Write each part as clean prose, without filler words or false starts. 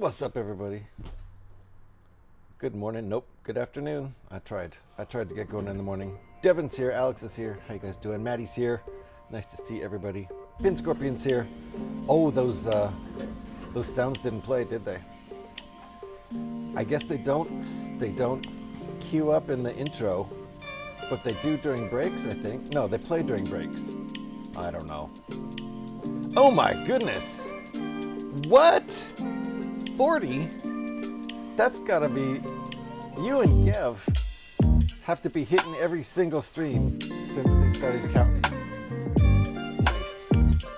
What's up, everybody? Good morning. Nope. Good afternoon. I tried to get going in the morning. Devin's here. Alex is here. How you guys doing? Maddie's here. Nice to see everybody. Pin Scorpion's here. Oh, those sounds didn't play, did they? I guess they don't queue up in the intro, but they do during breaks, I think. No, they play during breaks. I don't know. Oh my goodness. What? 40? That's gotta be... You and Gev have to be hitting every single stream since they started counting. Nice.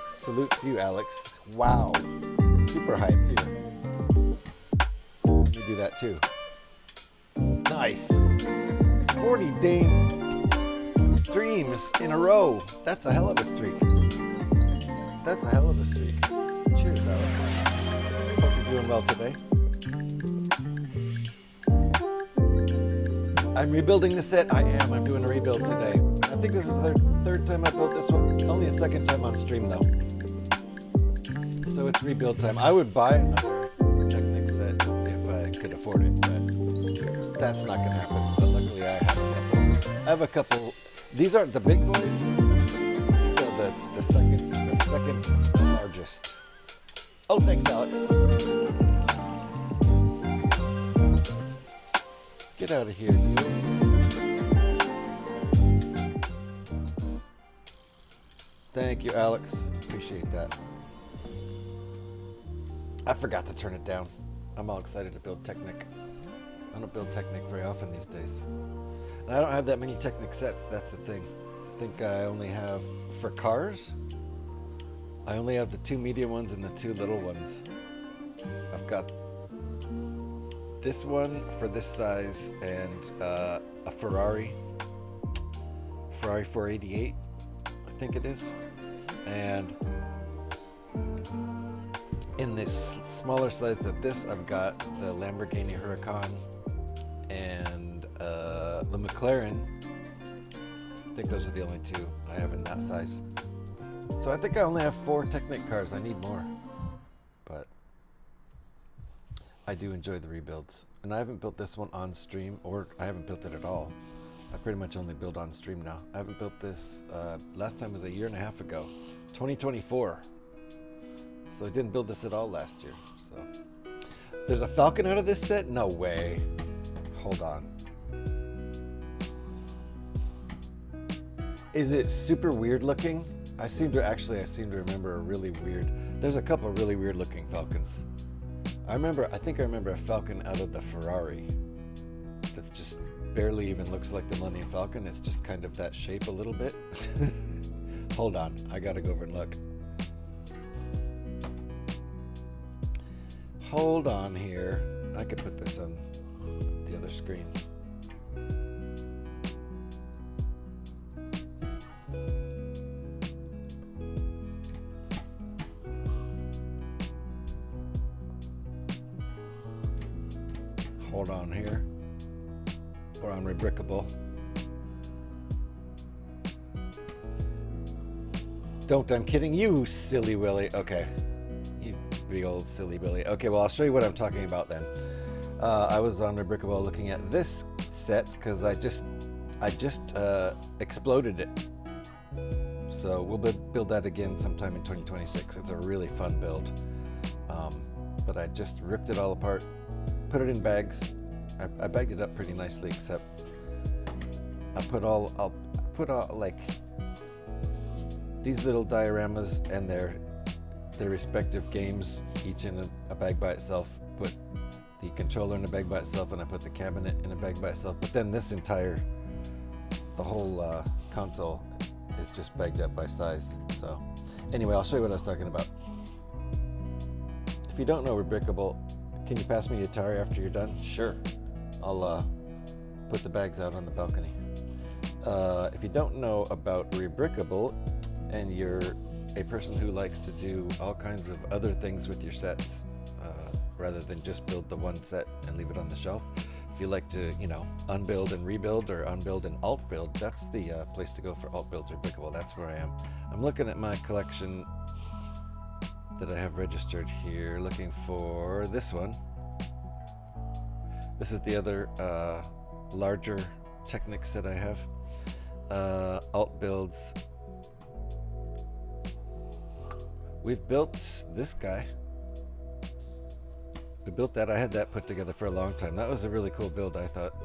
Salute to you, Alex. Wow. Super hype here. Let me do that too. Nice. 40 dang streams in a row. That's a hell of a streak. That's a hell of a streak. Cheers, Alex. Hope you're doing well today. I'm rebuilding the set. I am. I'm doing a rebuild today. I think this is the third time I built this one. Only a second time on stream, though. So it's rebuild time. I would buy another Technic set if I could afford it, but that's not going to happen. So luckily I have a couple. These aren't the big boys. These are the second largest. Oh, thanks, Alex. Get out of here, you. Thank you, Alex. Appreciate that. I forgot to turn it down. I'm all excited to build Technic. I don't build Technic very often these days. And I don't have that many Technic sets, that's the thing. I think I only have, for cars, I only have the 2 medium ones and the 2 little ones. I've got this one for this size and a Ferrari 488, I think it is. And in this smaller size than this, I've got the Lamborghini Huracan and the McLaren. I think those are the only 2 I have in that size. So I think I only have 4 Technic cars. I need more. But I do enjoy the rebuilds. And I haven't built this one on stream, or I haven't built it at all. I pretty much only build on stream now. I haven't built this, last time was a year and a half ago. 2024. So I didn't build this at all last year. So there's a Falcon out of this set? No way. Hold on. Is it super weird looking? I seem to remember a really weird, there's a couple of really weird looking Falcons. I think I remember a Falcon out of the Ferrari that's just barely even looks like the Millennium Falcon. It's just kind of that shape a little bit. Hold on, I gotta go over and look. Hold on here. I could put this on the other screen. Hold on here. We're on Rebrickable. I'm kidding you, silly Willy. Okay. You big old silly Billy. Okay, well, I'll show you what I'm talking about then. I was on Rebrickable looking at this set because I just exploded it. So we'll build that again sometime in 2026. It's a really fun build. But I just ripped it all apart. Put it in bags. I bagged it up pretty nicely, except I'll put all like these little dioramas and their respective games, each in a bag by itself. Put the controller in a bag by itself, and I put the cabinet in a bag by itself. But then the whole console is just bagged up by size. So anyway, I'll show you what I was talking about. If you don't know Rebrickable, can you pass me a Atari after you're done? Sure. I'll put the bags out on the balcony. If you don't know about Rebrickable and you're a person who likes to do all kinds of other things with your sets, rather than just build the one set and leave it on the shelf, if you like to, unbuild and rebuild or unbuild and alt build, that's the place to go for alt builds or Rebrickable. That's where I am. I'm looking at my collection that I have registered here, looking for this one. This is the other larger Technic set I have. Alt builds. We've built this guy. We built that. I had that put together for a long time. That was a really cool build, I thought.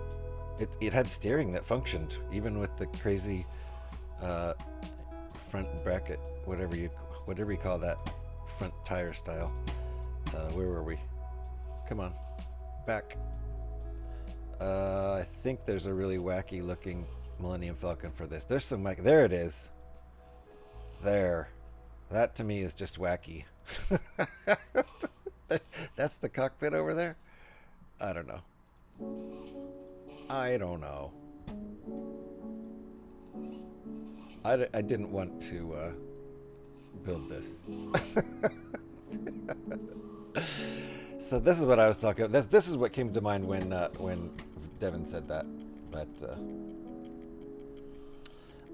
It had steering that functioned, even with the crazy front bracket, whatever you call that, front tire style. Where were we? Come on, back. I think there's a really wacky looking Millennium Falcon for this. There's some there it is. There. That to me is just wacky. That's the cockpit over there? I don't know. I don't know. I didn't want to build this. So this is what I was talking about. This is what came to mind when Devin said that. But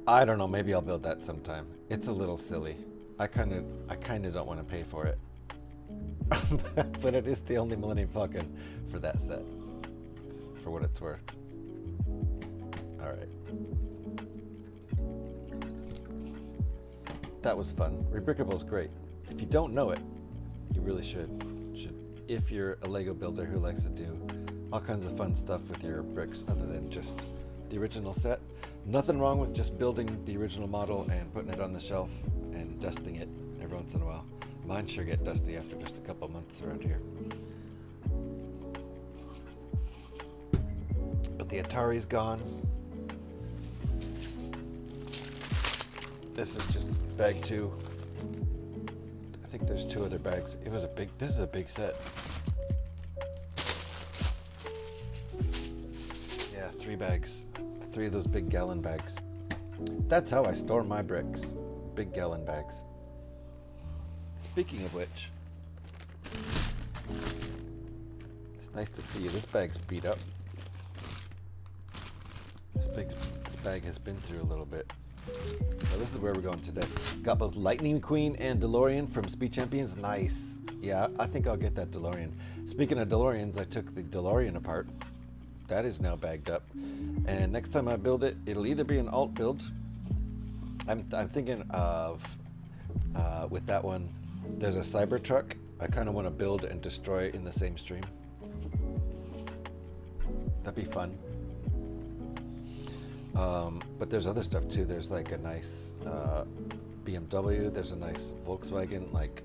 I don't know. Maybe I'll build that sometime. It's a little silly. I kind of don't want to pay for it. But it is the only Millennium Falcon for that set, for what it's worth. All right. That was fun. Rebrickable is great. If you don't know it, you really should. If you're a Lego builder who likes to do all kinds of fun stuff with your bricks other than just the original set. Nothing wrong with just building the original model and putting it on the shelf and dusting it every once in a while. Mine sure get dusty after just a couple months around here. But the Atari's gone. This is just bag 2. I think there's 2 other bags. This is a big set. Yeah, 3 bags. 3 of those big gallon bags. That's how I store my bricks. Big gallon bags. Speaking of which, it's nice to see you. This bag's beat up. This bag has been through a little bit. So this is where we're going today. Got both Lightning McQueen and DeLorean from Speed Champions. Nice. Yeah, I think I'll get that DeLorean. Speaking of DeLoreans, I took the DeLorean apart. That is now bagged up. And next time I build it, it'll either be an alt build. I'm thinking of, with that one, there's a Cybertruck I kind of want to build and destroy in the same stream. That'd be fun. But there's other stuff too. There's like a nice BMW. There's a nice Volkswagen like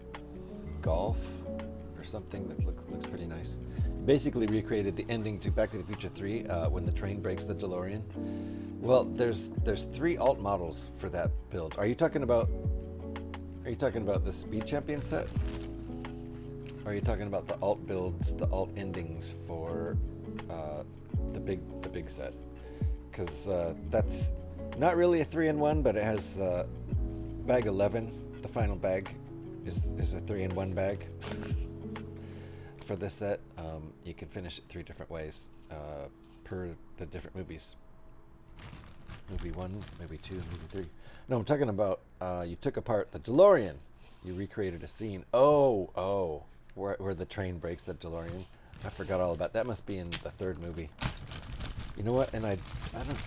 Golf or something that looks pretty nice. Basically recreated the ending to Back to the Future 3 when the train breaks the DeLorean. Well, there's 3 alt models for that build. Are you talking about the Speed Champion set? Or are you talking about the alt builds, the alt endings for the big set? Because that's not really a 3-in-1, but it has bag 11. The final bag is a 3-in-1 bag. For this set, you can finish it 3 different ways per the different movies. Movie 1, movie 2, movie 3. No, I'm talking about you took apart the DeLorean. You recreated a scene. Oh, where the train breaks the DeLorean. I forgot all about that. Must be in the 3rd movie. You know what? And I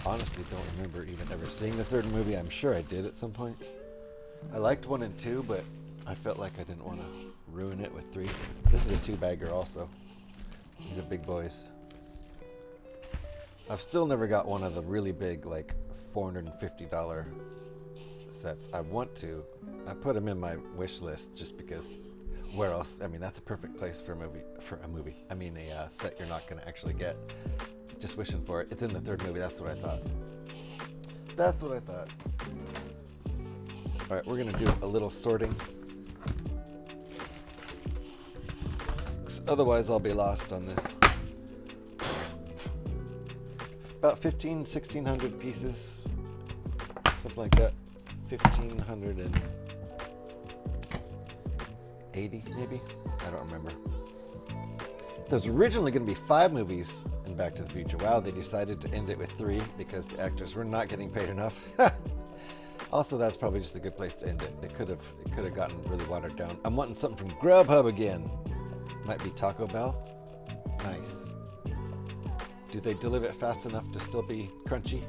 honestly don't remember even ever seeing the 3rd movie. I'm sure I did at some point. I liked 1 and 2, but I felt like I didn't want to ruin it with 3. This is a 2-bagger also. These are big boys. I've still never got one of the really big, like $450 sets. I want to. I put them in my wish list just because. Where else? I mean, that's a perfect place for a movie. I mean, a set you're not going to actually get. Just wishing for it. It's in the 3rd movie. That's what I thought. All right, we're going to do a little sorting. Otherwise, I'll be lost on this. About 1,600 pieces. Something like that. 1,580 maybe? I don't remember. There's originally going to be 5 movies in Back to the Future. Wow, they decided to end it with 3 because the actors were not getting paid enough. Also, that's probably just a good place to end it. It could have gotten really watered down. I'm wanting something from Grubhub again. Might be Taco Bell. Nice. Do they deliver it fast enough to still be crunchy?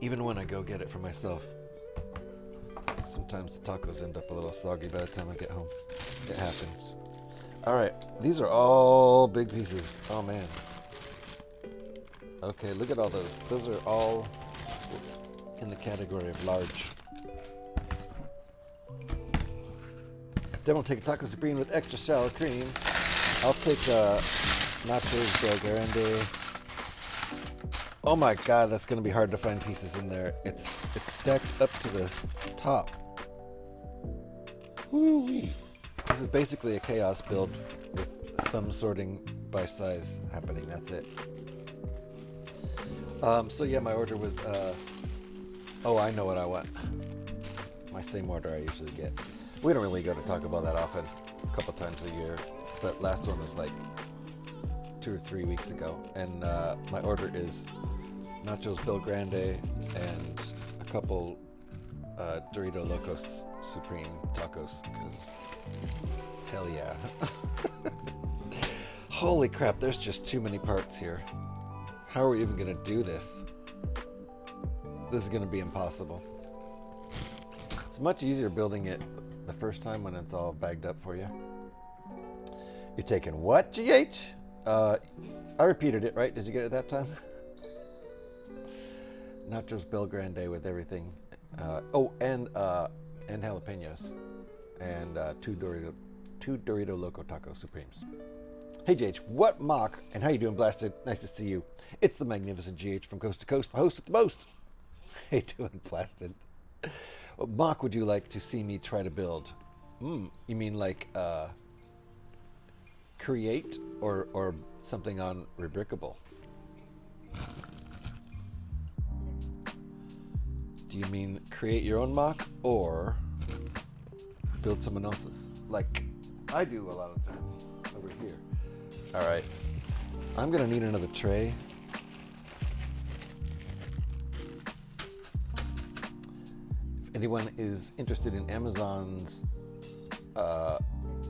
Even when I go get it for myself, sometimes the tacos end up a little soggy by the time I get home. It happens. All right, these are all big pieces. Oh man. Okay, look at all those. Those are all in the category of large. Devil take a taco supreme with extra sour cream. I'll take nachos del grande. Oh my god, that's gonna be hard to find pieces in there. It's stacked up to the top. Woo-wee. This is basically a chaos build with some sorting by size happening. That's it. So yeah, my order was, oh, I know what I want. My same order I usually get. We don't really go to Taco Bell that often, a couple times a year, but last one was like 2 or 3 weeks ago. And my order is nachos Bill Grande and a couple Dorito Locos Supreme tacos, because hell yeah. Holy crap, there's just too many parts here. How are we even going to do this? This is going to be impossible. It's much easier building it the first time when it's all bagged up for you. You're taking what, GH? I repeated it, right? Did you get it that time? Nachos Bill Grande with everything. And jalapenos. And two Dorito Loco Taco Supremes. Hey GH, what mock, and how you doing, Blasted? Nice to see you. It's the magnificent GH from coast to coast, the host with the most. How you doing, Blasted? What mock would you like to see me try to build? You mean like create or something on Rebrickable? Do you mean create your own mock or build someone else's? Like I do a lot of the time over here. All right, I'm gonna need another tray. If anyone is interested in Amazon's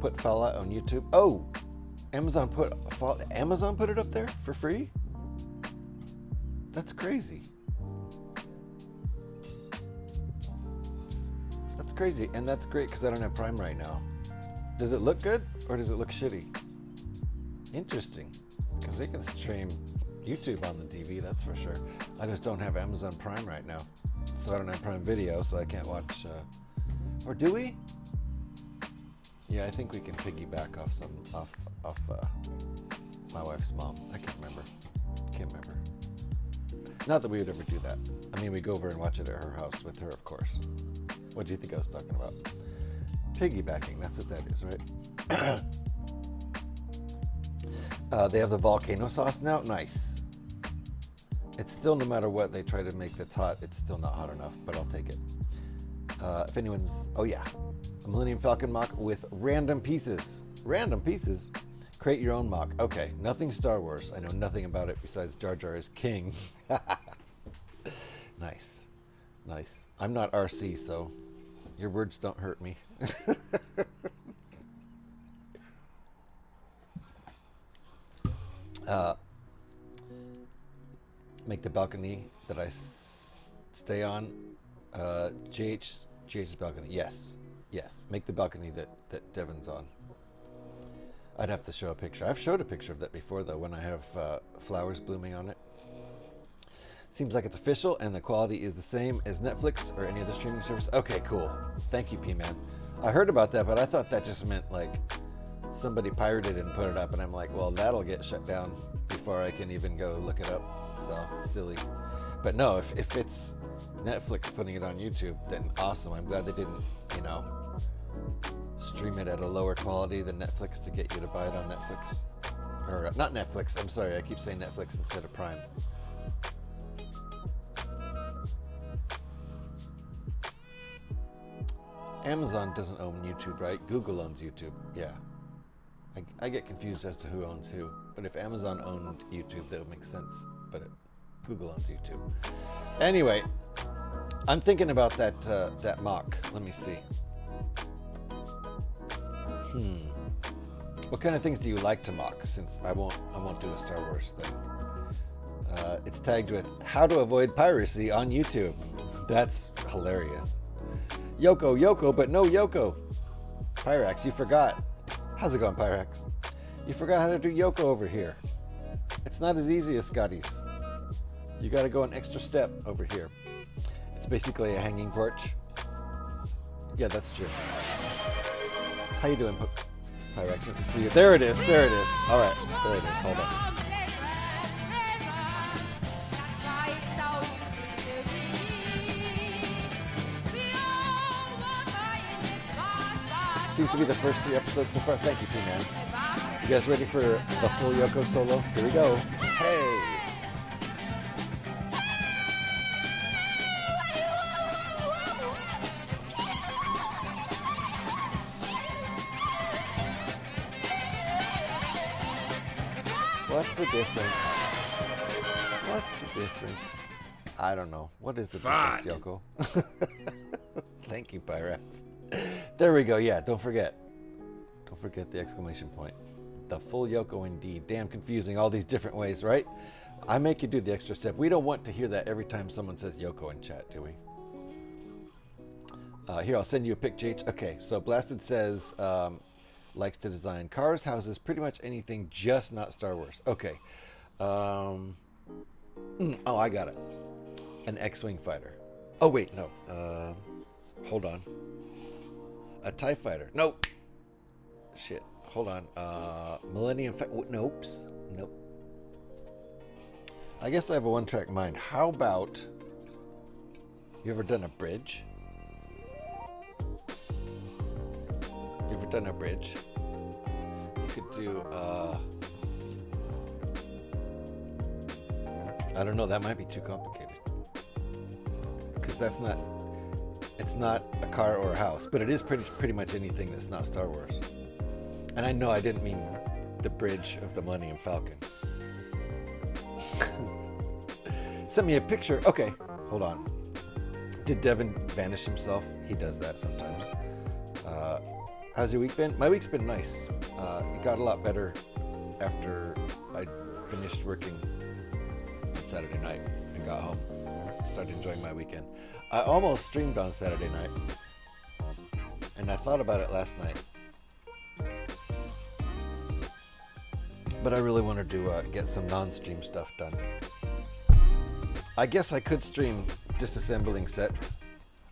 put Fallout on YouTube. Oh, Amazon put it up there for free? That's crazy. That's crazy, and that's great because I don't have Prime right now. Does it look good or does it look shitty? Interesting, because they can stream YouTube on the TV, that's for sure. I just don't have Amazon Prime right now, so I don't have Prime Video, so I can't watch. Or do we? Yeah, I think we can piggyback off my wife's mom. I can't remember. Not that we would ever do that. I mean, we go over and watch it at her house with her, of course. What do you think I was talking about? Piggybacking, that's what that is, right? They have the volcano sauce now. Nice. It's still, no matter what they try to make that's hot, it's still not hot enough, but I'll take it. If anyone's, oh yeah, a Millennium Falcon mock with random pieces. Random pieces? Create your own mock. Okay, nothing Star Wars. I know nothing about it besides Jar Jar is king. Nice. Nice. I'm not RC, so your words don't hurt me. Make the balcony that I stay on. GH's balcony. Yes. Make the balcony that Devin's on. I'd have to show a picture. I've showed a picture of that before, though, when I have flowers blooming on it. Seems like it's official, and the quality is the same as Netflix or any other streaming service. Okay, cool. Thank you, P-Man. I heard about that, but I thought that just meant, like, somebody pirated it and put it up, and I'm like, well, that'll get shut down before I can even go look it up. So, silly. But no, if it's Netflix putting it on YouTube, then awesome. I'm glad they didn't, stream it at a lower quality than Netflix to get you to buy it on Netflix. Or, not Netflix, I'm sorry, I keep saying Netflix instead of Prime. Amazon doesn't own YouTube, right? Google owns YouTube, yeah. I get confused as to who owns who. But if Amazon owned YouTube, that would make sense. But Google owns YouTube. Anyway, I'm thinking about that mock. Let me see. What kind of things do you like to mock? Since I won't do a Star Wars thing. It's tagged with how to avoid piracy on YouTube. That's hilarious. Yoko, but no Yoko. Pyrax, you forgot. How's it going, Pyrax? You forgot how to do Yoko over here. It's not as easy as Scotty's. You gotta go an extra step over here. It's basically a hanging porch. Yeah, that's true. How you doing, Pyrex? Nice to see you. There it is. All right, there it is. Hold on. Seems to be the first 3 episodes so far. Thank you, P-Man. You guys ready for the full Yoko solo? Here we go. Hey! What's the difference? I don't know. What is the difference, Yoko? Thank you, Pyrex. There we go. Yeah, don't forget the exclamation point. The full Yoko indeed. Damn confusing. All these different ways, right? I make you do the extra step. We don't want to hear that every time someone says Yoko in chat, do we? Here, I'll send you a pic, JH. Okay, so Blasted says likes to design cars, houses, pretty much anything, just not Star Wars. Okay. Oh, I got it. An X-Wing fighter. Oh, wait, no. Hold on. A TIE fighter. Nope. Shit. Hold on. Millennium Nope. I guess I have a one-track mind. How about... You ever done a bridge? You ever done a bridge? You could do... I don't know. That might be too complicated. Because that's not... It's not a car or a house, but it is pretty much anything that's not Star Wars. And I know I didn't mean the bridge of the Millennium Falcon. Send me a picture. Okay, hold on. Did Devin vanish himself? He does that sometimes. How's your week been? My week's been nice. It got a lot better after I finished working on Saturday night and got home. Started enjoying my weekend. I almost streamed on Saturday night, and I thought about it last night. But I really wanted to get some non-stream stuff done. I guess I could stream disassembling sets.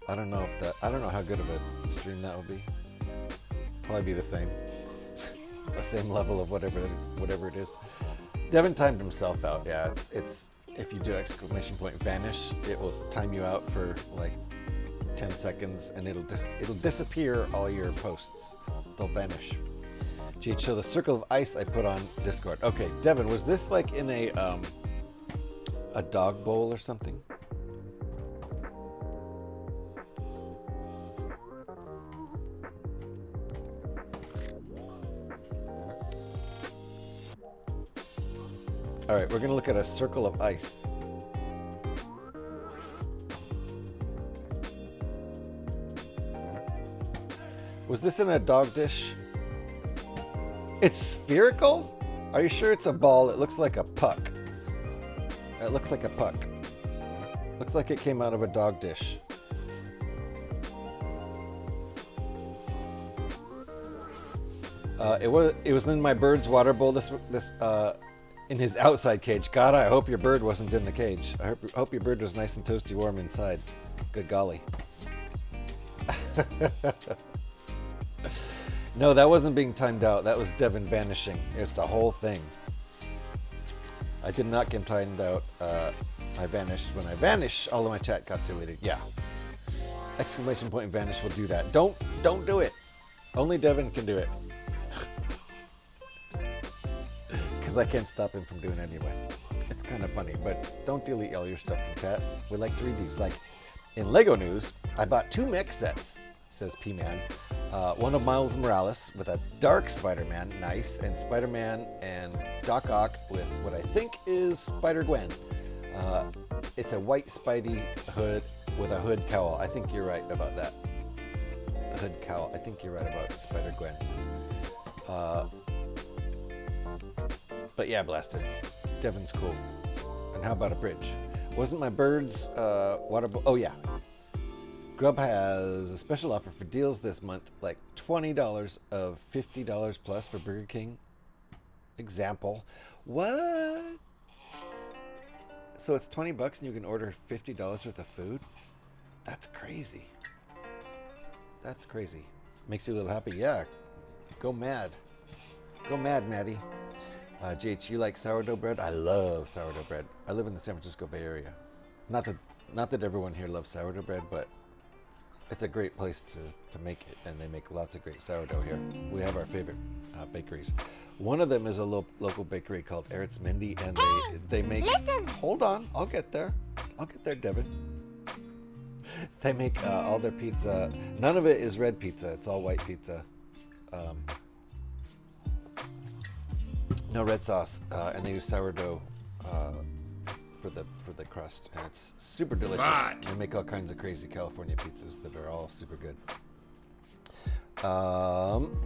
I don't know how good of a stream that would be. Probably be the same. The same level of whatever it is. Devin timed himself out. Yeah, it's if you do exclamation point vanish, it will time you out for like 10 seconds and it'll disappear all your posts. They'll vanish. Gee, show the circle of ice I put on Discord. Okay, Devin, was this like in a dog bowl or something? All right, we're gonna look at a circle of ice. Was this in a dog dish? It's spherical? Are you sure it's a ball? It looks like a puck. It looks like a puck. Looks like it came out of a dog dish. It was in my bird's water bowl. This in his outside cage. God, I hope your bird wasn't in the cage. I hope your bird was nice and toasty warm inside. Good golly. No, that wasn't being timed out. That was Devin vanishing. It's a whole thing. I did not get timed out. I vanished. When I vanish, all of my chat got deleted. Yeah. Exclamation point vanish will do that. Don't do it. Only Devin can do it. I can't stop him from doing it anyway. It's kind of funny, but don't delete all your stuff from chat. We like to read these. Like in Lego news, I bought 2 mech sets, says P-Man. One of Miles Morales with a dark Spider-Man, nice, and Spider-Man and Doc Ock with what I think is Spider-Gwen. It's a white Spidey hood with a hood cowl. I think you're right about that. The hood cowl. I think you're right about Spider-Gwen. But yeah, blasted. Devon's cool. And how about a bridge? Wasn't my bird's water... Oh, yeah. Grub has a special offer for deals this month, like $20 of $50 plus for Burger King. Example. What? So it's $20 and you can order $50 worth of food? That's crazy. That's crazy. Makes you a little happy. Yeah. Go mad. Go mad, Maddie. JH, you like sourdough bread? I love sourdough bread. I live in the San Francisco Bay Area. Not that everyone here loves sourdough bread, but it's a great place to make it, and they make lots of great sourdough here. We have our favorite bakeries. One of them is a local bakery called Arizmendi, and they make... Listen. Hold on, I'll get there. I'll get there, Devin. They make all their pizza. None of it is red pizza. It's all white pizza. No red sauce, and they use sourdough for the crust, and it's super delicious. They make all kinds of crazy California pizzas that are all super good.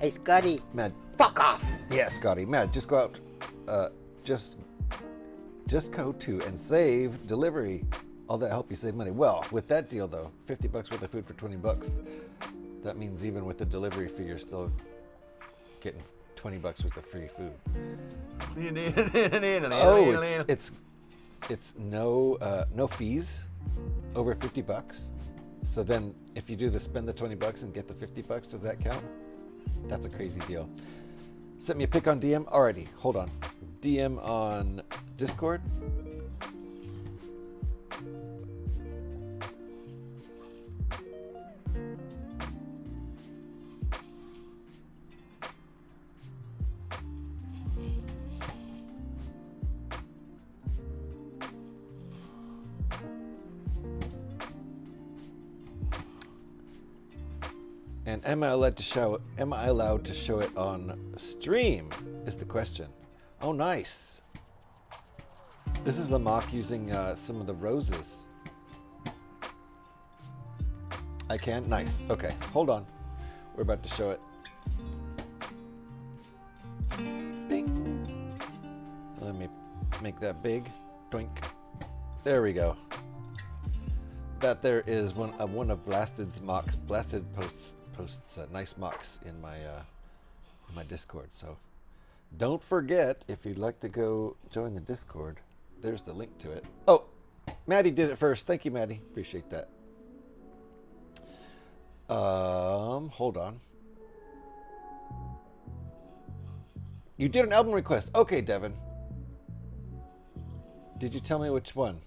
Hey, Scotty. Mad. Fuck off. Yeah, Scotty. Mad. Just go out. Just go to and save delivery. All that help you save money. Well, with that deal though, $50 worth of food for $20. That means even with the delivery fee, you're still getting $20 worth of free food. Oh, it's no fees over $50. So then, if you do spend the $20 and get the $50, does that count? That's a crazy deal. Sent me a pic on DM. Alrighty, hold on. DM on Discord. And am I allowed to show it on stream? Is the question. Oh, nice. This is a mock using some of the roses. I can? Nice. Okay, hold on. We're about to show it. Bing. Let me make that big. Doink. There we go. That there is one of Blasted's mocks. Blasted posts nice mocks in my Discord. So don't forget, if you'd like to go join the Discord, there's the link to it. Oh, Maddie did it first. Thank you, Maddie. Appreciate that. Hold on. You did an album request. Okay, Devin. Did you tell me which one?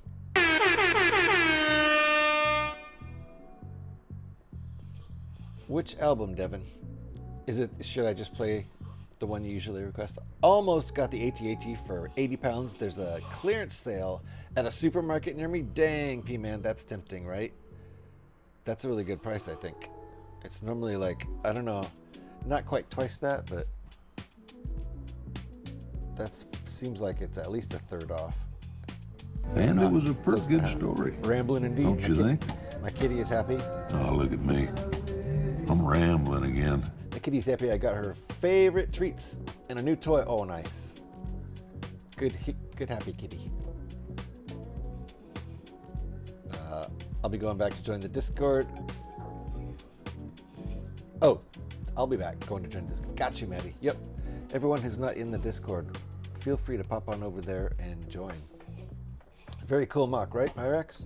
Which album, Devin? Should I just play the one you usually request? Almost got the AT-AT for 80 pounds. There's a clearance sale at a supermarket near me. Dang, P-Man, that's tempting, right? That's a really good price, I think. It's normally like, I don't know, not quite twice that, but that seems like it's at least a third off. And it was a pretty good story. Rambling indeed. Don't you think? My kitty is happy. Oh, look at me. I'm rambling again. The kitty's happy I got her favorite treats and a new toy. Oh, nice. Good happy kitty. I'll be going back to join the Discord. Oh, I'll be back going to join this. Got you, Maddie. Yep. Everyone who's not in the Discord, feel free to pop on over there and join. Very cool mock, right, Pyrex?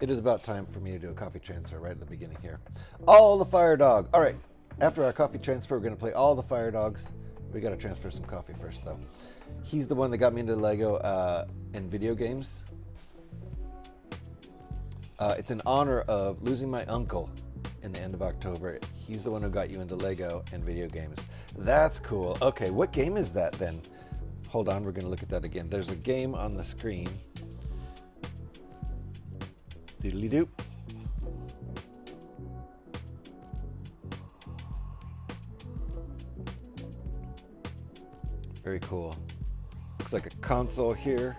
It is about time for me to do a coffee transfer right at the beginning here. All the Fire Dog. All right. After our coffee transfer, we're going to play All the Fire Dogs. We got to transfer some coffee first, though. He's the one that got me into Lego and video games. It's in honor of losing my uncle in the end of October. He's the one who got you into Lego and video games. That's cool. Okay, what game is that then? Hold on, we're going to look at that again. There's a game on the screen. Doodly-doop. Very cool. Looks like a console here.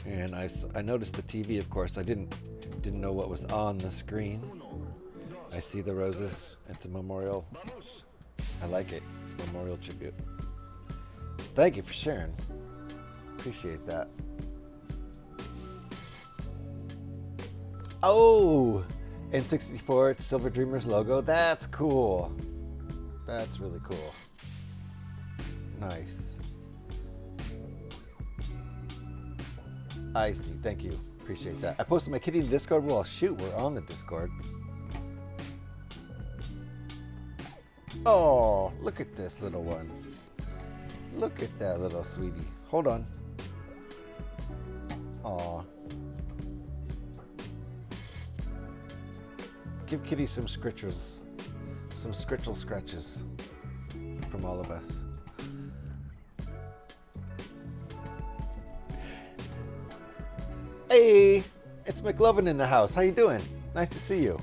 And I noticed the TV, of course. I didn't know what was on the screen. I see the roses. It's a memorial. I like it. It's a memorial tribute. Thank you for sharing. Appreciate that. Oh, N64, it's Silver Dreamers logo. That's cool. That's really cool. Nice. I see. Thank you. Appreciate that. I posted my kitty in the Discord. Well, shoot, we're on the Discord. Oh, look at this little one. Look at that little sweetie. Hold on. Aw. Give Kitty some scritchers. Some scritchel scratches from all of us. Hey, it's McLovin in the house. How you doing? Nice to see you.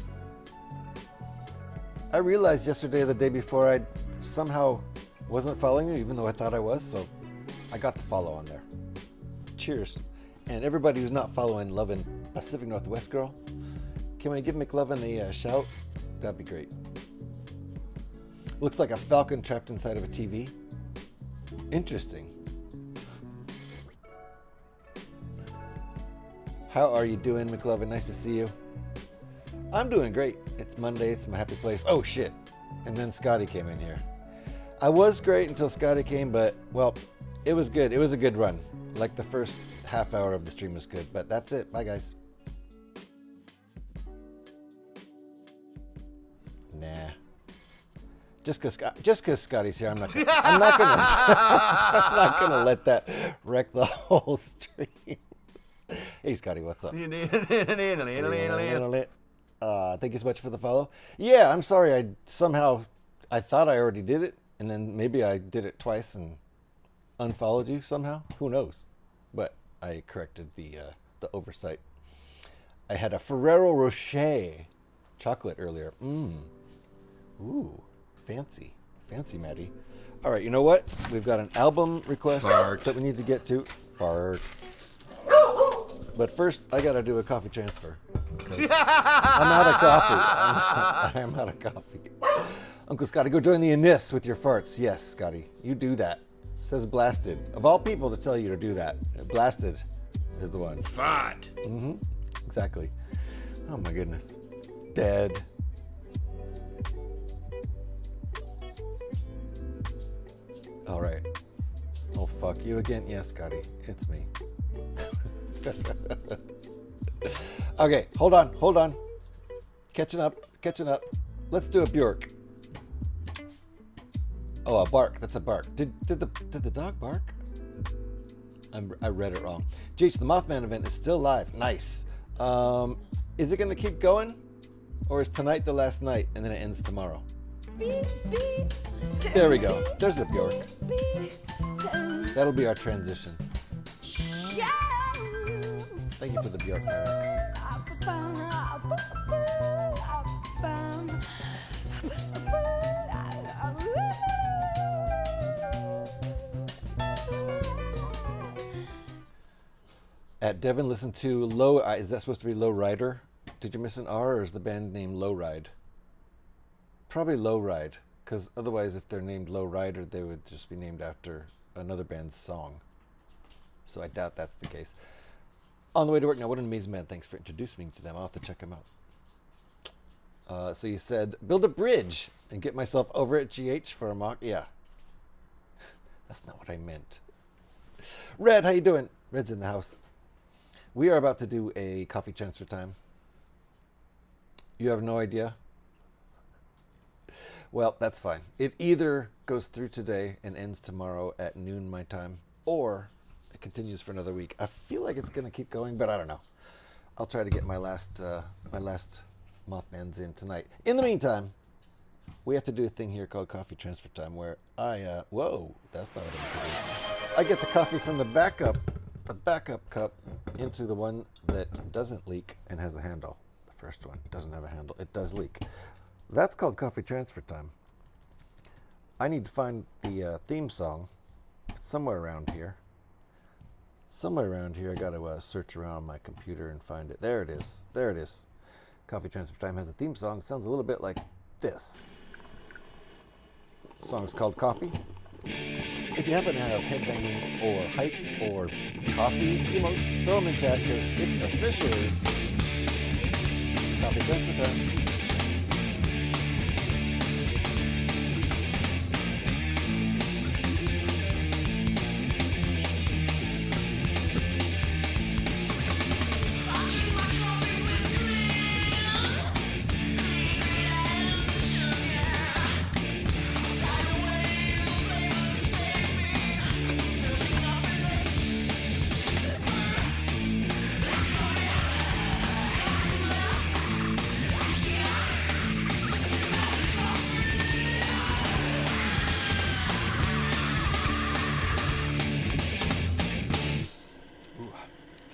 I realized yesterday or the day before I somehow wasn't following you, even though I thought I was, so I got the follow on there. Cheers. And everybody who's not following Lovin' Pacific Northwest Girl, can we give McLovin a shout? That'd be great. Looks like a falcon trapped inside of a TV. Interesting. How are you doing, McLovin? Nice to see you. I'm doing great. It's Monday. It's my happy place. Oh, shit. And then Scotty came in here. I was great until Scotty came, but, well, it was good. It was a good run. Like the first half hour of the stream was good, but that's it. Bye, guys. Nah. Just cause Scotty's here, I'm not gonna I'm not gonna let that wreck the whole stream. Hey Scotty, what's up? Thank you so much for the follow. Yeah, I'm sorry. I thought I already did it, and then maybe I did it twice and unfollowed you somehow. Who knows? But I corrected the oversight. I had a Ferrero Rocher chocolate earlier. Ooh, fancy, Maddie. All right, you know what? We've got an album request that we need to get to. Fart. But first, I gotta do a coffee transfer. I'm out of coffee. I'm out of coffee. Uncle Scotty, go join the Anis with your farts. Yes, Scotty, you do that. Says Blasted. Of all people to tell you to do that, Blasted is the one. Fart. Exactly. Oh my goodness. Dead. All right. Oh, fuck you again. Yes, Scotty, it's me. Okay, hold on. Catching up. Let's do a Bjork. Oh, a bark. That's a bark. Did the dog bark? I read it wrong. GH, the Mothman event is still live. Nice. Is it going to keep going? Or is tonight the last night and then it ends tomorrow? There we go. There's a Bjork. That'll be our transition. Thank you for the Bjork lyrics. At Devin, listen to Low. Is that supposed to be Low Rider? Did you miss an R, or is the band named Low Ride? Probably Low Ride, because otherwise, if they're named Low Rider, they would just be named after another band's song. So I doubt that's the case. On the way to work now. What an amazing man! Thanks for introducing me to them. I'll have to check them out. So you said build a bridge and get myself over at GH for a mock. Yeah, that's not what I meant. Red, how you doing? Red's in the house. We are about to do a coffee transfer time. You have no idea? Well, that's fine. It either goes through today and ends tomorrow at noon my time, or it continues for another week. I feel like it's going to keep going, but I don't know. I'll try to get my last Mothmans in tonight. In the meantime, we have to do a thing here called coffee transfer time where whoa, that's not what I'm going to do. I get the coffee from the backup cup into the one that doesn't leak and has a handle. The first one doesn't have a handle. It does leak. That's called coffee transfer time. I need to find the theme song somewhere around here. I got to search around my computer and find it. There it is. Coffee transfer time has a theme song. Sounds a little bit like this. Song's called Coffee. If you happen to have headbanging or hype or coffee emotes, throw them in chat because it's officially coffee transfer time.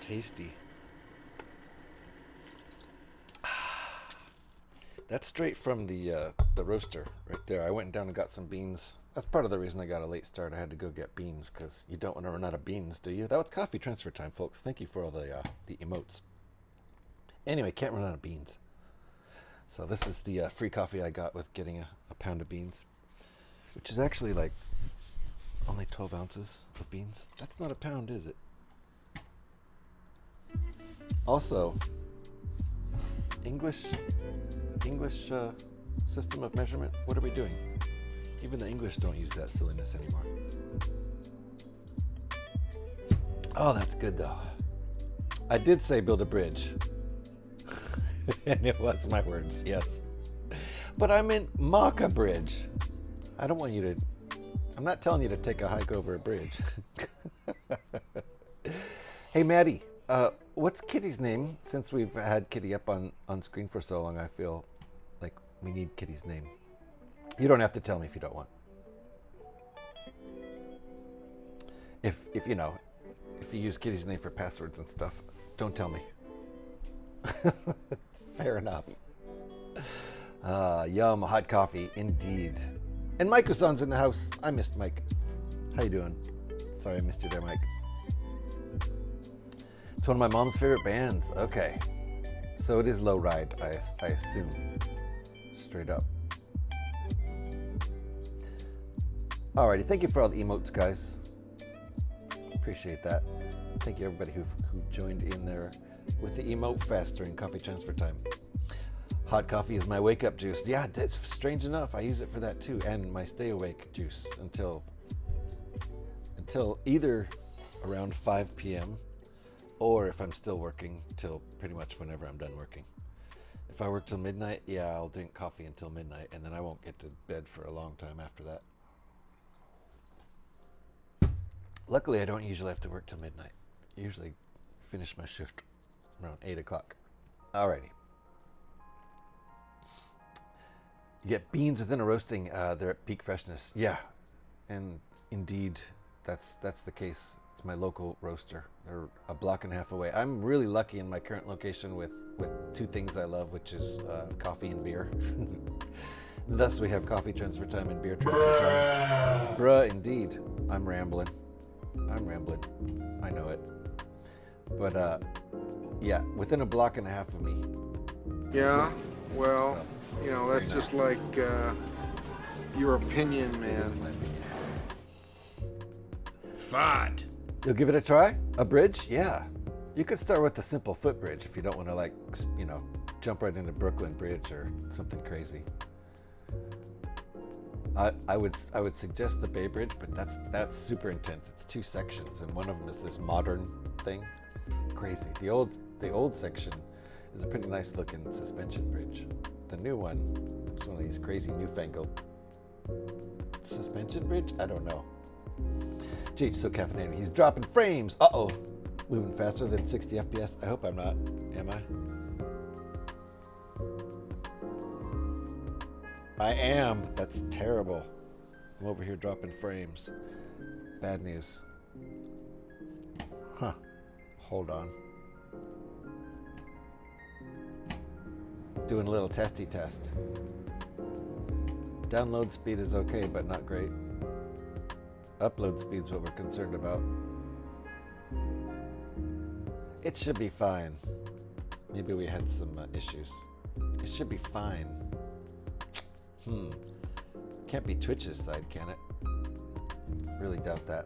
Tasty. That's straight from the roaster right there. I went down and got some beans. That's part of the reason I got a late start. I had to go get beans because you don't want to run out of beans, do you? That was coffee transfer time, folks. Thank you for all the emotes. Anyway, can't run out of beans. So this is the free coffee I got with getting a pound of beans, which is actually like only 12 ounces of beans. That's not a pound, is it? Also, English system of measurement. What are we doing? Even the English don't use that silliness anymore. Oh, that's good though. I did say build a bridge. And it was my words, yes. But I meant mock a bridge. I don't want you to... I'm not telling you to take a hike over a bridge. Hey, Maddie. What's Kitty's name? Since we've had Kitty up on screen for so long, I feel like we need Kitty's name. You don't have to tell me if you don't want. If you know, if you use Kitty's name for passwords and stuff, don't tell me. Fair enough. Yum, hot coffee, indeed. And Mike-san's in the house. I missed Mike. How you doing? Sorry I missed you there, Mike. It's one of my mom's favorite bands. Okay. So it is low ride, I assume. Straight up. Alrighty, thank you for all the emotes, guys. Appreciate that. Thank you everybody who joined in there with the emote fest during coffee transfer time. Hot coffee is my wake-up juice. Yeah, that's strange enough. I use it for that too, and my stay-awake juice until either around 5 p.m. or if I'm still working till pretty much whenever I'm done working. If I work till midnight, yeah, I'll drink coffee until midnight, and then I won't get to bed for a long time after that. Luckily, I don't usually have to work till midnight. I usually finish my shift around 8 o'clock. Alrighty. You get beans within a roasting. They're at peak freshness. Yeah, and indeed, that's the case. It's my local roaster. They're a block and a half away. I'm really lucky in my current location with two things I love, which is coffee and beer. Thus, we have coffee transfer time and beer transfer time. Bruh, indeed. I'm rambling. I know it. But, yeah, within a block and a half of me. Yeah, well, So, you know, that's very just nice. like your opinion, It man. is my opinion. Fart. You'll give it a try? A bridge? Yeah. You could start with a simple footbridge if you don't want to, like, you know, jump right into Brooklyn Bridge or something crazy. I would suggest the Bay Bridge, but that's super intense. It's 2 sections, and one of them is this modern thing. Crazy. The old section is a pretty nice looking suspension bridge. The new one is one of these crazy newfangled suspension bridge. I don't know. Geez, so caffeinated. He's dropping frames. Uh-oh. Moving faster than 60 FPS. I hope I'm not. Am I? I am. That's terrible. I'm over here dropping frames. Bad news. Huh. Hold on. Doing a little testy test. Download speed is okay, but not great. Upload speed's what we're concerned about. It should be fine. Maybe we had some issues. It should be fine. Can't be Twitch's side, can it? Really doubt that.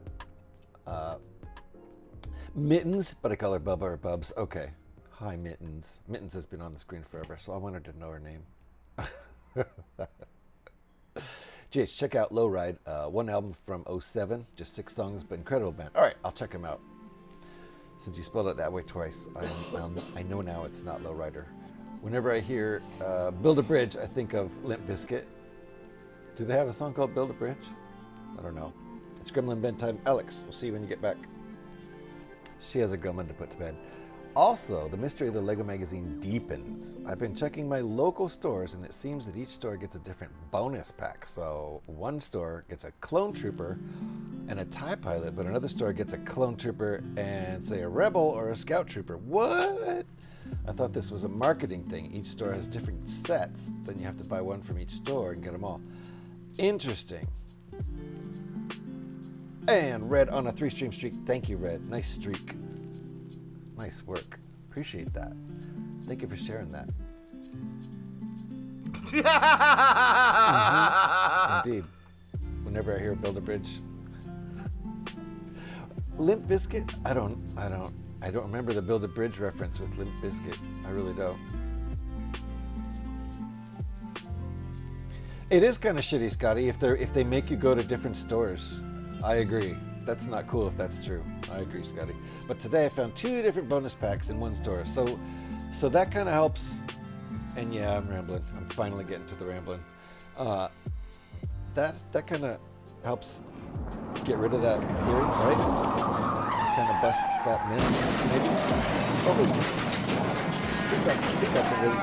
Mittens, but I call her Bubba or Bubs. Okay. Hi, Mittens. Mittens has been on the screen forever, so I wanted to know her name. GH, check out Lowride. One album from '07, just 6 songs, but incredible band. All right, I'll check him out. Since you spelled it that way twice, I know now it's not Lowrider. Whenever I hear Build a Bridge, I think of Limp Bizkit. Do they have a song called Build a Bridge? I don't know. It's Gremlin bedtime. Alex, we'll see you when you get back. She has a gremlin to put to bed. Also, the mystery of the LEGO magazine deepens. I've been checking my local stores, and it seems that each store gets a different bonus pack. So one store gets a clone trooper and a TIE pilot, but another store gets a clone trooper and, say, a rebel or a scout trooper. What? I thought this was a marketing thing. Each store has different sets. Then you have to buy one from each store and get them all. Interesting. And Red on a 3-stream streak. Thank you, Red. Nice streak. Nice work. Appreciate that. Thank you for sharing that. Indeed. Whenever I hear Build a Bridge. Limp Bizkit? I don't remember the Build a Bridge reference with Limp Bizkit. I really don't. It is kind of shitty, Scotty, if they make you go to different stores. I agree. That's not cool if that's true. I agree, Scotty. But today I found 2 different bonus packs in one store. So that kind of helps. And yeah, I'm rambling. I'm finally getting to the rambling. That kind of helps get rid of that theory, right? Kind of busts that myth, maybe. Oh, seatbelts are really.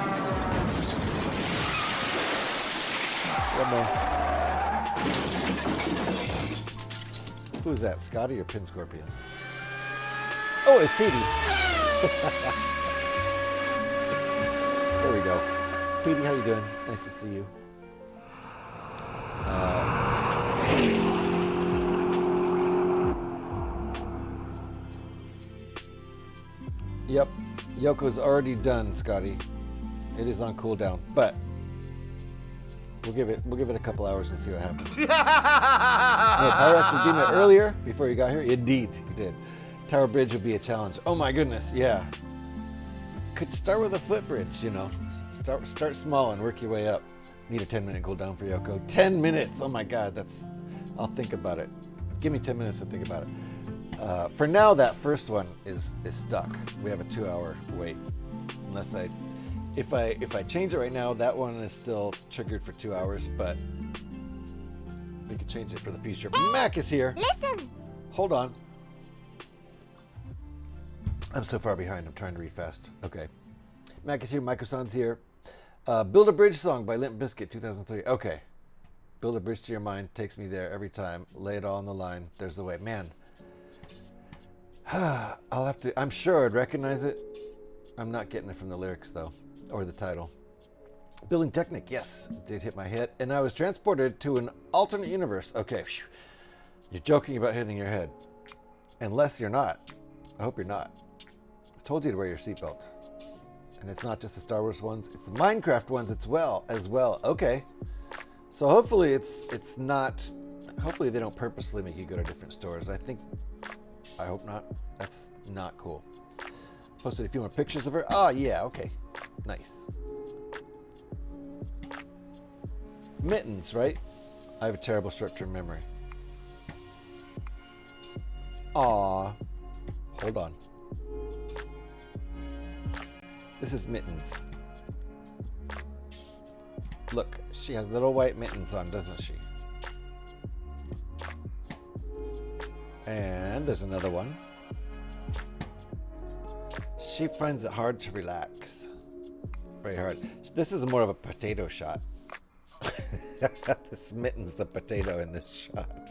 One more. Who's that, Scotty or Pin Scorpion? Oh, it's Petey. There we go. Petey, how you doing? Nice to see you. Yep, Yoko's already done, Scotty. It is on cooldown, but we'll give it a couple hours and see what happens. No, Pyrex was doing it earlier before you got here. Indeed, he did. Tower Bridge would be a challenge. Oh my goodness, yeah. Could start with a footbridge, you know. Start small and work your way up. Need a 10-minute cooldown for Yoko. 10 minutes. Oh my God, I'll think about it. Give me 10 minutes to think about it. For now, that first one is stuck. We have a 2-hour wait. Unless if I change it right now, that one is still triggered for 2 hours, but we could change it for the future. Mac is here. Listen. Hold on. I'm so far behind. I'm trying to read fast. Okay. Mac is here. Microsan's here. Build a Bridge song by Limp Bizkit, 2003. Okay. Build a bridge to your mind. Takes me there every time. Lay it all on the line. There's the way. Man. I'll have to. I'm sure I'd recognize it. I'm not getting it from the lyrics, though. Or the title. Building Technic. Yes. Did hit my head. And I was transported to an alternate universe. Okay. You're joking about hitting your head. Unless you're not. I hope you're not. I told you to wear your seatbelt. And it's not just the Star Wars ones, it's the Minecraft ones as well. Okay. So hopefully it's not, hopefully they don't purposely make you go to different stores. I hope not. That's not cool. Posted a few more pictures of her. Oh yeah, okay. Nice. Mittens, right? I have a terrible short-term memory. Aw. Hold on. This is Mittens. Look, she has little white mittens on, doesn't she? And there's another one. She finds it hard to relax. Very hard. This is more of a potato shot. This Mittens the potato in this shot.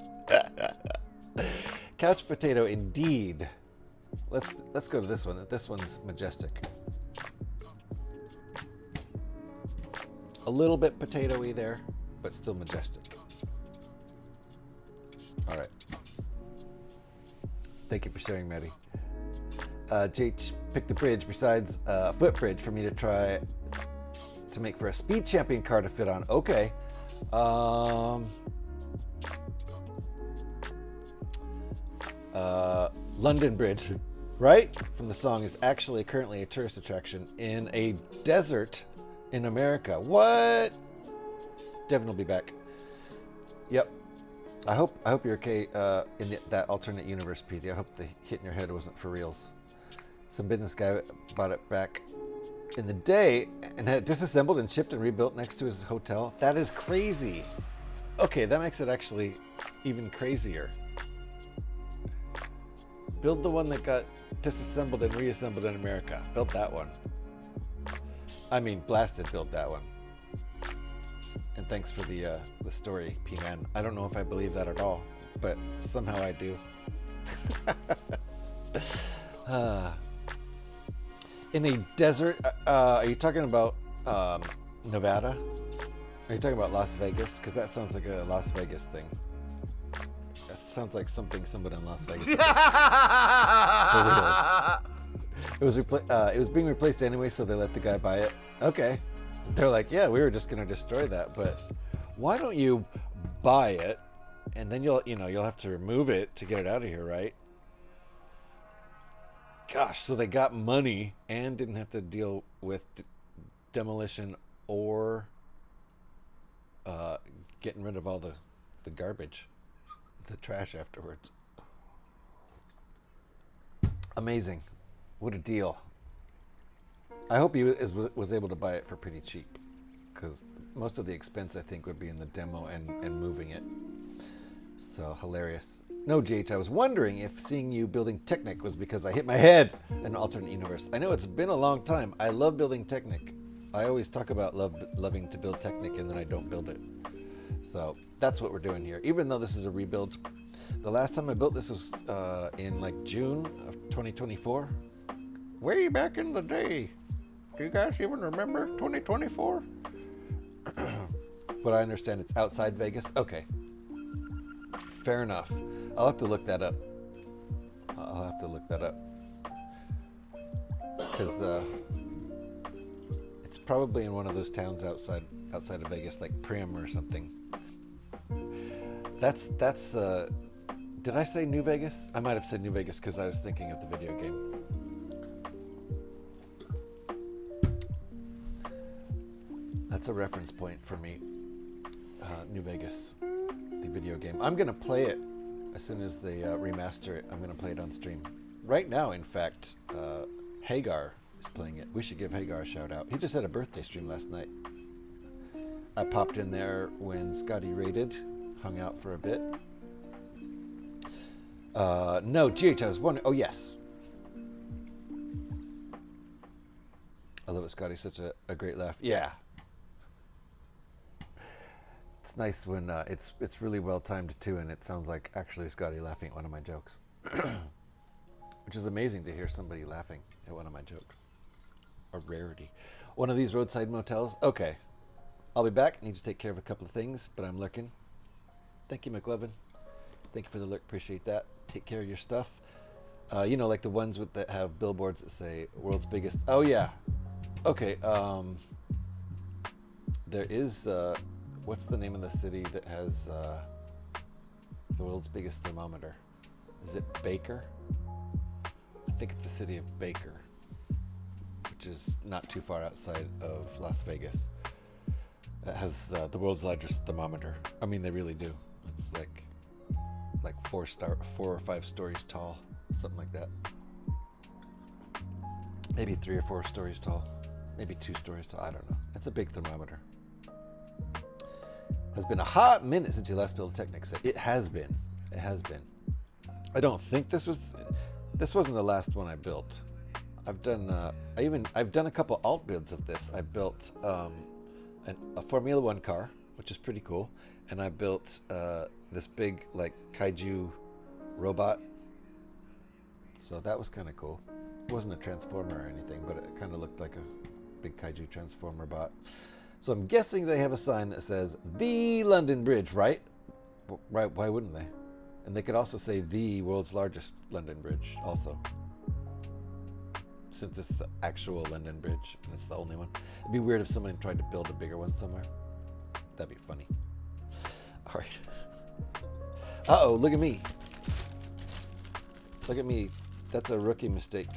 Couch potato indeed. Let's go to this one. This one's majestic. A little bit potatoey there, but still majestic. All right. Thank you for sharing, Maddie. JH picked the bridge besides a footbridge for me to try to make for a speed champion car to fit on. Okay. London Bridge, right? From the song is actually currently a tourist attraction in a desert in America. What? Devin will be back. Yep. I hope you're okay in that alternate universe, PD. I hope the hit in your head wasn't for reals. Some business guy bought it back in the day and had it disassembled and shipped and rebuilt next to his hotel. That is crazy. Okay, that makes it actually even crazier. Build the one that got disassembled and reassembled in America. Build that one. I mean, blasted build that one. And thanks for the story, P-Man. I don't know if I believe that at all, but somehow I do. In a desert, are you talking about Nevada? Are you talking about Las Vegas? Because that sounds like a Las Vegas thing. That sounds like something somebody in Las Vegas would do. For reals. It was being replaced anyway, so they let the guy buy it. Okay. They're like, yeah, we were just gonna destroy that, but why don't you buy it, and then you'll have to remove it to get it out of here, right? Gosh, so they got money and didn't have to deal with demolition or getting rid of all the garbage, the trash afterwards. Amazing. What a deal. I hope he was able to buy it for pretty cheap, because most of the expense, I think, would be in the demo and moving it. So, hilarious. No, GH, I was wondering if seeing you building Technic was because I hit my head in an alternate universe. I know it's been a long time. I love building Technic. I always talk about loving to build Technic, and then I don't build it. So, that's what we're doing here. Even though this is a rebuild. The last time I built this was in like June of 2024. Way back in the day. Do you guys even remember 2024? What I understand, it's outside Vegas. Okay. Fair enough. I'll have to look that up. Because it's probably in one of those towns outside of Vegas, like Primm or something. That's did I say New Vegas? I might have said New Vegas because I was thinking of the video game. That's a reference point for me. New Vegas, the video game. I'm gonna play it as soon as they remaster it. I'm gonna play it on stream. Right now, in fact, Hagar is playing it. We should give Hagar a shout out. He just had a birthday stream last night. I popped in there when Scotty raided, hung out for a bit. No, GH, I was wondering. Oh, yes. I love it, Scotty. Such a great laugh. Yeah. It's nice when it's really well timed too, and it sounds like actually Scotty laughing at one of my jokes, which is amazing to hear somebody laughing at one of my jokes. A rarity. One of these roadside motels. Okay, I'll be back. Need to take care of a couple of things, but I'm lurking. Thank you, McLovin. Thank you for the lurk. Appreciate that. Take care of your stuff. You know, like the ones that have billboards that say "World's Biggest." Oh yeah. Okay. There is. What's the name of the city that has the world's biggest thermometer? Is it Baker? I think it's the city of Baker, which is not too far outside of Las Vegas. It has the world's largest thermometer. I mean, they really do. It's like 4 or 5 stories tall, something like that. Maybe 3 or 4 stories tall. Maybe 2 stories tall. I don't know. It's a big thermometer. Has been a hot minute since you last built a Technic set. It has been. It has been. I don't think this wasn't the last one I built. I've done a couple alt builds of this. I built a Formula One car, which is pretty cool, and I built this big like kaiju robot. So that was kind of cool. It wasn't a transformer or anything, but it kind of looked like a big kaiju transformer bot. So I'm guessing they have a sign that says the London Bridge, right? Right? Why wouldn't they? And they could also say the world's largest London Bridge also. Since it's the actual London Bridge and it's the only one. It'd be weird if somebody tried to build a bigger one somewhere. That'd be funny. All right. Uh-oh, look at me. Look at me. That's a rookie mistake.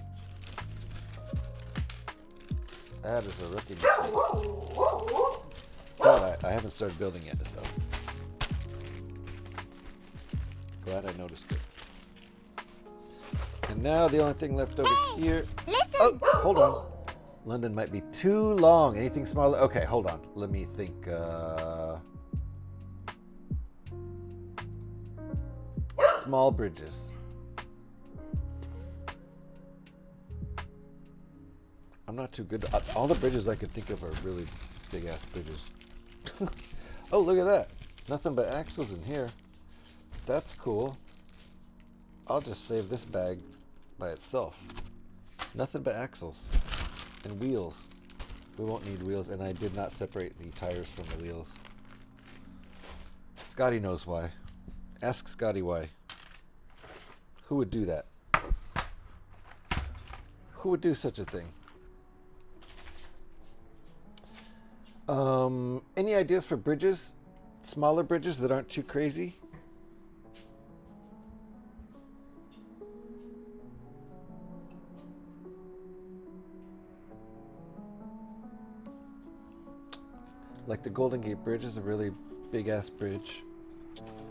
That is a rookie mistake. But I haven't started building yet, so. Glad I noticed it. And now the only thing left over here. Listen. Oh, hold on. London might be too long. Anything smaller? Okay, hold on. Let me think. Small bridges. I'm not too good. All the bridges I can think of are really big ass bridges. Oh, look at that. Nothing but axles in here. That's cool. I'll just save this bag by itself. Nothing but axles and wheels. We won't need wheels, and I did not separate the tires from the wheels. Scotty knows why. Ask Scotty why. Who would do that? Who would do such a thing? Any ideas for bridges? Smaller bridges that aren't too crazy? Like the Golden Gate Bridge is a really big ass bridge.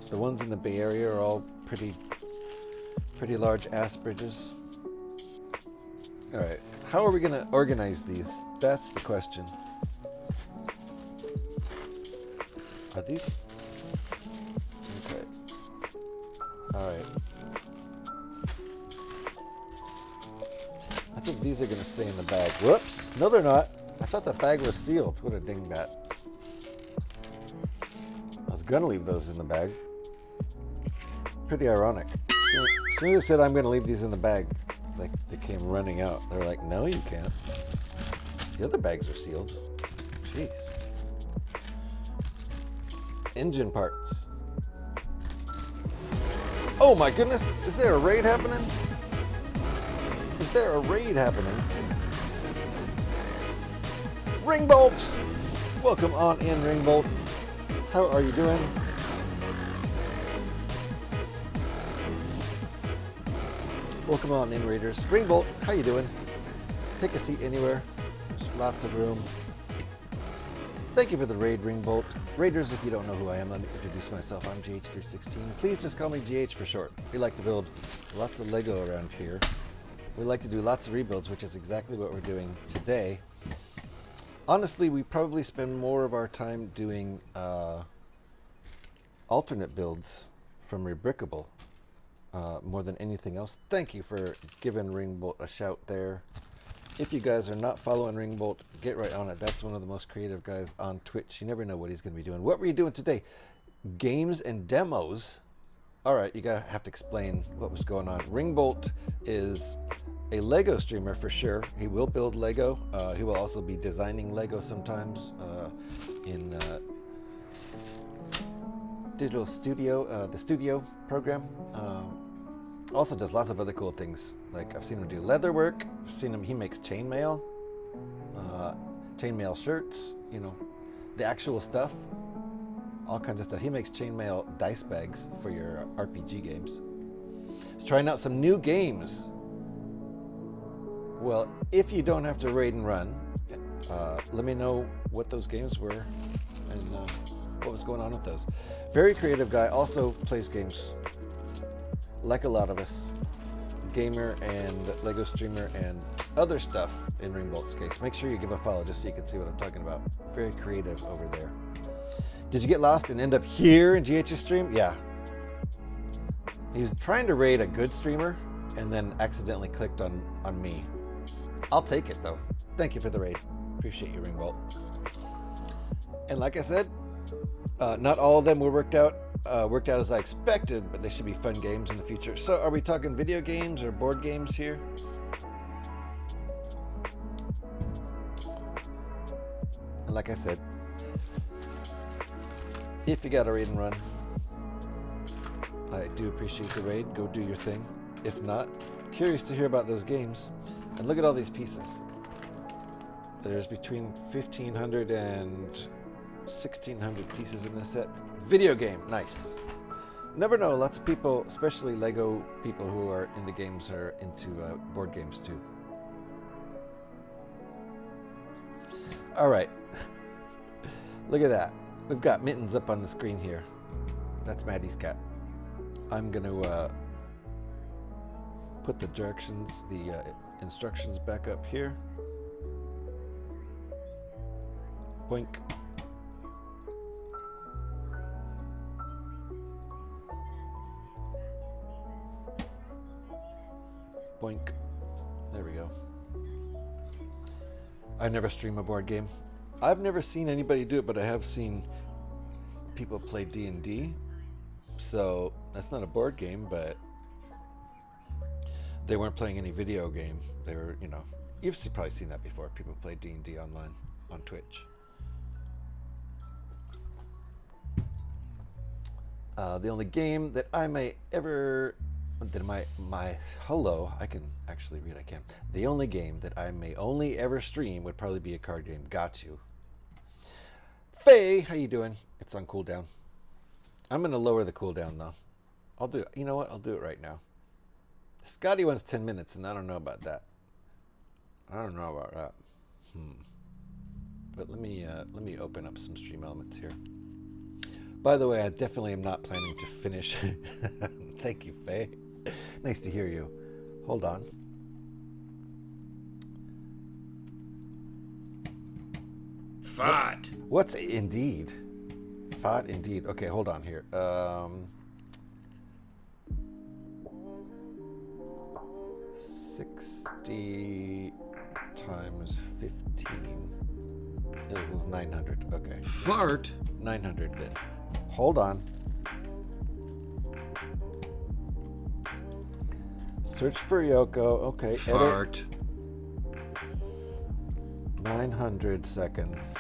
The ones in the Bay Area are all pretty large ass bridges. All right, how are we gonna organize these? That's the question. Are these? Okay. All right. I think these are gonna stay in the bag. Whoops! No, they're not. I thought that bag was sealed. What a dingbat. I was gonna leave those in the bag. Pretty ironic. As soon as I said I'm gonna leave these in the bag, like they came running out. They're like, no, you can't. The other bags are sealed. Jeez. Engine parts. Oh my goodness! Is there a raid happening? Is there a raid happening? Ringbolt! Welcome on in, Ringbolt. How are you doing? Welcome on in, Raiders. Ringbolt, how you doing? Take a seat anywhere. There's lots of room. Thank you for the raid, Ringbolt. Raiders, if you don't know who I am, let me introduce myself. I'm GH316. Please just call me GH for short. We like to build lots of Lego around here. We like to do lots of rebuilds, which is exactly what we're doing today. Honestly, we probably spend more of our time doing alternate builds from Rebrickable more than anything else. Thank you for giving Ringbolt a shout there. If you guys are not following Ringbolt, get right on it. That's one of the most creative guys on Twitch. You never know what he's going to be doing. What were you doing today? Games and demos. All right, you gotta have to explain what was going on. Ringbolt is a Lego streamer for sure. He will build Lego. He will also be designing Lego sometimes in Digital Studio, the Studio program. Also does lots of other cool things. Like I've seen him do leather work. I've seen him, he makes chainmail shirts, you know, the actual stuff, all kinds of stuff. He makes chainmail dice bags for your RPG games. He's trying out some new games. Well, if you don't have to raid and run, let me know what those games were and what was going on with those. Very creative guy, also plays games. Like a lot of us, gamer and Lego streamer and other stuff in Ringbolt's case. Make sure you give a follow just so you can see what I'm talking about. Very creative over there. Did you get lost and end up here in GH's stream? Yeah. He was trying to raid a good streamer and then accidentally clicked on me. I'll take it though. Thank you for the raid. Appreciate you, Ringbolt. And like I said, not all of them were worked out as I expected, but they should be fun games in the future. So are we talking video games or board games here? And like I said, if you got a raid and run, I do appreciate the raid. Go do your thing. If not, curious to hear about those games. And look at all these pieces. There's between 1,500 and 1,600 pieces in this set. Video game, nice. Never know, lots of people, especially Lego people who are into games, are into board games too. All right, look at that. We've got Mittens up on the screen here. That's Maddie's cat. I'm going to put the directions, the instructions back up here. Boink. Boink. There we go. I never stream a board game. I've never seen anybody do it, but I have seen people play D&D. So that's not a board game, but they weren't playing any video game. They were, you know, you've probably seen that before. People play D&D online on Twitch. The only game that I may ever, that hello, I can actually read, I can. The only game that I may only ever stream would probably be a card game. Got you. Faye, how you doing? It's on cooldown. I'm going to lower the cooldown though. I'll do it. You know what? I'll do it right now. Scotty wants 10 minutes and I don't know about that. I don't know about that. But let me open up some stream elements here. By the way, I definitely am not planning to finish. Thank you, Faye. Nice to hear you. Hold on. Fought. What's indeed? Fought indeed. Okay, hold on here. 60 times 15 equals 900. Okay. Fart. 900 then. Hold on. Search for Yoko. Okay. Fart. Edit. 900 seconds.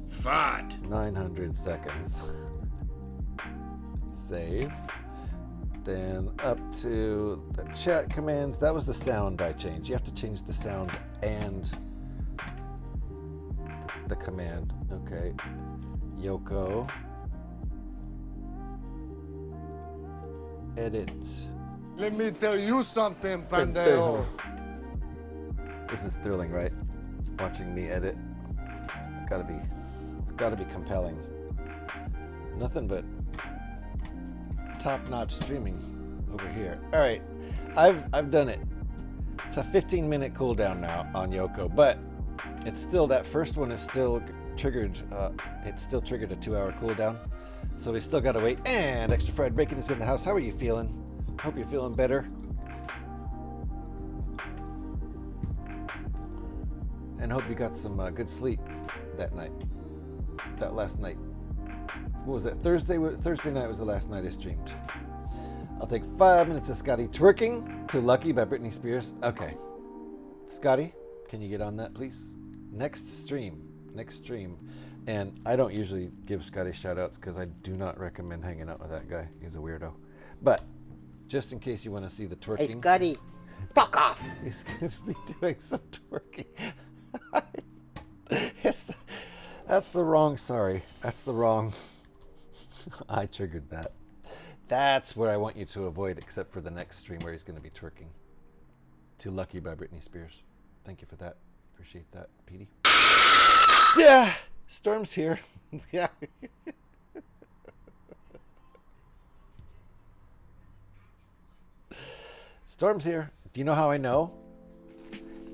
Fart. 900 seconds. Save. Then up to the chat commands. That was the sound I changed. You have to change the sound and the command. Okay. Yoko. Edit. Let me tell you something, pendejo. This is thrilling, right? Watching me edit. It's gotta be compelling. Nothing but top-notch streaming over here. All right, I've done it. It's a 15-minute cooldown now on Yoko, but it's still, that first one is still triggered. It's still triggered a 2-hour cooldown, so we still gotta wait. And Extra Fried Bacon is in the house. How are you feeling? Hope you're feeling better. And hope you got some good sleep that night. That last night. What was that? Thursday night was the last night I streamed. I'll take 5 minutes of Scotty twerking to Lucky by Britney Spears. Okay. Scotty, can you get on that, please? Next stream. And I don't usually give Scotty shout outs because I do not recommend hanging out with that guy. He's a weirdo. But just in case you want to see the twerking. Hey, Scotty, fuck off. He's going to be doing some twerking. That's the wrong, sorry. That's the wrong. I triggered that. That's what I want you to avoid, except for the next stream where he's going to be twerking. To Lucky by Britney Spears. Thank you for that. Appreciate that, Petey. Yeah, Storm's here. Yeah. Storm's here. Do you know how I know?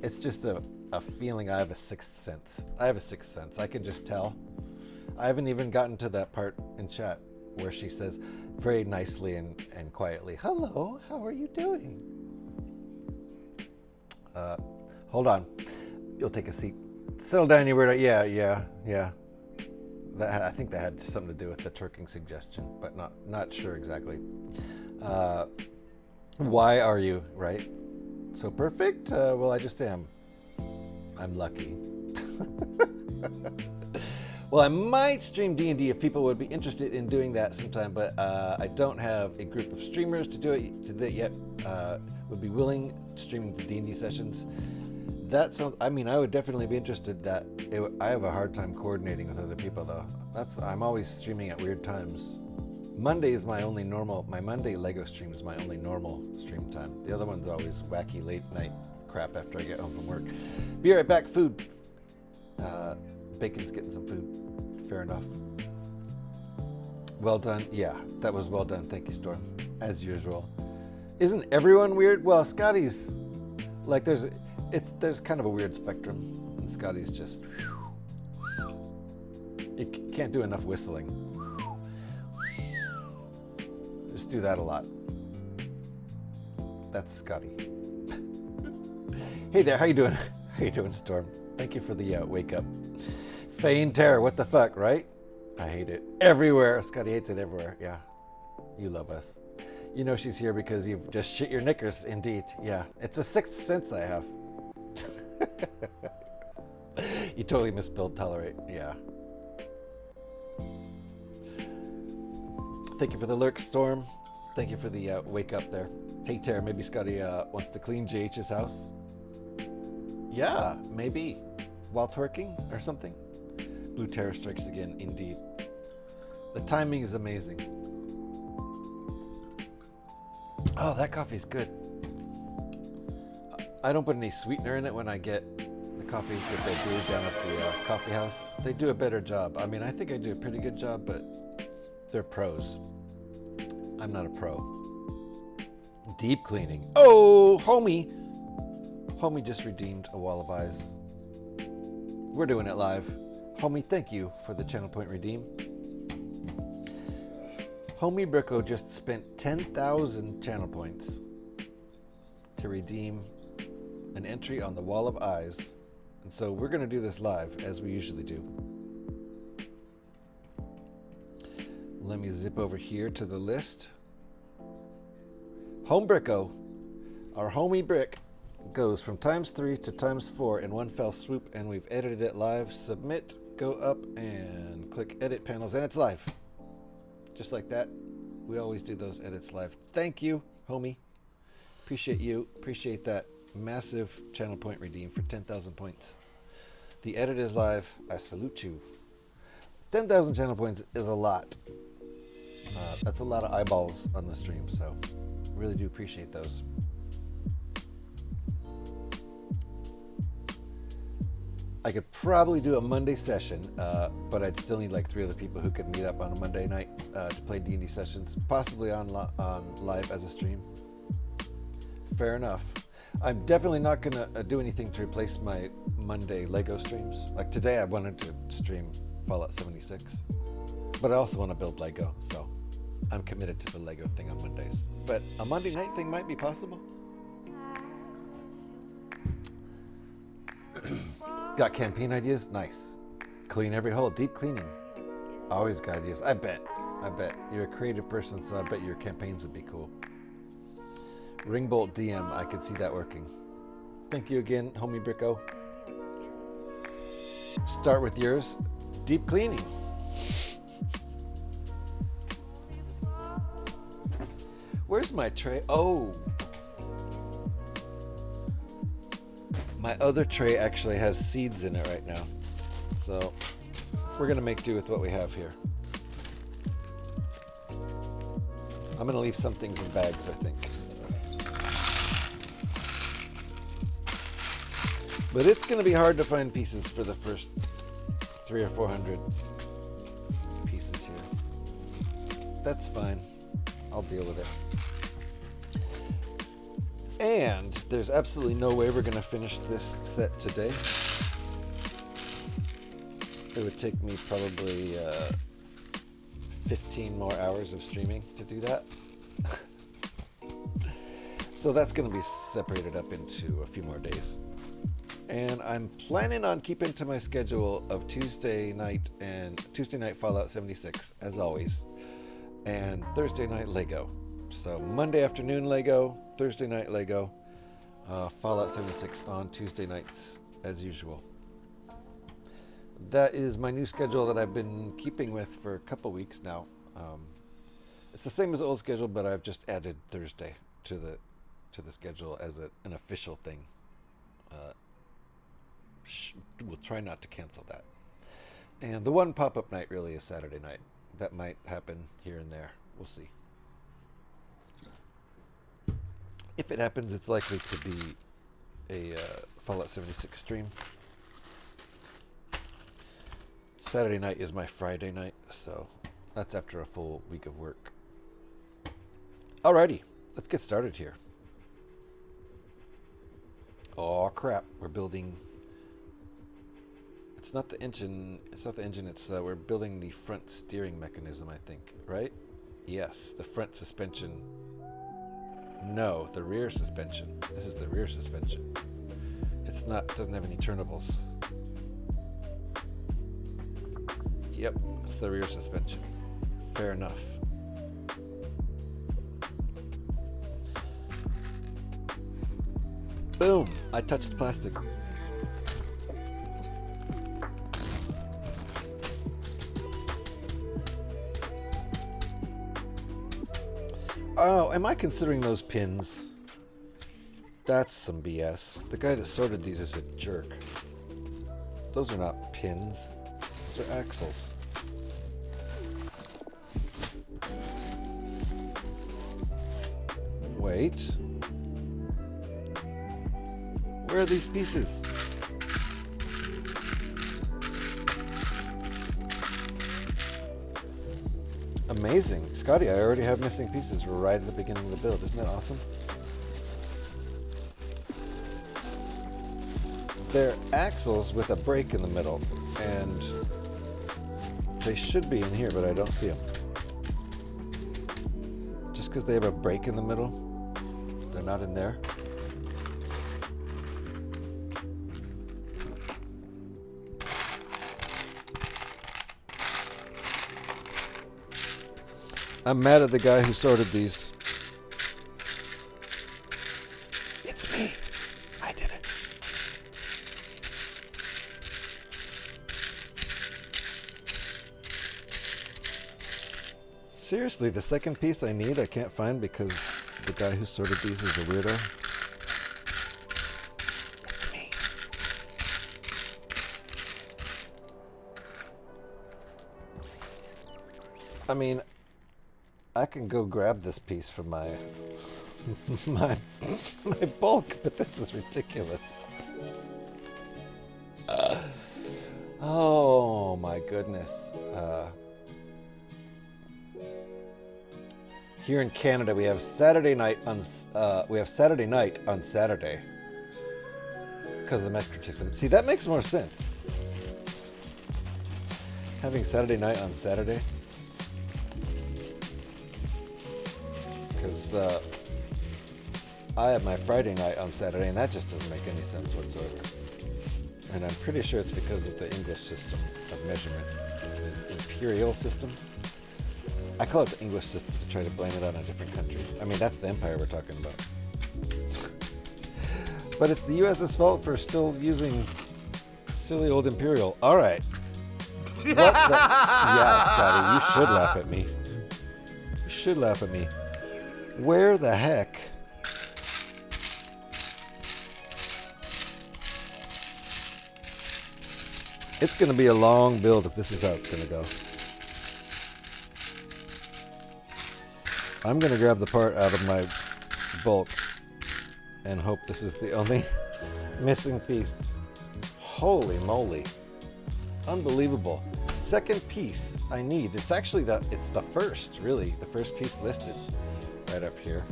It's just a feeling. I have a sixth sense. I can just tell. I haven't even gotten to that part in chat where she says very nicely and quietly, "Hello, how are you doing?" Hold on. You'll take a seat. Settle down, you weirdo. Yeah. I think that had something to do with the twerking suggestion, but not sure exactly. Why are you, right? So perfect? Well, I just am. I'm lucky. Well, I might stream D&D if people would be interested in doing that sometime, but I don't have a group of streamers to do it yet. Would be willing streaming the D&D sessions That sounds. I mean, I would definitely be interested. I have a hard time coordinating with other people, though. I'm always streaming at weird times. Monday is my only normal. My Monday Lego stream is my only normal stream time. The other one's always wacky late night crap after I get home from work. Be right back. Food. Bacon's getting some food. Fair enough. Well done. Yeah, that was well done. Thank you, Storm. As usual. Isn't everyone weird? Well, Scotty's like there's kind of a weird spectrum, and Scotty's just you can't do enough whistling. Just do that a lot. That's Scotty. Hey there, how you doing? How you doing, Storm? Thank you for the wake up. Feign terror, what the fuck, right? I hate it everywhere. Scotty hates it everywhere. Yeah, you love us. You know she's here because you've just shit your knickers. Indeed, yeah. It's a sixth sense I have. You totally misspelled tolerate. Yeah. Thank you for the lurk, Storm. Thank you for the wake up there. Hey, Tara, maybe Scotty wants to clean JH's house. Yeah, maybe. While twerking or something. Blue Terror strikes again, indeed. The timing is amazing. Oh, that coffee's good. I don't put any sweetener in it when I get the coffee that they do down at the coffee house. They do a better job. I mean, I think I do a pretty good job, but they're pros. I'm not a pro. Deep cleaning. Oh, homie. Homie just redeemed a wall of eyes. We're doing it live. Homie, thank you for the channel point redeem. Homie Bricko just spent 10,000 channel points to redeem an entry on the wall of eyes. And so we're going to do this live as we usually do. Let me zip over here to the list. Home Bricko, our homie brick, goes from ×3 to ×4 in one fell swoop, and we've edited it live. Submit, go up and click edit panels, and it's live. Just like that. We always do those edits live. Thank you, homie. Appreciate you. Appreciate that massive channel point redeem for 10,000 points. The edit is live. I salute you. 10,000 channel points is a lot. That's a lot of eyeballs on the stream, so really do appreciate those. I could probably do a Monday session, but I'd still need like 3 other people who could meet up on a Monday night to play D&D sessions, possibly on live as a stream. Fair enough. I'm definitely not going to do anything to replace my Monday Lego streams. Like today I wanted to stream Fallout 76, but I also want to build Lego, so I'm committed to the Lego thing on Mondays. But a Monday night thing might be possible. Got campaign ideas? Nice. Clean every hole. Deep cleaning. Always got ideas. I bet. You're a creative person, so I bet your campaigns would be cool. Ringbolt DM. I could see that working. Thank you again, homie Bricko. Start with yours. Deep cleaning. Where's my tray? Oh. My other tray actually has seeds in it right now. So we're going to make do with what we have here. I'm going to leave some things in bags, I think. But it's going to be hard to find pieces for the first 300 or 400 pieces here. That's fine. I'll deal with it. And there's absolutely no way we're going to finish this set today. It would take me probably 15 more hours of streaming to do that. So that's going to be separated up into a few more days. And I'm planning on keeping to my schedule of Tuesday night Fallout 76, as always, and Thursday night Lego. So Monday afternoon Lego, Thursday night Lego, Fallout 76 on Tuesday nights as usual. That is my new schedule that I've been keeping with for a couple weeks now. It's the same as the old schedule, but I've just added Thursday to the schedule as an official thing. We'll try not to cancel that. And the one pop-up night really is Saturday night. That might happen here and there. We'll see. If it happens, it's likely to be a Fallout 76 stream. Saturday night is my Friday night, so that's after a full week of work. Alrighty, let's get started here. Oh crap, we're building... It's not the engine, it's we're building the front steering mechanism, I think, right? Yes, the front suspension. No, the rear suspension. This is the rear suspension. It's not, doesn't have any turnables. Yep, it's the rear suspension. Fair enough. Boom, I touched plastic. Oh, am I considering those pins? That's some BS. The guy that sorted these is a jerk. Those are not pins. Those are axles. Wait. Where are these pieces? Amazing. Scotty, I already have missing pieces. We're right at the beginning of the build. Isn't that awesome? They're axles with a brake in the middle. And they should be in here, but I don't see them. Just because they have a brake in the middle, they're not in there. I'm mad at the guy who sorted these. It's me. I did it. Seriously, the second piece I need I can't find because the guy who sorted these is a weirdo. It's me. I mean, I can go grab this piece from my my bulk, but this is ridiculous. Oh my goodness. Here in Canada, we have Saturday night on Saturday because of the metric system. See, that makes more sense. Having Saturday night on Saturday. Because I have my Friday night on Saturday, and that just doesn't make any sense whatsoever. And I'm pretty sure it's because of the English system of measurement, the imperial system. I call it the English system to try to blame it on a different country. I mean, that's the empire we're talking about. But it's the US's fault for still using silly old imperial. All right. What the? Yeah, Scotty, you should laugh at me. You should laugh at me. Where the heck? It's going to be a long build if this is how it's going to go. I'm going to grab the part out of my bulk and hope this is the only missing piece. Holy moly. Unbelievable. Second piece I need. It's actually it's the first, really. The first piece listed. Right up here.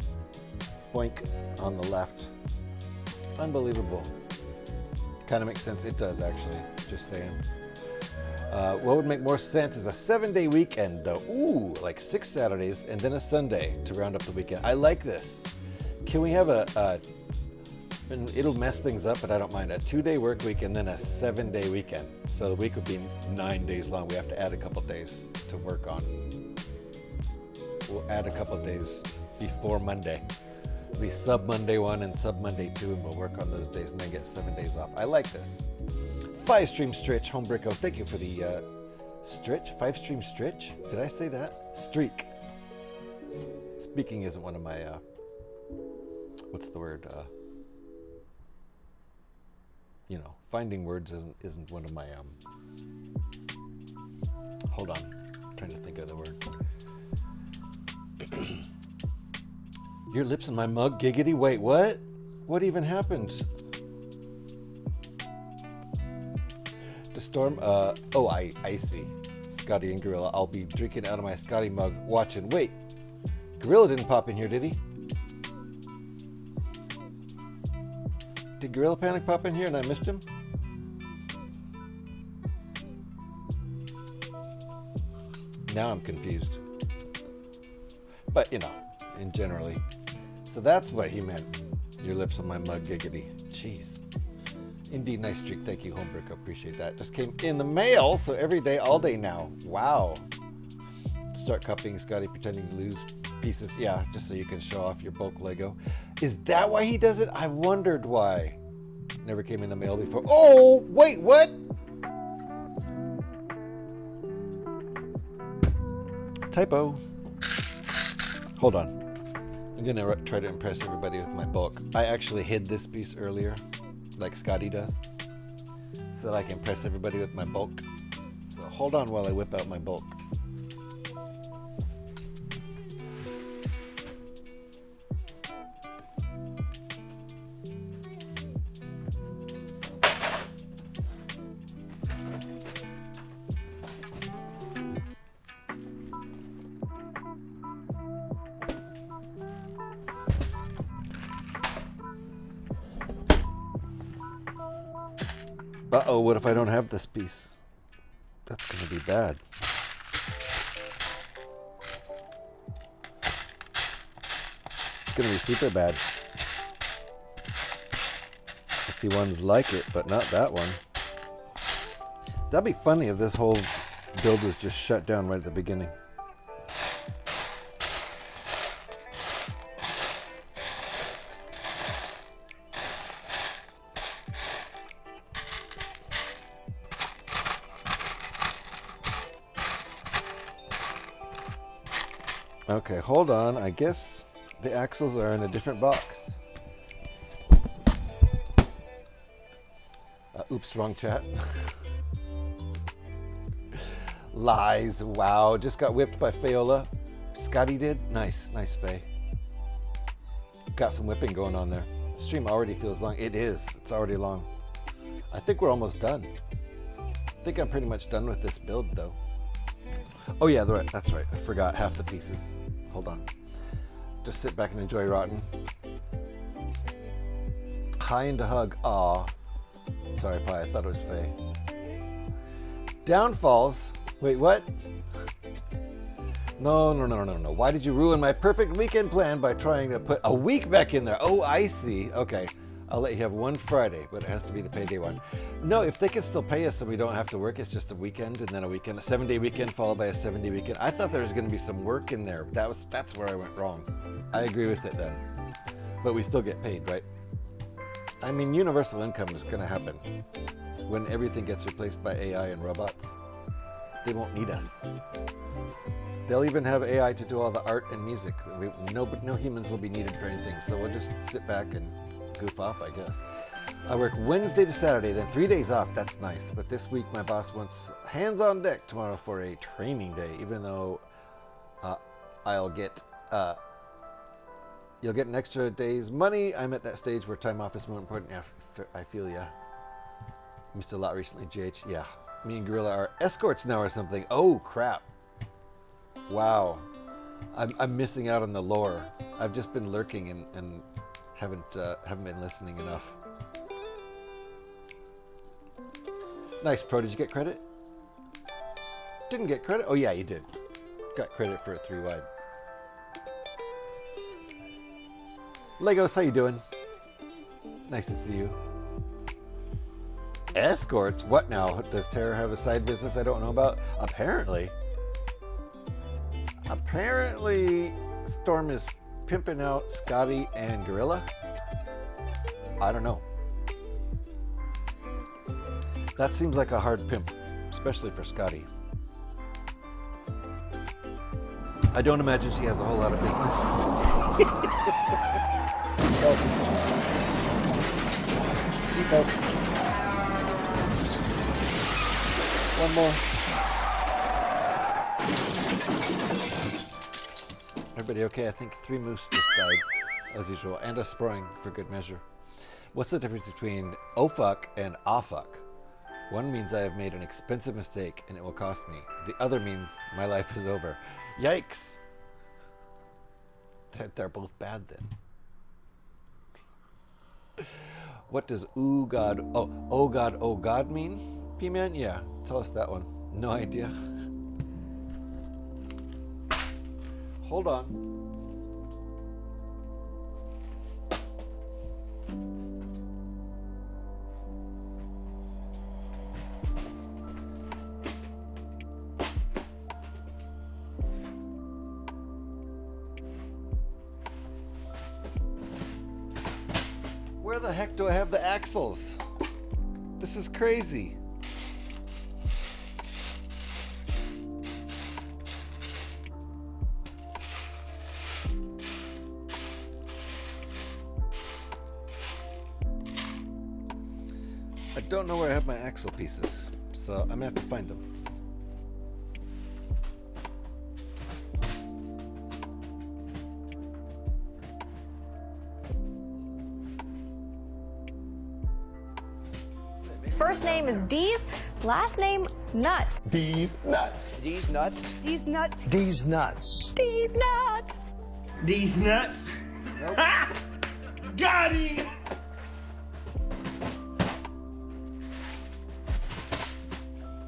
Boink on the left. Unbelievable. Kind of makes sense. It does, actually. Just saying. What would make more sense is a 7-day weekend, though. Ooh, like 6 Saturdays and then a Sunday to round up the weekend. I like this. Can we have and it'll mess things up, but I don't mind. A 2-day work week and then a 7-day weekend. So the week would be 9 days long. We have to add a couple days to work on. We'll add a couple days before Monday. It'll be sub Monday 1 and sub Monday 2, and we'll work on those days and then get 7 days off. I like this. 5-stream stretch, Homebricko. Thank you for the stretch. 5-stream stretch? Did I say that? Streak. Speaking isn't one of my, what's the word? you know, finding words isn't one of my hold on, I'm trying to think of the word. Your lips in my mug, giggity. Wait, what? What even happened? The storm. Oh, I see. Scotty and Gorilla. I'll be drinking out of my Scotty mug, watching. Wait, Gorilla didn't pop in here, did he? Did Gorilla Panic pop in here and I missed him? Now I'm confused. But, you know, in generally. So that's what he meant. Your lips on my mug, giggity. Jeez. Indeed, nice streak. Thank you, Homebrick. I appreciate that. Just came in the mail, so every day, all day now. Wow. Start copying Scotty, pretending to lose pieces. Yeah, just so you can show off your bulk Lego. Is that why he does it? I wondered why. Never came in the mail before. Oh, wait, what? Typo. Hold on. I'm gonna try to impress everybody with my bulk. I actually hid this piece earlier, like Scotty does, so that I can impress everybody with my bulk. So hold on while I whip out my bulk. Uh-oh, what if I don't have this piece? That's going to be bad. It's going to be super bad. I see ones like it, but not that one. That'd be funny if this whole build was just shut down right at the beginning. Okay, hold on. I guess the axles are in a different box. Oops, wrong chat. Lies. Wow, just got whipped by Fayola. Scotty did? Nice, nice, Faye. Got some whipping going on there. The stream already feels long. It is. It's already long. I think we're almost done. I think I'm pretty much done with this build, though. Oh yeah, that's right. I forgot half the pieces. Hold on. Just sit back and enjoy Rotten. Hi and a hug. Aw. Sorry, Pi. I thought it was Faye. Downfalls. Wait, what? No. Why did you ruin my perfect weekend plan by trying to put a week back in there? Oh, I see. Okay. I'll let you have one Friday, but it has to be the payday one. No, if they can still pay us and we don't have to work, it's just a weekend and then a weekend, a 7-day weekend followed by a 7-day weekend. I thought there was going to be some work in there. That's where I went wrong. I agree with it then. But we still get paid, right? I mean, universal income is going to happen when everything gets replaced by AI and robots. They won't need us. They'll even have AI to do all the art and music. No humans will be needed for anything, so we'll just sit back and goof off, I guess. I work Wednesday to Saturday, then 3 days off. That's nice. But this week, my boss wants hands on deck tomorrow for a training day, even though you'll get an extra day's money. I'm at that stage where time off is more important. Yeah, I feel ya. Missed a lot recently, JH. Yeah, me and Gorilla are escorts now or something. Oh, crap. Wow. I'm missing out on the lore. I've just been lurking and haven't been listening enough. Nice, Pro. Did you get credit? Didn't get credit? Oh yeah, you did. Got credit for a 3-wide. Legos, how you doing? Nice to see you. Escorts? What now? Does Tara have a side business I don't know about? Apparently. Storm is pimping out Scotty and Gorilla? I don't know. That seems like a hard pimp, especially for Scotty. I don't imagine she has a whole lot of business. Seatbelts. Seatbelts. One more. Everybody okay? I think 3 moose just died, as usual, and a sproing for good measure. What's the difference between oh fuck and ah fuck? One means I have made an expensive mistake and it will cost me. The other means my life is over. Yikes! They're both bad then. What does ooh god, oh god mean? P-Man? Yeah, tell us that one. No idea. Hold on. Where the heck do I have the axles? This is crazy. I don't know where I have my axle pieces, so I'm gonna have to find them. First name is Dees, last name Nuts. These nuts. These nuts. These nuts. These nuts. Dees Nuts. These nuts. Ha! Got him!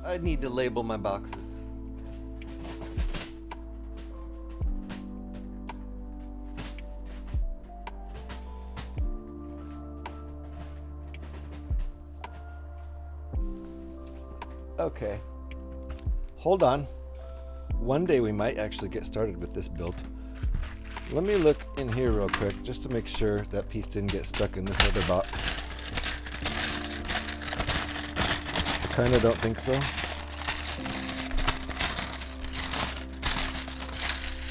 I need to label my boxes. Okay. Hold on. One day we might actually get started with this build. Let me look in here real quick just to make sure that piece didn't get stuck in this other box. Kinda don't think so.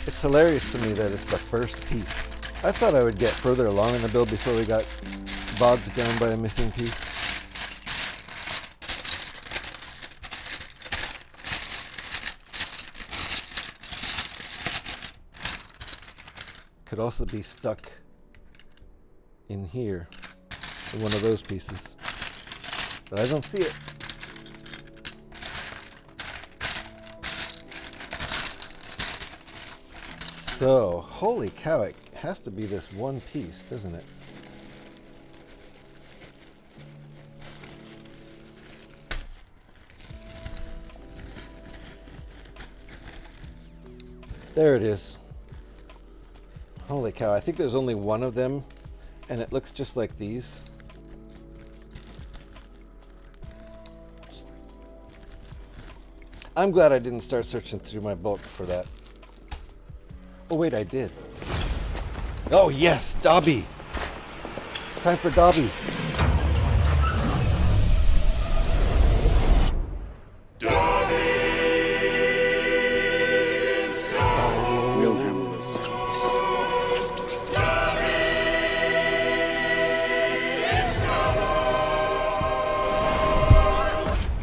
It's hilarious to me that it's the first piece. I thought I would get further along in the build before we got bogged down by a missing piece. Could also be stuck in here in one of those pieces, but I don't see it. So, holy cow, it has to be this one piece, doesn't it? There it is. Holy cow, I think there's only one of them, and it looks just like these. I'm glad I didn't start searching through my bulk for that. Oh wait, I did. Oh yes, Dobby! It's time for Dobby. We'll handle this.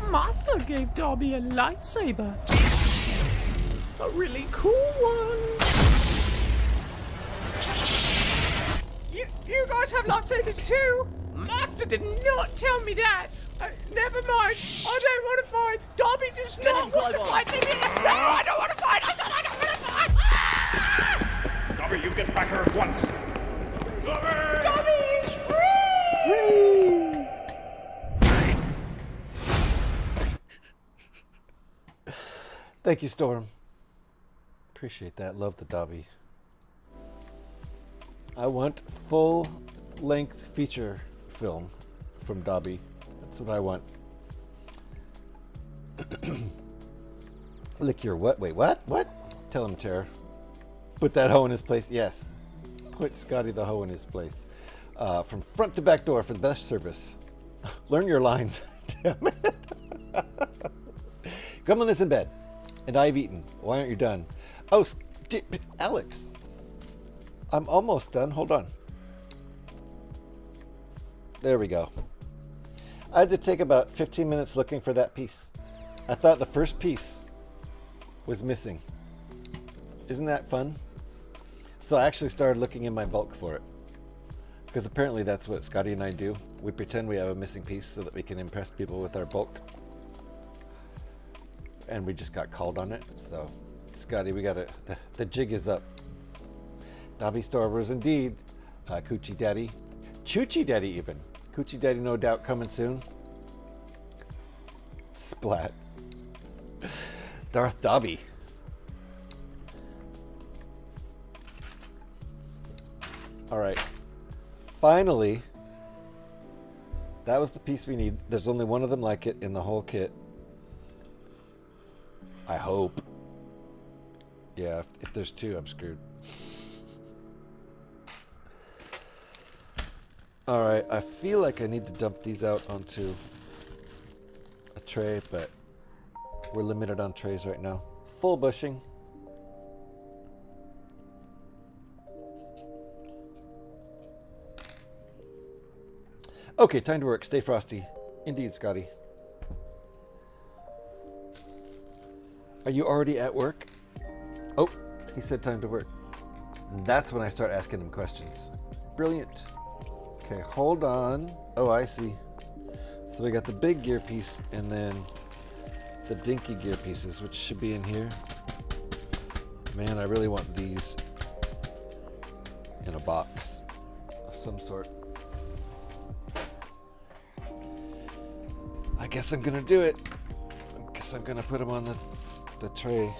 Master gave Dobby a lightsaber. A really cool one. You guys have lightsabers too? Master did not tell me that. Never mind. I don't want to fight. Dobby does not want to fight. Leave me alone. No, I don't want to fight. I said I don't want to fight. Ah! Dobby, you get back here at once. Dobby! Dobby is free. Thank you, Storm. Appreciate that. Love the Dobby. I want full-length feature film from Dobby. That's what I want. Lick your what? Wait, what? What? Tell him, Tara. Put that hoe in his place. Yes. Put Scotty the hoe in his place. From front to back door for the best service. Learn your lines. Damn it. Gremlin is in bed. And I've eaten. Why aren't you done? Oh, Alex. I'm almost done. Hold on. There we go. I had to take about 15 minutes looking for that piece. I thought the first piece was missing. Isn't that fun? So I actually started looking in my bulk for it. Because apparently that's what Scotty and I do. We pretend we have a missing piece so that we can impress people with our bulk. And we just got called on it. So, Scotty, we got it. The jig is up. Dobby StarWars indeed. Coochie Daddy. Choochie Daddy even. Coochie Daddy no doubt coming soon. Splat. Darth Dobby. Alright. Finally. That was the piece we need. There's only one of them like it in the whole kit. I hope. Yeah, if there's two, I'm screwed. Alright, I feel like I need to dump these out onto a tray, but we're limited on trays right now. Full bushing. Okay, time to work. Stay frosty. Indeed, Scotty. Are you already at work? Oh, he said time to work. That's when I start asking him questions. Brilliant. Okay, hold on. Oh, I see. So we got the big gear piece and then the dinky gear pieces, which should be in here. Man, I really want these in a box of some sort. I guess I'm gonna do it. I guess I'm gonna put them on the tray.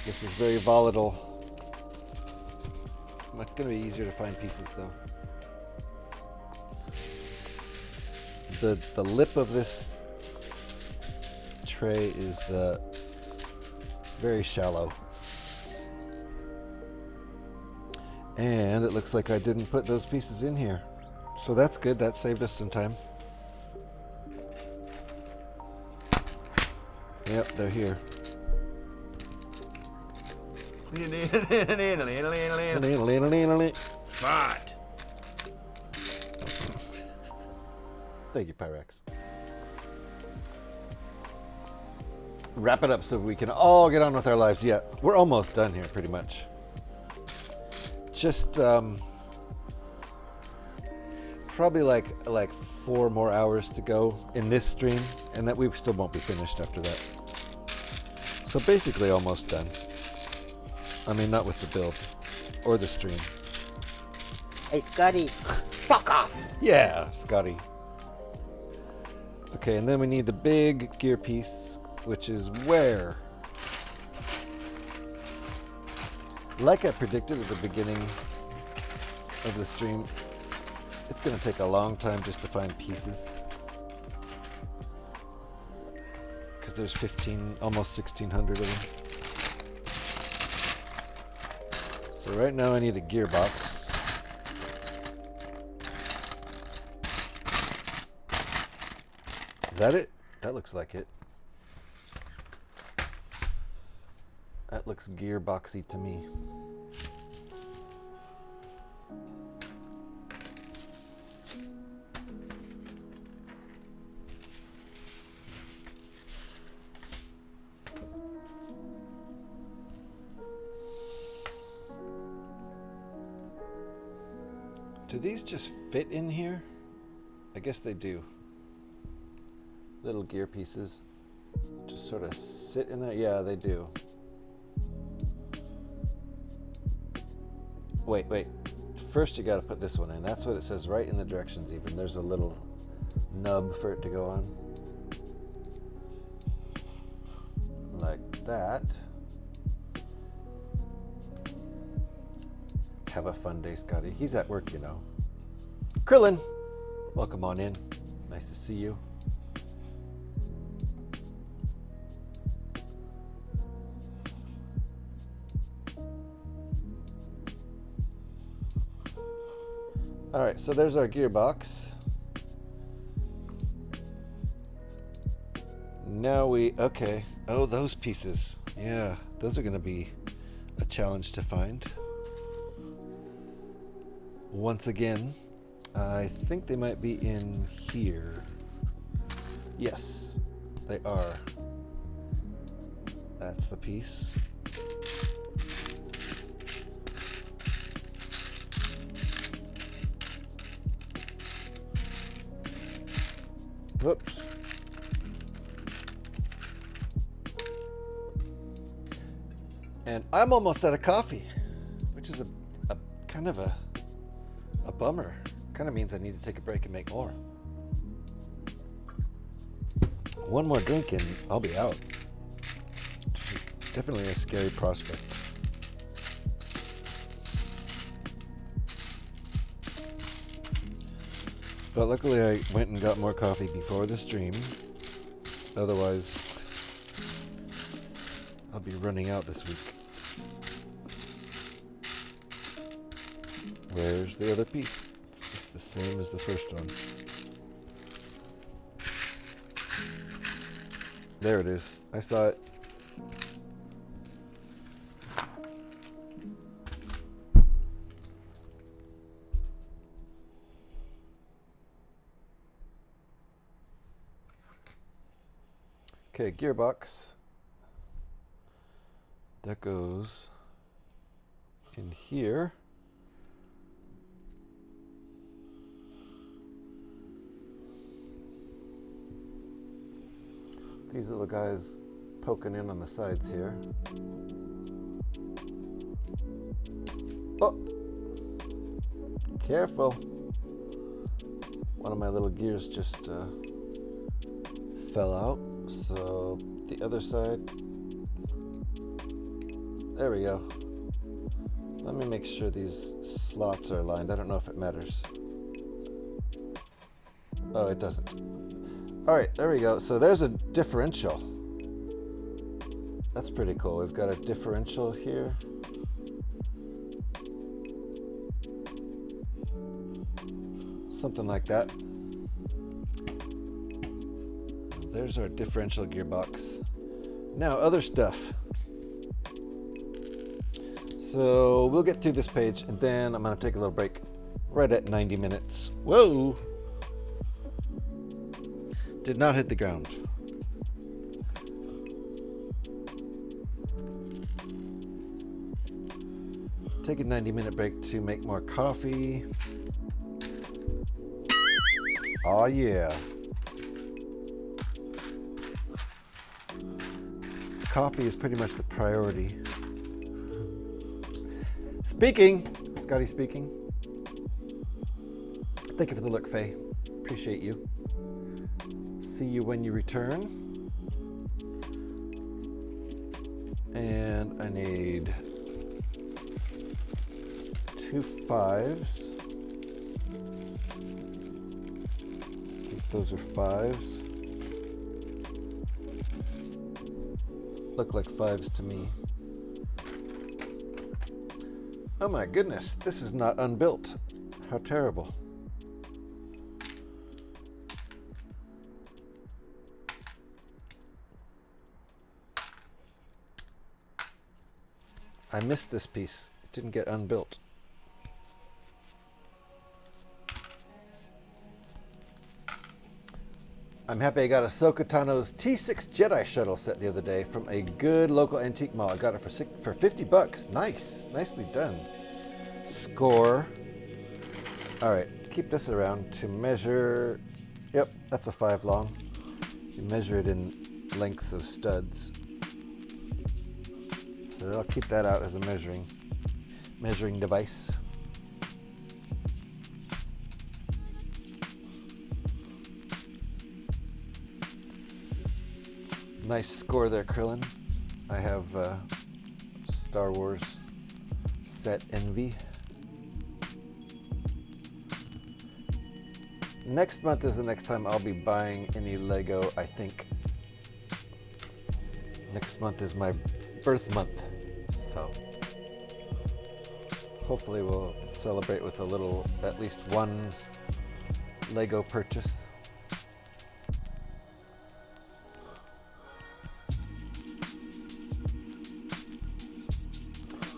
This is very volatile. It's gonna be easier to find pieces though. The lip of this tray is very shallow. And it looks like I didn't put those pieces in here. So that's good, that saved us some time. Yep, they're here. Fart. Thank you, Pyrex. Wrap it up so we can all get on with our lives. Yeah, we're almost done here, pretty much. Just probably like 4 more hours to go in this stream, and that we still won't be finished after that. So basically almost done. I mean, not with the build or the stream. Hey, Scotty, fuck off. Yeah, Scotty. Okay, and then we need the big gear piece, which is where? Like I predicted at the beginning of the stream, it's going to take a long time just to find pieces. Because there's 15, almost 1,600 of them. So right now I need a gearbox. Is that it? That looks like it. That looks gearboxy to me. Do these just fit in here? I guess they do. Little gear pieces just sort of sit in there. Yeah, they do. Wait. First you got to put this one in. That's what it says right in the directions even. There's a little nub for it to go on. Like that. Have a fun day, Scotty. He's at work, you know. Krillin, welcome on in. Nice to see you. All right, so there's our gearbox. Now okay. Oh, those pieces. Yeah, those are gonna be a challenge to find. Once again, I think they might be in here. Yes. They are. That's the piece. Whoops. And I'm almost out of coffee, which is a kind of a bummer. Kind of means I need to take a break and make more. One more drink and I'll be out. Definitely a scary prospect. But luckily I went and got more coffee before the stream. Otherwise, I'll be running out this week. Where's the other piece? It's just the same as the first one. There it is. I saw it. Okay, gearbox. That goes in here. These little guys poking in on the sides here. Oh! Careful. One of my little gears just fell out. So the other side. There we go. Let me make sure these slots are aligned. I don't know if it matters. Oh, it doesn't. All right, there we go. So there's a differential. That's pretty cool. We've got a differential here. Something like that. There's our differential gearbox. Now, other stuff. So we'll get through this page and then I'm going to take a little break right at 90 minutes. Whoa! Did not hit the ground. Take a 90-minute break to make more coffee. Oh yeah. Coffee is pretty much the priority. Speaking, Scotty speaking. Thank you for the look, Faye. Appreciate you. See you when you return. And I need 2 5s. I think those are 5s. Look like 5s to me. Oh my goodness, this is not unbuilt. How terrible. I missed this piece. It didn't get unbuilt. I'm happy I got Ahsoka Tano's T6 Jedi shuttle set the other day from a good local antique mall. I got it for 50 bucks. Nice. Nicely done. Score. All right. Keep this around to measure. Yep, that's a 5 long. You measure it in lengths of studs. So I'll keep that out as a measuring device. Nice score there, Krillin. I have Star Wars set envy. Next month is the next time I'll be buying any Lego, I think. Next month is my birth month, so hopefully we'll celebrate with a little, at least one Lego purchase.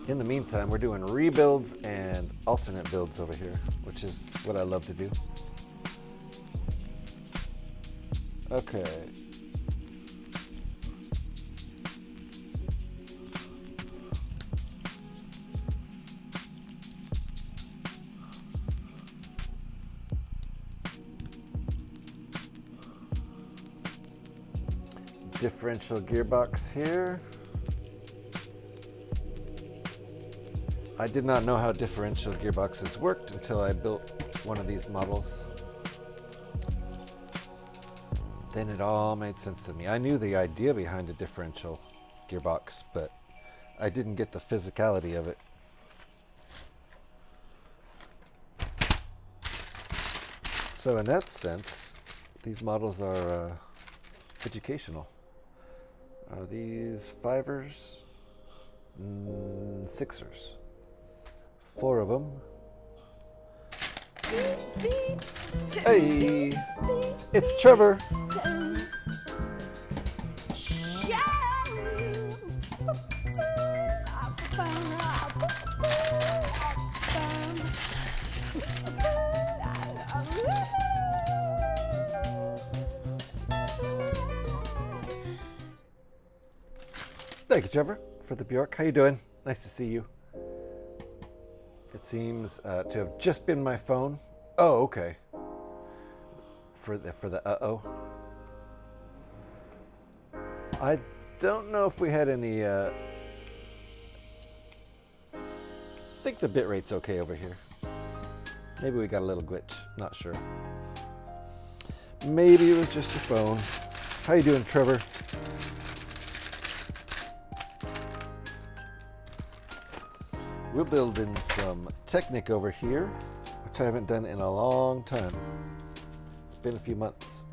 In the meantime, we're doing rebuilds and alternate builds over here, which is what I love to do. Okay. differential gearbox here. I did not know how differential gearboxes worked until I built one of these models. Then it all made sense to me. I knew the idea behind a differential gearbox, but I didn't get the physicality of it. So in that sense, these models are educational. Are these 5ers? 6ers. 4 of them. Hey! It's Trevor! Thank you, Trevor, for the Bjork. How you doing? Nice to see you. It seems to have just been my phone. Oh, okay. For the uh-oh. I don't know if we had any... I think the bit rate's okay over here. Maybe we got a little glitch. Not sure. Maybe it was just your phone. How you doing, Trevor? We're building some Technic over here, which I haven't done in a long time. It's been a few months.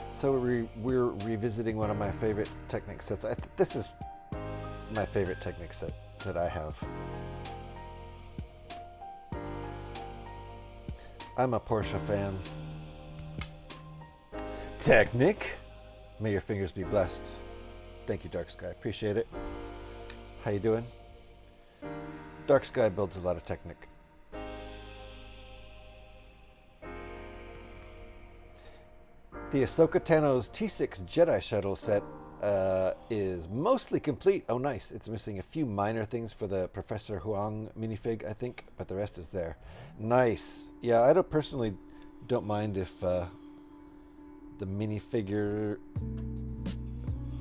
So we're revisiting one of my favorite Technic sets. This is my favorite Technic set that I have. I'm a Porsche fan. Technic. May your fingers be blessed. Thank you, Dark Sky. Appreciate it. How you doing? Dark Sky builds a lot of Technic. The Ahsoka Tano's T6 Jedi Shuttle set is mostly complete. Oh, nice. It's missing a few minor things for the Professor Huang minifig, I think, but the rest is there. Nice. Yeah, I personally don't mind if... the minifigure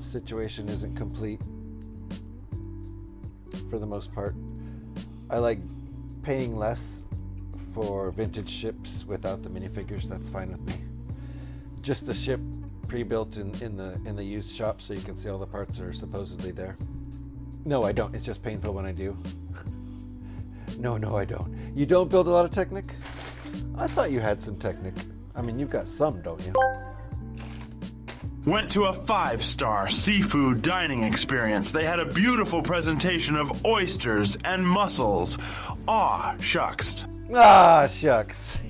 situation isn't complete for the most part. I like paying less for vintage ships without the minifigures. That's fine with me. Just the ship pre-built in the used shop so you can see all the parts are supposedly there. No, I don't. It's just painful when I do. No, I don't. You don't build a lot of Technic? I thought you had some Technic. I mean, you've got some, don't you? Went to a 5-star seafood dining experience. They had a beautiful presentation of oysters and mussels. Aw, shucks. Ah, shucks.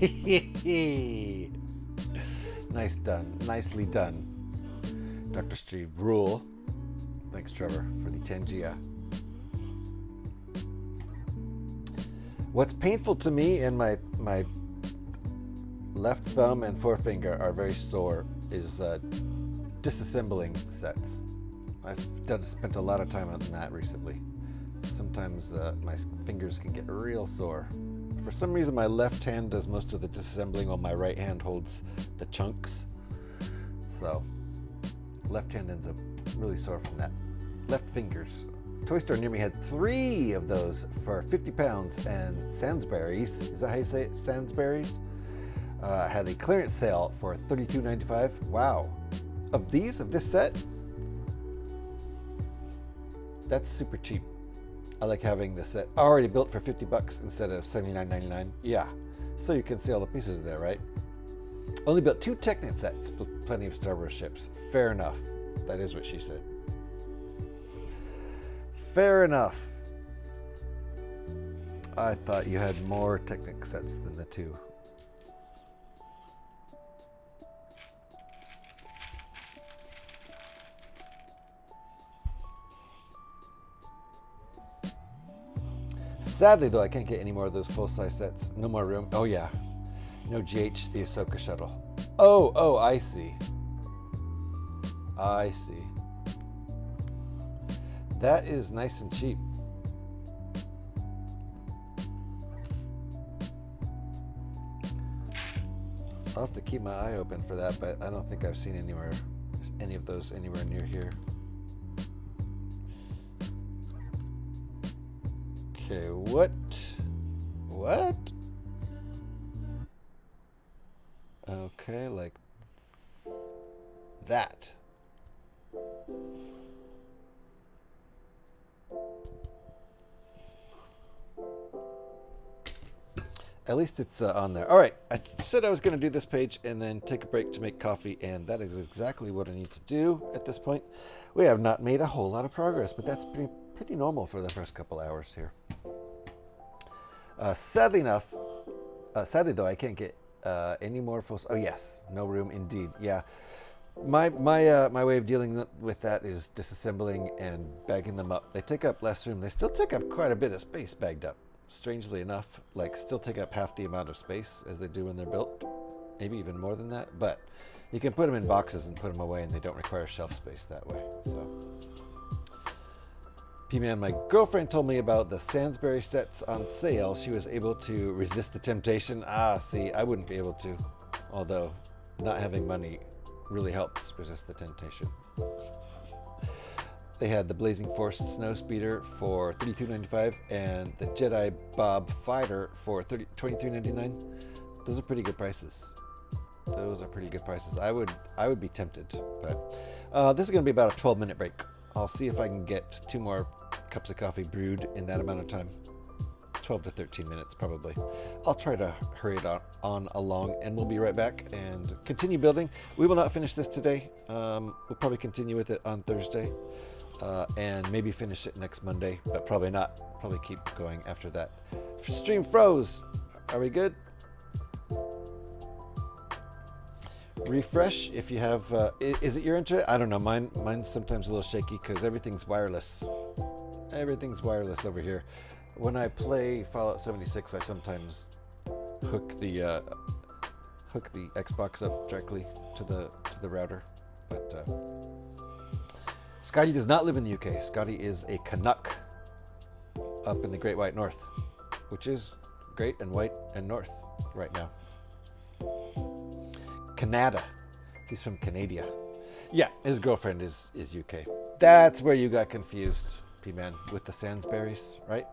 Nice done. Nicely done. Dr. Steve Rule. Thanks, Trevor, for the 10 Gia. What's painful to me and my left thumb and forefinger are very sore is disassembling sets. I've spent a lot of time on that recently. Sometimes my fingers can get real sore. For some reason, my left hand does most of the disassembling while my right hand holds the chunks. So, left hand ends up really sore from that. Left fingers. Toy store near me had 3 of those for 50 pounds, and Sainsbury's, is that how you say it? Sainsbury's? Had a clearance sale for $32.95. Wow. Of this set, that's super cheap. I like having the set already built for 50 bucks instead of $79.99. Yeah, so you can see all the pieces there, right? Only built 2 Technic sets, but plenty of Star Wars ships. Fair enough. That is what she said. Fair enough. I thought you had more Technic sets than the 2. Sadly, though, I can't get any more of those full-size sets. No more room. Oh, yeah. No GH, the Ahsoka shuttle. Oh, I see. I see. That is nice and cheap. I'll have to keep my eye open for that, but I don't think I've seen any of those anywhere near here. Okay, what? Okay, like that. At least it's on there. All right, I said I was going to do this page and then take a break to make coffee, and that is exactly what I need to do at this point. We have not made a whole lot of progress, but that's pretty normal for the first couple hours here. Sadly though, I can't get any more full. Oh yes, no room indeed. Yeah, my way of dealing with that is disassembling and bagging them up. They take up less room. They still take up quite a bit of space bagged up. Strangely enough, like still take up half the amount of space as they do when they're built, maybe even more than that. But you can put them in boxes and put them away, and they don't require shelf space that way. So, P-Man, my girlfriend told me about the Sainsbury sets on sale. She was able to resist the temptation. See, I wouldn't be able to, although not having money really helps resist the temptation. They had the Blazing Force Snow Speeder for $32.95 and the Jedi Bob Fighter for $23.99. Those are pretty good prices. I would be tempted, but this is going to be about a 12-minute break. I'll see if I can get 2 more cups of coffee brewed in that amount of time. 12 to 13 minutes probably. I'll try to hurry it on along, and we'll be right back and continue building. We will not finish this today. We'll probably continue with it on Thursday. And maybe finish it next Monday, but probably not. Probably keep going after that. Stream froze. Are we good? Refresh if you have. Is it your internet? I don't know. Mine's sometimes a little shaky because everything's wireless. Everything's wireless over here. When I play Fallout 76, I sometimes hook the Xbox up directly to the router, but. Scotty does not live in the UK. Scotty is a Canuck up in the Great White North, which is great and white and north right now. Canada. He's from Canada. Yeah, his girlfriend is UK. That's where you got confused, P-Man, with the Sainsbury's, right?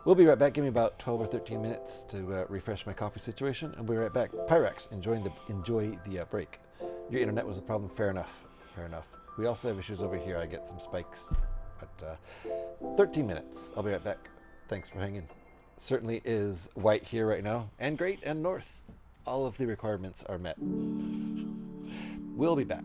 We'll be right back. Give me about 12 or 13 minutes to refresh my coffee situation, and we'll be right back. Pyrex, enjoy the break. Your internet was a problem. Fair enough. We also have issues over here. I get some spikes. But 13 minutes. I'll be right back. Thanks for hanging. Certainly is white here right now. And great and north. All of the requirements are met. We'll be back.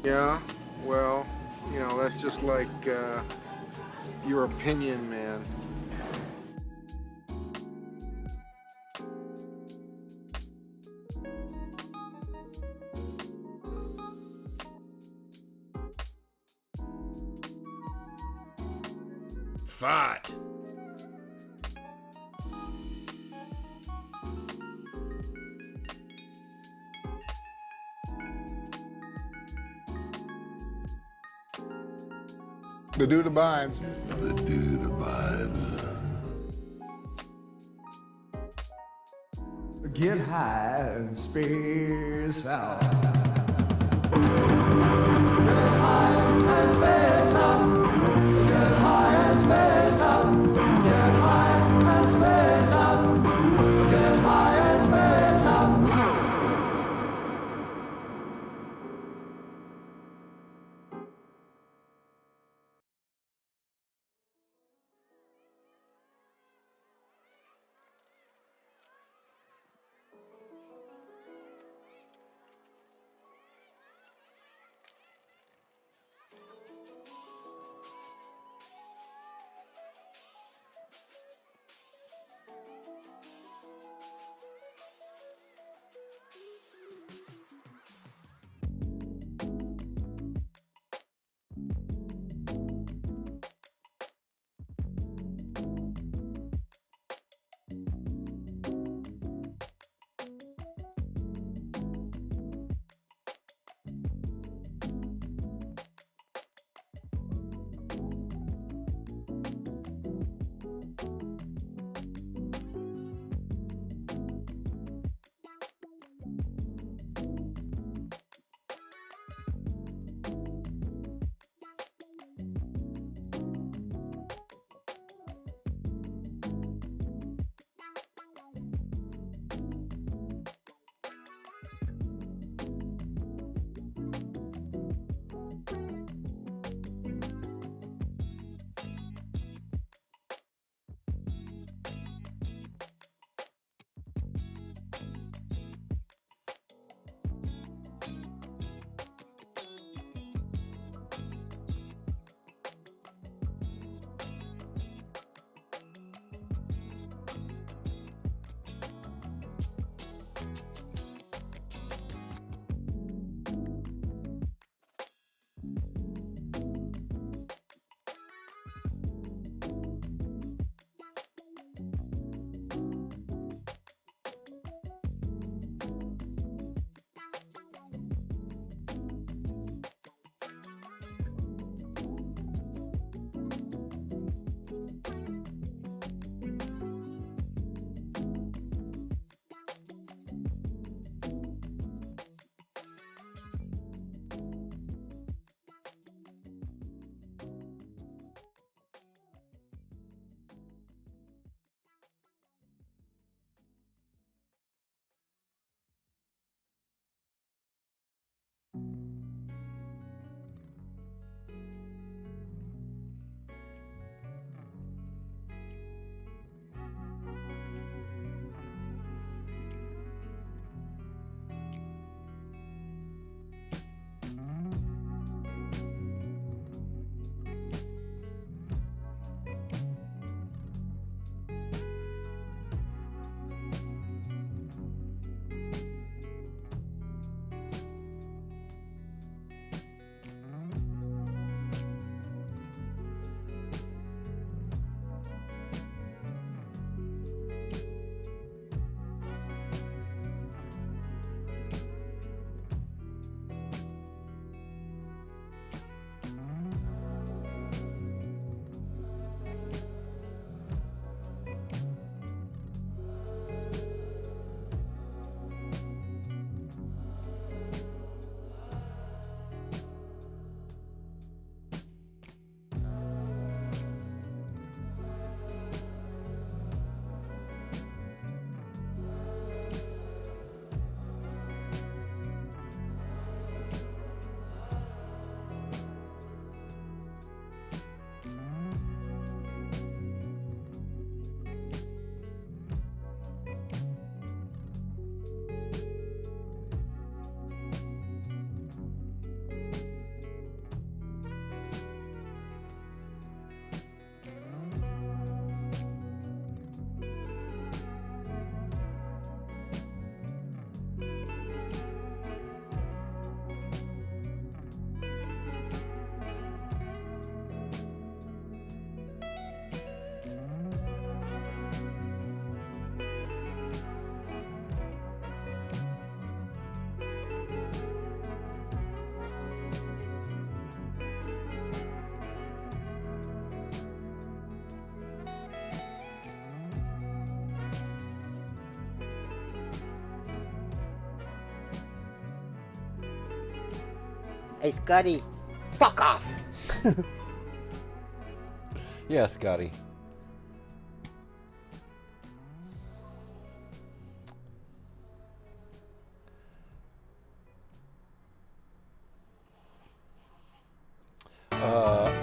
Yeah, well, you know, that's just like your opinion, man. Fart. The dude abides. The dude abides. Get high and space out. Hey, Scotty, fuck off. Yeah, Scotty.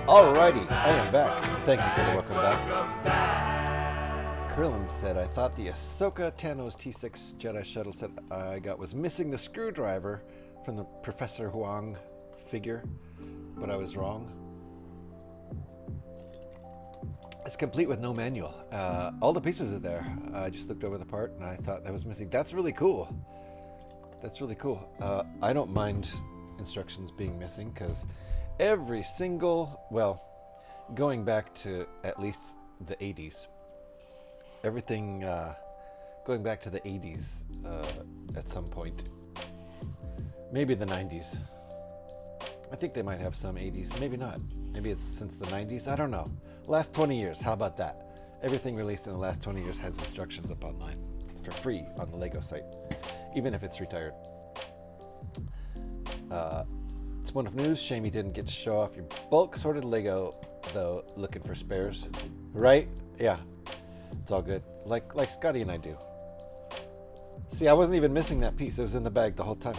Alrighty, I am back. Thank you for the welcome back. Curlin said, I thought the Ahsoka Tano's T6 Jedi shuttle set I got was missing the screwdriver from the Professor Huang figure, but I was wrong. It's complete with no manual. All the pieces are there. I just looked over the part and I thought that was missing. That's really cool. That's really cool. I don't mind instructions being missing because every single, well, going back to at least the 80s, everything going back to the 80s at some point, maybe the 90s. I think they might have some 80s, maybe not. Maybe it's since the 90s, I don't know. Last 20 years, how about that? Everything released in the last 20 years has instructions up online for free on the Lego site, even if it's retired. It's one of news. Shame you didn't get to show off your bulk sorted Lego, though, looking for spares. Right? Yeah. It's all good. Like Scotty and I do. See, I wasn't even missing that piece. It was in the bag the whole time.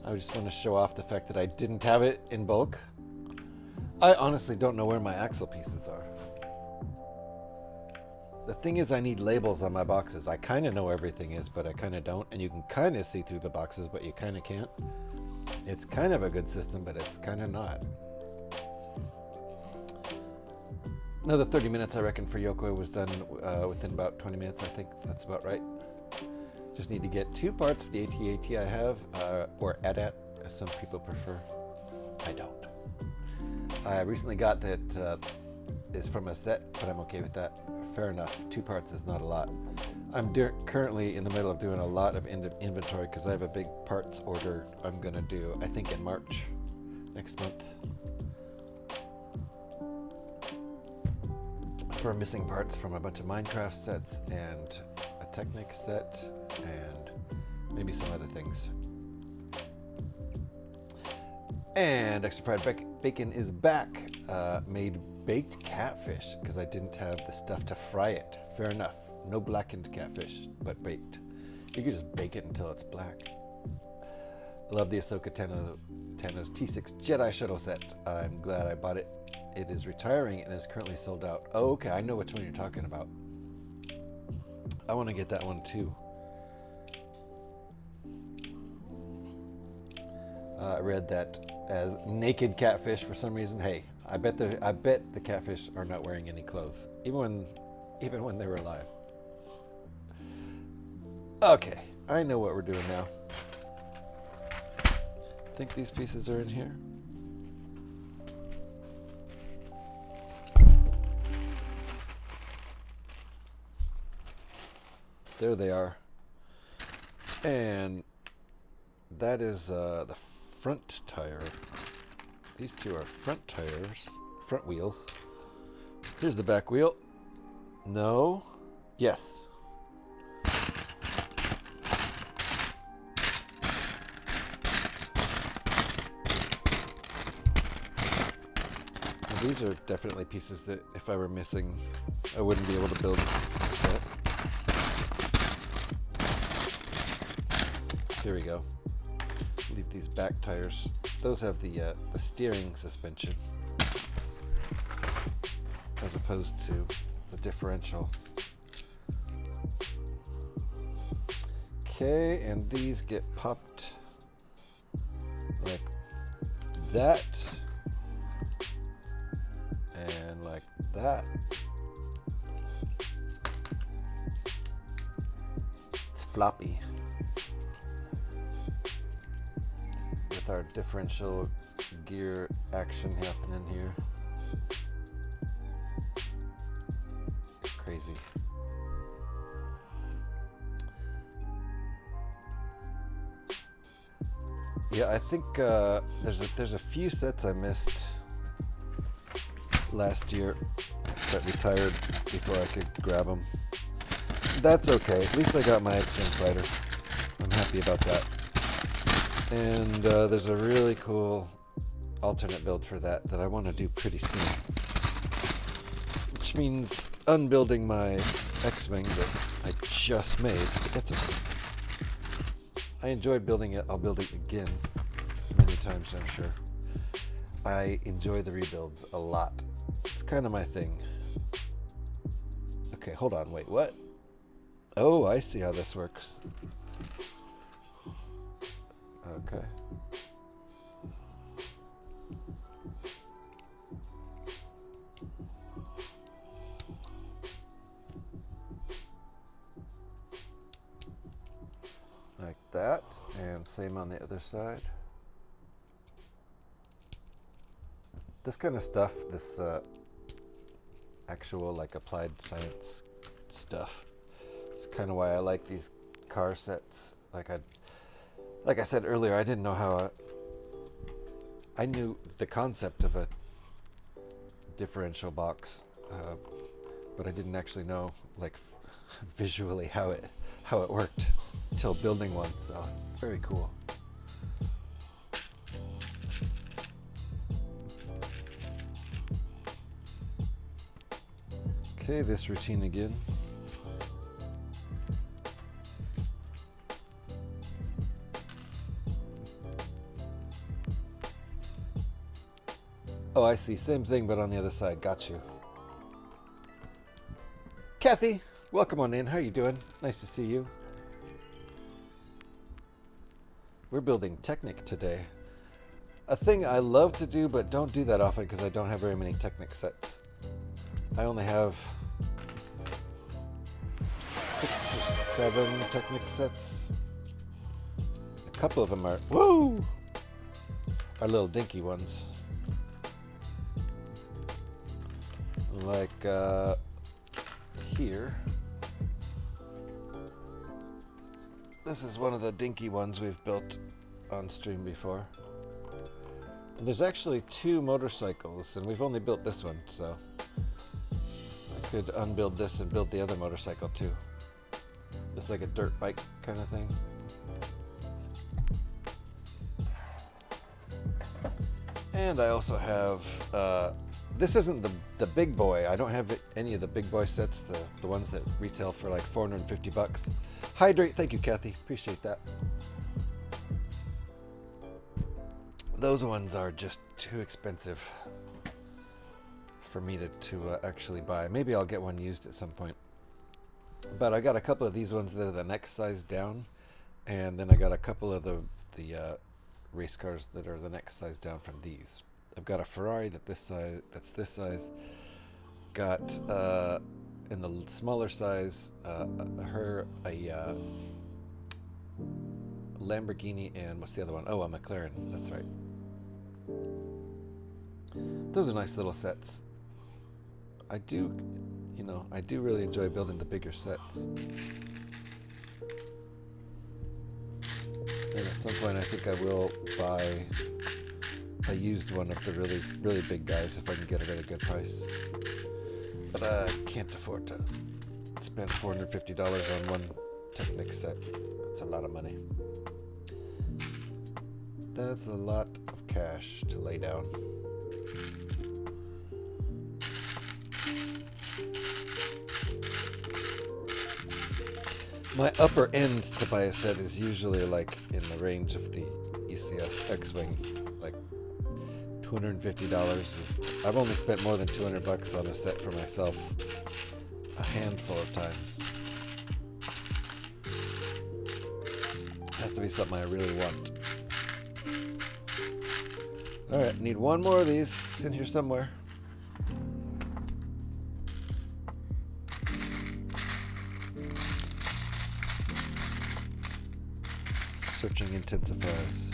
I just want to show off the fact that I didn't have it in bulk. I honestly don't know where my axle pieces are. The thing is, I need labels on my boxes. I kind of know everything is, but I kind of don't. And you can kind of see through the boxes, but you kind of can't. It's kind of a good system, but it's kind of not. Another 30 minutes, I reckon, for Yoko was done within about 20 minutes. I think that's about right. Just need to get 2 parts for the AT-AT I have, or AT-AT, as some people prefer. I don't. I recently got that is from a set, but I'm okay with that. Fair enough. 2 parts is not a lot. I'm currently in the middle of doing a lot of inventory because I have a big parts order I'm going to do, I think in March, next month. For missing parts from a bunch of Minecraft sets and a Technic set and maybe some other things. And extra fried bacon is back. Made baked catfish because I didn't have the stuff to fry it. Fair enough. No blackened catfish, but baked. You can just bake it until it's black. I love the Ahsoka Tano's T6 Jedi shuttle set. I'm glad I bought it. It is retiring and is currently sold out. Oh, okay. I know which one you're talking about. I want to get that one too. I read that as naked catfish for some reason. Hey, I bet the catfish are not wearing any clothes, even when they were alive. Okay, I know what we're doing now. I think these pieces are in here. There they are. And that is the front tire. These two are front tires, front wheels. Here's the back wheel. No. Yes. Now, these are definitely pieces that if I were missing, I wouldn't be able to build the set. Here we go. Leave these back tires. Those have the steering suspension as opposed to the differential. Okay, and these get popped like that and like that. It's floppy. With our differential gear action happening here. Crazy. Yeah, I think there's a few sets I missed last year that retired before I could grab them. That's okay. At least I got my X-Wing fighter. I'm happy about that. And there's a really cool alternate build for that I want to do pretty soon. Which means unbuilding my X-Wing that I just made. That's okay. I enjoyed building it. I'll build it again many times, I'm sure. I enjoy the rebuilds a lot. It's kind of my thing. Okay, hold on. Wait, what? Oh, I see how this works. Okay. Like that, and same on the other side. This kind of stuff, this actual like applied science stuff, it's kind of why I like these car sets. Like I said earlier, I didn't know how I knew the concept of a differential box, but I didn't actually know like visually how it worked until building one. So very cool. Okay, this routine again. Oh, I see. Same thing, but on the other side. Got you. Kathy, welcome on in. How you doing? Nice to see you. We're building Technic today. A thing I love to do, but don't do that often because I don't have very many Technic sets. I only have 6 or 7 Technic sets. A couple of them are, woo! Are little dinky ones. Like here. This is one of the dinky ones we've built on stream before. And there's actually 2 motorcycles, and we've only built this one, so I could unbuild this and build the other motorcycle too. It's like a dirt bike kind of thing. And I also have, this isn't the big boy. I don't have any of the big boy sets, the ones that retail for like $450. Hydrate, thank you, Kathy. Appreciate that. Those ones are just too expensive for me to actually buy. Maybe I'll get one used at some point. But I got a couple of these ones that are the next size down, and then I got a couple of the race cars that are the next size down from these. I've got a Ferrari that's this size. Got in the smaller size a Lamborghini, and what's the other one? Oh, a McLaren. That's right. Those are nice little sets. I do really enjoy building the bigger sets. And at some point I think I will buy a used one of the really, really big guys if I can get it at a good price. But I can't afford to spend $450 on one Technic set. That's a lot of money. That's a lot of cash to lay down. My upper end to buy a set is usually like in the range of the ECS X-Wing, like $250. I've only spent more than $200 on a set for myself a handful of times. Has to be something I really want. Alright, need one more of these. It's in here somewhere. Searching intensifies.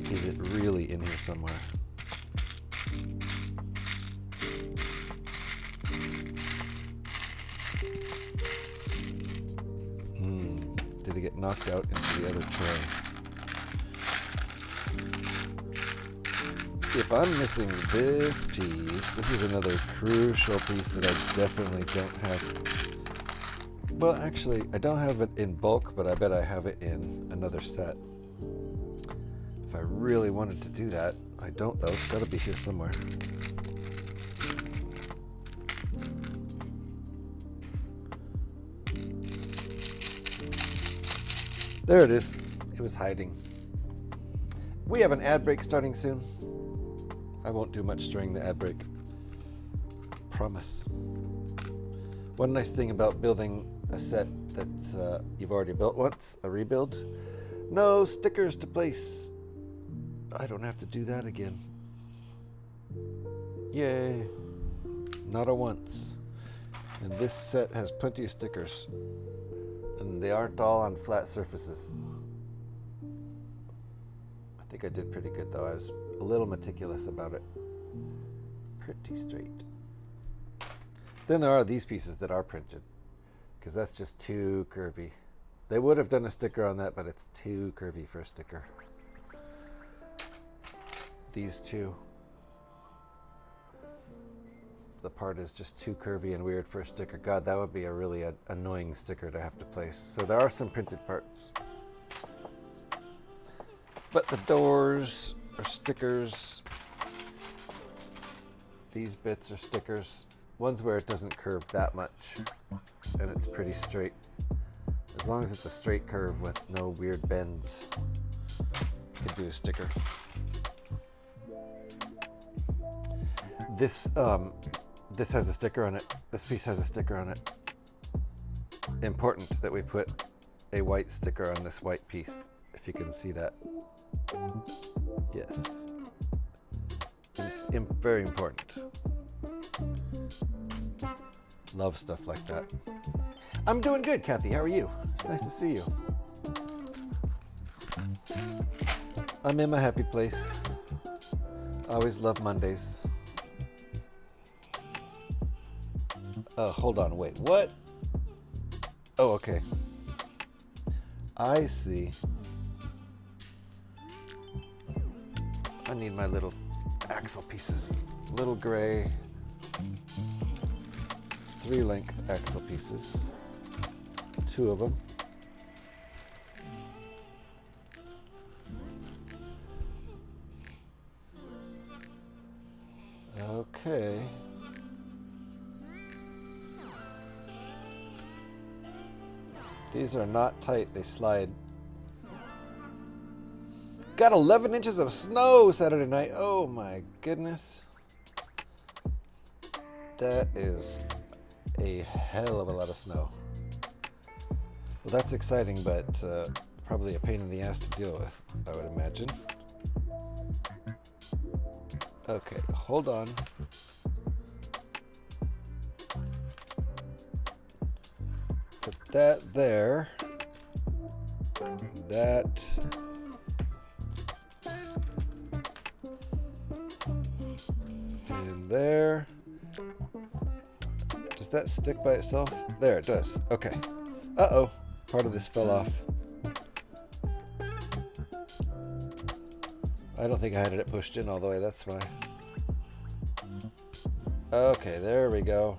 Is it really in here somewhere? Did it get knocked out into the other tray? If I'm missing this piece, this is another crucial piece that I definitely don't have Well, actually, I don't have it in bulk, but I bet I have it in another set. If I really wanted to do that, I don't though. It's got to be here somewhere. There it is. It was hiding. We have an ad break starting soon. I won't do much during the ad break. Promise. One nice thing about building a set that you've already built once, a rebuild, no stickers to place. I don't have to do that again. Yay. Not a once. And this set has plenty of stickers. And they aren't all on flat surfaces. I think I did pretty good though. I was a little meticulous about it. Pretty straight. Then there are these pieces that are printed, because that's just too curvy. They would have done a sticker on that, but it's too curvy for a sticker. These two. The part is just too curvy and weird for a sticker. God, that would be a really annoying sticker to have to place. So there are some printed parts. But the doors are stickers. These bits are stickers. One's where it doesn't curve that much, and it's pretty straight. As long as it's a straight curve with no weird bends, you can do a sticker. This has a sticker on it. This piece has a sticker on it. Important that we put a white sticker on this white piece, if you can see that. Yes. Very important. Love stuff like that. I'm doing good, Kathy. How are you? It's nice to see you. I'm in my happy place. I always love Mondays. Hold on, wait, what? Oh, okay. I see. I need my little axle pieces. Little gray 3-length axle pieces. 2 of them. Okay. These are not tight, they slide. Got 11 inches of snow Saturday night. Oh my goodness. That is a hell of a lot of snow. Well, that's exciting, but probably a pain in the ass to deal with, I would imagine. Okay, hold on. Put that there. That. In there. Does that stick by itself? There, it does. Okay. Uh-oh. Part of this fell off. I don't think I had it pushed in all the way, that's why. Okay, there we go.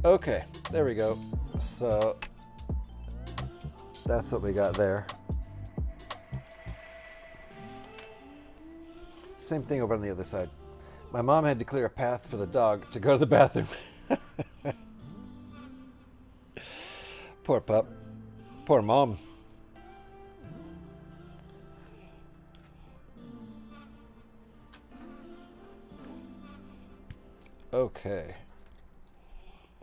Okay, there we go. So that's what we got there. Same thing over on the other side. My mom had to clear a path for the dog to go to the bathroom. Poor pup. Poor mom. Okay.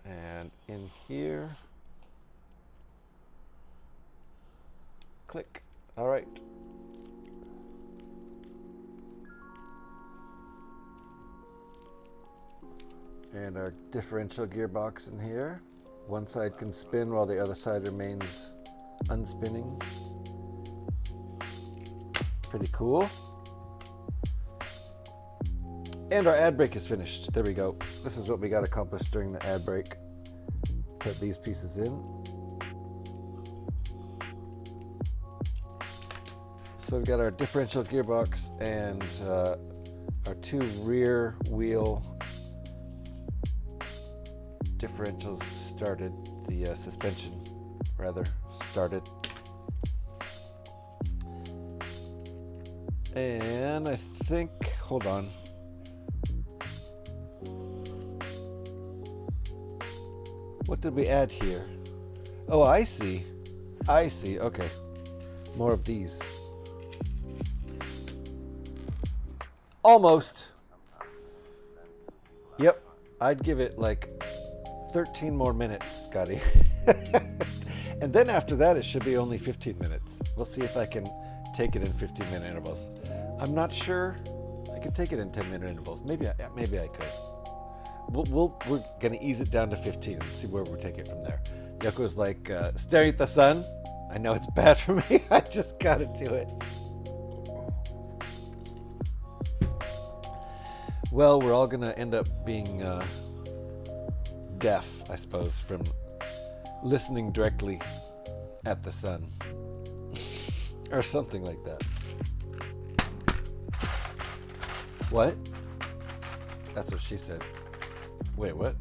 And in here. Click. All right. And our differential gearbox in here. One side can spin while the other side remains unspinning. Pretty cool. And our ad break is finished. There we go. This is what we got accomplished during the ad break. Put these pieces in. So we've got our differential gearbox and our 2 rear wheel differentials started. The suspension, rather, started. And I think, hold on. What did we add here? Oh, I see. I see. Okay. More of these. Almost. Yep. I'd give it like 13 more minutes, Scotty. And then after that, it should be only 15 minutes. We'll see if I can take it in 15-minute intervals. I'm not sure. I could take it in 10-minute intervals. Maybe I could. We're gonna ease it down to 15 and see where we take it from there. Yoko's like staring at the sun. I know it's bad for me. I just gotta do it. Well, we're all gonna end up being deaf, I suppose, from listening directly at the sun. Or something like that. What? That's what she said. Wait, what?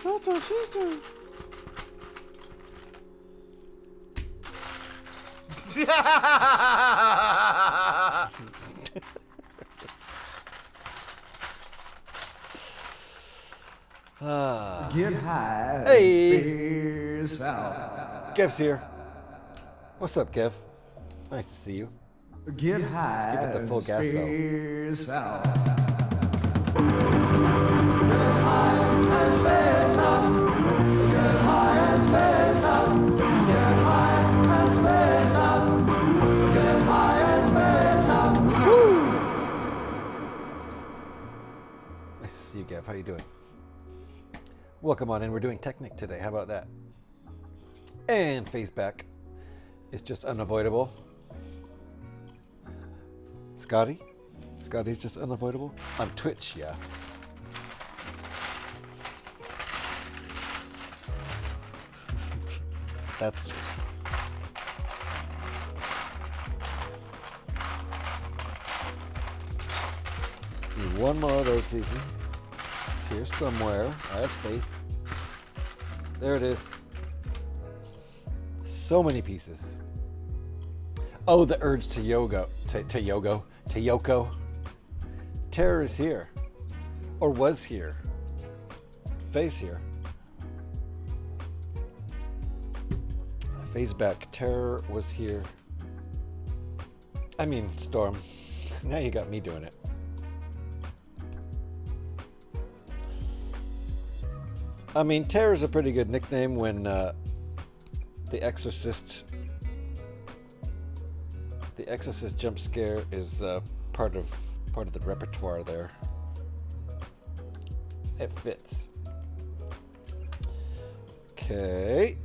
That's what she said. Get high. Hey! Space out. Kev's here. What's up, Kev? Nice to see you. Get high. Let's give it the full gas though. Space out. Nice to see you, Kev. How you doing? Welcome on in. We're doing Technic today. How about that? And phase back. It's just unavoidable. Scotty? Scotty's just unavoidable? On Twitch, yeah. That's true. Need one more of those pieces. It's here somewhere. I have faith. There it is. So many pieces. Oh, the urge to Yoko. Terror is here. Or was here. Face here. Phase back. Terror was here. I mean, Storm. Now you got me doing it. I mean, Terror's a pretty good nickname when The Exorcist jump scare is part of the repertoire there. It fits. Okay.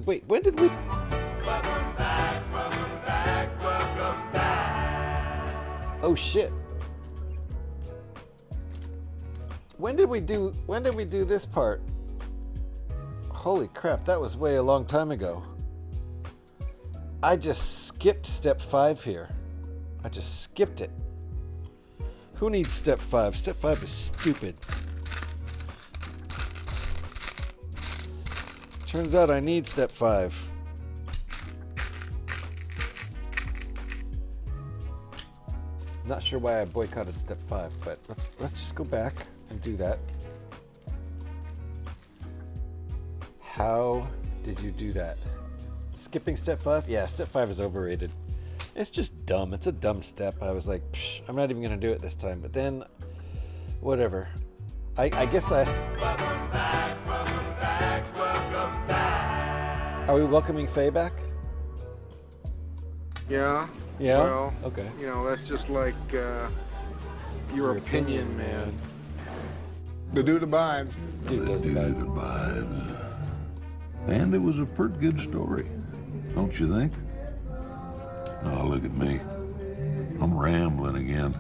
Wait, when did we? Welcome back, welcome back, welcome back. Oh shit. When did we do this part? Holy crap, that was way a long time ago. I just skipped step 5 here. I just skipped it. Who needs step 5? Step 5 is stupid. Turns out I need step 5. Not sure why I boycotted step 5, but let's just go back and do that. How did you do that? Skipping step 5? Yeah, step 5 is overrated. It's just dumb. It's a dumb step. I was like, psh, I'm not even going to do it this time. But then, whatever. I guess I... Welcome back, welcome back, welcome back. Are we welcoming Faye back? Yeah. Yeah? Well, okay. You know, that's just like your opinion, man. The dude abides. Dude does abide. And it was a pretty good story, don't you think? Oh, look at me. I'm rambling again.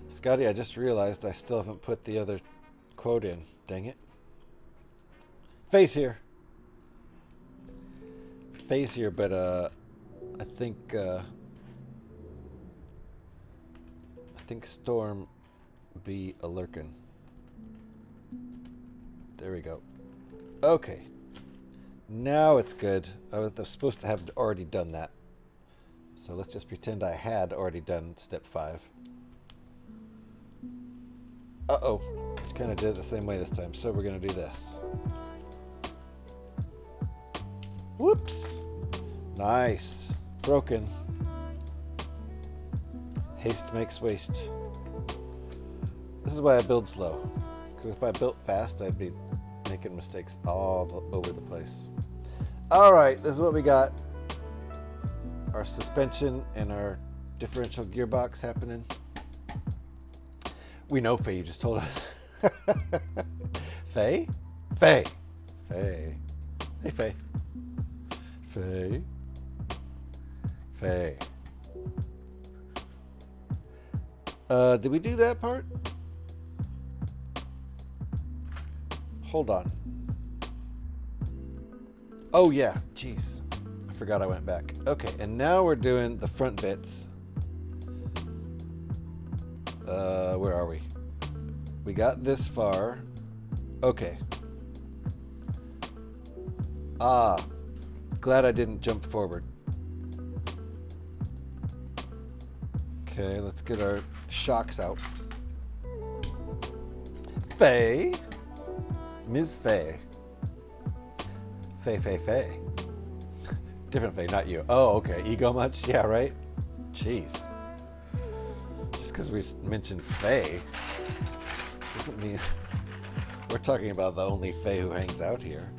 Scotty, I just realized I still haven't put the other quote in. Dang it. Face here. Faye's here, but I think Storm be a lurkin'. There we go. Okay. Now it's good. I was supposed to have already done that. So let's just pretend I had already done step 5. Uh-oh. Kind of did it the same way this time. So we're going to do this. Whoops. Nice. Broken. Haste makes waste. This is why I build slow. Because if I built fast, I'd be making mistakes all over the place. Alright, this is what we got. Our suspension and our differential gearbox happening. We know Faye, you just told us. Faye? Faye. Faye. Hey, Faye. Faye. Faye. Did we do that part? Hold on. Oh, yeah. Jeez. I forgot I went back. Okay, and now we're doing the front bits. Where are we? We got this far. Okay. Ah. Glad I didn't jump forward. Okay, let's get our shocks out. Faye. Ms. Faye. Faye. Different Faye, not you. Oh, okay. Ego much? Yeah, right? Jeez. Just because we mentioned Faye doesn't mean we're talking about the only Faye who hangs out here.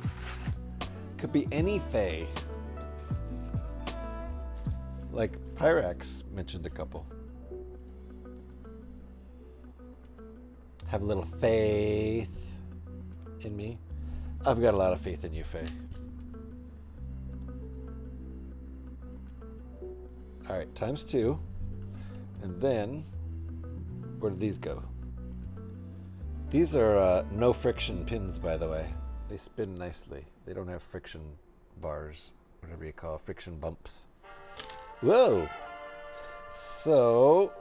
Could be any Faye. Like Pyrax mentioned a couple. Have a little faith in me. I've got a lot of faith in you, Faye. Alright, times 2. And then, where do these go? These are no friction pins, by the way. They spin nicely. They don't have friction bars, whatever you call it, friction bumps. Whoa! So,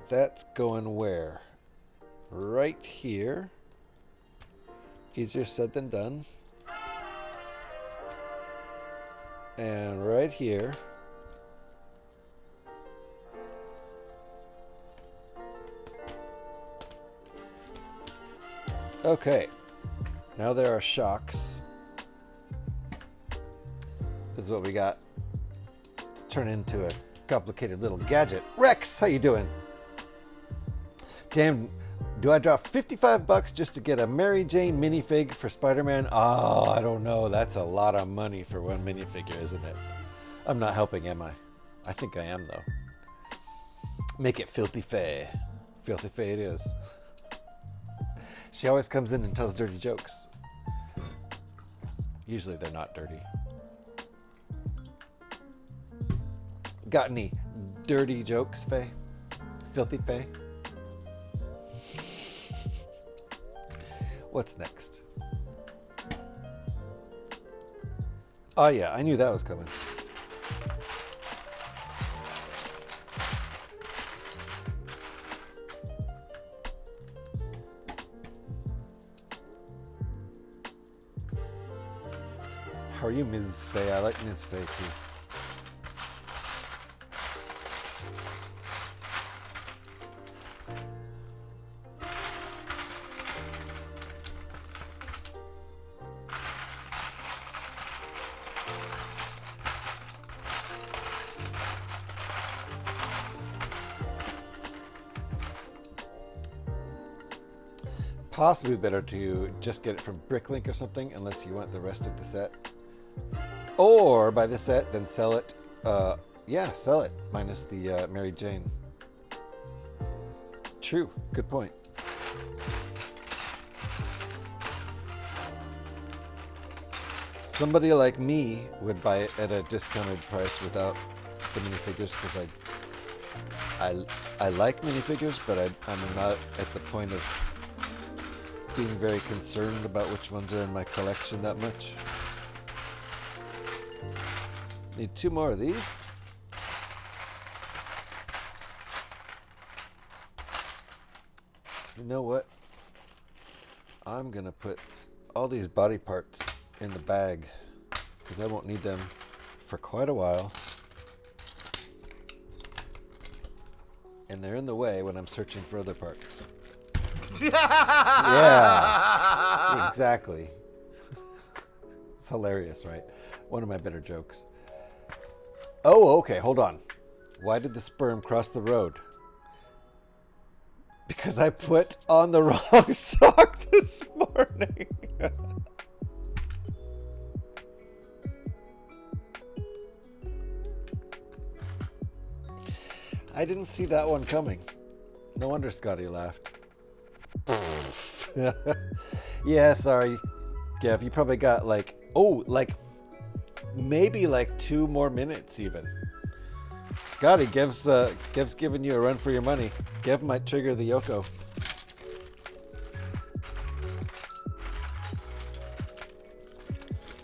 that's going where? Right here. Easier said than done. And right here. Okay. Now there are shocks. This is what we got to turn into a complicated little gadget. Rex, how you doing? Damn, do I drop $55 just to get a Mary Jane minifig for Spider-Man? Oh, I don't know. That's a lot of money for one minifigure, isn't it? I'm not helping, am I? I think I am, though. Make it Filthy Faye. Filthy Faye it is. She always comes in and tells dirty jokes. Usually they're not dirty. Got any dirty jokes, Faye? Filthy Faye? What's next? Oh yeah, I knew that was coming. How are you, Mrs. Faye? I like Ms. Faye too. Possibly better to just get it from Bricklink or something, unless you want the rest of the set. Or buy the set, then sell it. Yeah, sell it, minus the Mary Jane. True, good point. Somebody like me would buy it at a discounted price without the minifigures, because I like minifigures, but I'm not at the point of being very concerned about which ones are in my collection that much. Need 2 more of these. You know what? I'm gonna put all these body parts in the bag because I won't need them for quite a while. And they're in the way when I'm searching for other parts. Yeah, exactly. It's hilarious, right? One of my better jokes. Oh, okay, hold on. Why did the sperm cross the road? Because I put on the wrong sock this morning. I didn't see that one coming. No wonder Scotty laughed. Yeah, sorry. Gav, you probably got like, maybe 2 more minutes even. Scotty, Gev's giving you a run for your money. Gev might trigger the Yoko.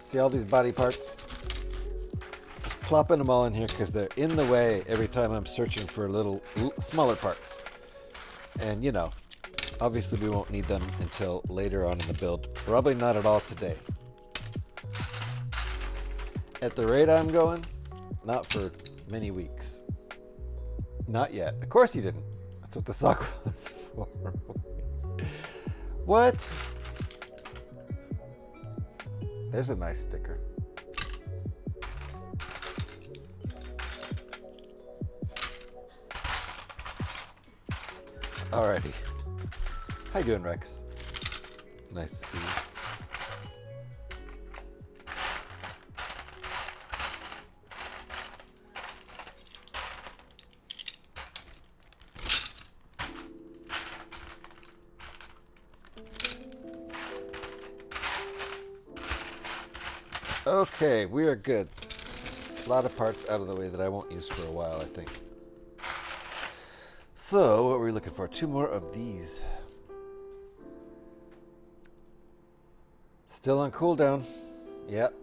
See all these body parts? Just plopping them all in here because they're in the way every time I'm searching for little smaller parts. And you know, obviously we won't need them until later on in the build. Probably not at all today. At the rate I'm going, not for many weeks. Not yet. Of course you didn't. That's what the sock was for. What? There's a nice sticker. Alrighty. How you doing, Rex? Nice to see you. Okay, we are good. A lot of parts out of the way that I won't use for a while, I think. So, what were we looking for? 2 more of these. Still on cooldown. Yep.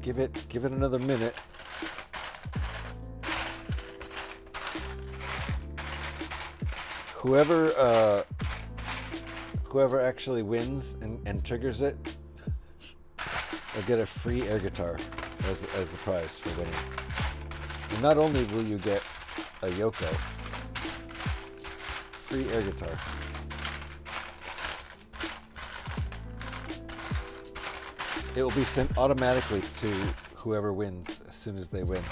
Give it another minute. Whoever actually wins and triggers it, will get a free air guitar as the prize for winning. And not only will you get a Yoko, free air guitar. It will be sent automatically to whoever wins as soon as they win.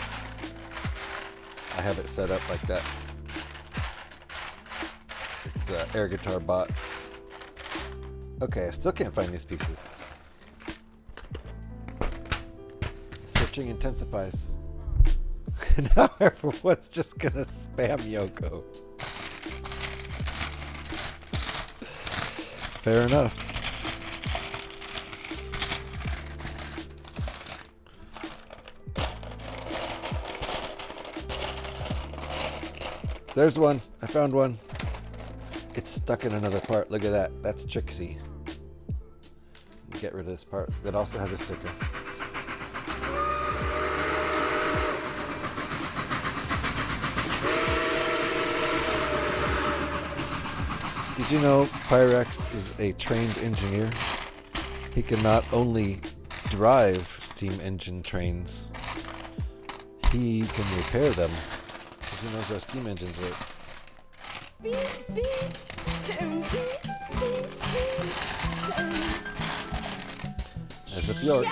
I have it set up like that. It's an air guitar bot. Okay, I still can't find these pieces. Searching intensifies. Now everyone's just gonna spam Yoko. Fair enough. There's one. I found one. It's stuck in another part. Look at that. That's Trixie. Get rid of this part. That also has a sticker. Did you know Pyrex is a trained engineer? He can not only drive steam engine trains, he can repair them. Because he knows how steam engines work. There's a Bjork.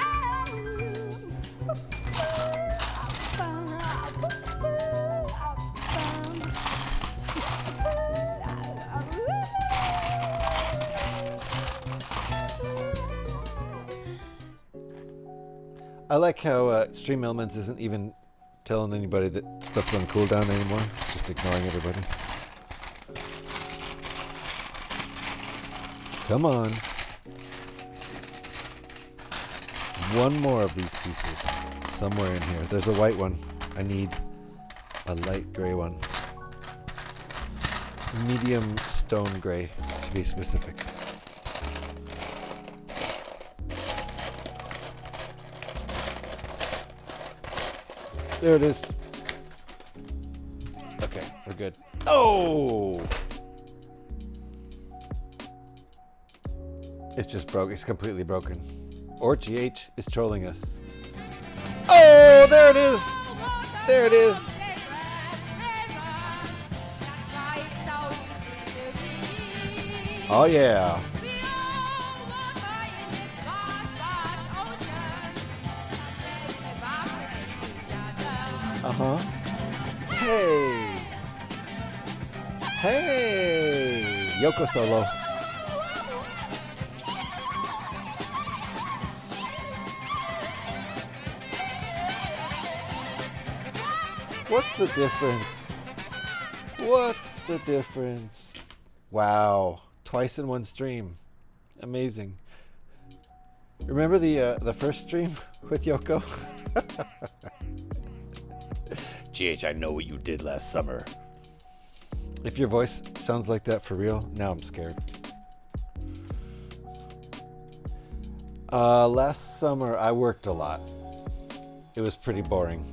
I like how Stream Elements isn't even telling anybody that stuff's on cooldown anymore. Just ignoring everybody. Come on. One more of these pieces somewhere in here. There's a white one. I need a light gray one. Medium stone gray, to be specific. There it is. Okay, we're good. Oh! It's just broke. It's completely broken. Or GH is trolling us. Oh, there it is! There it is! Oh, yeah. Uh-huh. Hey! Hey! Yoko solo. What's the difference? What's the difference? Wow. Twice in one stream. Amazing. Remember the first stream with Yoko? GH, I know what you did last summer. If your voice sounds like that for real, now I'm scared. Last summer I worked a lot. It was pretty boring.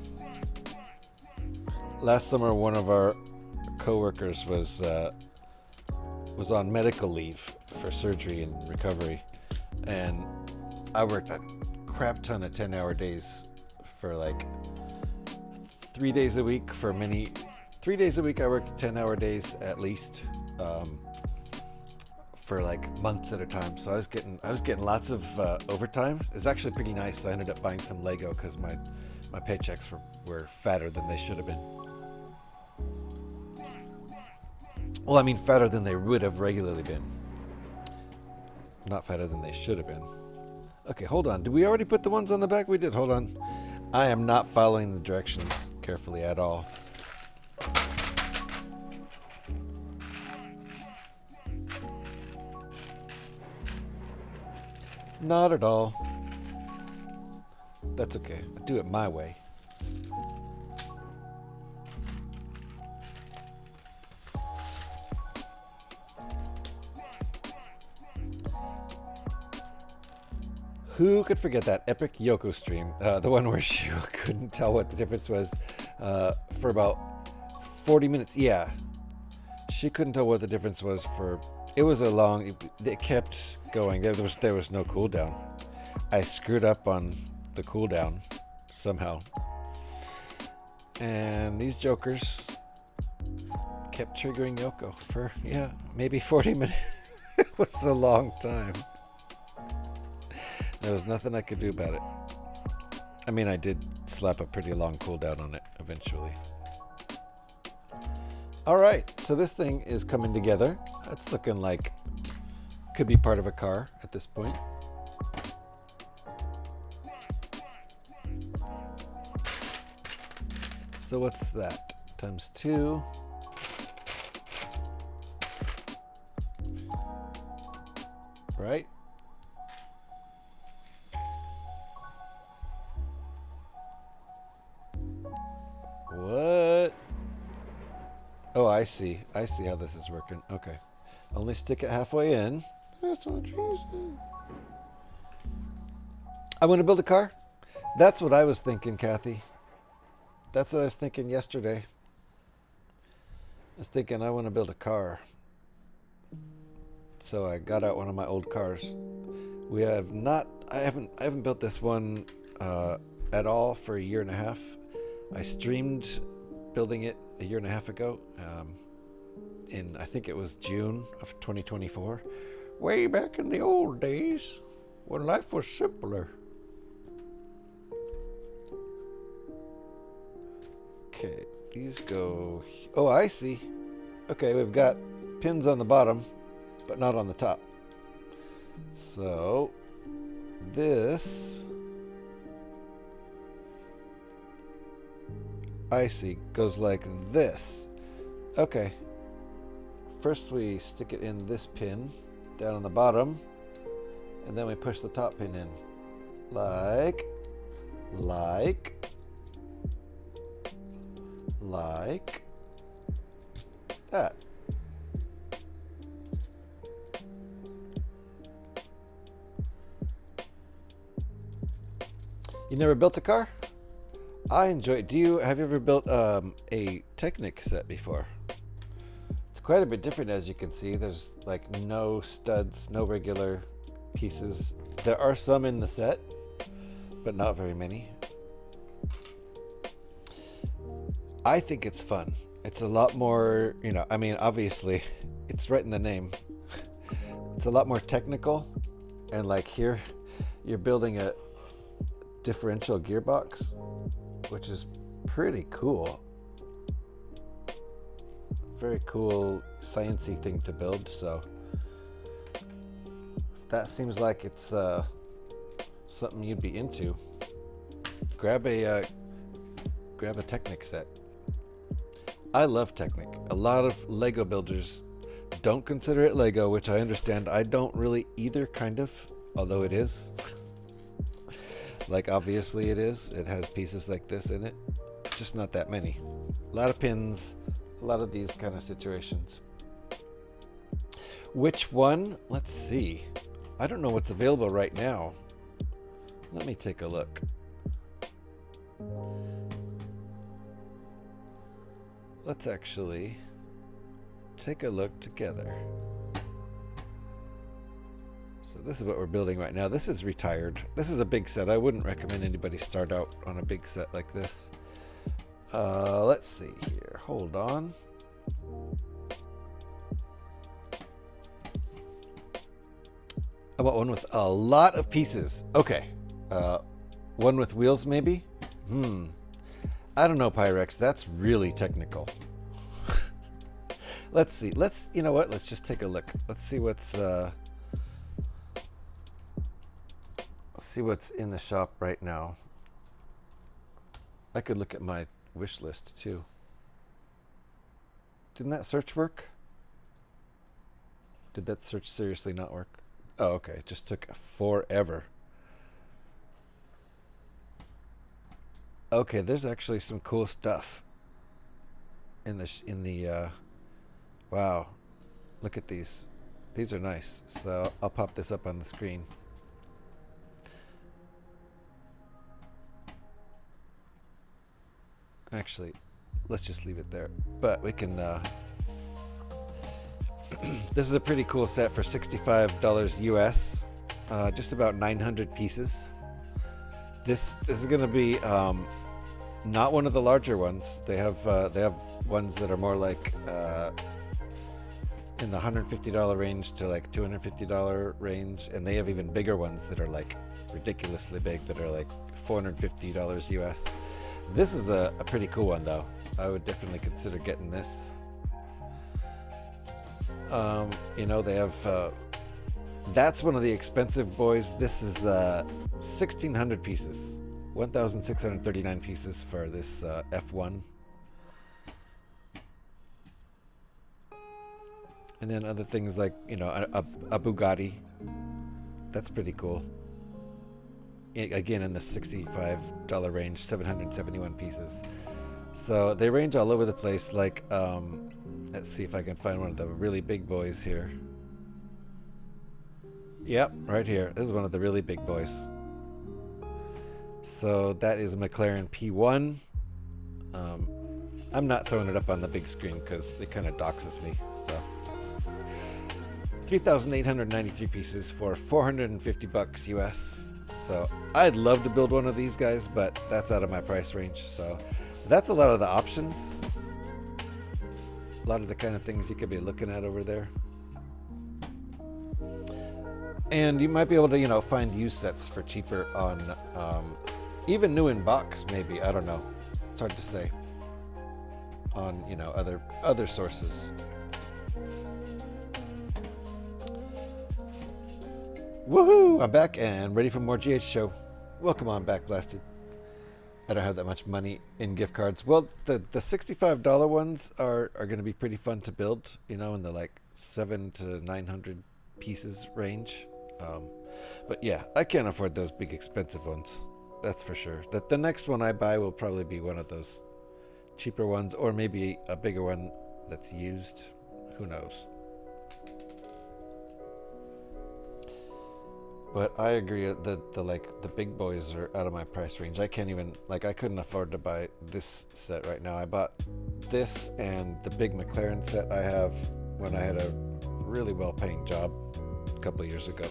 Last summer one of our co-workers was on medical leave for surgery and recovery, and I worked a crap ton of 10-hour days for like 3 days a week. 3 days a week I worked 10-hour days at least, for like months at a time. So I was getting lots of overtime. It's actually pretty nice. I ended up buying some Lego because my paychecks were fatter than they should have been. Well, I mean fatter than they would have regularly been. Not fatter than they should have been. Okay, hold on. Did we already put the ones on the back? We did. Hold on. I am not following the directions carefully at all. Not at all. That's okay. I do it my way. Who could forget that epic Yoko stream? The one where she couldn't tell what the difference was for about 40 minutes. Yeah. She couldn't tell what the difference was for... It was a long... It kept going. There was no cooldown. I screwed up on the cooldown somehow. And these jokers kept triggering Yoko for, yeah, maybe 40 minutes. It was a long time. There was nothing I could do about it. I mean, I did slap a pretty long cooldown on it eventually. Alright, so this thing is coming together. That's looking like could be part of a car at this point. So what's that? Times 2. Right? What? Oh, I see. I see how this is working. Okay. Only stick it halfway in. That's what she said. I want to build a car? That's what I was thinking, Kathy. That's what I was thinking yesterday. I was thinking I want to build a car. So I got out one of my old cars. We have not... I haven't built this one at all for a year and a half. I streamed building it a year and a half ago. In I think it was June of 2024. Way back in the old days when life was simpler. Okay, these go... Oh, I see. Okay, we've got pins on the bottom, but not on the top. So, this... I see, goes like this. Okay. First we stick it in this pin, down on the bottom, and then we push the top pin in. Like that. You never built a car? I enjoy it. Have you ever built a Technic set before? It's quite a bit different, as you can see. There's like no studs, no regular pieces. There are some in the set, but not very many. I think it's fun. It's a lot more, you know, I mean, obviously, it's right in the name. It's a lot more technical, and like here, you're building a differential gearbox, which is pretty cool. Very cool, sciencey thing to build. So if that seems like it's something you'd be into, grab a Technic set. I love Technic. A lot of Lego builders don't consider it Lego, which I understand. I don't really either, kind of, although it is. Like, obviously it is. It has pieces like this in it. Just not that many. A lot of pins, a lot of these kind of situations. Which one? Let's see. I don't know what's available right now. Let me take a look. Let's actually take a look together. So this is what we're building right now. This is retired. This is a big set. I wouldn't recommend anybody start out on a big set like this. Let's see here. Hold on. I want one with a lot of pieces. Okay. One with wheels, maybe? I don't know, Pyrex. That's really technical. Let's see. You know what? Let's just take a look. Let's see what's in the shop right now. I could look at my wish list too. Didn't that search work? Did that search seriously not work? Oh, okay. It just took forever. Okay, there's actually some cool stuff in the wow. Look at these. These are nice. So I'll pop this up on the screen. Actually, let's just leave it there. But we can this is a pretty cool set for $65 US. Just about 900 pieces. This is going to be not one of the larger ones. They have ones that are more like in the $150 range to like $250 range, and they have even bigger ones that are like ridiculously big that are like $450 US. This is a pretty cool one though. I would definitely consider getting this. You know, they have that's one of the expensive boys. This is 1,600 pieces, 1,639 pieces for this F1. And then other things like, you know, a Bugatti. That's pretty cool. Again, in the $65 range, 771 pieces. So they range all over the place. Like, let's see if I can find one of the really big boys here. Yep, right here. This is one of the really big boys. So that is McLaren P1. I'm not throwing it up on the big screen because it kind of doxes me. So 3,893 pieces for $450 US. So I'd love to build one of these guys, but that's out of my price range. So that's a lot of the options. A lot of the kind of things you could be looking at over there. And you might be able to, you know, find used sets for cheaper on even new in box, maybe. I don't know. It's hard to say. On, you know, other sources. Woohoo! I'm back and ready for more GH show. Welcome on back, Blasted. I don't have that much money in gift cards. Well, the $65 ones are going to be pretty fun to build, you know, in the like 700 to 900 pieces range. But yeah, I can't afford those big expensive ones. That's for sure. The next one I buy will probably be one of those cheaper ones, or maybe a bigger one that's used. Who knows? But I agree that the big boys are out of my price range. I can't even, like, I couldn't afford to buy this set right now. I bought this and the big McLaren set I have when I had a really well-paying job a couple of years ago.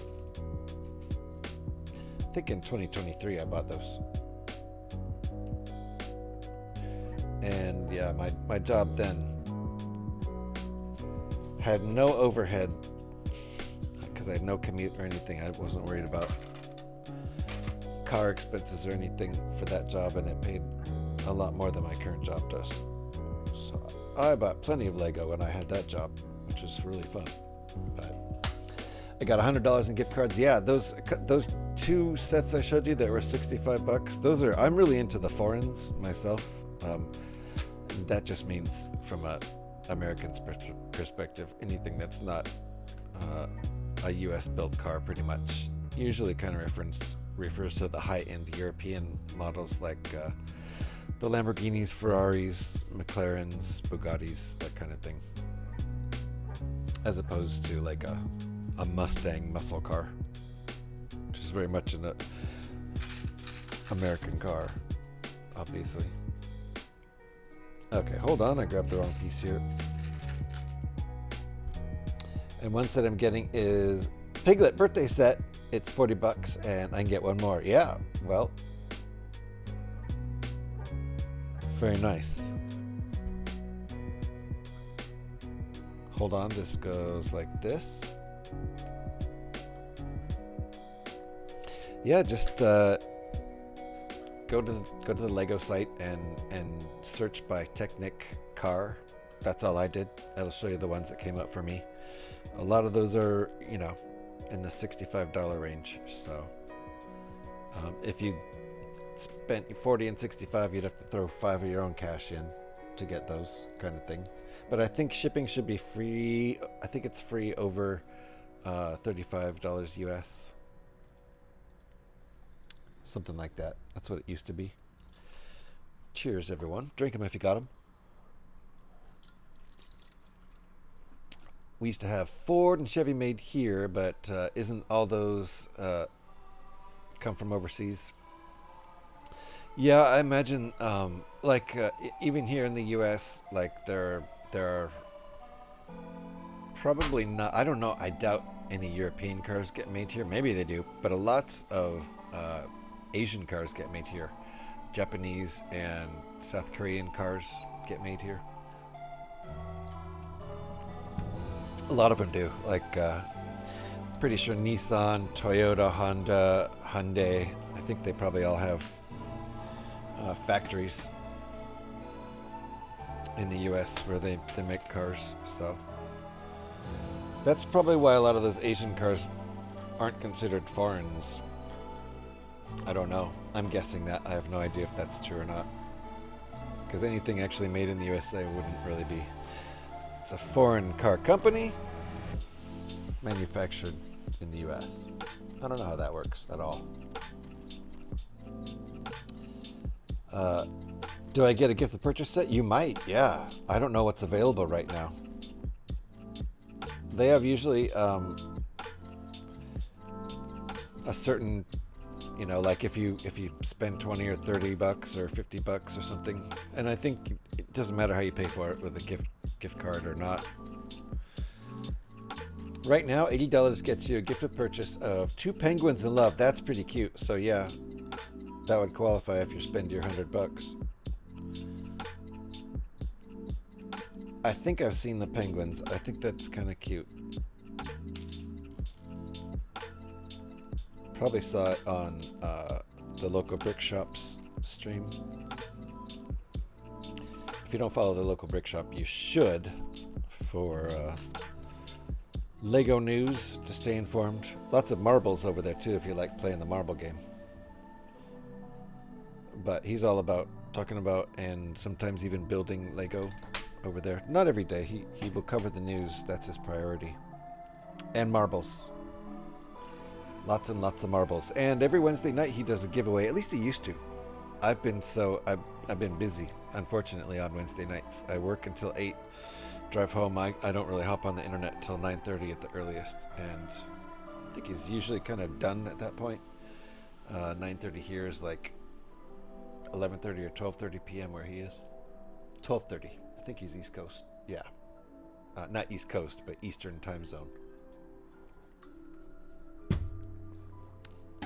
I think in 2023 I bought those. And yeah, my job then had no overhead because I had no commute or anything. I wasn't worried about car expenses or anything for that job, and it paid a lot more than my current job does. So I bought plenty of Lego when I had that job, which was really fun. But I got $100 in gift cards. Yeah, those two sets I showed you that were $65. Those are, I'm really into the foreigns myself. That just means from a American's perspective, anything that's not a U.S. built car pretty much usually kind of refers to the high-end European models like the Lamborghinis, Ferraris, McLarens, Bugattis, that kind of thing, as opposed to like a Mustang muscle car, which is very much an American car, obviously. Okay, hold on, I grabbed the wrong piece here. And one set I'm getting is Piglet birthday set. It's $40 and I can get one more. Yeah, well, very nice. Hold on, this goes like this. Yeah, just go to the Lego site and search by Technic car. That's all I did. That'll show you the ones that came up for me. A lot of those are, you know, in the $65 range. So if you spent $40 and $65, you'd have to throw $5 of your own cash in to get those kind of thing. But I think shipping should be free. I think it's free over $35 US. Something like that. That's what it used to be. Cheers, everyone. Drink them if you got them. We used to have Ford and Chevy made here, but isn't all those come from overseas? Yeah, I imagine, even here in the U.S., like there are probably not. I don't know. I doubt any European cars get made here. Maybe they do, but a lot of Asian cars get made here. Japanese and South Korean cars get made here. A lot of them do. Like, pretty sure Nissan, Toyota, Honda, Hyundai. I think they probably all have factories in the U.S. where they make cars. So that's probably why a lot of those Asian cars aren't considered foreigns. I don't know. I'm guessing that. I have no idea if that's true or not. Because anything actually made in the USA wouldn't really be. It's a foreign car company manufactured in the US. I don't know how that works at all. Do I get a gift of purchase set? You might, yeah. I don't know what's available right now. They have usually a certain, you know, like if you spend $20 or $30 or $50 or something, and I think it doesn't matter how you pay for it with a gift card or not. Right now, $80 gets you a gift of purchase of 2 penguins in love. That's pretty cute. So yeah, that would qualify if you spend your $100. I think I've seen the penguins. I think that's kind of cute. Probably saw it on the local brick shop's stream. If you don't follow the local brick shop, you should, for Lego news to stay informed. Lots of marbles over there too if you like playing the marble game. But he's all about talking about and sometimes even building Lego over there. Not every day. He will cover the news. That's his priority. And marbles. Lots and lots of marbles. And every Wednesday night he does a giveaway. At least he used to. I've been busy, unfortunately, on Wednesday nights. I work until 8. Drive home. I don't really hop on the internet till 9:30 at the earliest. And I think he's usually kind of done at that point. 9:30 here is like 11:30 or 12:30 p.m. where he is. 12:30. I think he's East Coast. Yeah. Not East Coast, but Eastern time zone.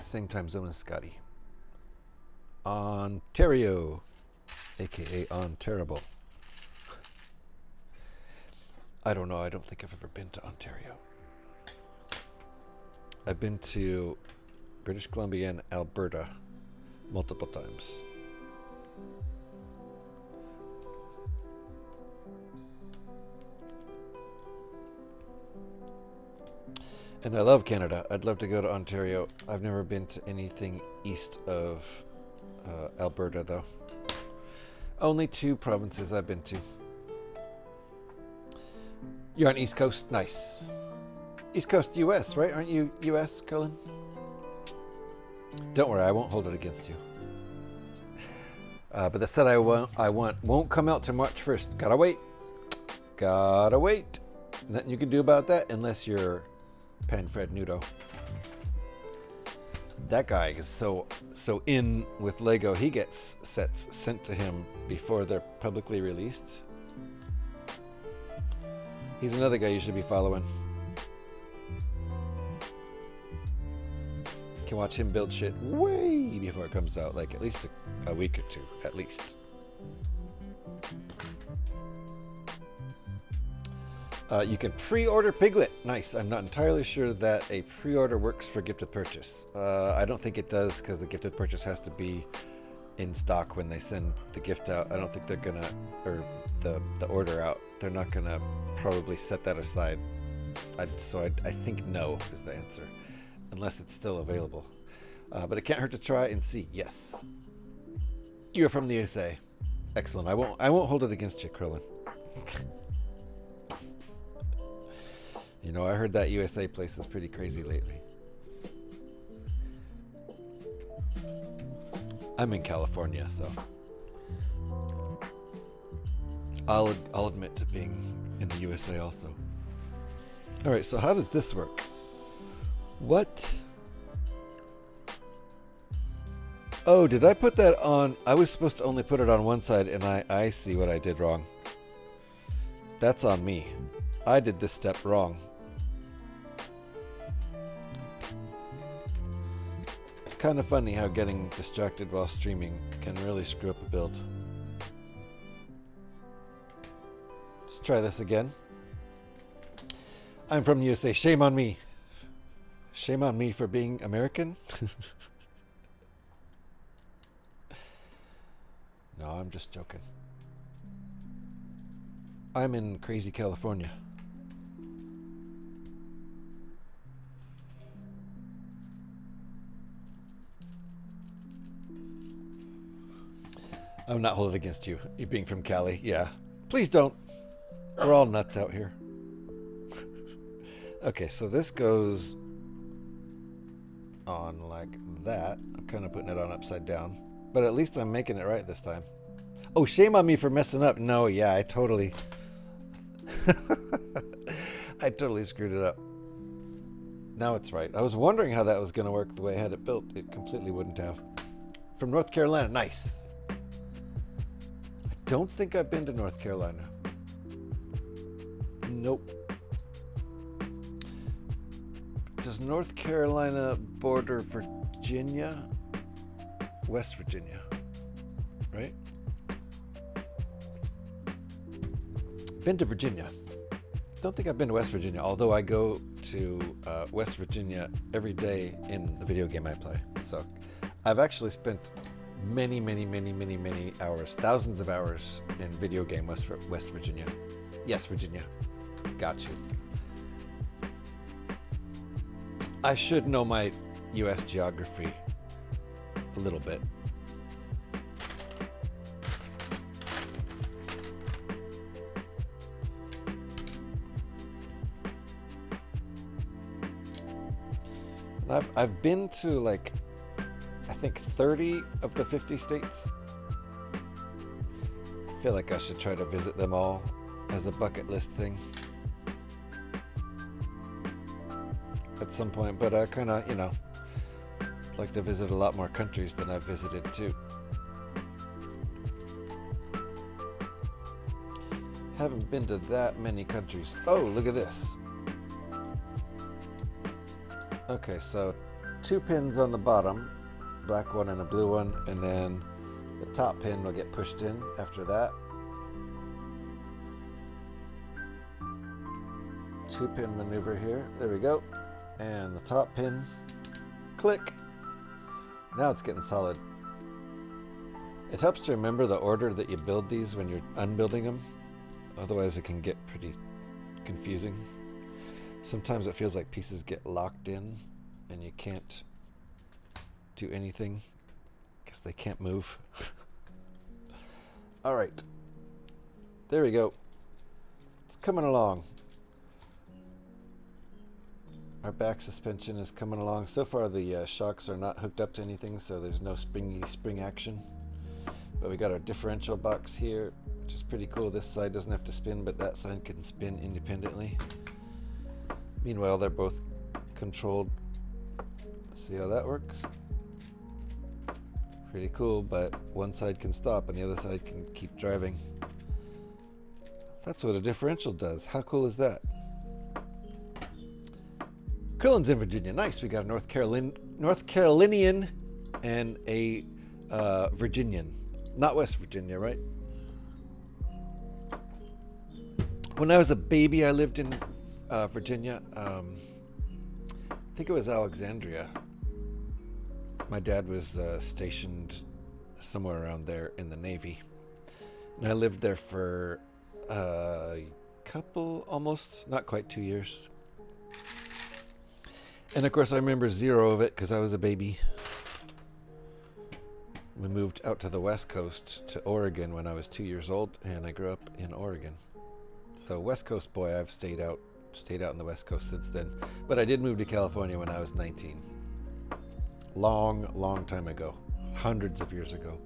Same time zone as Scotty. Ontario, aka Ontariable. I don't know. I don't think I've ever been to Ontario. I've been to British Columbia and Alberta multiple times. And I love Canada. I'd love to go to Ontario. I've never been to anything east of Alberta, though. Only 2 provinces I've been to. You're on East Coast? Nice. East Coast US, right? Aren't you US, Colin? Don't worry, I won't hold it against you. But the set I want won't come out till March 1st. Gotta wait. Gotta wait. Nothing you can do about that unless you're Panfred Nudo. That guy is so in with Lego. He gets sets sent to him before they're publicly released. He's another guy you should be following. You can watch him build shit way before it comes out, like at least a week or 2, at least. You can pre-order Piglet. Nice. I'm not entirely sure that a pre-order works for gifted purchase. I don't think it does because the gifted purchase has to be in stock when they send the gift out. I don't think they're gonna, or the order out. They're not gonna probably set that aside. So I think no is the answer, unless it's still available. But it can't hurt to try and see. Yes. You're from the USA. Excellent. I won't hold it against you, Krillin. You know, I heard that USA place is pretty crazy lately. I'm in California, so I'll admit to being in the USA also. All right, so how does this work? What? Oh, did I put that on? I was supposed to only put it on one side, and I see what I did wrong. That's on me. I did this step wrong. It's kind of funny how getting distracted while streaming can really screw up a build. Let's try this again. I'm from the USA. Shame on me. Shame on me for being American. No, I'm just joking. I'm in crazy California. I'm not holding it against you. You being from Cali. Yeah. Please don't. We're all nuts out here. Okay, so this goes on like that. I'm kind of putting it on upside down. But at least I'm making it right this time. Oh, shame on me for messing up. No, yeah, I totally... I totally screwed it up. Now it's right. I was wondering how that was going to work the way I had it built. It completely wouldn't have. From North Carolina. Nice. I don't think I've been to North Carolina. Nope. Does North Carolina border Virginia? West Virginia, right? Been to Virginia. Don't think I've been to West Virginia, although I go to West Virginia every day in the video game I play. So I've actually spent many hours, thousands of hours in video game West Virginia. Yes, Virginia. Got you. I should know my U.S. geography a little bit. And I've been to like I think 30 of the 50 states. I feel like I should try to visit them all as a bucket list thing. at some point, but I kind of, like to visit a lot more countries than I've visited too. Haven't been to that many countries. Oh, look at this. Okay, so 2 pins on the bottom, black one and a blue one, and then the top pin will get pushed in after that. 2-pin maneuver here. There we go. And the top pin. Click. Now it's getting solid. It helps to remember the order that you build these when you're unbuilding them. Otherwise it can get pretty confusing. Sometimes it feels like pieces get locked in and you can't do anything because they can't move. All right. There we go. It's coming along. Our back suspension is coming along. So far the shocks are not hooked up to anything, so there's no spring action. But we got our differential box here, which is pretty cool. This side doesn't have to spin, but that side can spin independently. Meanwhile, they're both controlled. See how that works? Pretty cool, but one side can stop and the other side can keep driving. That's what a differential does. How cool is that? Krillin's in Virginia. Nice. We got a North Carolinian and a Virginian. Not West Virginia, right? When I was a baby, I lived in Virginia. I think it was Alexandria. My dad was stationed somewhere around there in the Navy. And I lived there for a couple, almost, not quite 2 years. And of course I remember zero of it because I was a baby. We moved out to the West Coast to Oregon when I was 2 years old, and I grew up in Oregon. So West Coast boy, I've stayed out in the West Coast since then. But I did move to California when I was 19. Long time ago. Hundreds of years ago.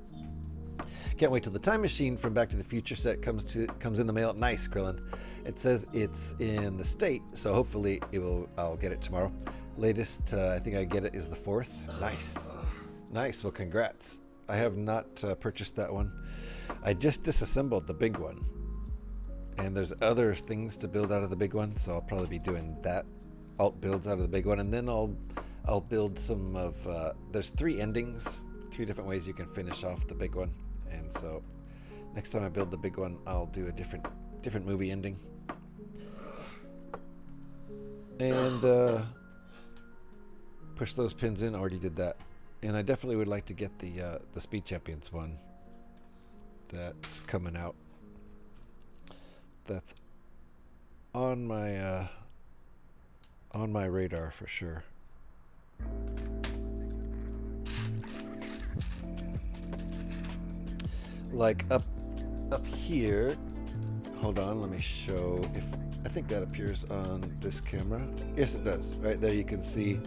Can't wait till the time machine from Back to the Future set comes in the mail. Nice, Krillin. It says it's in the state, so hopefully I'll get it tomorrow. Latest, I think I get it is the 4th. Nice. Well, congrats. I have not purchased that one. I just disassembled the big one, and there's other things to build out of the big one, so I'll probably be doing that. Alt builds out of the big one, and then I'll build some of. There's 3 endings, 3 different ways you can finish off the big one, and so next time I build the big one, I'll do a different movie ending. And push those pins in. Already did that. And I definitely would like to get the Speed Champions one that's coming out. That's on my radar for sure. Like up here. Hold on, let me show if I think that appears on this camera. Yes, it does. Right there you can see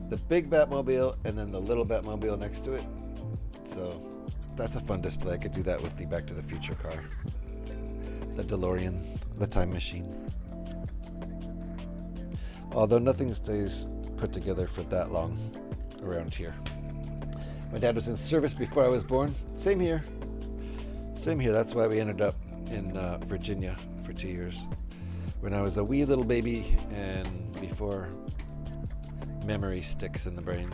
the big Batmobile and then the little Batmobile next to it. So that's a fun display. I could do that with the Back to the Future car. The DeLorean, the time machine. Although nothing stays put together for that long around here. My dad was in service before I was born. Same here. That's why we ended up in Virginia for 2 years. When I was a wee little baby and before memory sticks in the brain.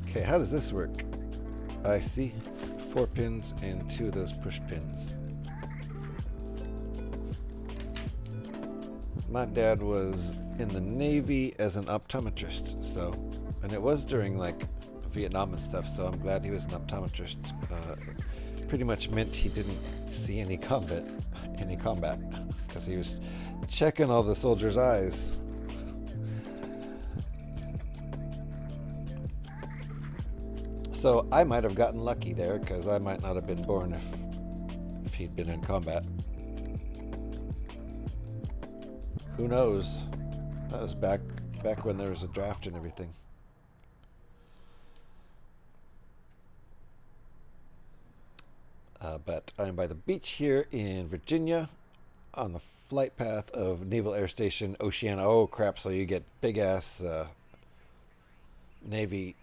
Okay, how does this work? I see 4 pins and 2 of those push pins. My dad was in the Navy as an optometrist, and it was during like Vietnam and stuff, so I'm glad he was an optometrist. Pretty much meant he didn't see any combat, because he was checking all the soldiers' eyes. So I might have gotten lucky there, because I might not have been born if he'd been in combat. Who knows? That was back when there was a draft and everything. But I'm by the beach here in Virginia on the flight path of Naval Air Station Oceana. Oh crap, so you get big ass Navy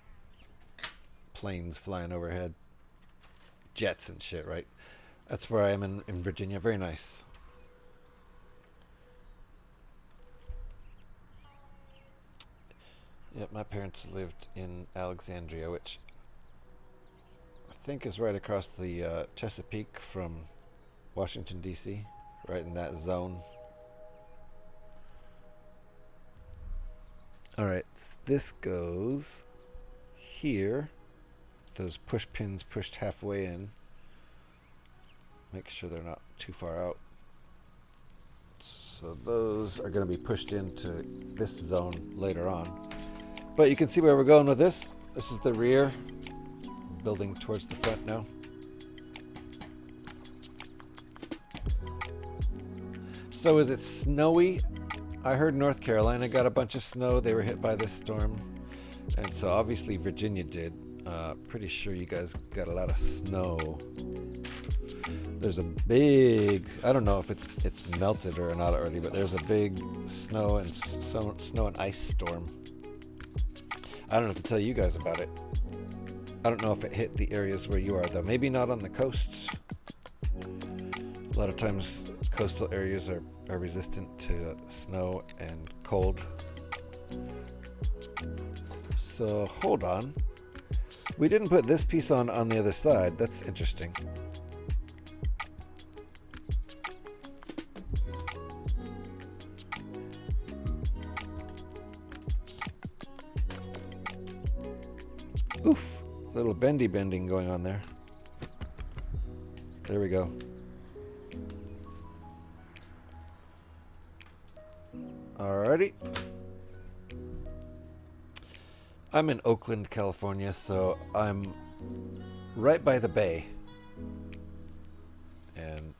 planes flying overhead. Jets and shit, right? That's where I am in Virginia. Very nice. Yep, my parents lived in Alexandria, which I think is right across the Chesapeake from Washington, D.C., right in that zone. Alright, this goes here. Those push pins pushed halfway in. Make sure they're not too far out. So those are going to be pushed into this zone later on. But you can see where we're going with this. This is the rear. Building towards the front now. So is it snowy? I heard North Carolina got a bunch of snow. They were hit by this storm. And so obviously Virginia did. Pretty sure you guys got a lot of snow. There's a big, I don't know if it's melted or not already, but there's a big snow and ice storm. I don't know what to tell you guys about it. I don't know if it hit the areas where you are though. Maybe not on the coast. A lot of times coastal areas are resistant to snow and cold. So hold on. We didn't put this piece on the other side. That's interesting. Oof. Little bending going on there. There we go. Alrighty. I'm in Oakland, California, so I'm right by the bay. And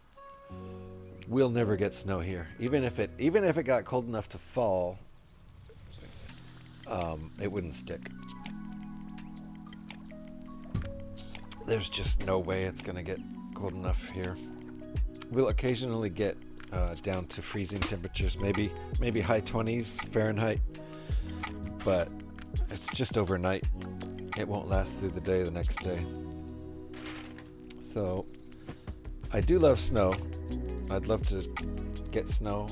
we'll never get snow here. Even if it got cold enough to fall, it wouldn't stick. There's just no way it's gonna get cold enough here. We'll occasionally get down to freezing temperatures, maybe high 20s Fahrenheit, but it's just overnight. It won't last through the day the next day. So I do love snow. I'd love to get snow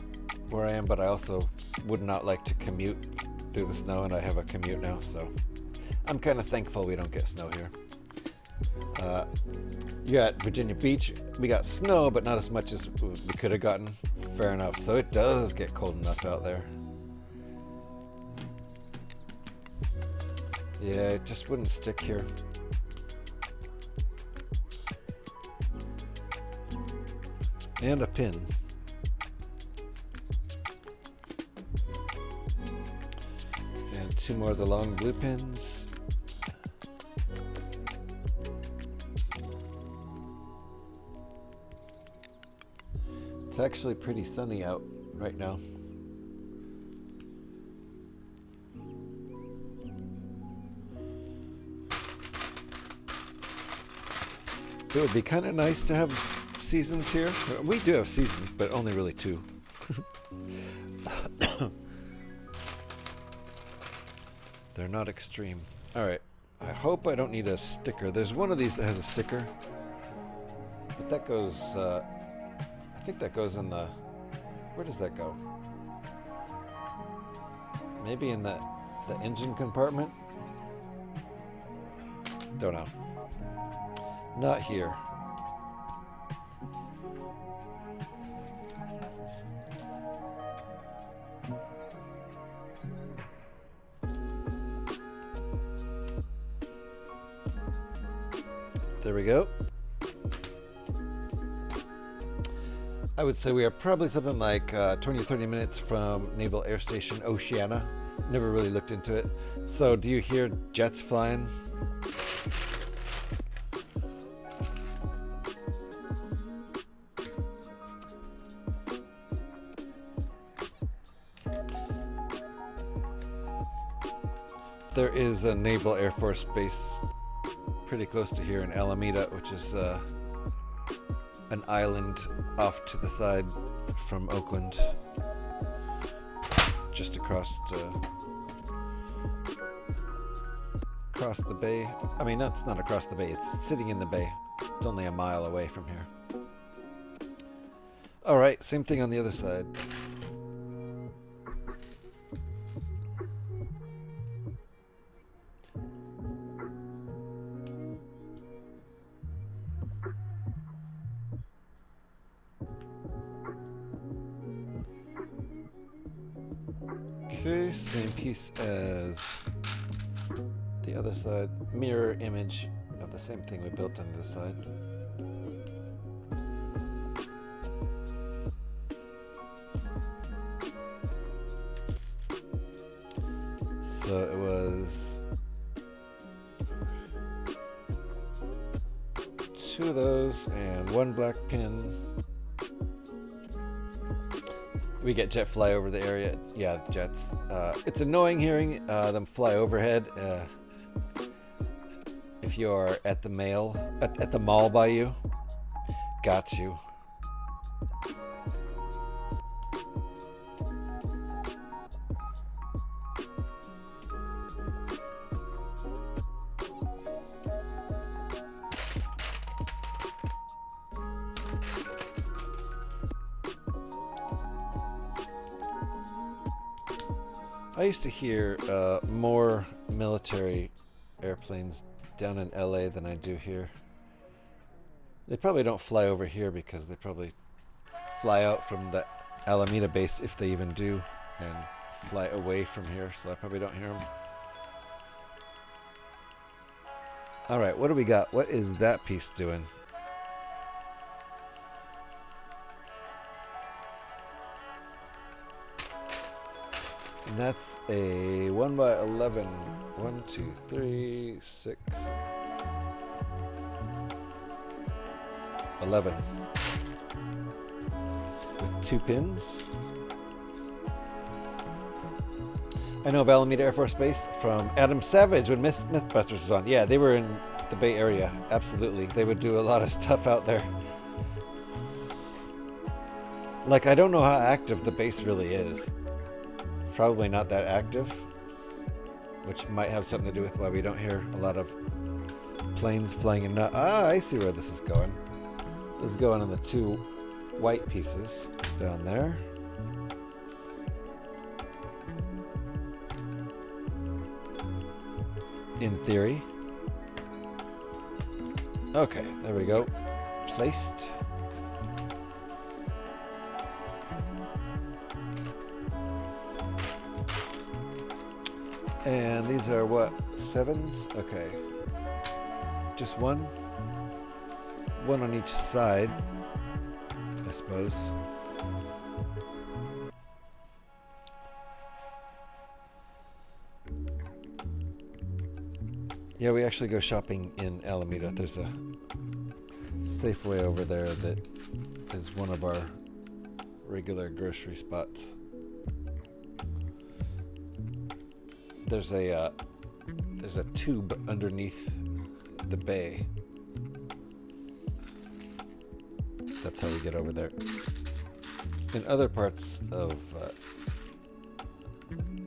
where I am, but I also would not like to commute through the snow, and I have a commute now, so I'm kind of thankful we don't get snow here. You're at Virginia Beach. We got snow, but not as much as we could have gotten. Fair enough. So it does get cold enough out there. Yeah, it just wouldn't stick here. And a pin. And two more of the long blue pins. It's actually pretty sunny out right now. It would be kind of nice to have seasons here. We do have seasons, but only really two. They're not extreme. Alright, I hope I don't need a sticker. There's one of these that has a sticker. But that goes, I think that goes in the... Where does that go? Maybe in the engine compartment? Don't know. Not here. There we go. I would say we are probably something like 20 or 30 minutes from Naval Air Station Oceana. Never really looked into it. So do you hear jets flying? There is a Naval Air Force base pretty close to here in Alameda, which is an island off to the side from Oakland, just across the bay. I mean, it's not across the bay, it's sitting in the bay. It's only a mile away from here. Alright, same thing on the other side. Okay, same piece as the other side. Mirror image of the same thing we built on this side. So it was 2 of those and 1 black pin. We get jet fly over the area. Yeah, jets. It's annoying hearing them fly overhead. If you are at the mall by you, got you. I used to hear more military airplanes down in LA than I do here. They probably don't fly over here because they probably fly out from the Alameda base, if they even do, and fly away from here, so I probably don't hear them. Alright, what do we got? What is that piece doing? And that's a 1x11. 1, 2, 3, 6, 11. With 2 pins. I know of Alameda Air Force Base from Adam Savage when Mythbusters was on. Yeah, they were in the Bay Area. Absolutely. They would do a lot of stuff out there. Like, I don't know how active the base really is. Probably not that active, which might have something to do with why we don't hear a lot of planes flying in. Ah, I see where this is going. This is going on the 2 white pieces down there. In theory. Okay, there we go. Placed. And these are what? 7s? Okay. Just 1? 1 on each side, I suppose. Yeah, we actually go shopping in Alameda. There's a Safeway over there that is one of our regular grocery spots. There's a tube underneath the bay. That's how we get over there. In other parts of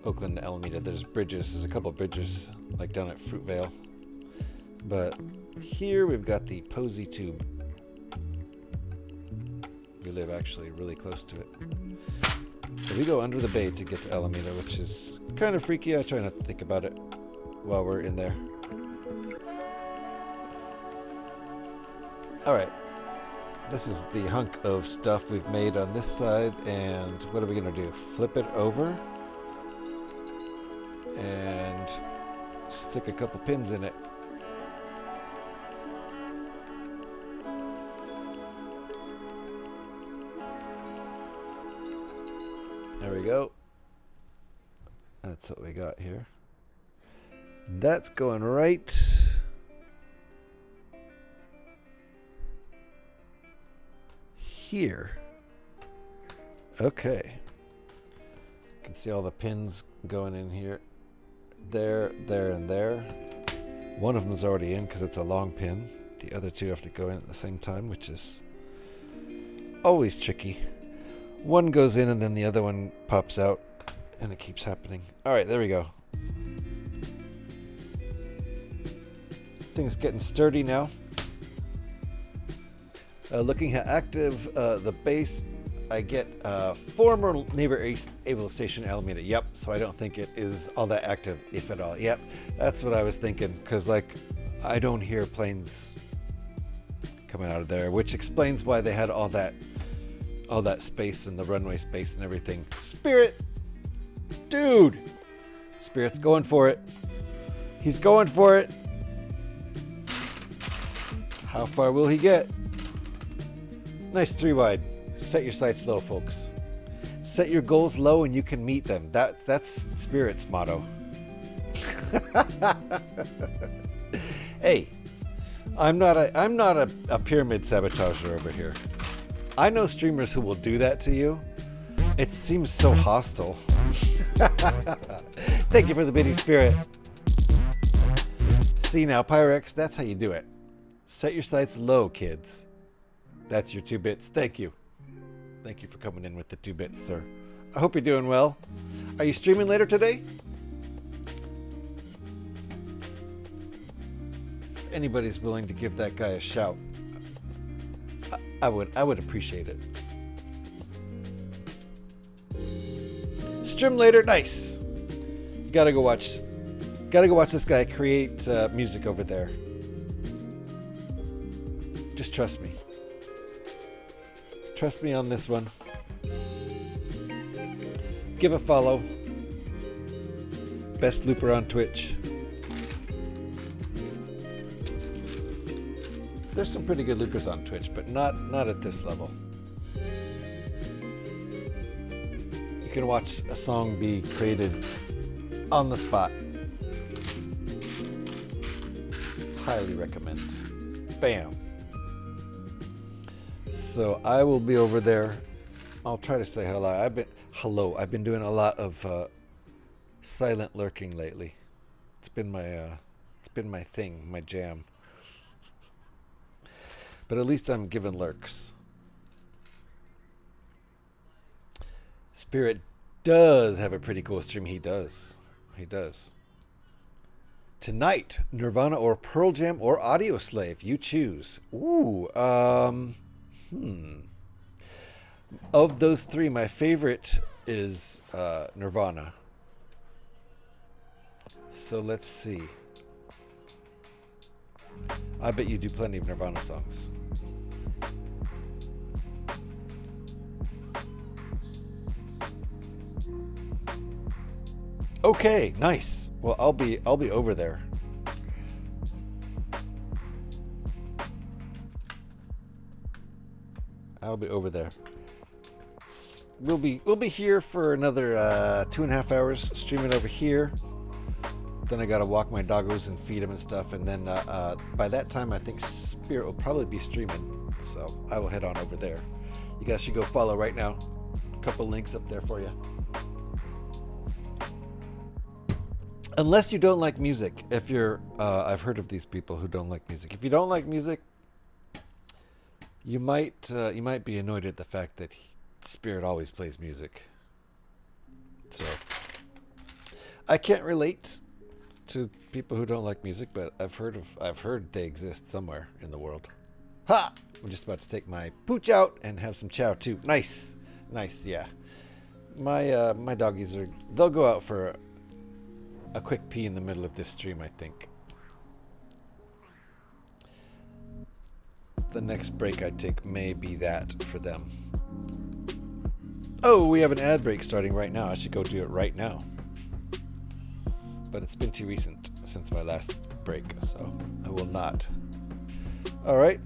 Oakland and Alameda, there's bridges. There's a couple bridges, like down at Fruitvale. But here we've got the Posey tube. We live actually really close to it. So we go under the bay to get to Alameda, which is kind of freaky. I try not to think about it while we're in there. Alright. This is the hunk of stuff we've made on this side, and what are we going to do? Flip it over and stick a couple pins in it. There we go. That's what we got here. That's going right here. Okay. You can see all the pins going in here. There, there, and there. One of them is already in because it's a long pin. The other two have to go in at the same time, which is always tricky. One goes in and then the other one pops out, and it keeps happening. All right, there we go. This thing's getting sturdy now. Looking at active, the base, I get former Naval Able Station Alameda. Yep, so I don't think it is all that active, if at all. Yep, that's what I was thinking, because like I don't hear planes coming out of there, which explains why they had all that space and the runway space and everything. Spirit, dude, Spirit's going for it. He's going for it. How far will he get? Nice 3 wide. Set your sights low, folks. Set your goals low and you can meet them. That's Spirit's motto. Hey, I'm not a pyramid sabotager over here. I know streamers who will do that to you. It seems so hostile. Thank you for the bitty Spirit. See now, Pyrex, that's how you do it. Set your sights low, kids. That's your 2 bits. Thank you. Thank you for coming in with the 2 bits, sir. I hope you're doing well. Are you streaming later today? If anybody's willing to give that guy a shout, I would appreciate it. Stream later, nice. Gotta go watch this guy create music over there. Just trust me. Trust me on this one. Give a follow. Best looper on Twitch. There's some pretty good loopers on Twitch, but not at this level. You can watch a song be created on the spot. Highly recommend. Bam. So I will be over there. I'll try to say hello. I've been doing a lot of silent lurking lately. It's been my thing, my jam. But at least I'm given lurks. Spirit does have a pretty cool stream. He does. Tonight, Nirvana or Pearl Jam or Audio Slave. You choose. Ooh. Of those 3, my favorite is Nirvana. So let's see. I bet you do plenty of Nirvana songs. Okay, nice. Well, I'll be over there. I'll be over there. We'll be here for another 2.5 hours streaming over here. Then I gotta walk my doggos and feed them and stuff, and then by that time I think Spirit will probably be streaming, so I will head on over there. You guys should go follow right now. A couple links up there for you. Unless you don't like music. If you're, I've heard of these people who don't like music. If you don't like music, you might be annoyed at the fact that Spirit always plays music. So I can't relate to people who don't like music, but I've heard they exist somewhere in the world. Ha! I'm just about to take my pooch out and have some chow too. Nice, yeah. My doggies they'll go out for a quick pee in the middle of this stream, I think. The next break I take may be that for them. Oh, we have an ad break starting right now. I should go do it right now. But it's been too recent since my last break, so I will not. Alright,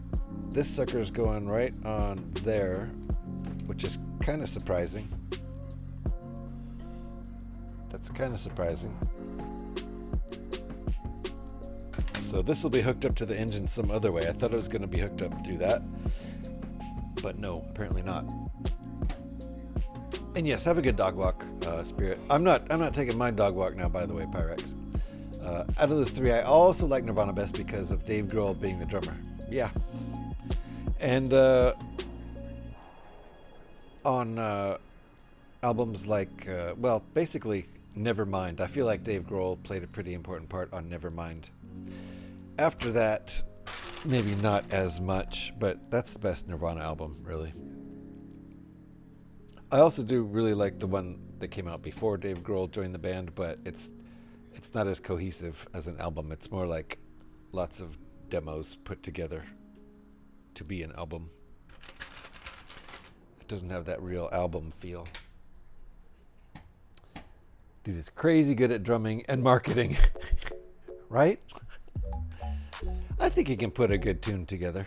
this sucker's going right on there, which is kind of surprising. That's kind of surprising. So this will be hooked up to the engine some other way. I thought it was going to be hooked up through that, but no, apparently not. And yes, have a good dog walk, Spirit. I'm not taking my dog walk now, by the way, Pyrex. Out of those 3, I also like Nirvana best because of Dave Grohl being the drummer. Yeah. And on albums like, well, basically Nevermind. I feel like Dave Grohl played a pretty important part on Nevermind. After that, maybe not as much, but that's the best Nirvana album, really. I also do really like the one that came out before Dave Grohl joined the band, but it's not as cohesive as an album. It's more like lots of demos put together to be an album. It doesn't have that real album feel. Dude is crazy good at drumming and marketing. Right? I think he can put a good tune together.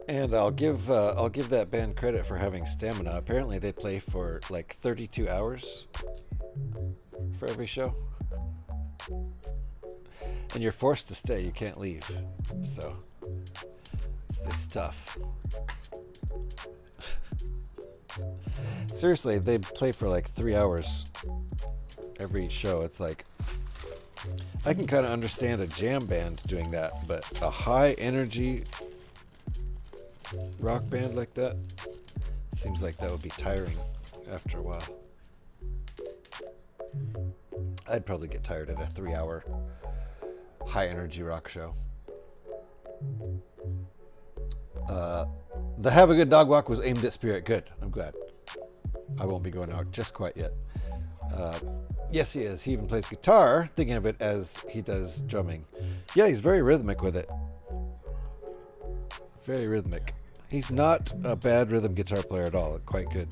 And I'll give that band credit for having stamina. Apparently they play for like 32 hours for every show. And you're forced to stay, you can't leave. So it's tough. Seriously, they play for like 3 hours every show. It's like, I can kind of understand a jam band doing that, but a high energy rock band like that seems like that would be tiring after a while. I'd probably get tired at a 3-hour high energy rock show. The Have a Good Dog Walk was aimed at Spirit. Good. I'm glad. I won't be going out just quite yet. Yes, he is. He even plays guitar, thinking of it as he does drumming. Yeah, he's very rhythmic with it. Very rhythmic. He's not a bad rhythm guitar player at all. Quite good.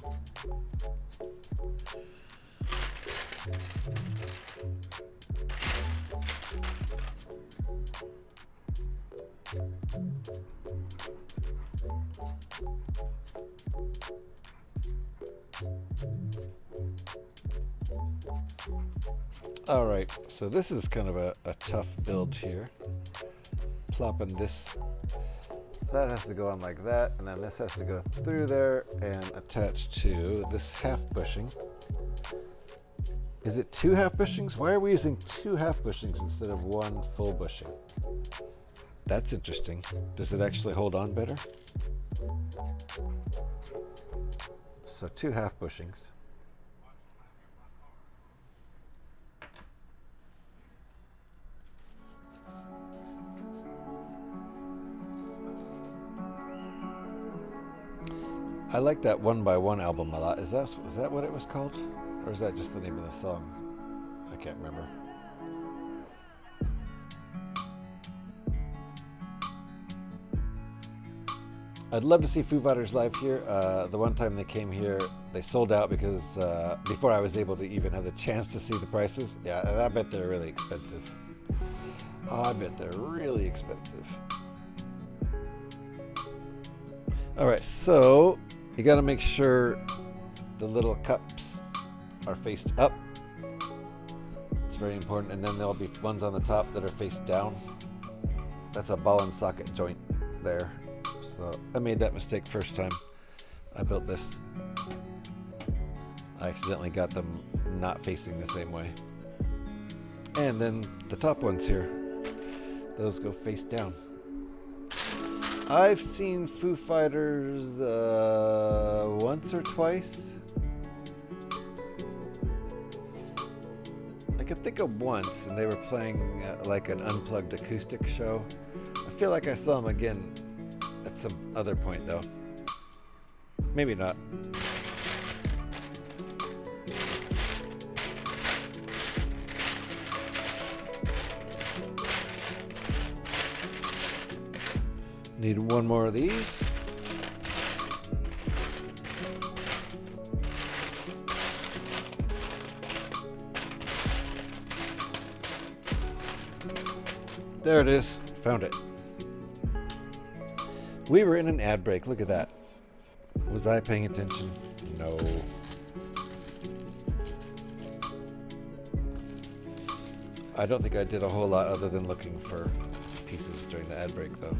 All right, so this is kind of a tough build here. Plopping this, that has to go on like that, and then this has to go through there and attach to this half bushing. Is it 2 half bushings? Why are we using 2 half bushings instead of 1 full bushing? That's interesting. Does it actually hold on better? So 2 half bushings. I like that 1x1 album a lot. Is that what it was called? Or is that just the name of the song? I can't remember. I'd love to see Foo Fighters live here. The one time they came here, they sold out because before I was able to even have the chance to see the prices. Yeah, I bet they're really expensive. I bet they're really expensive. All right, so you got to make sure the little cups are faced up. It's very important. And then there'll be ones on the top that are faced down. That's a ball and socket joint there. So I made that mistake first time I built this. I accidentally got them not facing the same way. And then the top ones here, those go face down. I've seen Foo Fighters once or twice. I could think of once, and they were playing like an unplugged acoustic show. I feel like I saw them again at some other point, though. Maybe not. Need one more of these. There it is. Found it. We were in an ad break. Look at that. Was I paying attention? No. I don't think I did a whole lot other than looking for pieces during the ad break, though.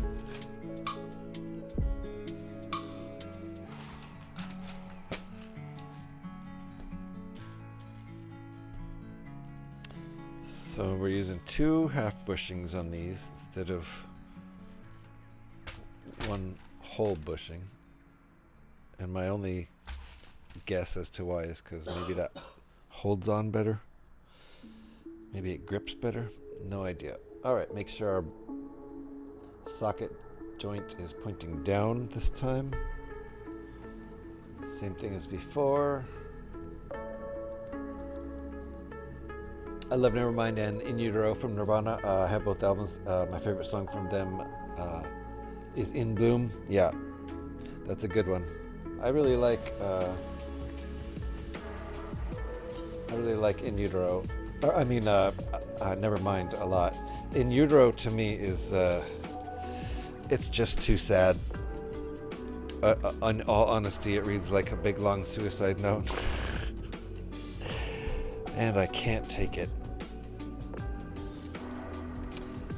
So we're using 2 half bushings on these instead of hole bushing. And my only guess as to why is because maybe that holds on better. Maybe it grips better. No idea. Alright, make sure our socket joint is pointing down this time. Same thing as before. I love Nevermind and In Utero from Nirvana. I have both albums. My favorite song from them is In Bloom. Yeah, that's a good one. I really like In Utero. Nevermind a lot. In Utero to me is it's just too sad. In all honesty, it reads like a big long suicide note. And I can't take it.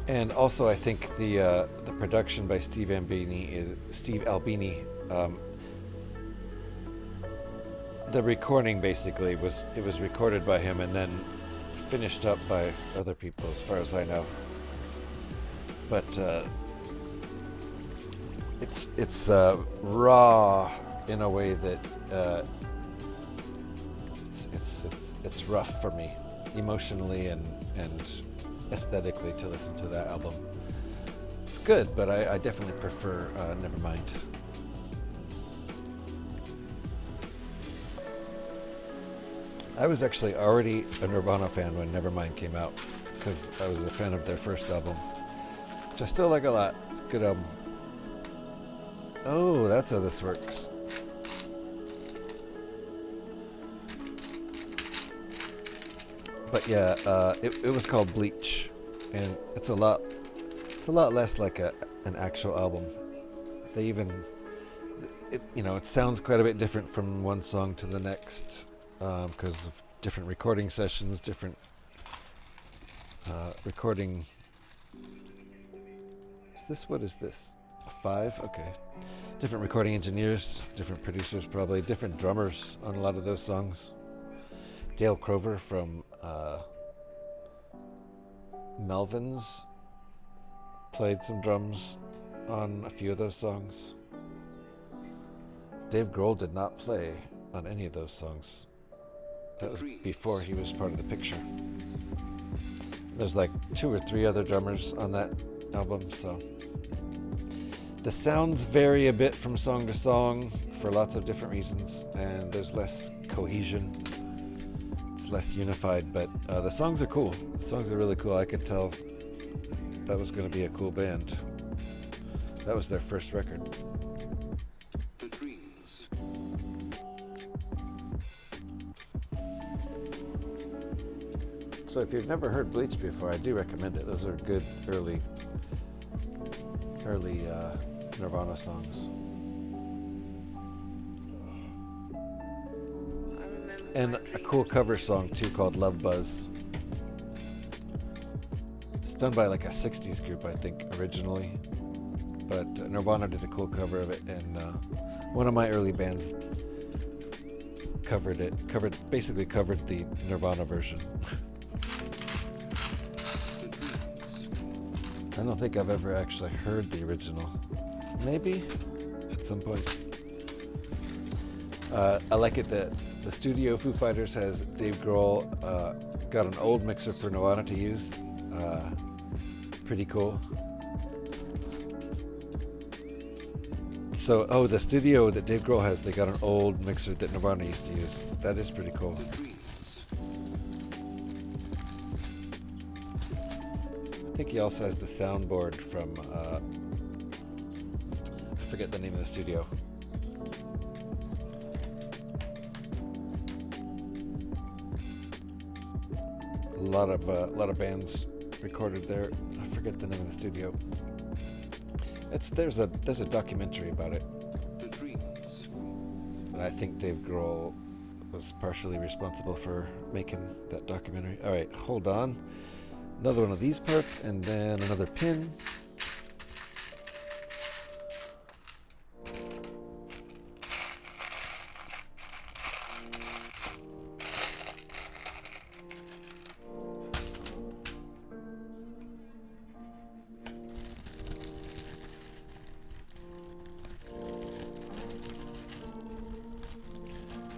And also, I think the production by Steve Albini. The recording basically was recorded by him and then finished up by other people, as far as I know. But it's raw in a way that it's rough for me emotionally and aesthetically to listen to that album. It's good, but I definitely prefer Nevermind. I was actually already a Nirvana fan when Nevermind came out because I was a fan of their first album, which I still like a lot. It's a good album. Oh, that's how this works. But yeah, it was called Bleach, and it's a lot less like an actual album. They even, it sounds quite a bit different from one song to the next, because of different recording sessions, different recording. What is this? A 5? Okay. Different recording engineers, different producers probably, different drummers on a lot of those songs. Dale Crover from Melvins played some drums on a few of those songs. Dave Grohl did not play on any of those songs. That was before he was part of the picture. There's like 2 or 3 other drummers on that album, so the sounds vary a bit from song to song for lots of different reasons, and there's less cohesion. It's less unified, but the songs are cool. The songs are really cool. I could tell that was going to be a cool band. That was their first record. So if you've never heard Bleach before, I do recommend it. Those are good early Nirvana songs. And a cool cover song too called Love Buzz. It's done by like a 60s group, I think, originally. But Nirvana did a cool cover of it, and one of my early bands covered the Nirvana version. I don't think I've ever actually heard the original. Maybe at some point. I like it that the studio Foo Fighters has Dave Grohl got an old mixer for Nirvana to use. Pretty cool. So, the studio that Dave Grohl has, they got an old mixer that Nirvana used to use. That is pretty cool. I think he also has the soundboard from, I forget the name of the studio. A lot of bands recorded there. I forget the name of the studio. There's a documentary about it. And I think Dave Grohl was partially responsible for making that documentary. All right, hold on. Another one of these parts, and then another pin.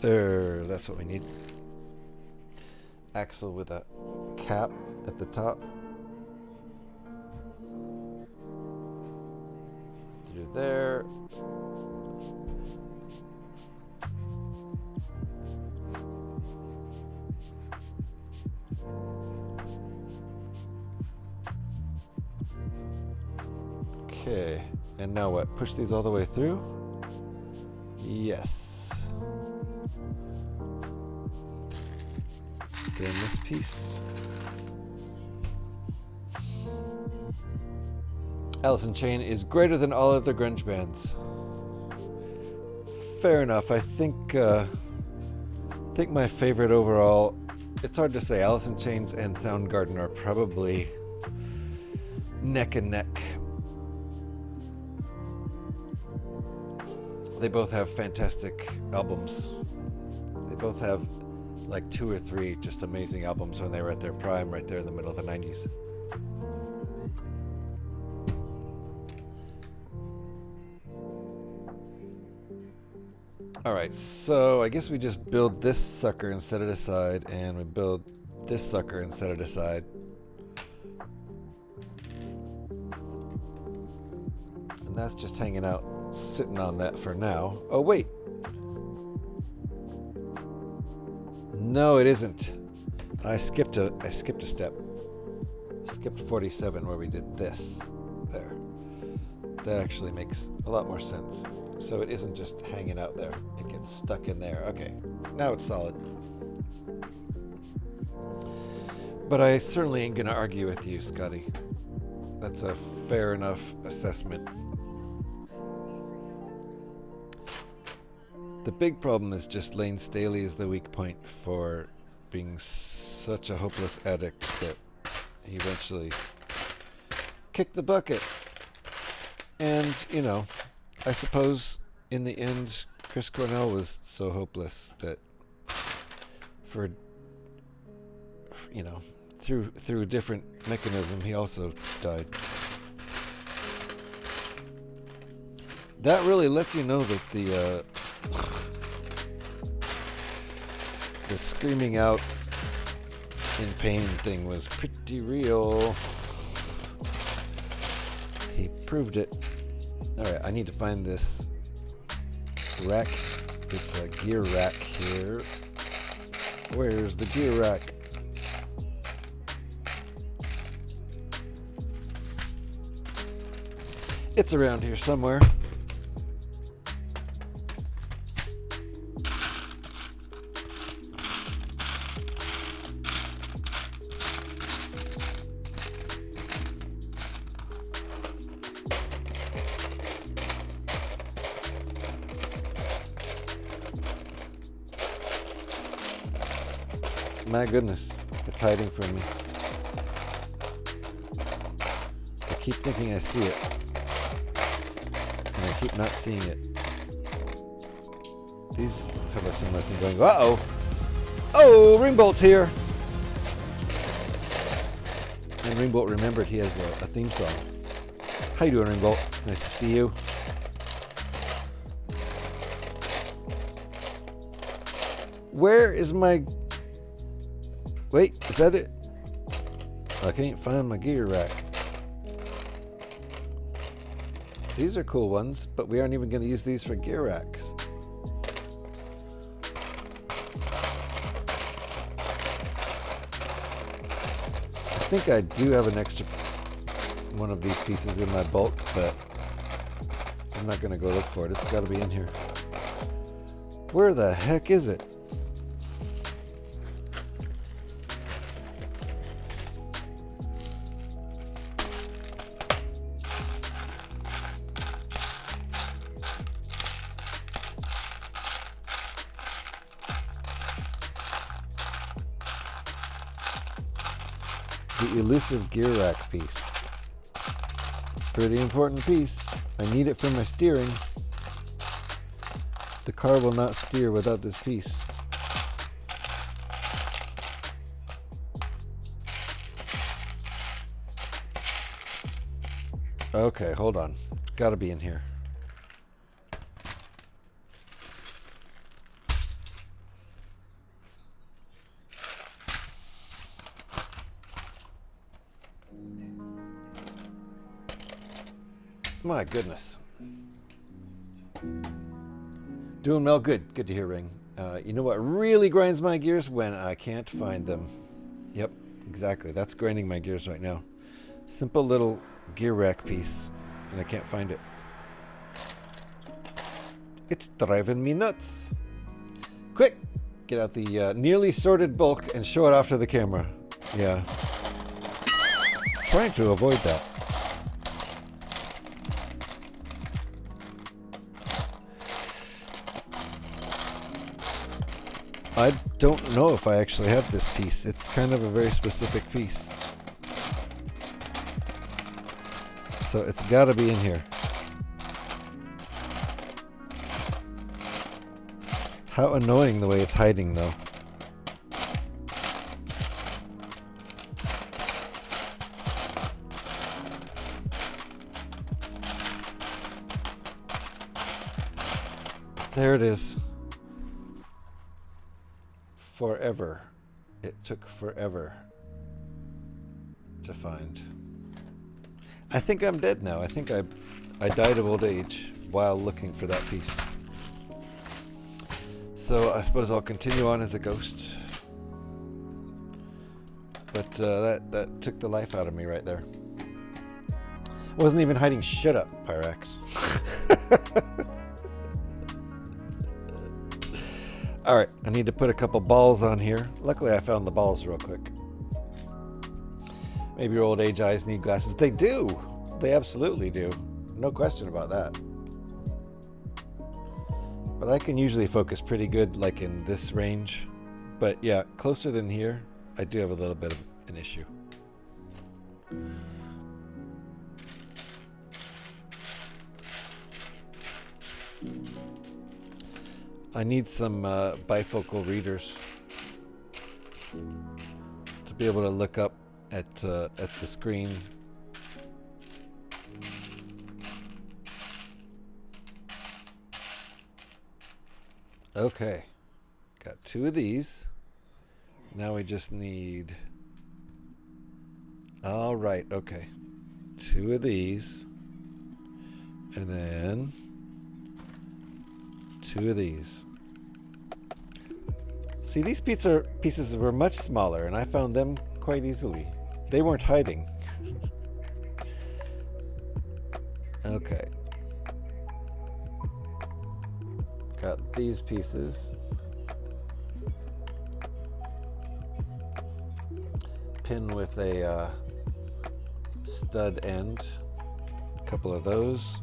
There, that's what we need. Axle with a cap at the top. Through there. Okay, and now what? Push these all the way through? Yes. Then this piece. Alice in Chain is greater than all other grunge bands. Fair enough. I think my favorite overall, it's hard to say. Alice in Chains and Soundgarden are probably neck and neck. They both have fantastic albums. They both have like 2 or 3 just amazing albums when they were at their prime, right there in the middle of the 90s. Alright, so I guess we just build this sucker and set it aside, and we build this sucker and set it aside. And that's just hanging out, sitting on that for now. Oh, wait. No, it isn't. I skipped a step. Skipped 47 where we did this. There. That actually makes a lot more sense. So it isn't just hanging out there. It gets stuck in there. Okay. Now it's solid. But I certainly ain't gonna argue with you, Scotty. That's a fair enough assessment. The big problem is just Lane Staley is the weak point for being such a hopeless addict that he eventually kicked the bucket. And, you know, I suppose in the end, Chris Cornell was so hopeless that for, you know, through a different mechanism, he also died. That really lets you know that the screaming out in pain thing was pretty real. He proved it. Alright, I need to find this rack, this gear rack here. Where's the gear rack? It's around here somewhere. My goodness, it's hiding from me. I keep thinking I see it, and I keep not seeing it. These have a similar thing going. Uh-oh! Oh, Ringbolt's here! And Ringbolt remembered he has a theme song. How you doing, Ringbolt? Nice to see you. Where is my... Wait, is that it? I can't find my gear rack. These are cool ones, but we aren't even going to use these for gear racks. I think I do have an extra one of these pieces in my bulk, but I'm not going to go look for it. It's got to be in here. Where the heck is it? The elusive gear rack piece. Pretty important piece. I need it for my steering. The car will not steer without this piece. Okay, hold on. It's gotta be in here. My goodness. Doing well, good. Good to hear, Ring. You know what really grinds my gears? When I can't find them. Yep, exactly. That's grinding my gears right now. Simple little gear rack piece, and I can't find it. It's driving me nuts. Quick, get out the nearly sorted bulk and show it off to the camera. Yeah. Trying to avoid that. I don't know if I actually have this piece. It's kind of a very specific piece. So it's got to be in here. How annoying the way it's hiding, though. There it is. Forever. It took forever to find. I think I'm dead now. I think I died of old age while looking for that piece. So I suppose I'll continue on as a ghost. But that took the life out of me right there. Wasn't even hiding. Shut up, Pyrax. Alright, I need to put a couple balls on here. Luckily I found the balls real quick. Maybe your old age eyes need glasses. They do! They absolutely do. No question about that. But I can usually focus pretty good, like in this range. But yeah, closer than here, I do have a little bit of an issue. I need some bifocal readers to be able to look up at the screen. Okay, got 2 of these. Now we just need. All right, okay, 2 of these, and then 2 of these. See, these pieces were much smaller, and I found them quite easily. They weren't hiding. Okay. Got these pieces. Pin with a stud end. A couple of those.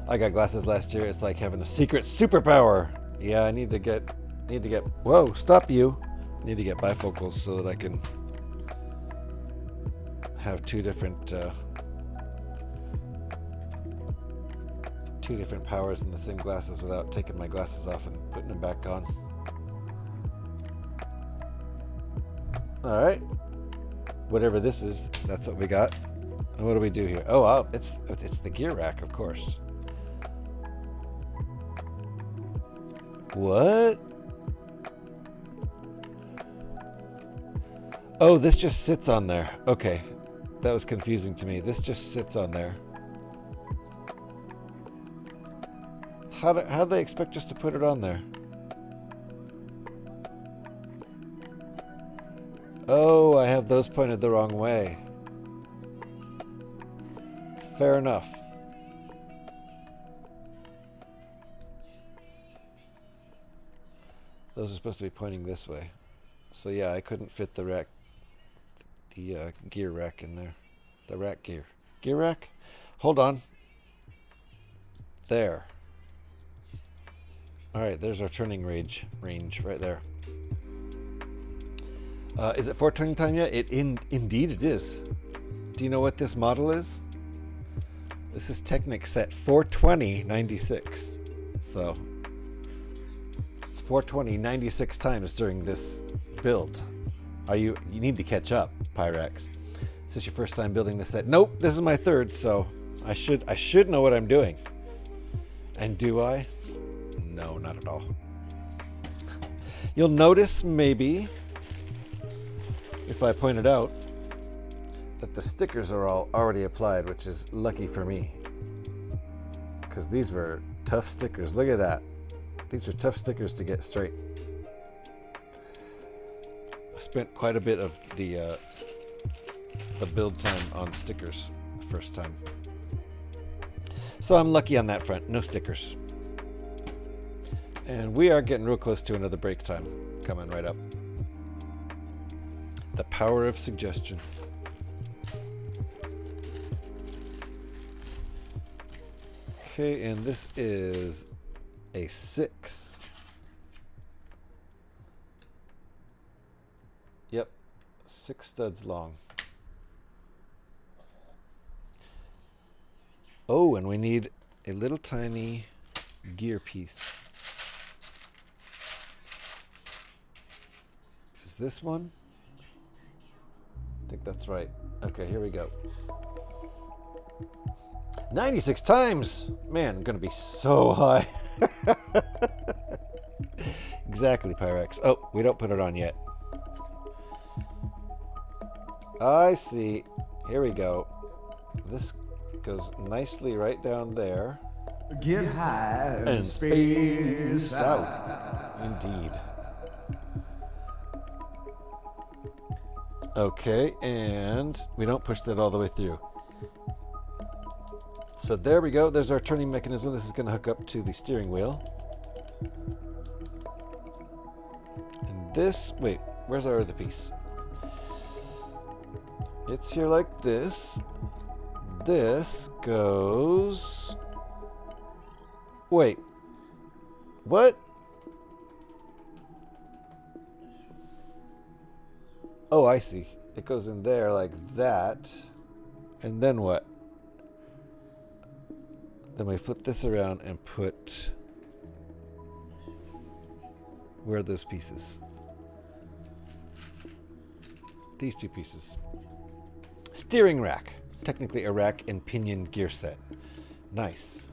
I got glasses last year. It's like having a secret superpower. Yeah, I need to get. Whoa! Stop you! I need to get bifocals so that I can have two different powers in the same glasses without taking my glasses off and putting them back on. All right. Whatever this is, that's what we got. And what do we do here? Oh, wow, it's the gear rack, of course. What? Oh, this just sits on there. Okay. That was confusing to me. This just sits on there. How do they expect us to put it on there? Oh, I have those pointed the wrong way. Fair enough. Those are supposed to be pointing this way. So yeah, I couldn't fit the rack, the gear rack in there. The rack gear. Gear rack? Hold on. There. Alright, there's our turning range right there. Is it 420 time yet? Indeed it is. Do you know what this model is? This is Technic set 42096. So it's 420 96 times during this build. You need to catch up, Pyrax. Is this your first time building this set? Nope, this is my third, so I should know what I'm doing. And do I? No, not at all. You'll notice maybe, if I point it out, that the stickers are all already applied, which is lucky for me. Because these were tough stickers. Look at that. These were tough stickers to get straight. I spent quite a bit of the build time on stickers the first time. So I'm lucky on that front. No stickers. And we are getting real close to another break time. Coming right up. The power of suggestion. Okay, and this is a 6. Yep, 6 studs long. Oh, and we need a little tiny gear piece. Is this one? I think that's right. Okay, here we go. 96 times! Man, I'm gonna be so high. Exactly, Pyrex. Oh, we don't put it on yet. I see. Here we go. This goes nicely right down there. Get high and space out. Indeed. Okay, and we don't push that all the way through. So there we go. There's our turning mechanism. This is going to hook up to the steering wheel. And this, wait, where's our other piece? It's here like this. This goes... Wait. What? Oh, I see. It goes in there like that. And then what? Then we flip this around and put... Where are those pieces? These two pieces. Steering rack. Technically a rack and pinion gear set. Nice.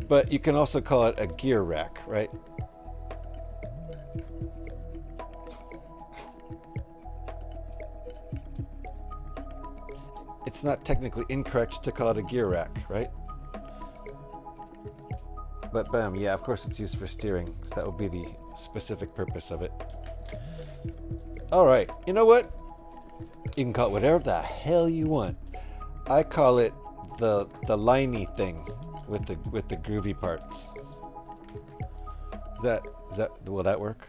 But you can also call it a gear rack, right? It's not technically incorrect to call it a gear rack, right? But bam, yeah, of course it's used for steering. So that would be the specific purpose of it. All right, you know what? You can call it whatever the hell you want. I call it the liney thing with the groovy parts. Is that will that work?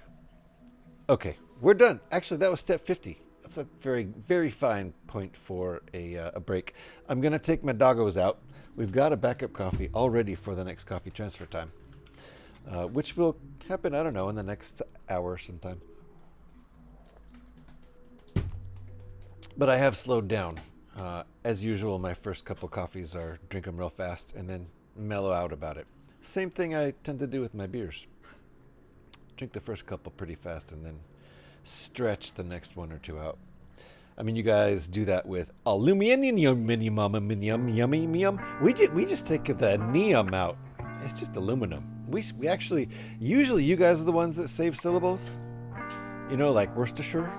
Okay, we're done. Actually, that was step 50. That's a very, very fine point for a break. I'm going to take my doggos out. We've got a backup coffee all ready for the next coffee transfer time, which will happen, I don't know, in the next hour sometime. But I have slowed down. As usual, my first couple coffees are drink them real fast and then mellow out about it. Same thing I tend to do with my beers. Drink the first couple pretty fast and then stretch the next one or two out. I mean, you guys do that with aluminum. We just take the neum out. It's just aluminum. We actually, usually you guys are the ones that save syllables. You know, like Worcestershire,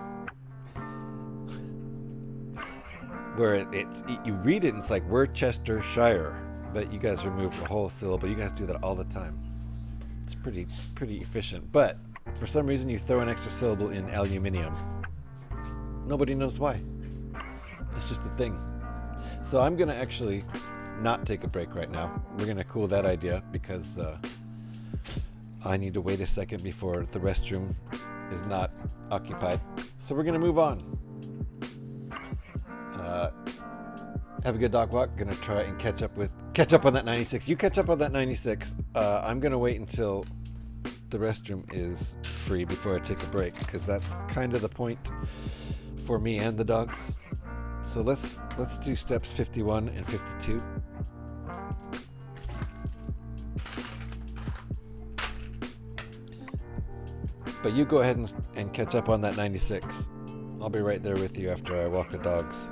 where you read it and it's like Worcestershire, but you guys remove the whole syllable. You guys do that all the time. It's pretty efficient, but for some reason you throw an extra syllable in aluminium. Nobody knows why. It's just a thing. So I'm going to actually not take a break right now. We're going to cool that idea because I need to wait a second before the restroom is not occupied. So we're going to move on. Have a good dog walk. Going to try and catch up on that 96. You catch up on that 96. I'm going to wait until the restroom is free before I take a break because that's kind of the point for me and the dogs. So let's do steps 51 and 52. But you go ahead and catch up on that 96. I'll be right there with you after I walk the dogs.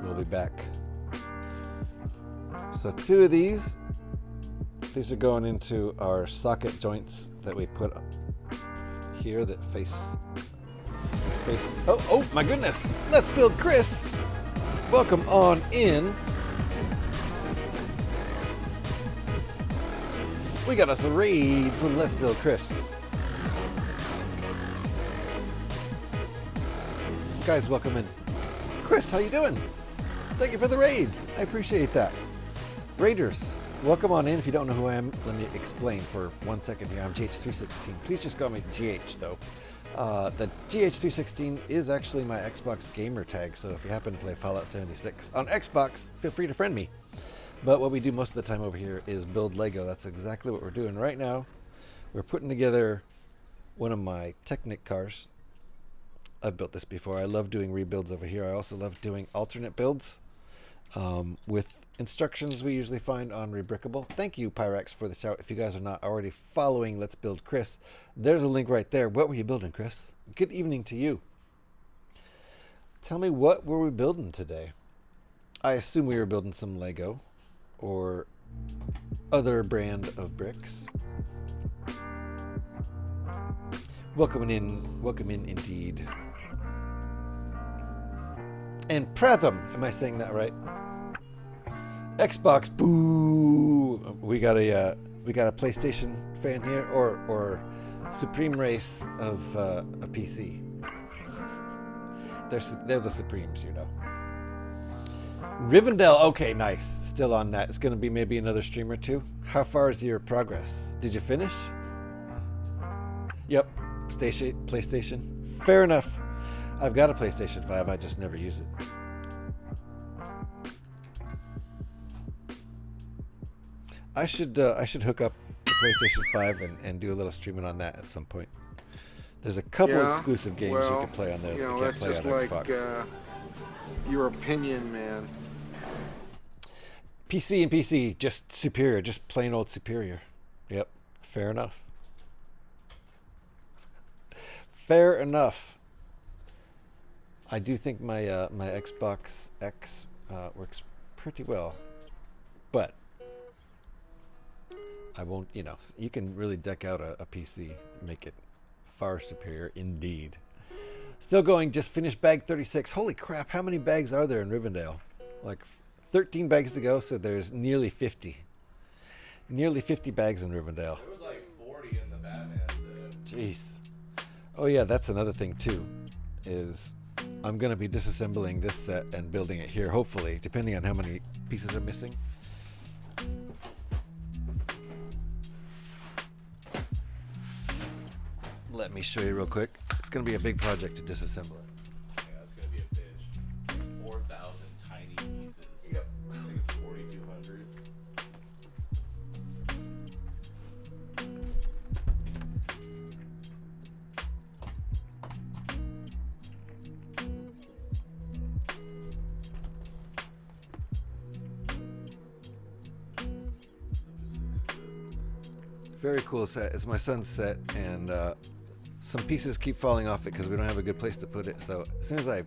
We'll be back. So 2 of these are going into our socket joints that we put here that face Oh my goodness! Let's build Chris! Welcome on in. We got us a raid from Let's Build Chris. Guys, welcome in. Chris, how you doing? Thank you for the raid. I appreciate that. Raiders, welcome on in. If you don't know who I am, let me explain for 1 second here. I'm GH316. Please just call me GH though. The GH316 is actually my Xbox gamer tag, so if you happen to play Fallout 76 on Xbox, feel free to friend me. But what we do most of the time over here is build Lego. That's exactly what we're doing right now. We're putting together one of my Technic cars. I've built this before. I love doing rebuilds over here. I also love doing alternate builds with instructions we usually find on Rebrickable. Thank you, Pyrex, for the shout. If you guys are not already following Let's Build Chris, there's a link right there. What were you building, Chris? Good evening to you. Tell me, what were we building today? I assume we were building some Lego or other brand of bricks. Welcome in indeed. And Pratham, am I saying that right? Xbox, boo! We got a PlayStation fan here, or Supreme race of a PC. They're the Supremes, you know. Rivendell, okay, nice. Still on that. It's going to be maybe another stream or two. How far is your progress? Did you finish? Yep. PlayStation. Fair enough. I've got a PlayStation 5. I just never use it. I should hook up the PlayStation 5 and do a little streaming on that at some point. There's a couple exclusive games you can play on there that you can't play on Xbox. That's just like your opinion, man. PC and PC, just superior, just plain old superior. Yep, fair enough. Fair enough. I do think my my Xbox X works pretty well, but I won't. You know, you can really deck out a PC, and make it far superior indeed. Still going. Just finished bag 36. Holy crap! How many bags are there in Rivendell? Like 13 bags to go. So there's nearly 50. Nearly 50 bags in Rivendell. There was like 40 in the Batman set. Jeez. Oh yeah, that's another thing too, is I'm going to be disassembling this set and building it here, hopefully, depending on how many pieces are missing. Let me show you real quick. It's going to be a big project to disassemble it. Yeah, that's going to be a bitch. 4,000 tiny pieces. Yep. I think it's 4,200. Very cool set. It's my son's set, and some pieces keep falling off it because we don't have a good place to put it. So as soon as I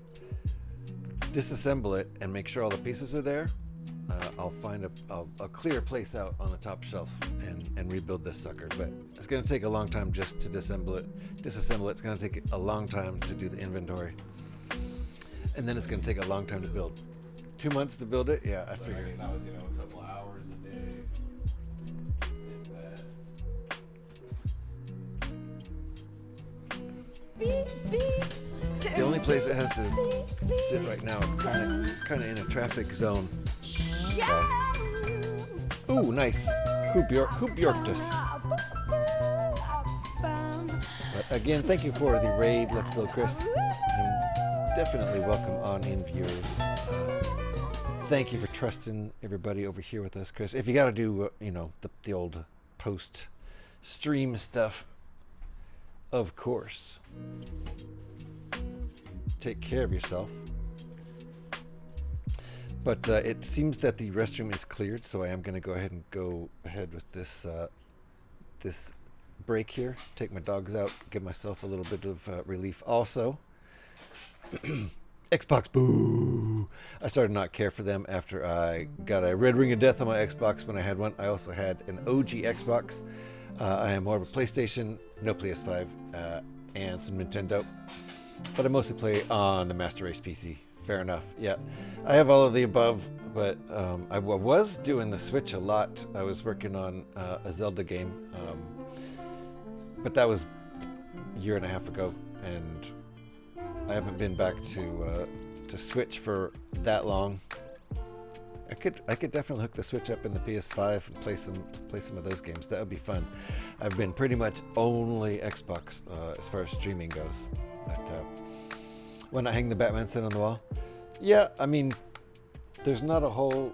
disassemble it and make sure all the pieces are there, I'll clear a place out on the top shelf and rebuild this sucker. But it's going to take a long time just to disassemble it. It's going to take a long time to do the inventory, and then it's going to take a long time to build. 2 months to build it? Yeah, I figured. I mean, that was, a couple hours a day. The only place it has to sit right now, it's kind of in a traffic zone. So. Ooh, nice. Who bjorked us? But again, thank you for the raid. Let's Build Chris. And definitely welcome on in viewers. Thank you for trusting everybody over here with us, Chris. If you got to do, the old post stream stuff, of course. Take care of yourself. But it seems that the restroom is cleared, so I am going to go ahead with this this break here. Take my dogs out, give myself a little bit of relief. Also, Xbox, boo! I started to not care for them after I got a red ring of death on my Xbox when I had one. I also had an OG Xbox. I am more of a PlayStation, no PS5, and some Nintendo. but I mostly play on the Master Race PC. Fair enough. Yeah, I have all of the above, but I was doing the Switch a lot. I was working on a Zelda game, but that was a year and a half ago, and I haven't been back to Switch for that long. I could definitely hook the Switch up in the PS5 and play some of those games. That would be fun. I've been pretty much only Xbox as far as streaming goes. But when I hang the Batman set on the wall, yeah, I mean, there's not a whole,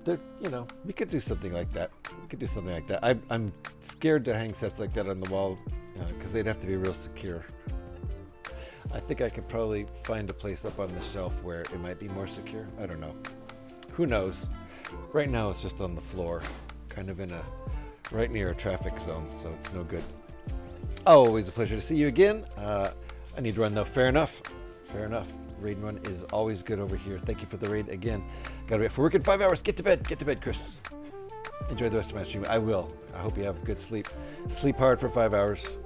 we could do something like that. I'm scared to hang sets like that on the wall because they'd have to be real secure. I think I could probably find a place up on the shelf where it might be more secure. I don't know. Who knows? Right now it's just on the floor, kind of right near a traffic zone, so it's no good. Always a pleasure to see you again. I need to run though. Fair enough. Raid and run is always good over here. Thank you for the raid again. Gotta be up for work in 5 hours. Get to bed, Chris. Enjoy the rest of my stream. I will. I hope you have good sleep. Sleep hard for 5 hours.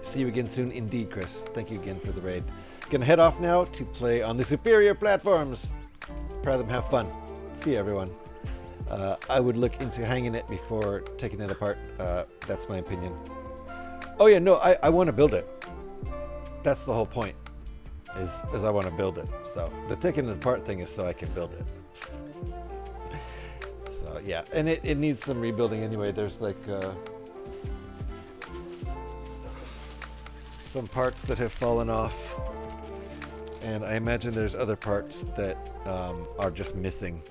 See you again soon indeed, Chris. Thank you again for the raid. Gonna head off now to play on the superior platforms. Proud of them, have fun. See you, everyone. I would look into hanging it before taking it apart. That's my opinion. Oh yeah, no, I want to build it. That's the whole point, is I want to build it. So the taking it apart thing is so I can build it. So yeah, and it needs some rebuilding anyway. There's like some parts that have fallen off, and I imagine there's other parts that are just missing.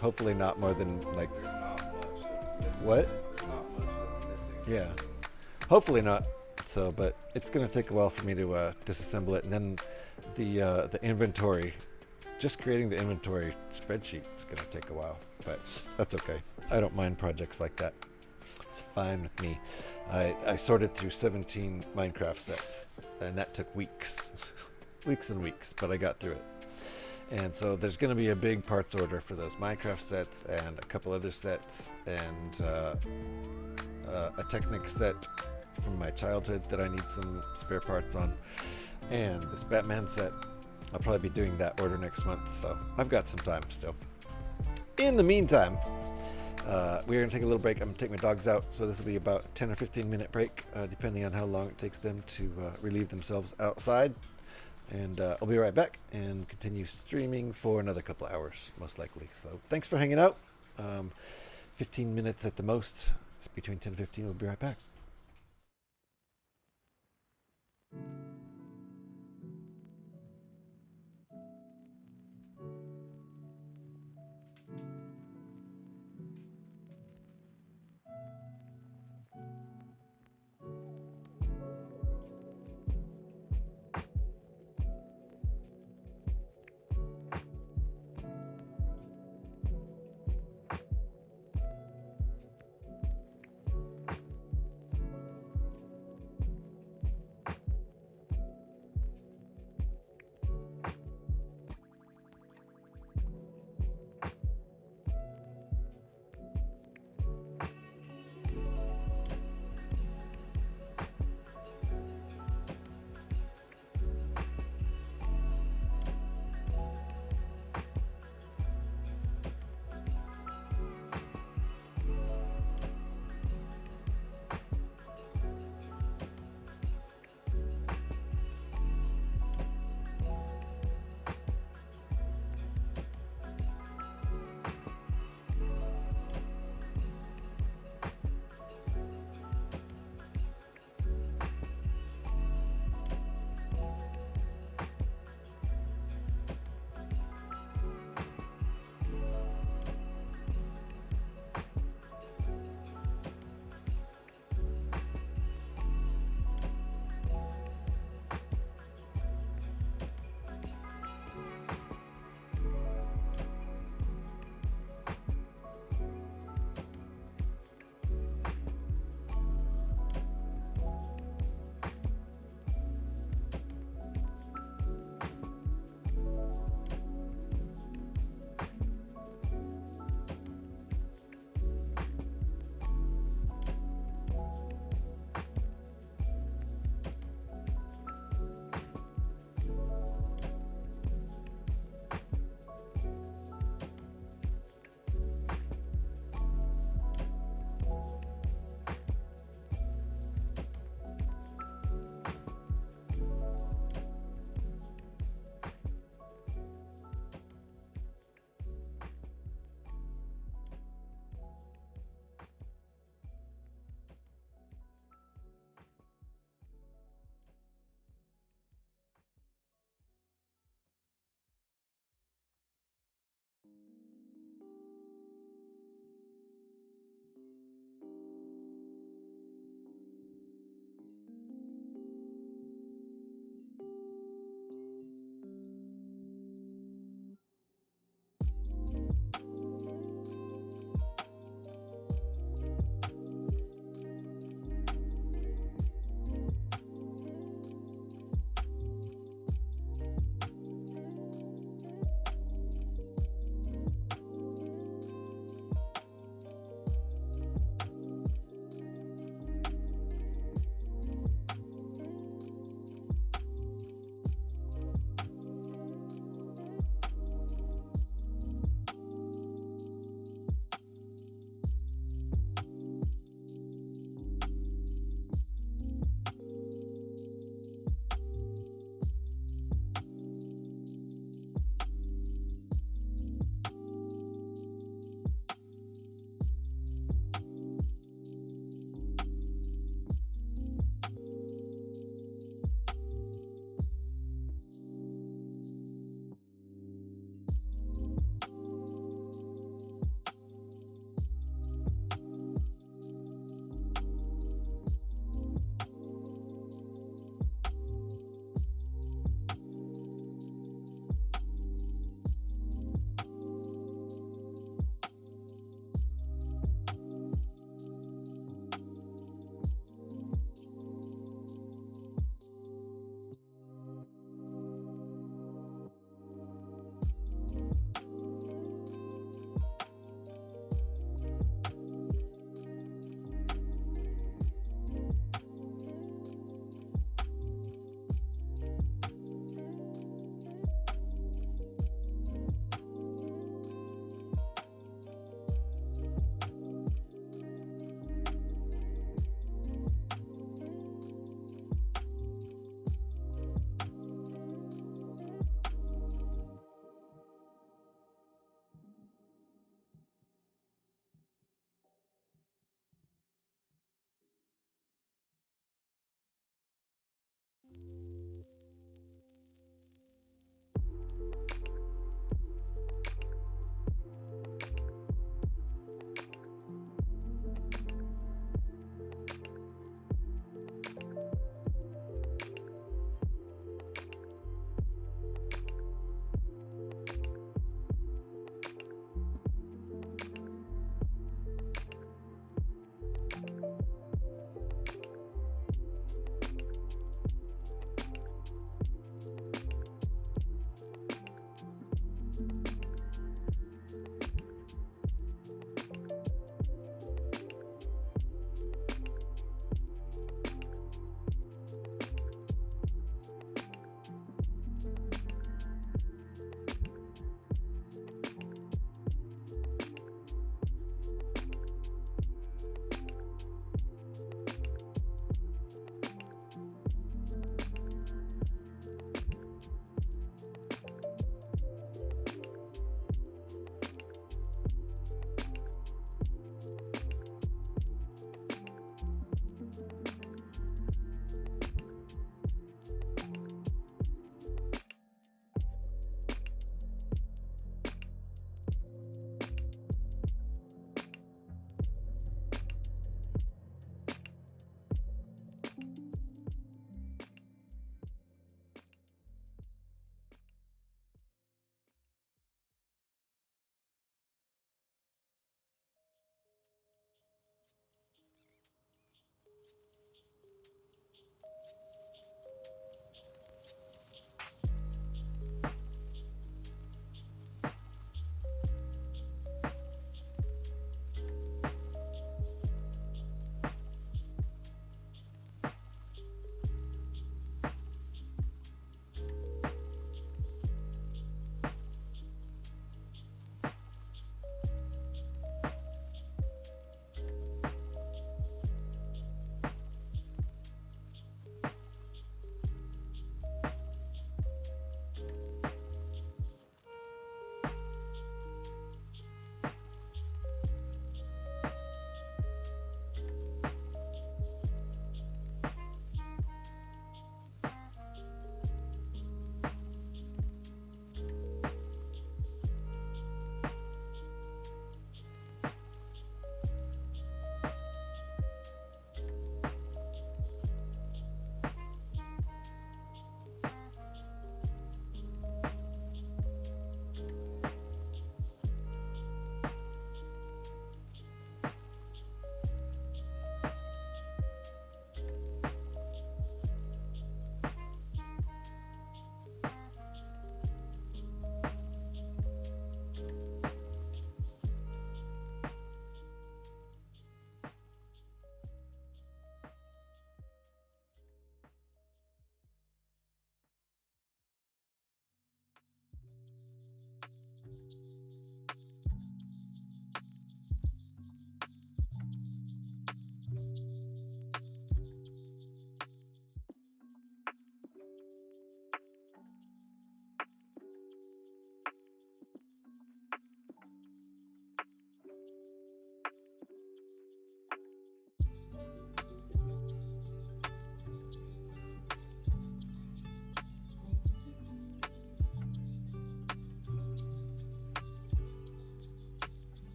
Hopefully not more than like. There's not much that's missing. What? There's not much that's missing. Yeah. Hopefully not. So, but it's gonna take a while for me to disassemble it, and then the inventory, just creating the inventory spreadsheet, is gonna take a while. But that's okay. I don't mind projects like that. It's fine with me. I sorted through 17 Minecraft sets, and that took weeks, weeks and weeks, but I got through it. And so there's going to be a big parts order for those Minecraft sets and a couple other sets and a Technic set from my childhood that I need some spare parts on. And this Batman set, I'll probably be doing that order next month, so I've got some time still. In the meantime, we're going to take a little break. I'm going to take my dogs out, so this will be about a 10 or 15 minute break, depending on how long it takes them to relieve themselves outside. And I'll be right back and continue streaming for another couple of hours, most likely. So thanks for hanging out. 15 minutes at the most. It's between 10 and 15. We'll be right back.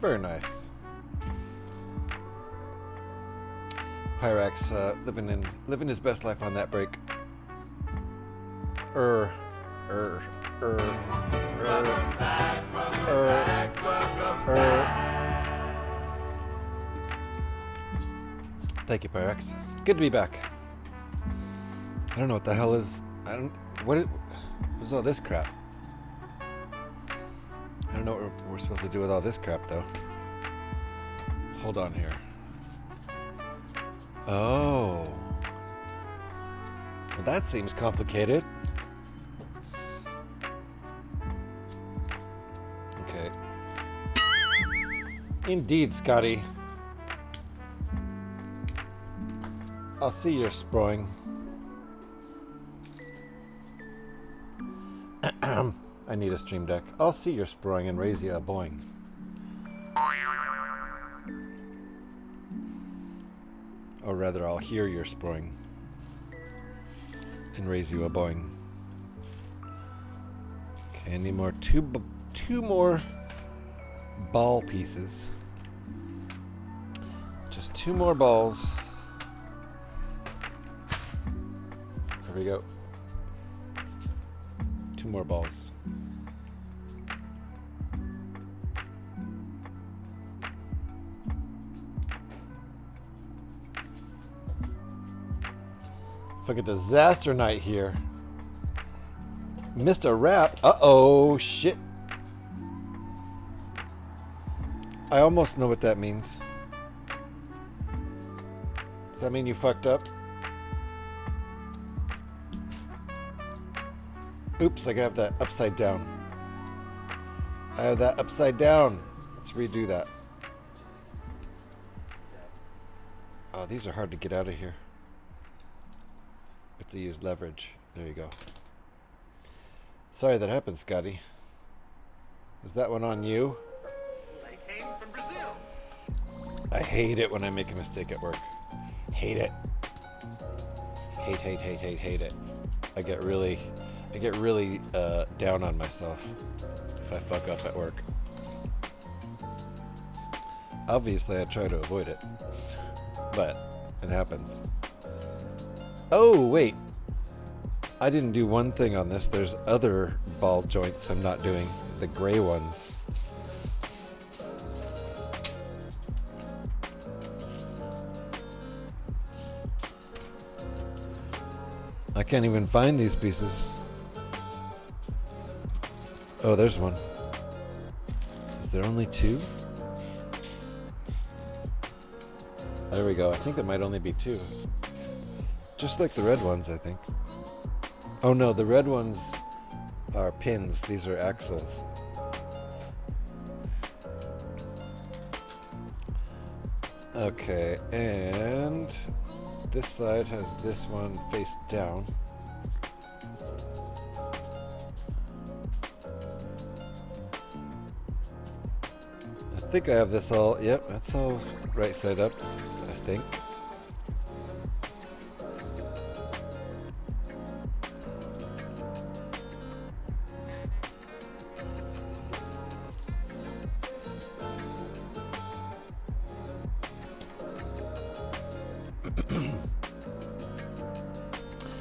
Very nice. Pyrax living his best life on that break. Thank you, Pyrex. Good to be back. I don't know what the hell is. What was all this crap? I don't know what we're supposed to do with all this crap, though. Hold on here. Oh. Well, that seems complicated. Okay. Indeed, Scotty. I'll see your sproing. I need a stream deck. I'll see your sproing and raise you a boing. Or rather, I'll hear your sproing and raise you a boing. Okay, I need more two more ball pieces. Just 2 more balls. There we go. 2 more balls. Fucking disaster night here. Missed a wrap. Uh-oh, shit. I almost know what that means. Does that mean you fucked up? Oops, I have that upside down. I have that upside down. Let's redo that. Oh, these are hard to get out of here. We have to use leverage. There you go. Sorry that happened, Scotty. Was that one on you? They came from Brazil. I hate it when I make a mistake at work. Hate it. Hate it. I get really down on myself if I fuck up at work. Obviously, I try to avoid it, but it happens. Oh, wait. I didn't do one thing on this. There's other ball joints I'm not doing. The gray ones. I can't even find these pieces. Oh, there's one. Is there only 2? There we go. I think there might only be 2. Just like the red ones, I think. Oh no, the red ones are pins. These are axles. Okay, and this side has this one face down. I think I have this all, yep, that's all right side up, I think.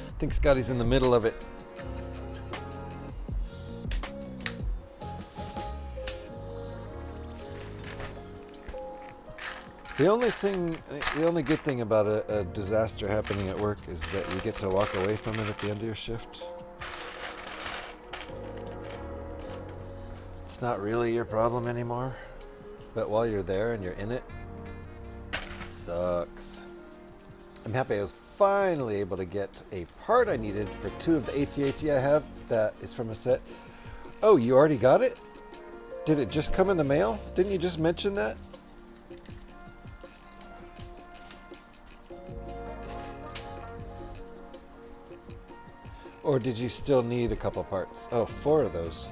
I think Scotty's in the middle of it. The only good thing about a disaster happening at work is that you get to walk away from it at the end of your shift. It's not really your problem anymore, but while you're there and you're in it, sucks. I'm happy I was finally able to get a part I needed for 2 of the AT-AT I have that is from a set. Oh, you already got it? Did it just come in the mail? Didn't you just mention that? Or did you still need a couple parts? Oh, 4 of those.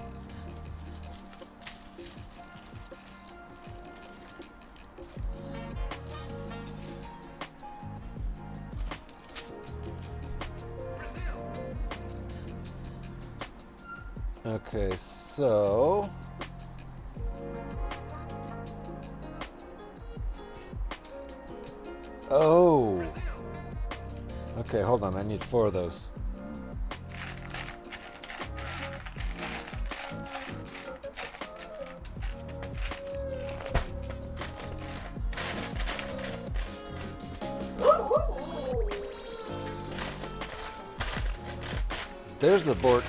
Okay, so Oh. Okay, hold on. I need 4 of those. There's the Bork.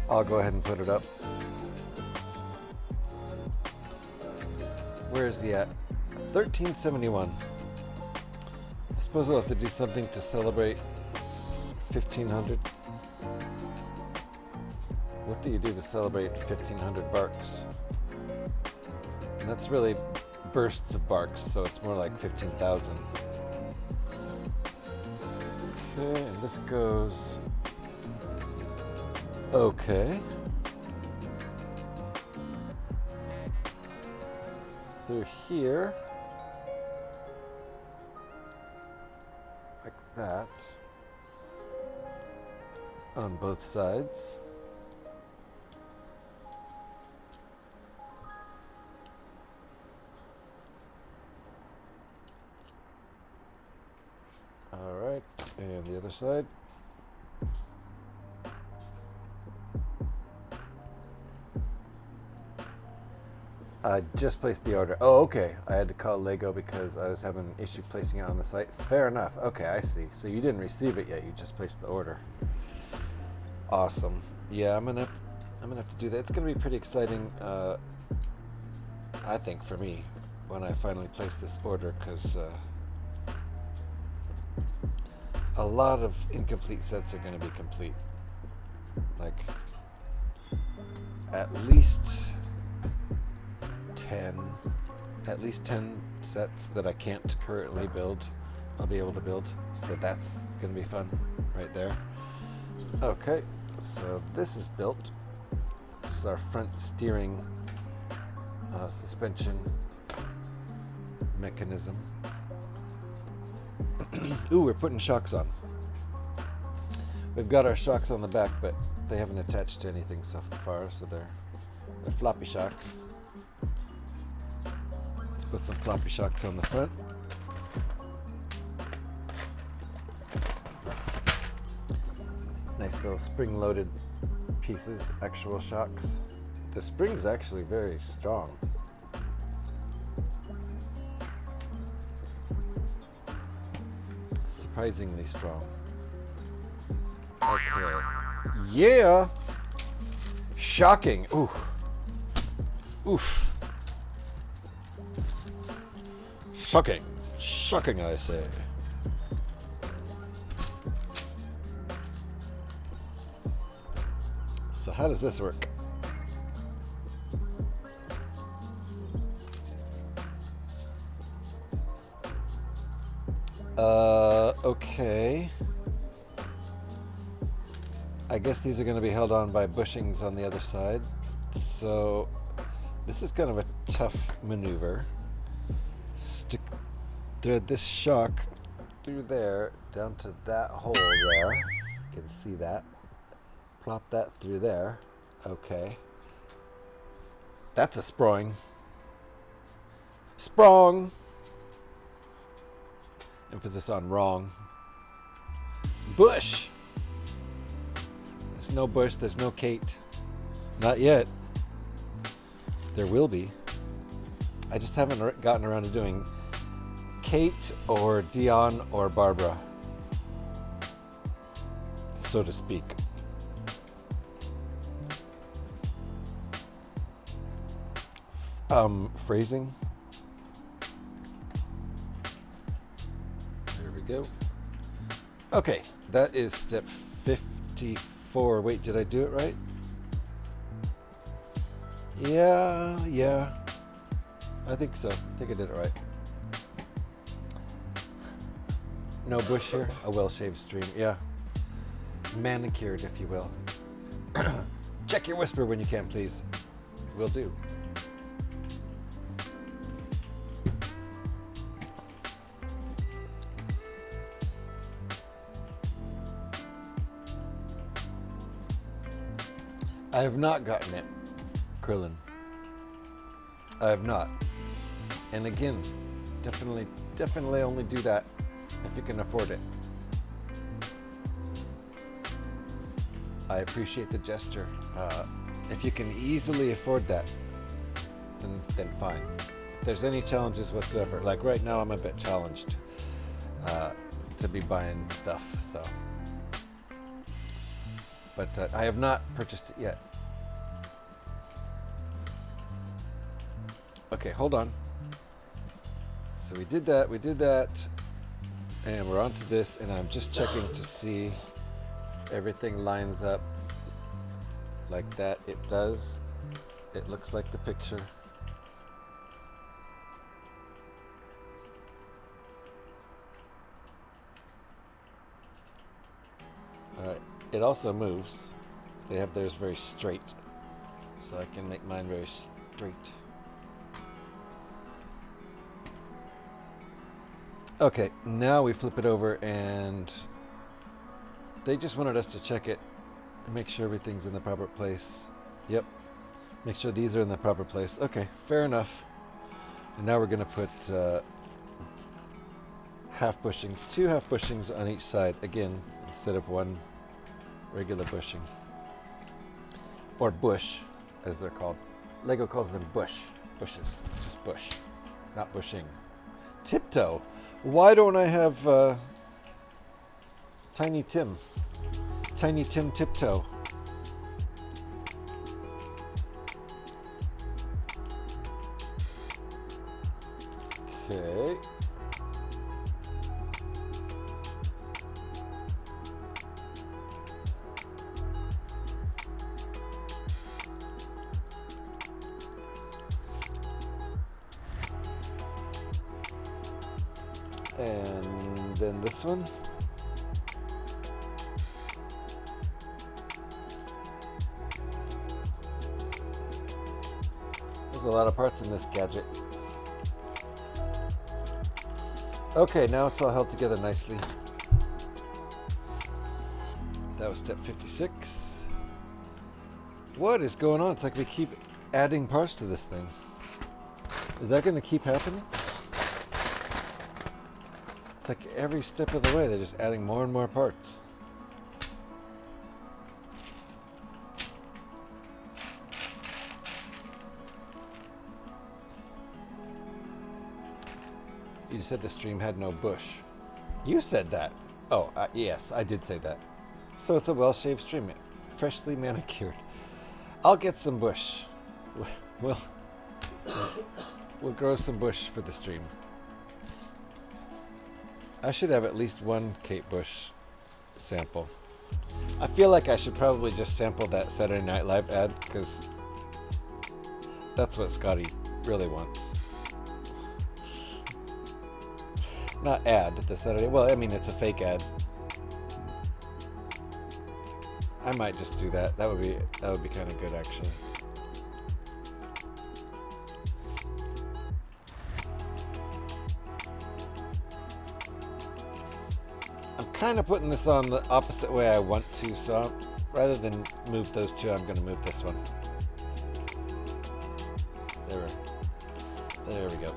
I'll go ahead and put it up. Where is he at? 1371. I suppose we'll have to do something to celebrate 1500. What do you do to celebrate 1500 barks? And that's really bursts of barks, so it's more like 15,000. Okay, and this goes... Okay. Through here. Like that. On both sides. Alright, and the other side. I just placed the order. Oh, okay. I had to call Lego because I was having an issue placing it on the site. Fair enough. Okay, I see. So you didn't receive it yet. You just placed the order. Awesome. Yeah, I'm gonna have to do that. It's gonna be pretty exciting. I think for me when I finally place this order, because a lot of incomplete sets are going to be complete. Like at least 10 sets that I can't currently build, I'll be able to build. So that's going to be fun right there. Okay, so this is built. This is our front steering suspension mechanism. Ooh, we're putting shocks on. We've got our shocks on the back, but they haven't attached to anything so far, so they're floppy shocks. Let's put some floppy shocks on the front. Nice little spring-loaded pieces, actual shocks. The spring's actually very strong. Surprisingly strong. Okay. Yeah! Shocking! Oof. Oof. Shocking. Shocking, I say. So how does this work? Okay. I guess these are going to be held on by bushings on the other side. So this is kind of a tough maneuver. Thread this shock through there down to that hole there. You can see that. Plop that through there. Okay. That's a sprung. Sprung. Emphasis on wrong. Bush. There's no Bush. There's no Kate. Not yet. There will be. I just haven't gotten around to doing Kate or Dion or Barbara, so to speak. Phrasing. There we go. Okay, that is step 54. Wait, did I do it right? Yeah. I think so. I think I did it right. No bush here. A well-shaved stream. Yeah. Manicured, if you will. Check your whisper when you can, please. Will do. I have not gotten it Krillin. I have not. And again, definitely only do that if you can afford it. I appreciate the gesture. If you can easily afford that, then fine. If there's any challenges whatsoever, like right now I'm a bit challenged to be buying stuff, so. But I have not purchased it yet. Okay, hold on. So we did that, and we're on to this, and I'm just checking to see if everything lines up like that. It does. It looks like the picture. Alright, it also moves. They have theirs very straight, so I can make mine very straight. Okay, now we flip it over, and they just wanted us to check it and make sure everything's in the proper place. Yep, make sure these are in the proper place. Okay, fair enough. And now we're going to put half bushings, 2 half bushings on each side, again, instead of one regular bushing. Or bush, as they're called. Lego calls them bushes, just bush, not bushing. Tiptoe. Why don't I have Tiny Tim Tiptoe? Okay. And then this one. There's a lot of parts in this gadget. Okay, now it's all held together nicely. That was step 56. What is going on? It's like we keep adding parts to this thing. Is that going to keep happening? It's like every step of the way they're just adding more and more parts. You said the stream had no bush. You said that. Oh, yes, I did say that. So it's a well-shaved stream, freshly manicured. I'll get some bush. We'll grow some bush for the stream. I should have at least one Kate Bush sample. I feel like I should probably just sample that Saturday Night Live ad, because that's what Scotty really wants. Not ad, the Saturday. Well, I mean, it's a fake ad. I might just do that. That would be kind of good, actually. I'm kind of putting this on the opposite way I want to, so rather than move those two, I'm going to move this one. There we go.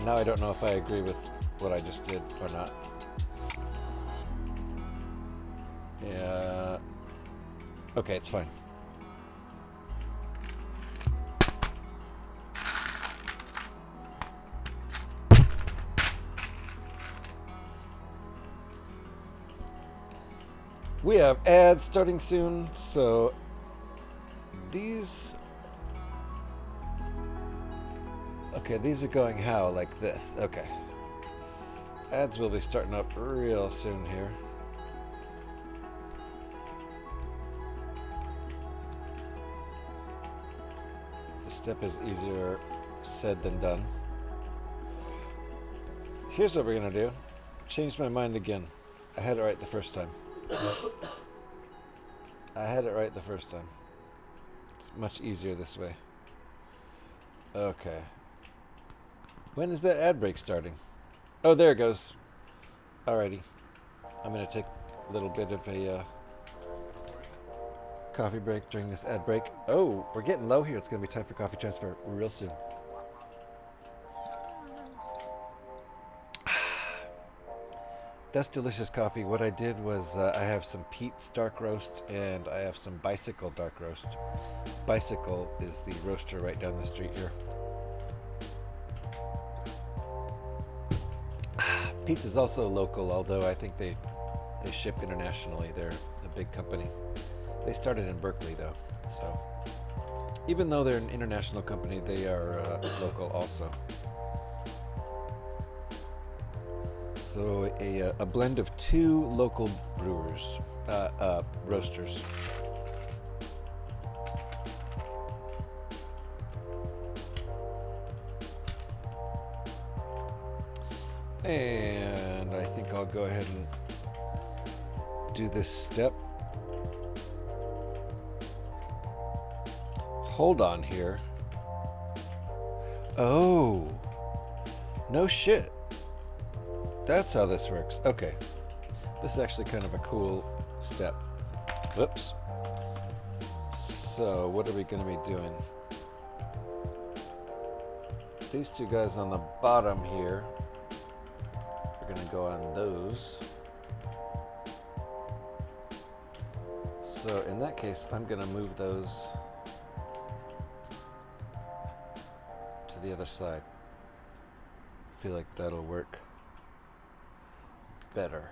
Now I don't know if I agree with what I just did or not. Yeah. Okay, it's fine. We have ads starting soon, so these... Okay, these are going how? Like this. Okay. Ads will be starting up real soon here. This step is easier said than done. Here's what we're going to do. Changed my mind again. I had it right the first time. I had it right the first time. It's much easier this way. Okay. When is that ad break starting? Oh, there it goes. Alrighty. I'm going to take a little bit of a... coffee break during this ad break. Oh, we're getting low here. It's going to be time for coffee transfer real soon. That's delicious coffee. What I did was I have some Pete's dark roast and I have some Bicycle dark roast. Bicycle is the roaster right down the street here. Pete's is also local, although I think they ship internationally. They're a big company. They started in Berkeley though, so even though they're an international company, they are local also. So a blend of 2 local brewers, roasters. And I think I'll go ahead and do this step. Hold on here. Oh, no shit. That's how this works. Okay. This is actually kind of a cool step. Whoops. So what are we going to be doing? These 2 guys on the bottom here are going to go on those. So in that case, I'm going to move those to the other side. I feel like that'll work better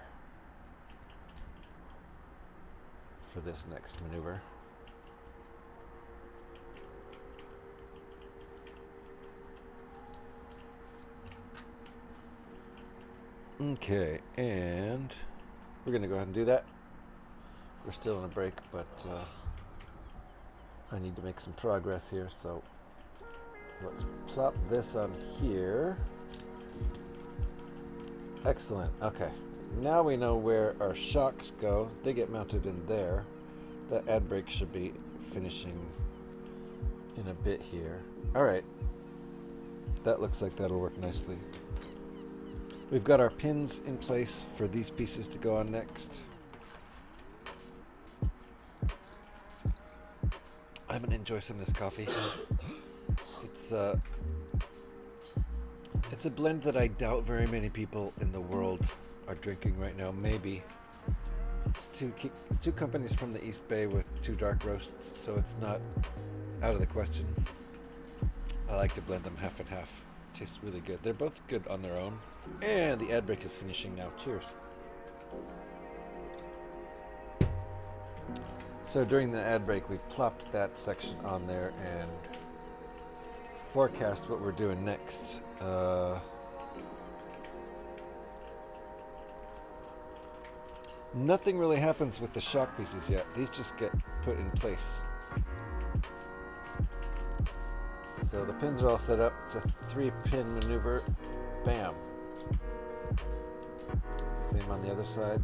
for this next maneuver. Okay, and we're gonna go ahead and do that. We're still on a break, but I need to make some progress here, so let's plop this on here. Excellent. Okay. Now we know where our shocks go. They get mounted in there. That ad brake should be finishing in a bit here. Alright. That looks like that'll work nicely. We've got our pins in place for these pieces to go on next. I'm gonna enjoy some of this coffee. It's a blend that I doubt very many people in the world are drinking right now. Maybe. It's two companies from the East Bay with 2 dark roasts, so it's not out of the question. I like to blend them half and half. Tastes really good. They're both good on their own. And the ad break is finishing now. Cheers. So during the ad break, we plopped that section on there and forecast what we're doing next. Nothing really happens with the shock pieces yet. These just get put in place. So the pins are all set up. It's a 3-pin maneuver. Bam. Same on the other side.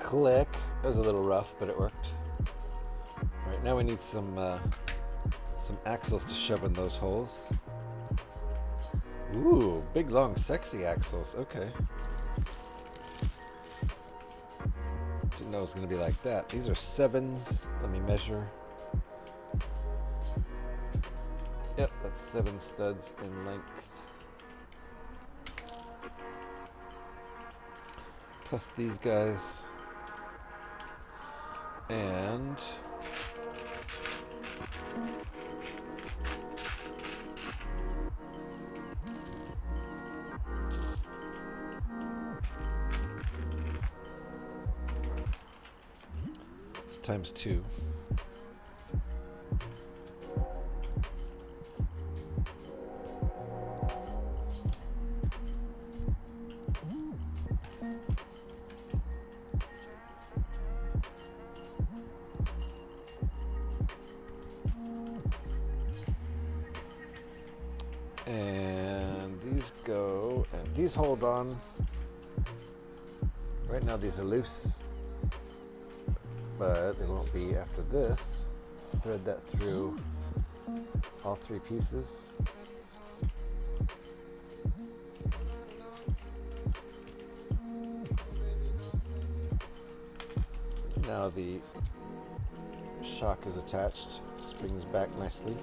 Click. That was a little rough, but it worked. All right, now we need some axles to shove in those holes. Ooh, big, long, sexy axles. Okay. Didn't know it was going to be like that. These are 7s. Let me measure. Yep, that's 7 studs in length. Plus these guys. And it's times 2. And these go, and these hold on. Right now these are loose, but they won't be after this. Thread that through all 3 pieces. Now the shock is attached, springs back nicely.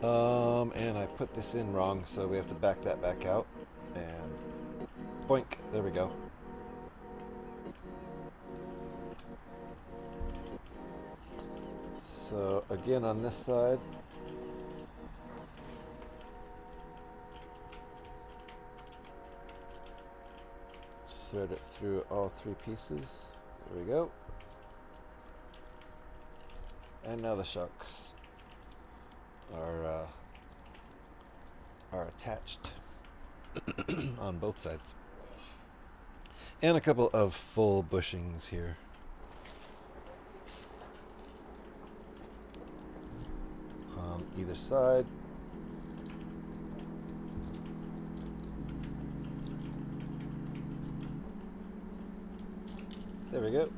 And I put this in wrong, so we have to back that back out. And boink, there we go. So again on this side, thread it through all three pieces. There we go. And now the shocks are attached on both sides. And a couple of full bushings here. On either side. There we go.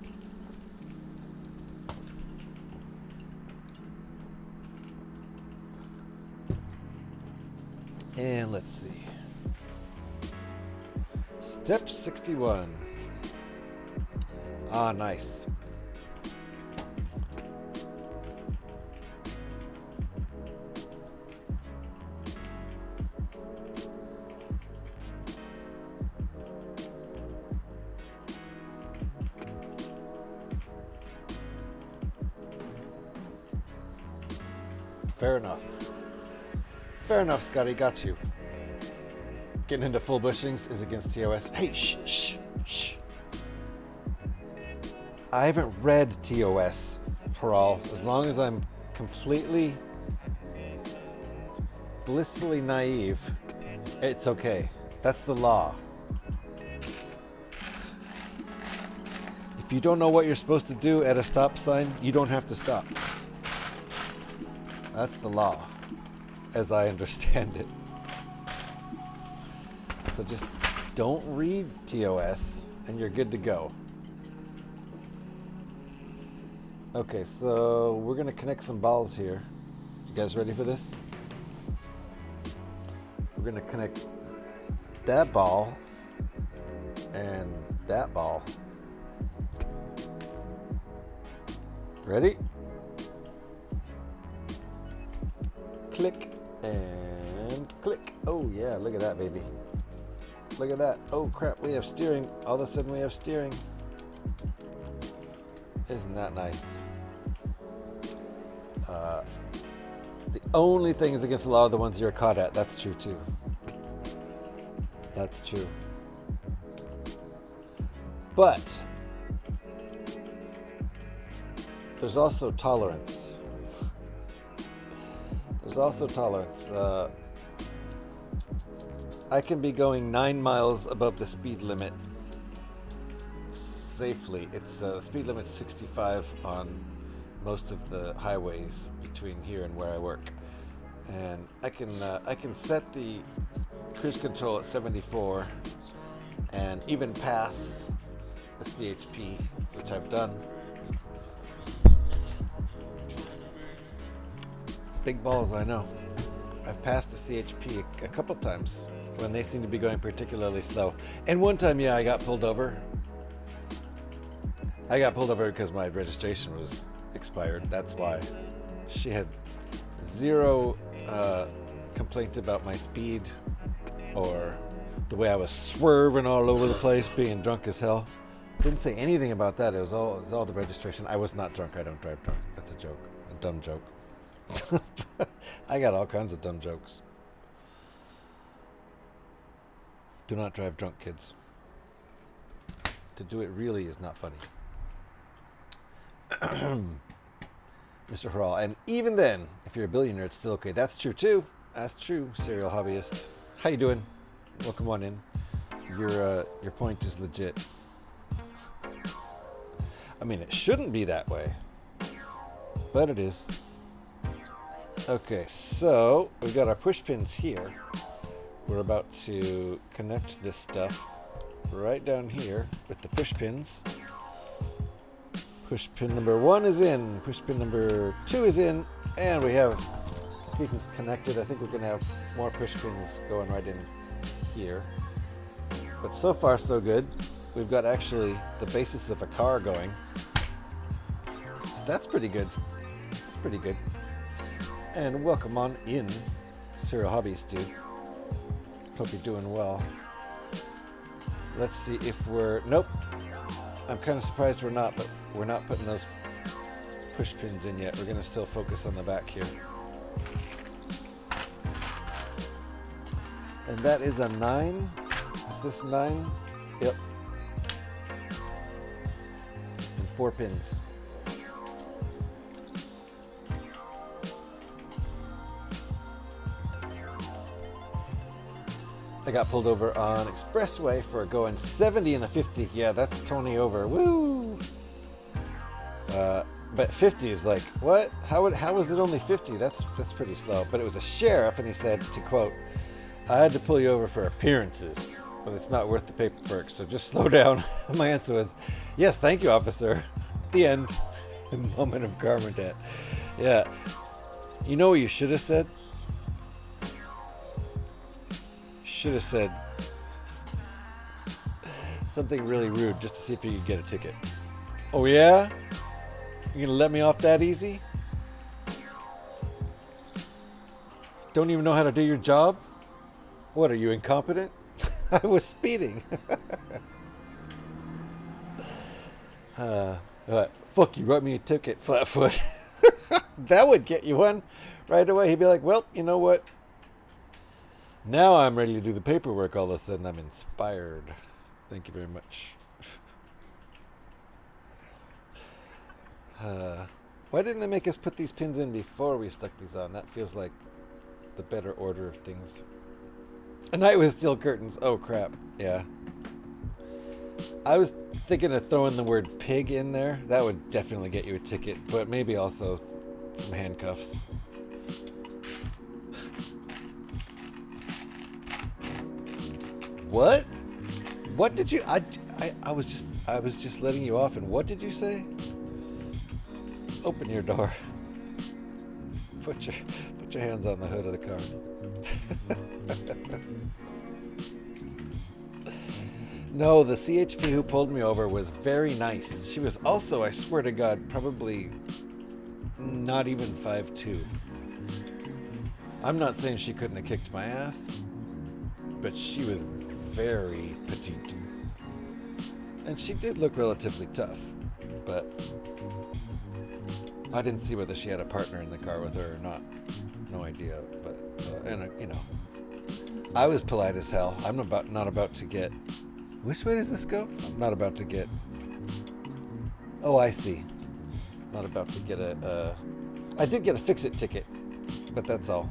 And let's see. Step 61. Ah, nice. Fair enough. Fair enough, Scotty. Got you. Getting into full bushings is against TOS. Hey, shh, shh, shh. I haven't read TOS, Haral. As long as I'm completely, blissfully naive, it's okay. That's the law. If you don't know what you're supposed to do at a stop sign, you don't have to stop. That's the law, as I understand it. So just don't read TOS, and you're good to go. Okay, so we're going to connect some balls here. You guys ready for this? We're going to connect that ball and that ball. Ready? Click and click. Oh yeah, look at that, baby. Look at that. Oh crap, we have steering. All of a sudden we have steering. Isn't that nice? The only thing is against a lot of the ones you're caught at. That's true too. That's true. But there's also tolerance. There's also tolerance. I can be going 9 miles above the speed limit safely. It's speed limit 65 on most of the highways between here and where I work, and I can set the cruise control at 74 and even pass the CHP, which I've done. Big balls, I know. I've passed the CHP a couple times when they seem to be going particularly slow. And one time, yeah, I got pulled over. I got pulled over because my registration was expired. That's why. She had zero complaint about my speed or the way I was swerving all over the place, being drunk as hell. Didn't say anything about that. It was all the registration. I was not drunk. I don't drive drunk. That's a joke. A dumb joke. I got all kinds of dumb jokes. Do not drive drunk, kids. To do it really is not funny. Mr. Haral. And even then, if you're a billionaire, it's still okay. That's true too. That's true, serial hobbyist. How you doing? Welcome on in. Your point is legit. I mean, it shouldn't be that way, but it is. Okay, so we've got our push pins here. We're about to connect this stuff right down here with the push pins. Push pin number 1 is in, push pin number 2 is in, and we have pins connected. I think we're going to have more push pins going right in here. But so far so good. we've got actually the basis of a car going. So that's pretty good. That's pretty good. And welcome on in, Serial Hobbies dude. Hope you're doing well. Let's see if we're... Nope. I'm kind of surprised we're not, but we're not putting those push pins in yet. We're going to still focus on the back here. And that is a 9. Is this 9? Yep. And 4 pins. I got pulled over on Expressway for going 70 and a 50. Yeah, that's Tony over. Woo! But 50 is like, what? How was it only 50? That's pretty slow. But it was a sheriff, and he said, to quote, "I had to pull you over for appearances, but it's not worth the paperwork, so just slow down." My answer was, "Yes, thank you, officer." The end. A moment of karma debt. Yeah. You know what you should have said? Should have said something really rude just to see if you could get a ticket. Oh yeah? You're gonna let me off that easy? Don't even know how to do your job? What, are you incompetent? I was speeding. Fuck you, write me a ticket, Flatfoot. That would get you one right away. He'd be like, well, you know what? Now I'm ready to do the paperwork. All of a sudden, I'm inspired. Thank you very much. Why didn't they make us put these pins in before we stuck these on? That feels like the better order of things. A night with steel curtains. Oh, crap. Yeah. I was thinking of throwing the word pig in there. That would definitely get you a ticket, but maybe also some handcuffs. What? What did you... I was just letting you off, and what did you say? Open your door. Put your hands on the hood of the car. No, the CHP who pulled me over was very nice. She was also, I swear to God, probably not even 5'2". I'm not saying she couldn't have kicked my ass, but she was very petite. And she did look relatively tough, but I didn't see whether she had a partner in the car with her or not. No idea, but, you know, I was polite as hell. I'm not about to get... Which way does this go? I'm not about to get... Oh, I see. Not about to get a... I did get a fix-it ticket, but that's all.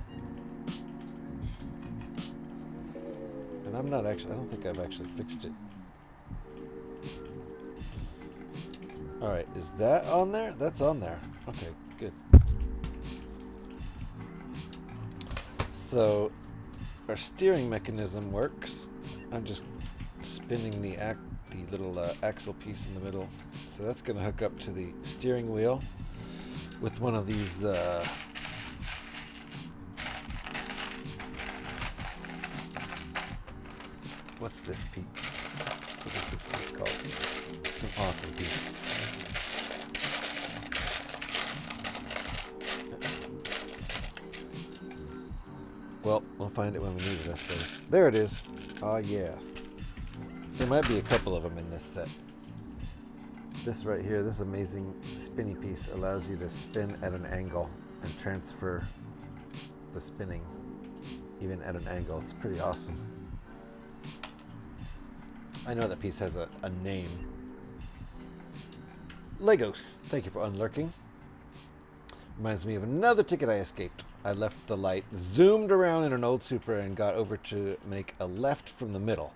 And I'm not actually... I don't think I've actually fixed it. Alright, is that on there? That's on there. Okay, good. So, our steering mechanism works. I'm just spinning the little axle piece in the middle. So that's going to hook up to the steering wheel with one of these what's this piece? What is this piece called? It's an awesome piece. Well, we'll find it when we need it, I suppose. There it is. Oh, yeah. There might be a couple of them in this set. This right here, this amazing spinny piece allows you to spin at an angle and transfer the spinning even at an angle. It's pretty awesome. I know that piece has a name. Legos, thank you for unlurking. Reminds me of another ticket I escaped. I left the light, zoomed around in an old Supra, and got over to make a left from the middle.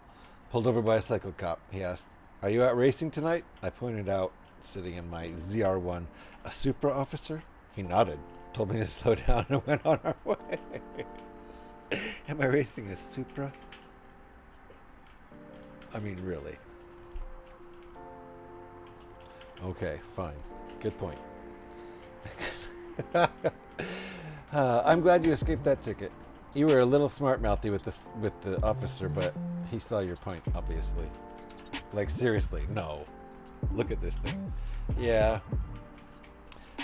Pulled over by a cycle cop. He asked, "Are you out racing tonight?" I pointed out, sitting in my ZR1, "A Supra, officer?" He nodded, told me to slow down, and went on our way. Am I racing a Supra? I mean, really. Okay, fine. Good point. I'm glad you escaped that ticket. You were a little smart-mouthy with the officer, but he saw your point, obviously. Like, seriously, no. Look at this thing. Yeah.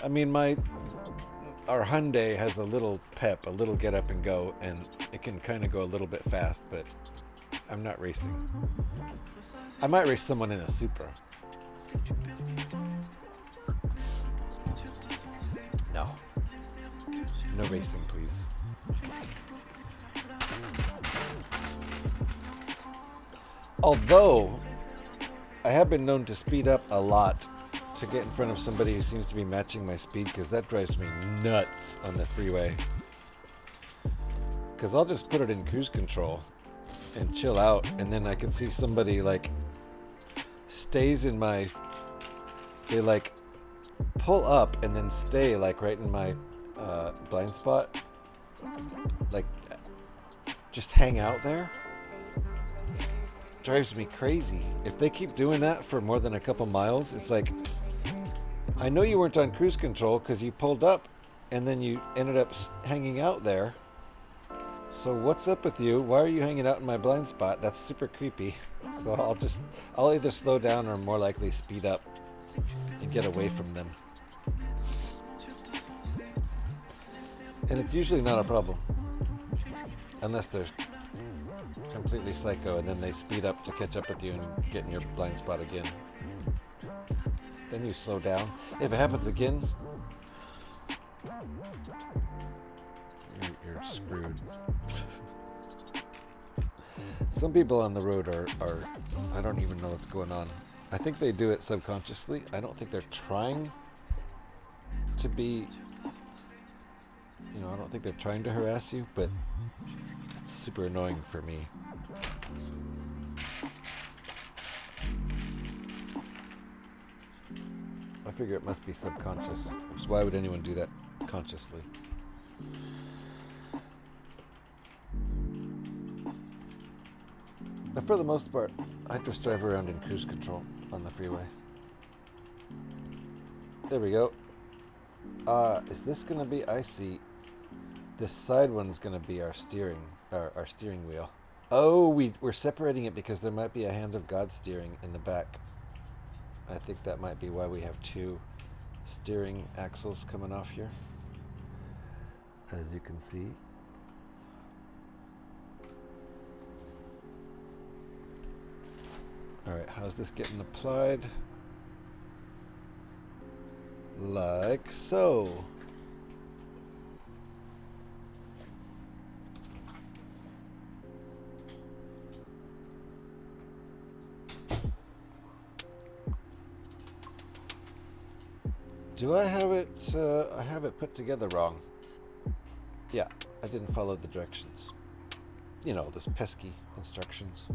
I mean, our Hyundai has a little pep, a little get up and go, and it can kind of go a little bit fast, but I'm not racing. I might race someone in a Supra. No. No racing, please. Although, I have been known to speed up a lot to get in front of somebody who seems to be matching my speed, because that drives me nuts on the freeway. Because I'll just put it in cruise control and chill out, and then I can see somebody like stays in my, they like pull up and then stay like right in my blind spot, like just hang out there. Drives me crazy. If they keep doing that for more than a couple miles, it's like, I know you weren't on cruise control because you pulled up and then you ended up hanging out there. So what's up with you? Why are you hanging out in my blind spot? That's super creepy. So I'll either slow down or more likely speed up and get away from them. And it's usually not a problem. Unless they're completely psycho and then they speed up to catch up with you and get in your blind spot again. Then you slow down. If it happens again, you're screwed. Some people on the road are I don't even know what's going on. I think they do it subconsciously. I don't think they're trying to be, I don't think they're trying to harass you, but it's super annoying for me. I figure it must be subconscious. So why would anyone do that consciously? But for the most part, I just drive around in cruise control on the freeway. There we go. Is this gonna be? I see. This side one's gonna be our steering wheel. Oh, we're separating it because there might be a hand of God steering in the back. I think that might be why we have two steering axles coming off here, as you can see. Alright, how's this getting applied? Like so. Do I have it? I have it put together wrong. Yeah, I didn't follow the directions. You know, this pesky instructions.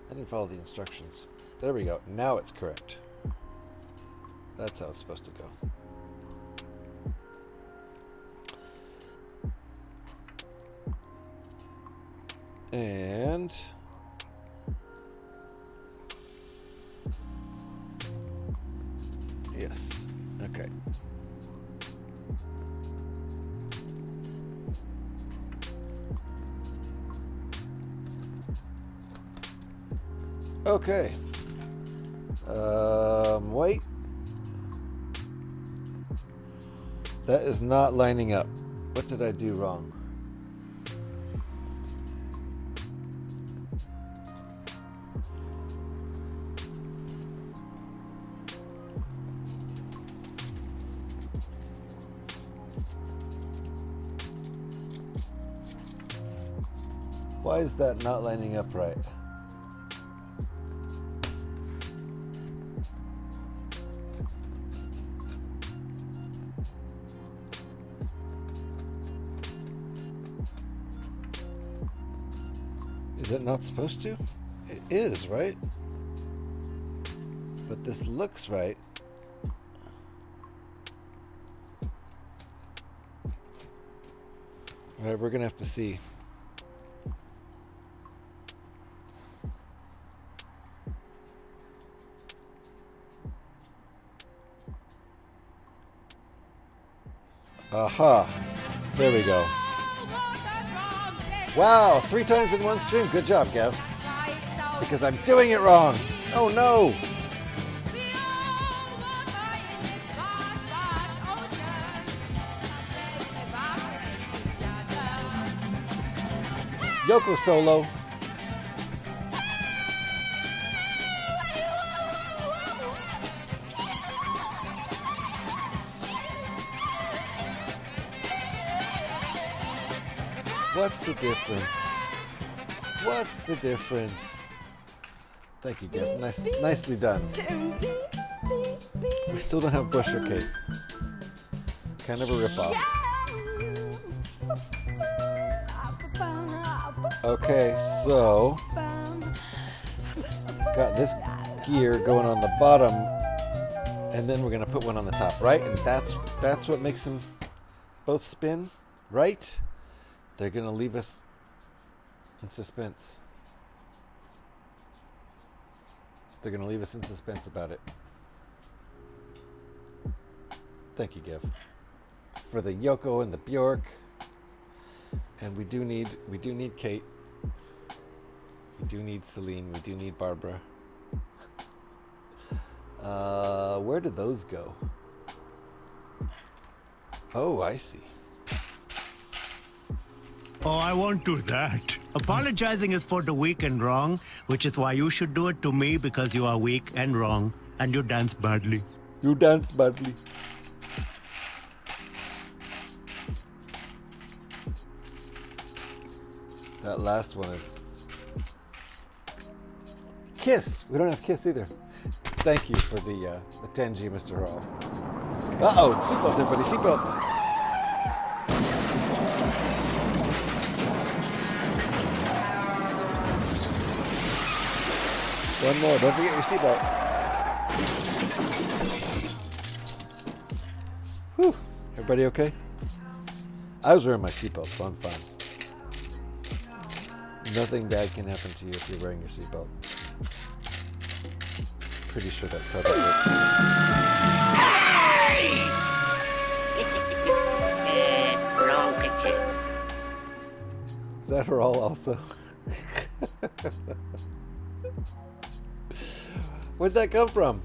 I didn't follow the instructions. There we go. Now it's correct. That's how it's supposed to go. And yes. Okay. Okay. Wait. That is not lining up. What did I do wrong? Why is that not lining up right? Is it not supposed to? It is, right? But this looks right. All right, we're gonna have to see. Aha! There we go. Wow, 3 times in one stream. Good job, Gav. Because I'm doing it wrong. Oh no! Yoko solo. What's the difference? What's the difference? Thank you, Jeff. Nicely done. We still don't have Bush or Kate. Kind of a ripoff. Okay, so got this gear going on the bottom, and then we're gonna put one on the top, right? And that's what makes them both spin, right? They're gonna leave us in suspense. They're gonna leave us in suspense about it. Thank you, Giv, for the Yoko and the Bjork. And we do need Kate. We do need Celine. We do need Barbara. Where did those go? Oh, I see. Oh, I won't do that. Apologizing is for the weak and wrong, which is why you should do it to me because you are weak and wrong, and you dance badly. You dance badly. That last one is Kiss. We don't have Kiss either. Thank you for the 10G, Mr. Hall. Uh-oh, seatbelts, everybody, seatbelts. One more, don't forget your seatbelt. Whew, everybody okay? I was wearing my seatbelt, so I'm fine. Nothing bad can happen to you if you're wearing your seatbelt. Pretty sure that's how that works. Wrong picture. Is that her all also? Where'd that come from?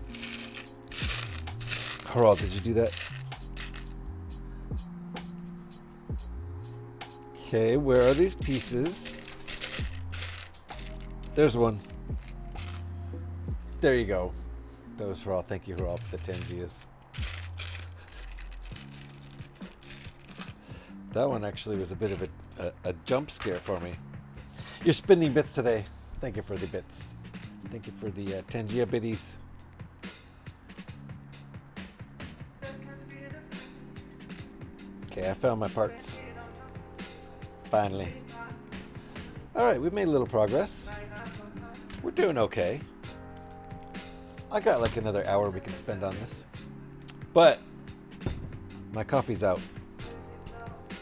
Haral, did you do that? Okay, where are these pieces? There's one. There you go. That was Haral. Thank you, Haral, for the 10 Gs. That one actually was a bit of a jump scare for me. You're spinning bits today. Thank you for the bits. Thank you for the 10 G biddies. Okay, I found my parts. Finally. Alright, we've made a little progress. We're doing okay. I got like another hour we can spend on this. But my coffee's out.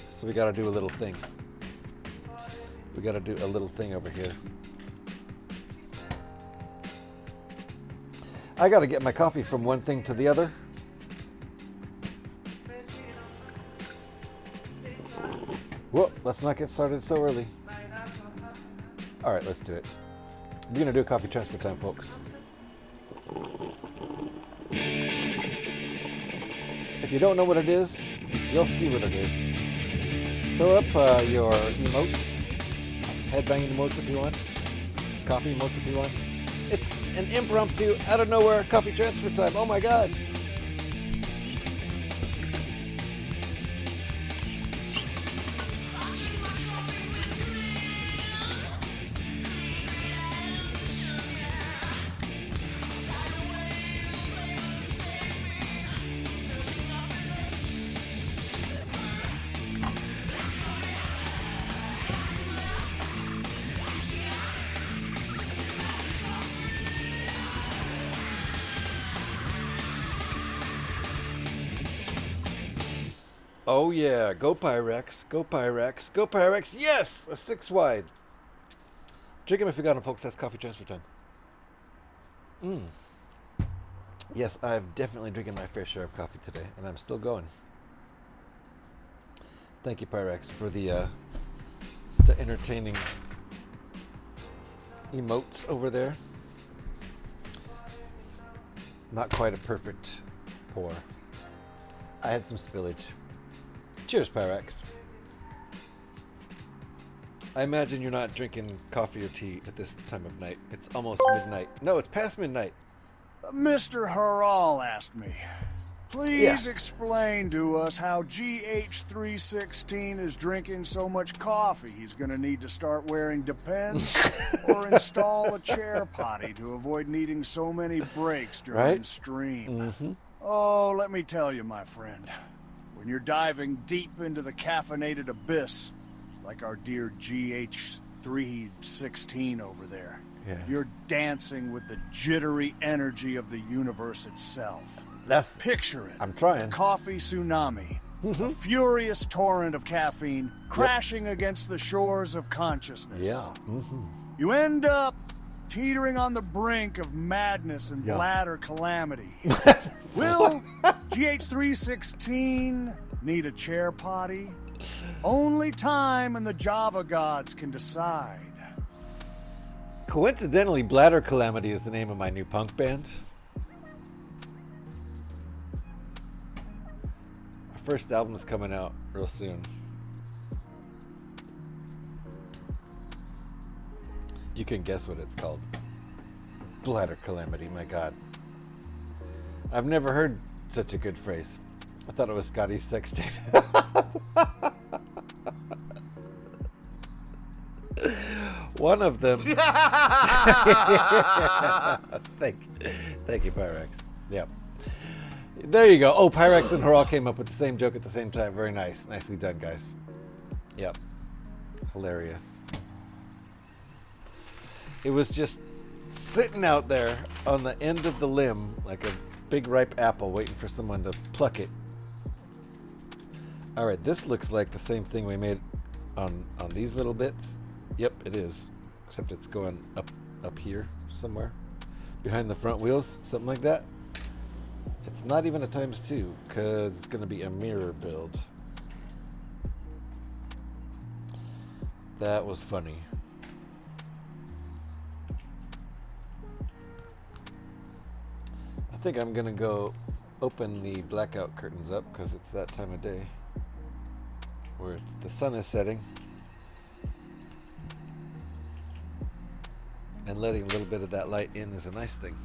So we gotta do a little thing. We gotta do a little thing over here. I gotta get my coffee from one thing to the other. Whoa, let's not get started so early. Alright, let's do it. We're gonna do a coffee transfer time, folks. If you don't know what it is, you'll see what it is. Throw up your emotes, headbanging emotes if you want, coffee emotes if you want. It's an impromptu, out of nowhere coffee transfer time. Oh my god! Oh yeah, go Pyrex, go Pyrex, go Pyrex, yes! A 6 wide. Drink him if you got him, folks, that's coffee transfer time. Yes, I've definitely drinking my fair share of coffee today, and I'm still going. Thank you, Pyrex, for the entertaining emotes over there. Not quite a perfect pour. I had some spillage. Cheers, Pyrex. I imagine you're not drinking coffee or tea at this time of night. It's almost midnight. No, it's past midnight. Mr. Harral asked me, please Yes. explain to us how GH316 is drinking so much coffee he's going to need to start wearing Depends or install a chair potty to avoid needing so many breaks during Right? stream. Oh, let me tell you, my friend, when you're diving deep into the caffeinated abyss, like our dear GH316 over there, Yeah. you're dancing with the jittery energy of the universe itself. That's Picture it. I'm trying. A coffee tsunami. A furious torrent of caffeine crashing against the shores of consciousness. Yeah. You end up teetering on the brink of madness and Yeah. bladder calamity. Will GH316 need a chair potty? Only time and the Java gods can decide. Coincidentally, Bladder Calamity is the name of my new punk band. Our first album is coming out real soon. You can guess what it's called. Bladder Calamity, my God. I've never heard such a good phrase. I thought it was Scotty's sex tape. One of them. Thank you, Pyrex. Yep. There you go. Oh, Pyrex and Harral came up with the same joke at the same time. Very nice. Nicely done, guys. Yep. Hilarious. It was just sitting out there on the end of the limb like a big ripe apple waiting for someone to pluck it. All right, this looks like the same thing we made on these little bits. Yep, it is. Except it's going up here somewhere. Behind the front wheels, something like that. It's not even a ×2 because it's going to be a mirror build. That was funny. I think I'm going to go open the blackout curtains up because it's that time of day where the sun is setting. And letting a little bit of that light in is a nice thing.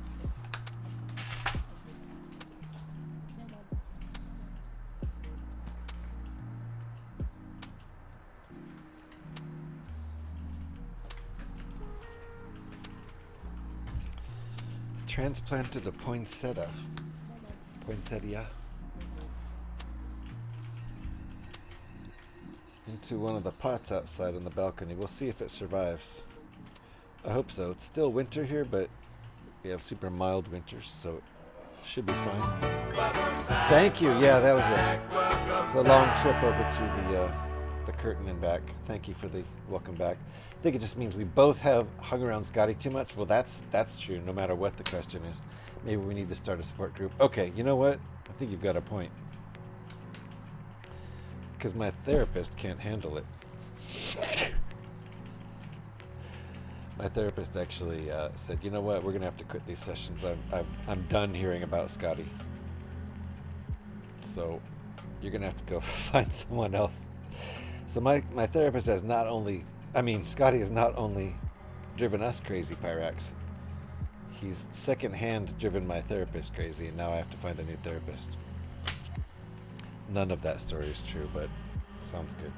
Transplanted a poinsettia. Into one of the pots outside on the balcony. We'll see if it survives. I hope so. It's still winter here, but we have super mild winters, so it should be fine. Thank you. Yeah, that was a long trip over to the curtain and back. Thank you for the welcome back. I think it just means we both have hung around Scotty too much. Well, that's true, no matter what the question is. Maybe we need to start a support group. Okay, you know what? I think you've got a point. Because my therapist can't handle it. My therapist actually said, you know what, we're going to have to quit these sessions. I'm done hearing about Scotty. So you're going to have to go find someone else. So my therapist has not only, Scotty has not only driven us crazy, Pyrax. He's secondhand driven my therapist crazy, and now I have to find a new therapist. None of that story is true, but sounds good.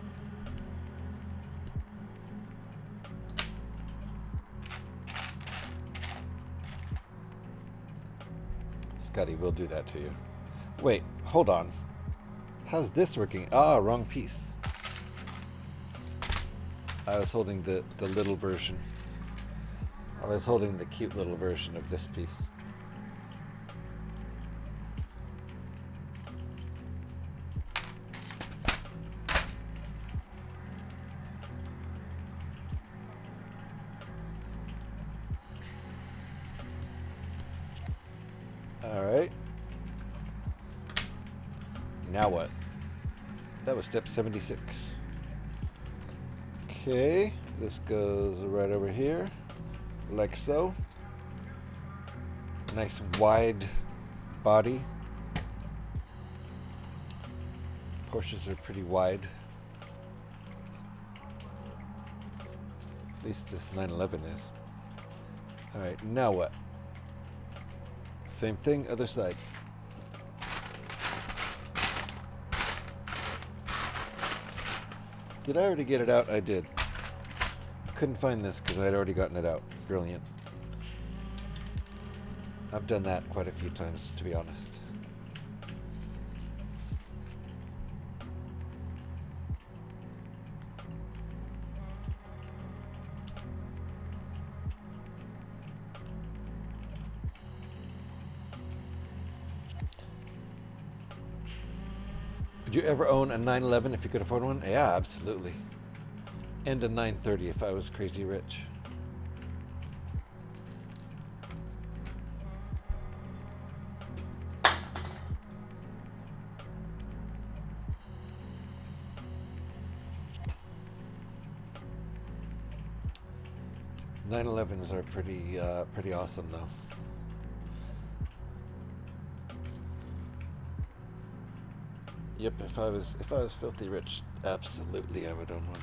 Scotty will do that to you. Wait, hold on. How's this working? Ah, wrong piece. I was holding the little version. I was holding the cute little version of this piece. Alright. Now what? That was step 76. Okay, this goes right over here, like so. Nice wide body. Porsches are pretty wide. At least this 911 is. Alright, now what? Same thing, other side. Did I already get it out? I did. Couldn't find this because I'd already gotten it out. Brilliant. I've done that quite a few times, to be honest. Would you ever own a 911 if you could afford one? Yeah, absolutely. And a 930 if I was crazy rich. Nine 911s are pretty awesome though. Yep, if I was filthy rich, absolutely I would own one.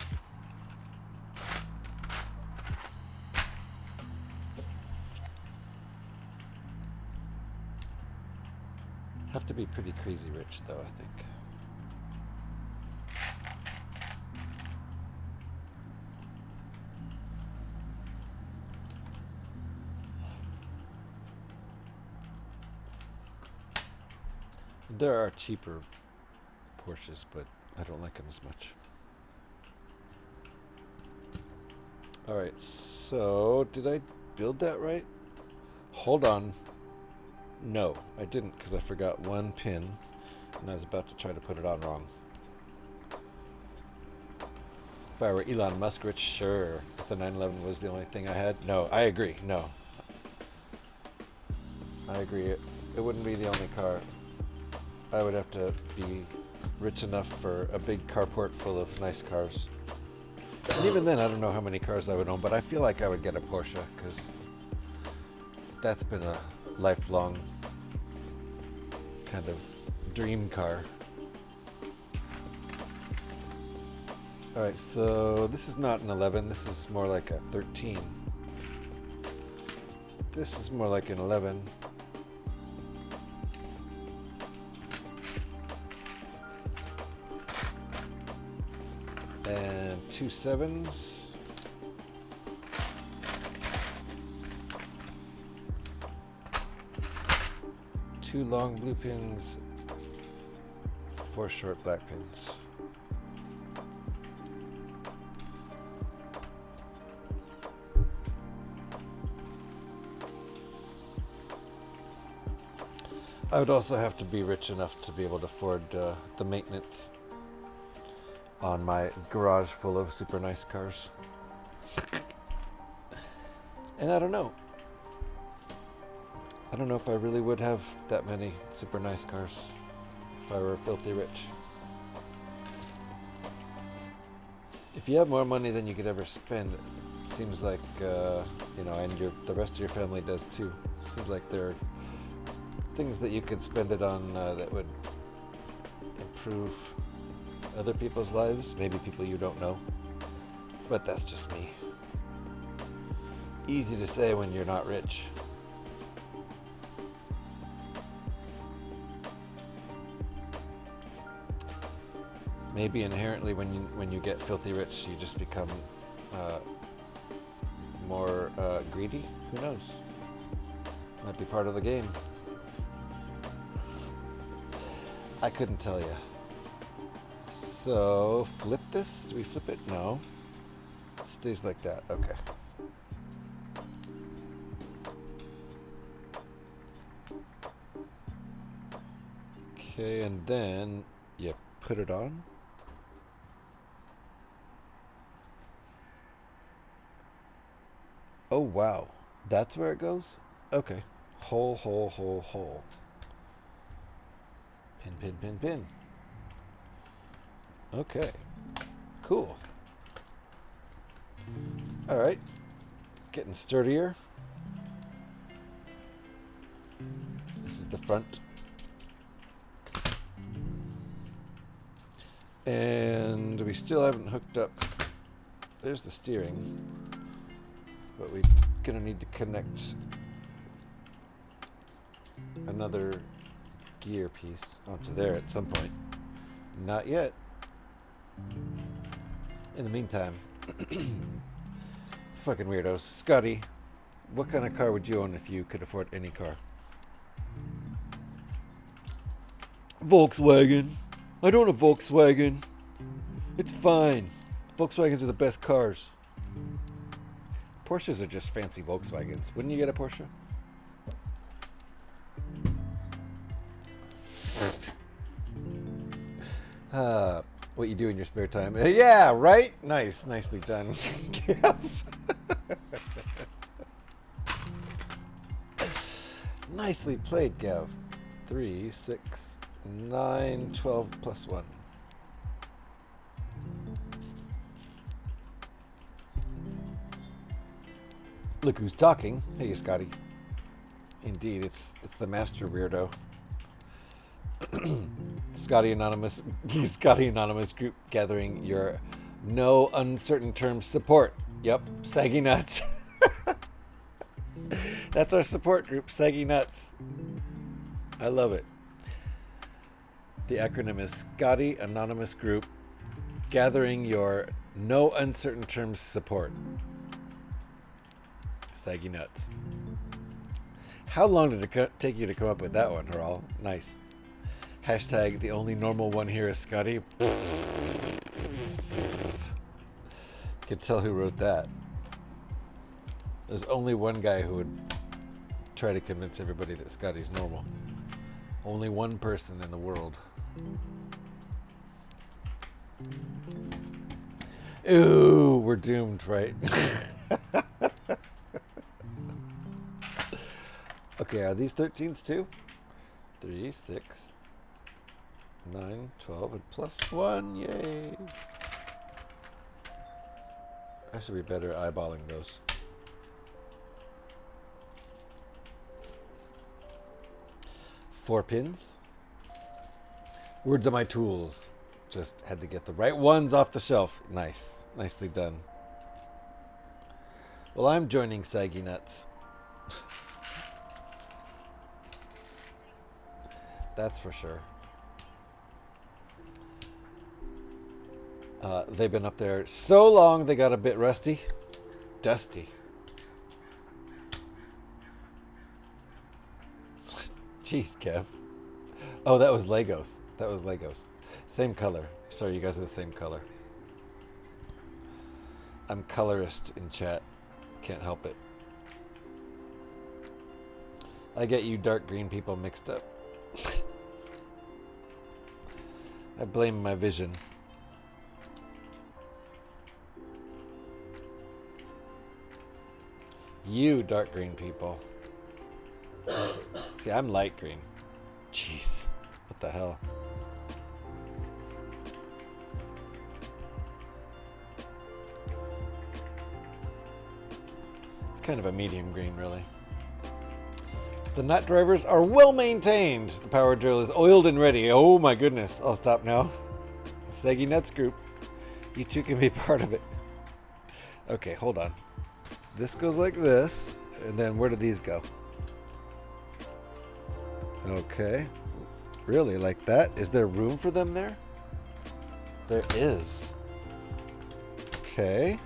Have to be pretty crazy rich though, I think. There are cheaper Porsches, but I don't like them as much. Alright, so did I build that right? Hold on. No, I didn't because I forgot one pin and I was about to try to put it on wrong. If I were Elon Musk rich, sure. If the 911 was the only thing I had, no, I agree, no. I agree, it wouldn't be the only car. I would have to be rich enough for a big carport full of nice cars. And even then, I don't know how many cars I would own, but I feel like I would get a Porsche because that's been a lifelong kind of dream car. Alright, so this is not an 11, this is more like a 13. This is more like an 11. And 2 7s. Two long blue pins, 4 short black pins. I would also have to be rich enough to be able to afford the maintenance on my garage full of super nice cars. And I don't know. I don't know if I really would have that many super nice cars if I were filthy rich. If you have more money than you could ever spend, it seems like, you know, and the rest of your family does too. Seems like there are things that you could spend it on that would improve other people's lives, maybe people you don't know, but that's just me. Easy to say when you're not rich. Maybe inherently when you get filthy rich, you just become more greedy. Who knows? Might be part of the game. I couldn't tell you. So, flip this? Do we flip it? No. It stays like that. Okay. Okay, and then you put it on. Oh, wow. That's where it goes? Okay. Hole, hole, hole, hole. Pin, pin, pin, pin. Okay, cool. All right, getting sturdier. This is the front. And we still haven't hooked up. There's the steering. But we're going to need to connect another gear piece onto there at some point. Not yet. In the meantime, fucking weirdos. Scotty, what kind of car would you own if you could afford any car? Volkswagen. I don't own a Volkswagen. It's fine. Volkswagens are the best cars. Porsches are just fancy Volkswagens. Wouldn't you get a Porsche? What you do in your spare time? Yeah, right? Nice. Nicely done. Nicely played, Gav. 3, 6, 9, 12 plus 1. Look who's talking. Hey, Scotty. Indeed, it's the master weirdo. Scotty Anonymous group gathering your no uncertain terms support. Yep, Saggy Nuts. That's our support group, Saggy Nuts. I love it. The acronym is Scotty Anonymous Group gathering your no uncertain terms support. Saggy Nuts. How long did it take you to come up with that one, Haral? Nice. Hashtag the only normal one here is Scotty. Can tell who wrote that. There's only one guy who would try to convince everybody that Scotty's normal. Only one person in the world. Ooh, we're doomed, right? Okay, are these 13s too? 3, 6, 9, 12, and plus 1. Yay! I should be better at eyeballing those. Four pins. Words on my tools. Just had to get the right ones off the shelf. Nice. Nicely done. Well, I'm joining Saggy Nuts. That's for sure. They've been up there so long they got a bit rusty. Dusty. Jeez, Kev. Oh, that was Legos. That was Legos. Same color. Sorry, you guys are the same color. I'm colorist in chat. Can't help it. I get you dark green people mixed up. I blame my vision. You dark green people. See, I'm light green. Jeez. What the hell? It's kind of a medium green, really. The nut drivers are well maintained. The power drill is oiled and ready. Oh my goodness. I'll stop now. Saggy Nuts group. You two can be part of it. Okay, hold on. This goes like this. And then where do these go? Okay. Really, like that? Is there room for them there? There is. Okay.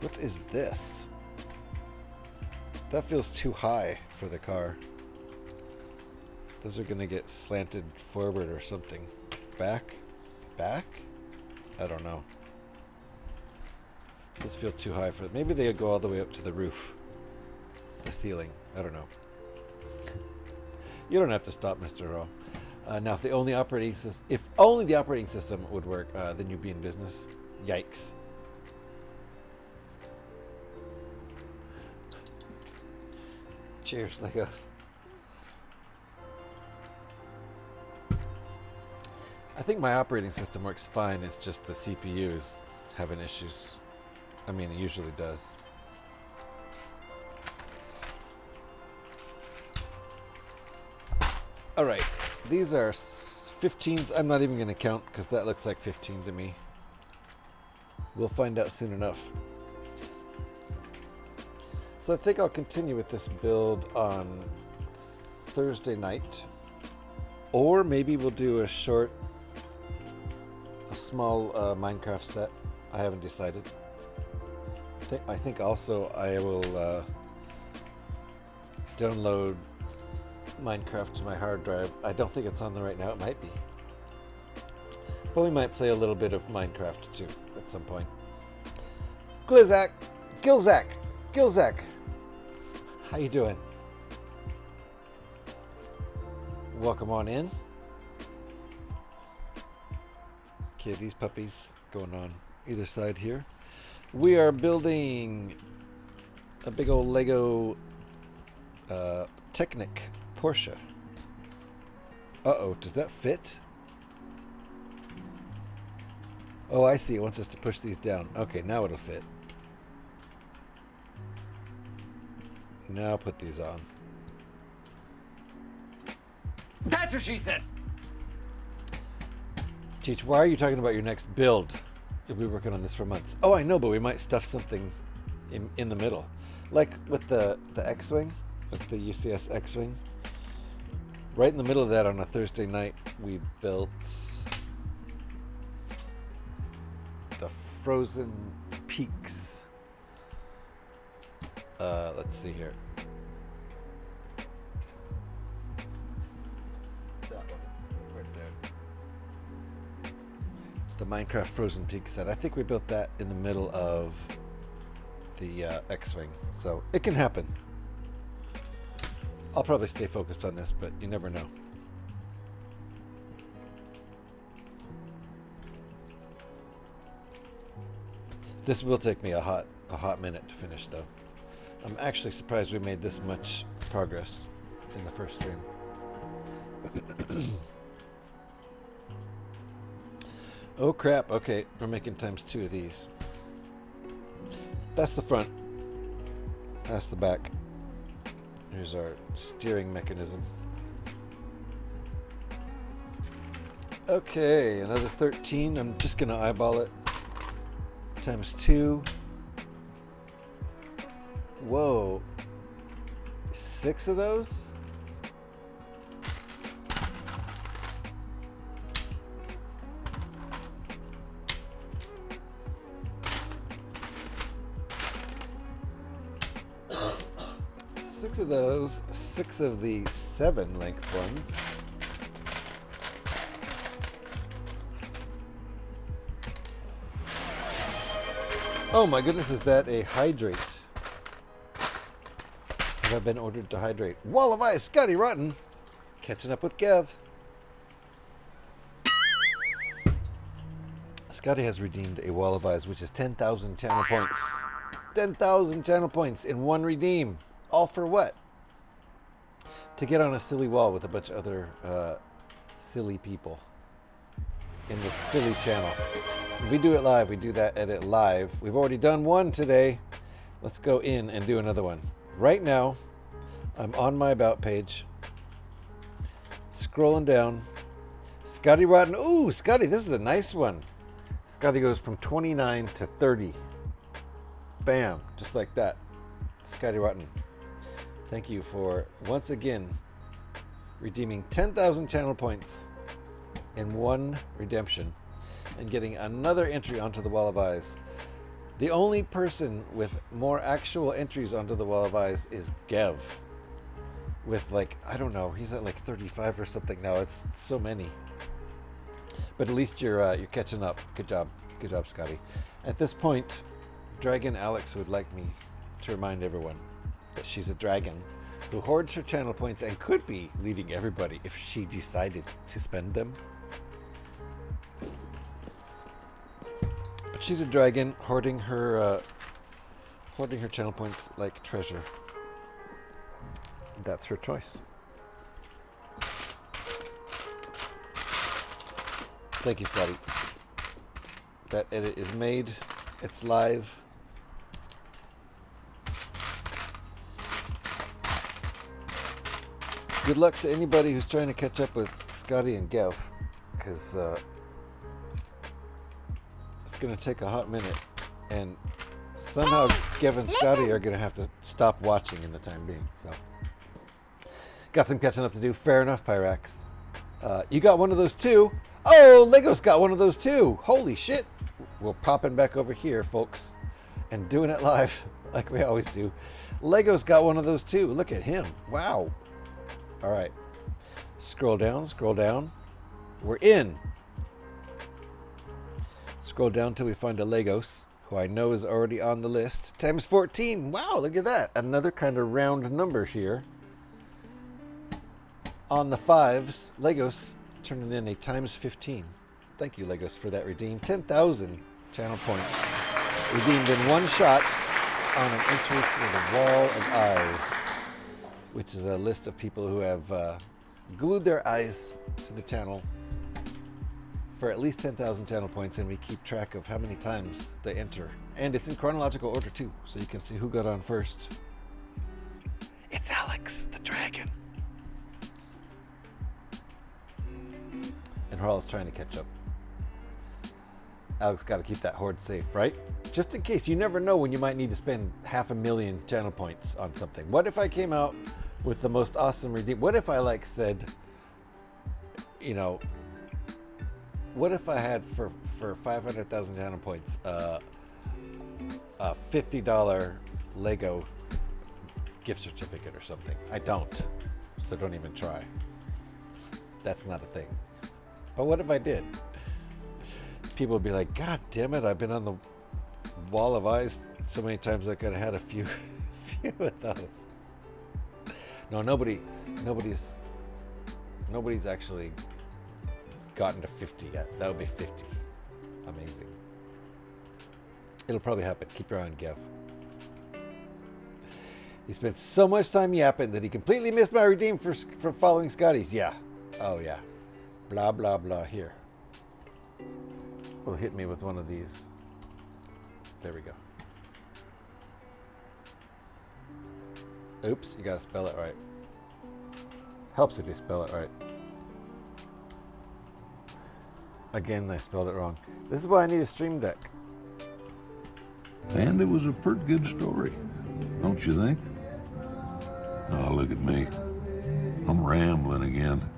What is this? That feels too high for the car. Those are gonna get slanted forward or something. Back? Back? I don't know. Those feel too high for it. Maybe they go all the way up to the roof. The ceiling. I don't know. You don't have to stop, Mr. Ho. Now, if only the operating system would work, then you'd be in business. Yikes. Cheers, Legos. I think my operating system works fine. It's just the CPU is having issues. I mean, it usually does. All right. these are 15s. I'm not even going to count because that looks like 15 to me. We'll find out soon enough. So I think I'll continue with this build on Thursday night. Or maybe we'll do a small Minecraft set. I haven't decided. I think also I will download Minecraft to my hard drive. I don't think it's on there right now. It might be. But we might play a little bit of Minecraft too at some point. Glizak! Gilzak! How you doing? Welcome on in. Okay, these puppies going on either side here. We are building a big old Lego Technic Porsche. Uh-oh, does that fit? Oh, I see. It wants us to push these down. Okay, now it'll fit. Now put these on. That's what she said. Cheech, why are you talking about your next build? You'll be working on this for months. Oh, I know, but we might stuff something in the middle. Like with the X-Wing, with the UCS X-Wing. Right in the middle of that on a Thursday night, we built the Frozen Peaks. Let's see here. That one, right there. The Minecraft Frozen Peaks set. I think we built that in the middle of the X-Wing, so it can happen. I'll probably stay focused on this, but you never know. This will take me a hot minute to finish, though. I'm actually surprised we made this much progress in the first stream. Oh crap, okay, we're making ×2 of these. That's the front. That's the back. Here's our steering mechanism. Okay, another 13. I'm just gonna eyeball it. ×2. Whoa. 6 of those? Six of those, 6 of the 7 length ones. Oh my goodness, is that a hydrate? Have I been ordered to hydrate? Wall of ice, Scotty Rotten. Catching up with Kev. Scotty has redeemed a wall of ice, which is 10,000 channel points. 10,000 channel points in one redeem. All for what? To get on a silly wall with a bunch of other silly people in this silly channel. We do it live. We do that edit live. We've already done one today. Let's go in and do another one. Right now, I'm on my About page. Scrolling down. Scotty Rotten. Ooh, Scotty, this is a nice one. Scotty goes from 29 to 30. Bam. Just like that. Scotty Rotten. Thank you for, once again, redeeming 10,000 channel points in one redemption and getting another entry onto the Wall of Eyes. The only person with more actual entries onto the Wall of Eyes is Gev. With like, I don't know, he's at like 35 or something now. It's so many. But at least you're catching up. Good job, Scotty. At this point, Dragon Alex would like me to remind everyone that she's a dragon who hoards her channel points and could be leading everybody if she decided to spend them. But she's a dragon hoarding her channel points like treasure. That's her choice. Thank you, Scotty. That edit is made. It's live. Good luck to anybody who's trying to catch up with Scotty and Gev, because it's going to take a hot minute, and somehow Gev and Scotty are going to have to stop watching in the time being. So, got some catching up to do. Fair enough, Pyrax. You got one of those too. Oh, Lego's got one of those too. Holy shit. We're popping back over here, folks, and doing it live like we always do. Lego's got one of those too. Look at him. Wow. All right. Scroll down, scroll down. We're in. Scroll down till we find a Legos, who I know is already on the list. Times 14. Wow, look at that. Another kind of round number here. On the fives, Legos turning in a times 15. Thank you, Legos, for that redeem. 10,000 channel points. Redeemed in one shot on an entry to the Wall of Eyes, which is a list of people who have glued their eyes to the channel for at least 10,000 channel points, and we keep track of how many times they enter. And it's in chronological order too, so you can see who got on first. It's Alex, the dragon. And Harl's trying to catch up. Alex got to keep that horde safe, right? Just in case, you never know when you might need to spend 500,000 channel points on something. What if I came out with the most awesome redeem? What if I said, you know, what if I had for 500,000 channel points a $50 Lego gift certificate or something? I don't, so don't even try. That's not a thing. But what if I did? People would be like, God damn it, I've been on the Wall of Eyes so many times I could have had a few of those. No, nobody's actually gotten to 50 yet. That would be 50. Amazing. It'll probably happen. Keep your eye on Gev. He spent so much time yapping that he completely missed my redeem for following Scotty's. Yeah. Oh, yeah. Blah, blah, blah. Here. Will hit me with one of these. There we go. Oops, you gotta spell it right. Helps if you spell it right. Again, I spelled it wrong. This is why I need a stream deck. And it was a pretty good story, don't you think? Oh, look at me. I'm rambling again.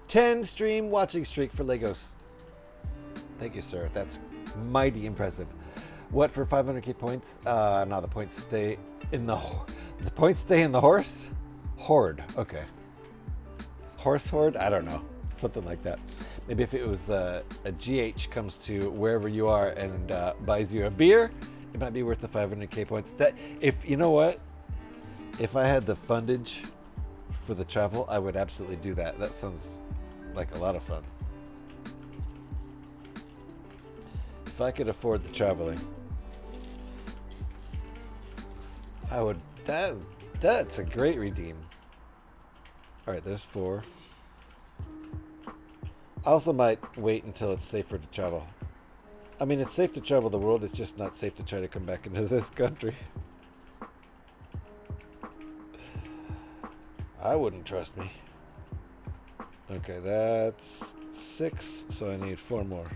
10 stream watching streak for Legos. Thank you, sir. That's mighty impressive. What for 500k points? No, the points stay in the horse? Horde. Okay. Horse horde? I don't know. Something like that. Maybe if it was a GH comes to wherever you are and buys you a beer, it might be worth the 500k points. That, if you know what, if I had the fundage for the travel, I would absolutely do that. That sounds like a lot of fun. If I could afford the traveling, I would. That's a great redeem. All right, there's 4. I also might wait until it's safer to travel. I mean, it's safe to travel the world. It's just not safe to try to come back into this country. I wouldn't trust me. Okay, that's 6, so I need 4 more.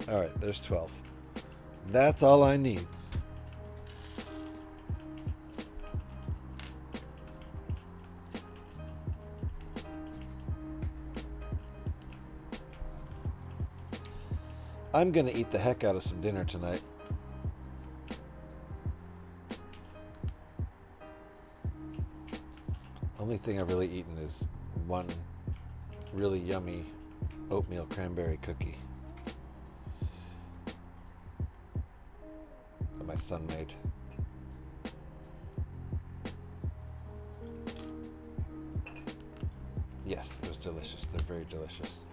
All right, there's 12. That's all I need. I'm gonna eat the heck out of some dinner tonight. Only thing I've really eaten is one really yummy oatmeal cranberry cookie that my son made. Yes, it was delicious. They're very delicious.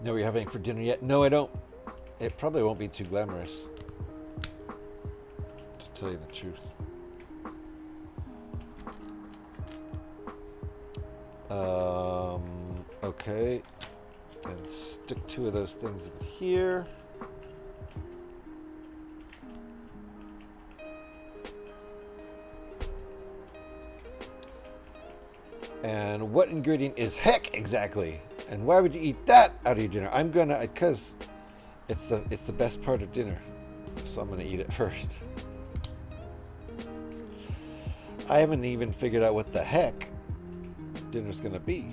Know what you're having for dinner yet? No, I don't. It probably won't be too glamorous, to tell you the truth. Okay. And stick 2 of those things in here. And what ingredient is heck exactly? And why would you eat that out of your dinner? I'm gonna, because it's the best part of dinner. So I'm gonna eat it first. I haven't even figured out what the heck dinner's gonna be.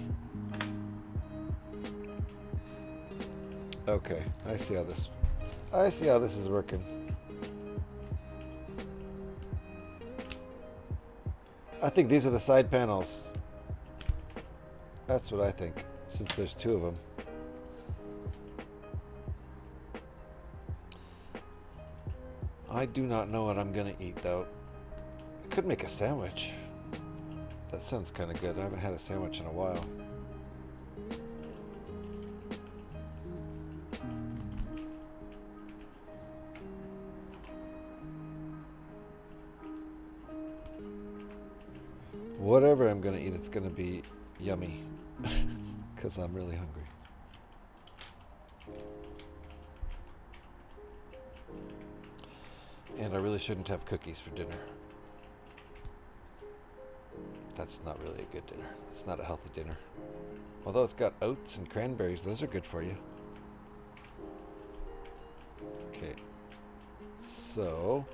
Okay, I see how this is working. I think these are the side panels. That's what I think, since there's two of them. I do not know what I'm gonna eat though. I could make a sandwich. That sounds kind of good. I haven't had a sandwich in a while. Whatever I'm gonna eat, it's gonna be yummy. Because I'm really hungry. And I really shouldn't have cookies for dinner. That's not really a good dinner. It's not a healthy dinner. Although it's got oats and cranberries, those are good for you. Okay. So,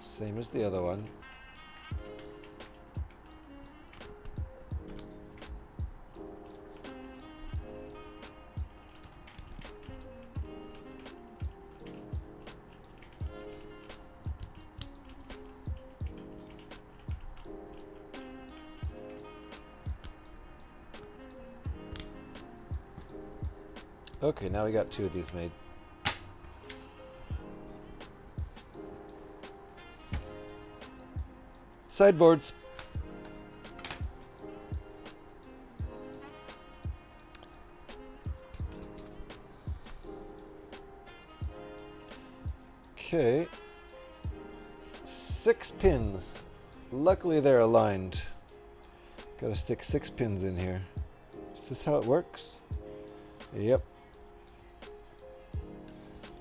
same as the other one. Okay, now we got two of these made. Sideboards. Okay. 6 pins. Luckily they're aligned. Gotta stick 6 pins in here. Is this how it works? Yep.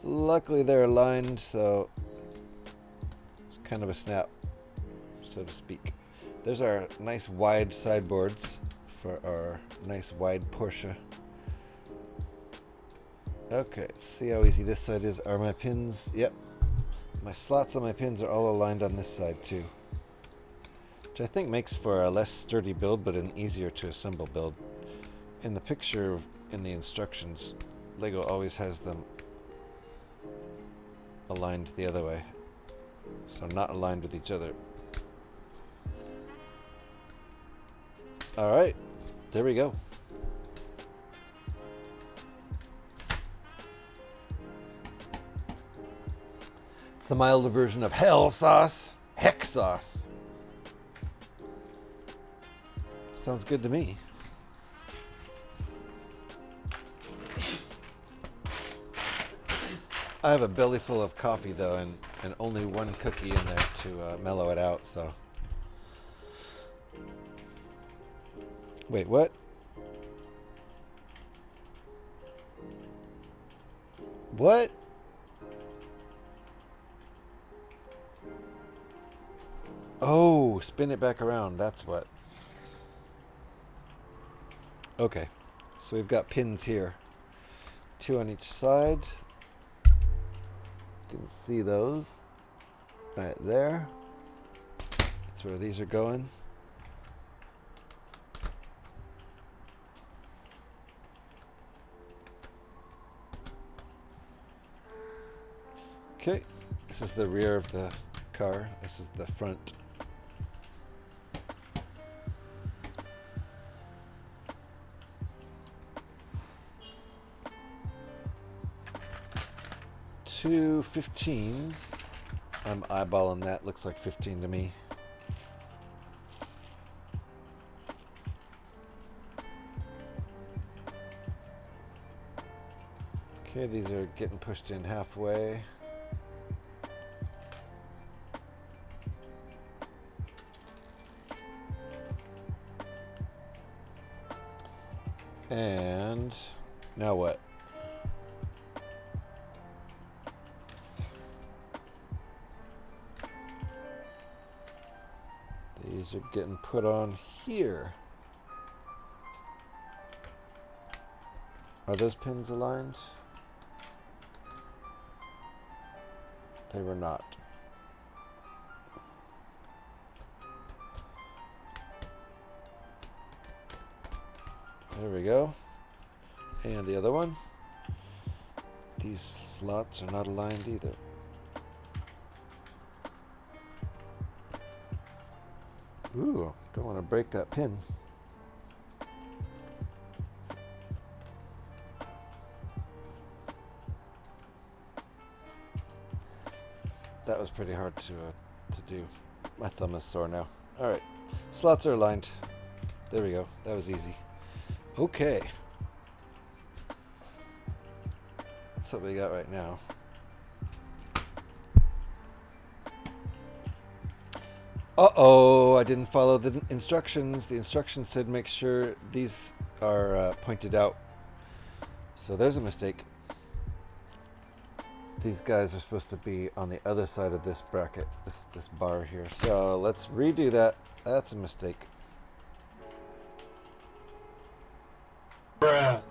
Luckily they're aligned, so it's kind of a snap, so to speak. There's our nice wide sideboards for our nice wide Porsche. Okay, see how easy this side is. Are my pins? Yep. My slots on my pins are all aligned on this side too. Which I think makes for a less sturdy build, but an easier to assemble build. In the picture, in the instructions, Lego always has them aligned the other way, so not aligned with each other. Alright, there we go. It's the milder version of hell sauce. Heck sauce. Sounds good to me. I have a belly full of coffee though, and only one cookie in there to mellow it out, so. Wait, what? What? Oh, spin it back around, that's what. Okay, so we've got pins here. 2 on each side. You can see those right there. That's where these are going. Okay, this is the rear of the car. This is the front. Two 15s. I'm eyeballing that. Looks like 15 to me. Okay, these are getting pushed in halfway. And now what? These are getting put on here. Are those pins aligned? They were not. There we go. And the other one. These slots are not aligned either. Ooh, don't want to break that pin. That was pretty hard to do. My thumb is sore now. All right, slots are aligned. There we go. That was easy. Okay. That's what we got right now. Uh-oh, I didn't follow the instructions. The instructions said make sure these are pointed out. So there's a mistake. These guys are supposed to be on the other side of this bracket, this bar here. So let's redo that. That's a mistake. Bruh.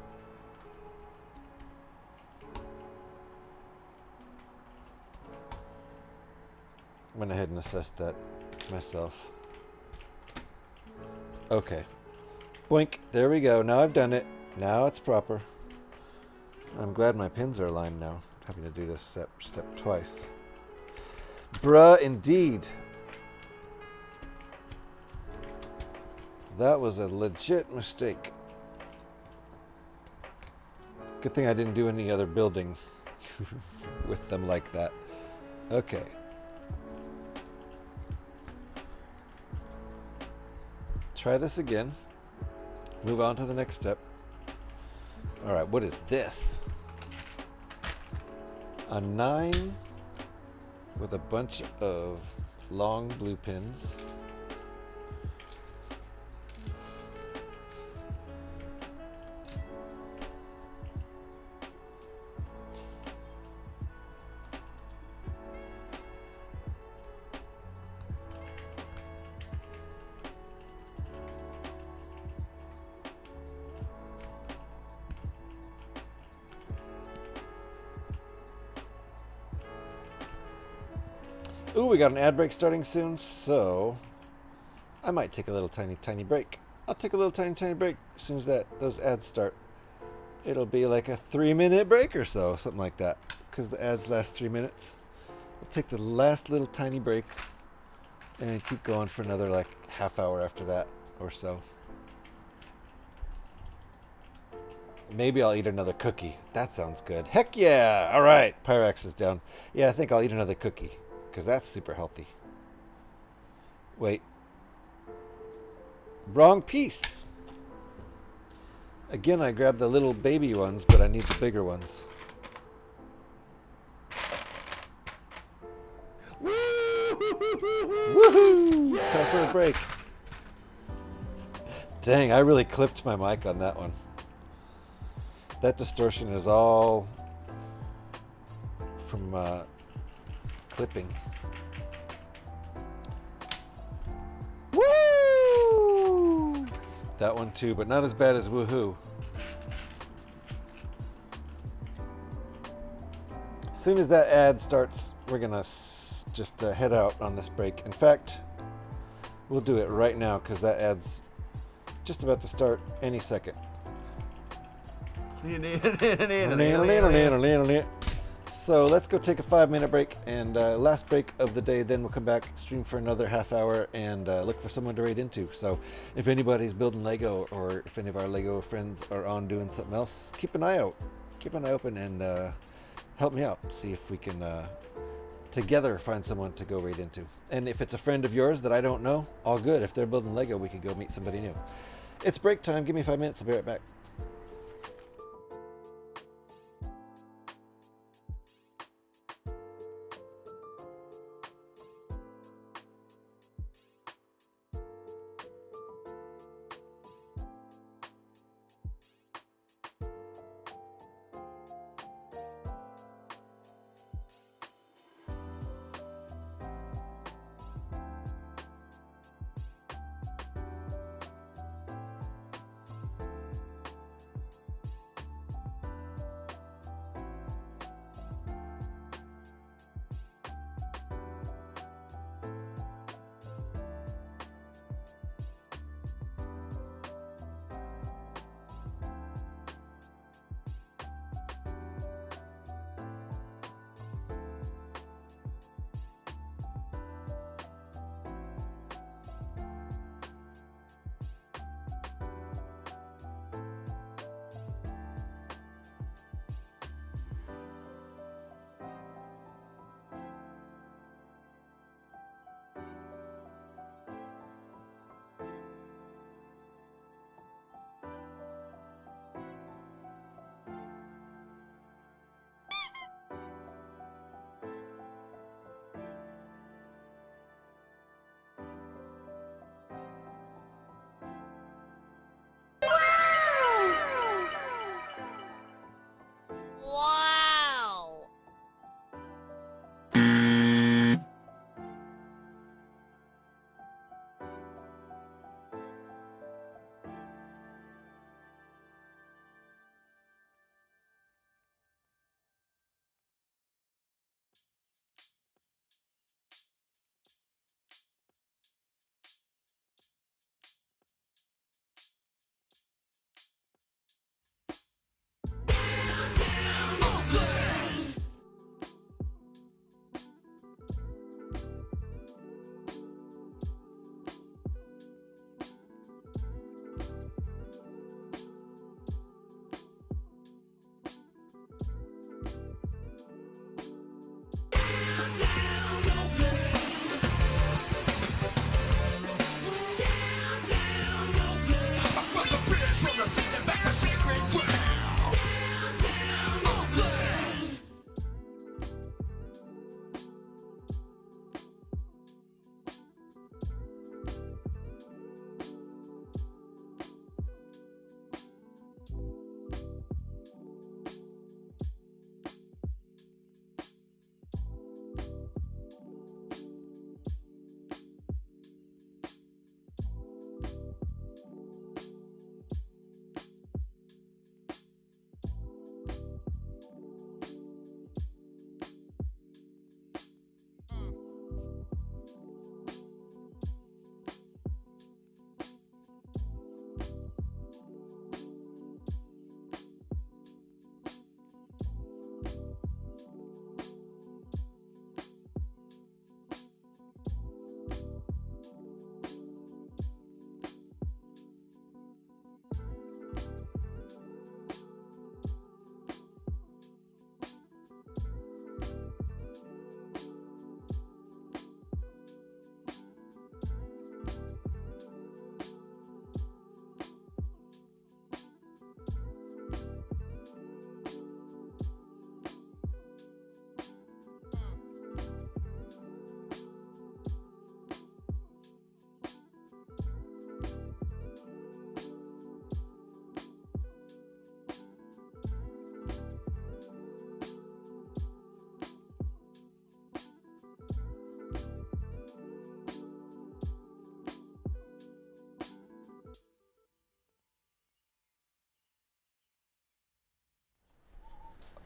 Went ahead and assessed that myself. Okay. Boink. There we go. Now I've done it. Now it's proper. I'm glad my pins are aligned now. Having to do this step twice. Bruh, indeed. That was a legit mistake. Good thing I didn't do any other building with them like that. Okay. Try this again. Move on to the next step. All right, what is this? A 9 with a bunch of long blue pins. Ooh, we got an ad break starting soon, so I might take a little tiny break. I'll take a little tiny break as soon as those ads start. It'll be like a 3-minute break or so, something like that, because the ads last 3 minutes. We'll take the last little tiny break and keep going for another like half hour after that or so. Maybe I'll eat another cookie. That sounds good. Heck yeah! All right, Pyrax is down. Yeah, I think I'll eat another cookie, because that's super healthy. Wait. Wrong piece. Again, I grabbed the little baby ones, but I need the bigger ones. Woohoo! Time for a break. Dang, I really clipped my mic on that one. That distortion is all from clipping. Woo! That one too, but not as bad as woohoo. As soon as that ad starts, we're gonna just head out on this break. In fact, we'll do it right now because that ad's just about to start any second. So let's go take a 5-minute break, and last break of the day, then we'll come back, stream for another half hour, and look for someone to raid into. So if anybody's building Lego, or if any of our Lego friends are on doing something else, keep an eye out. Keep an eye open and help me out. See if we can together find someone to go raid into. And if it's a friend of yours that I don't know, all good. If they're building Lego, we could go meet somebody new. It's break time. Give me 5 minutes. I'll be right back.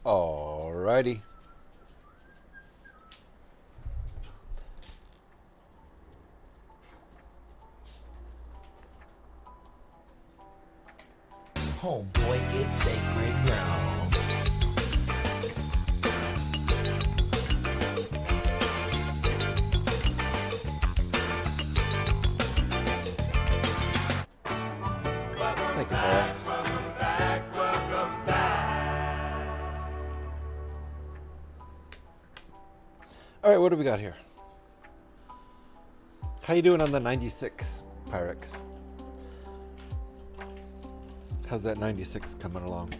Alrighty. Oh boy, it's sacred ground. Thank you, Max. Welcome back. All right, what do we got here? How you doing on the 96, Pyrex? How's that 96 coming along?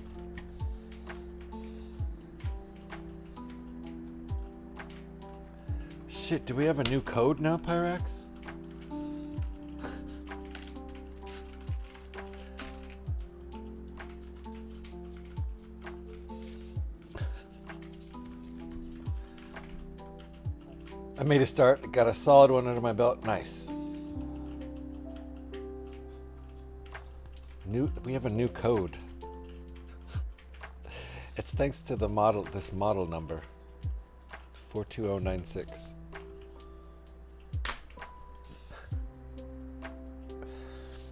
Shit, do we have a new code now, Pyrex? I made a start, got a solid one under my belt. Nice. We have a new code. It's thanks to the model, this model number, 42096.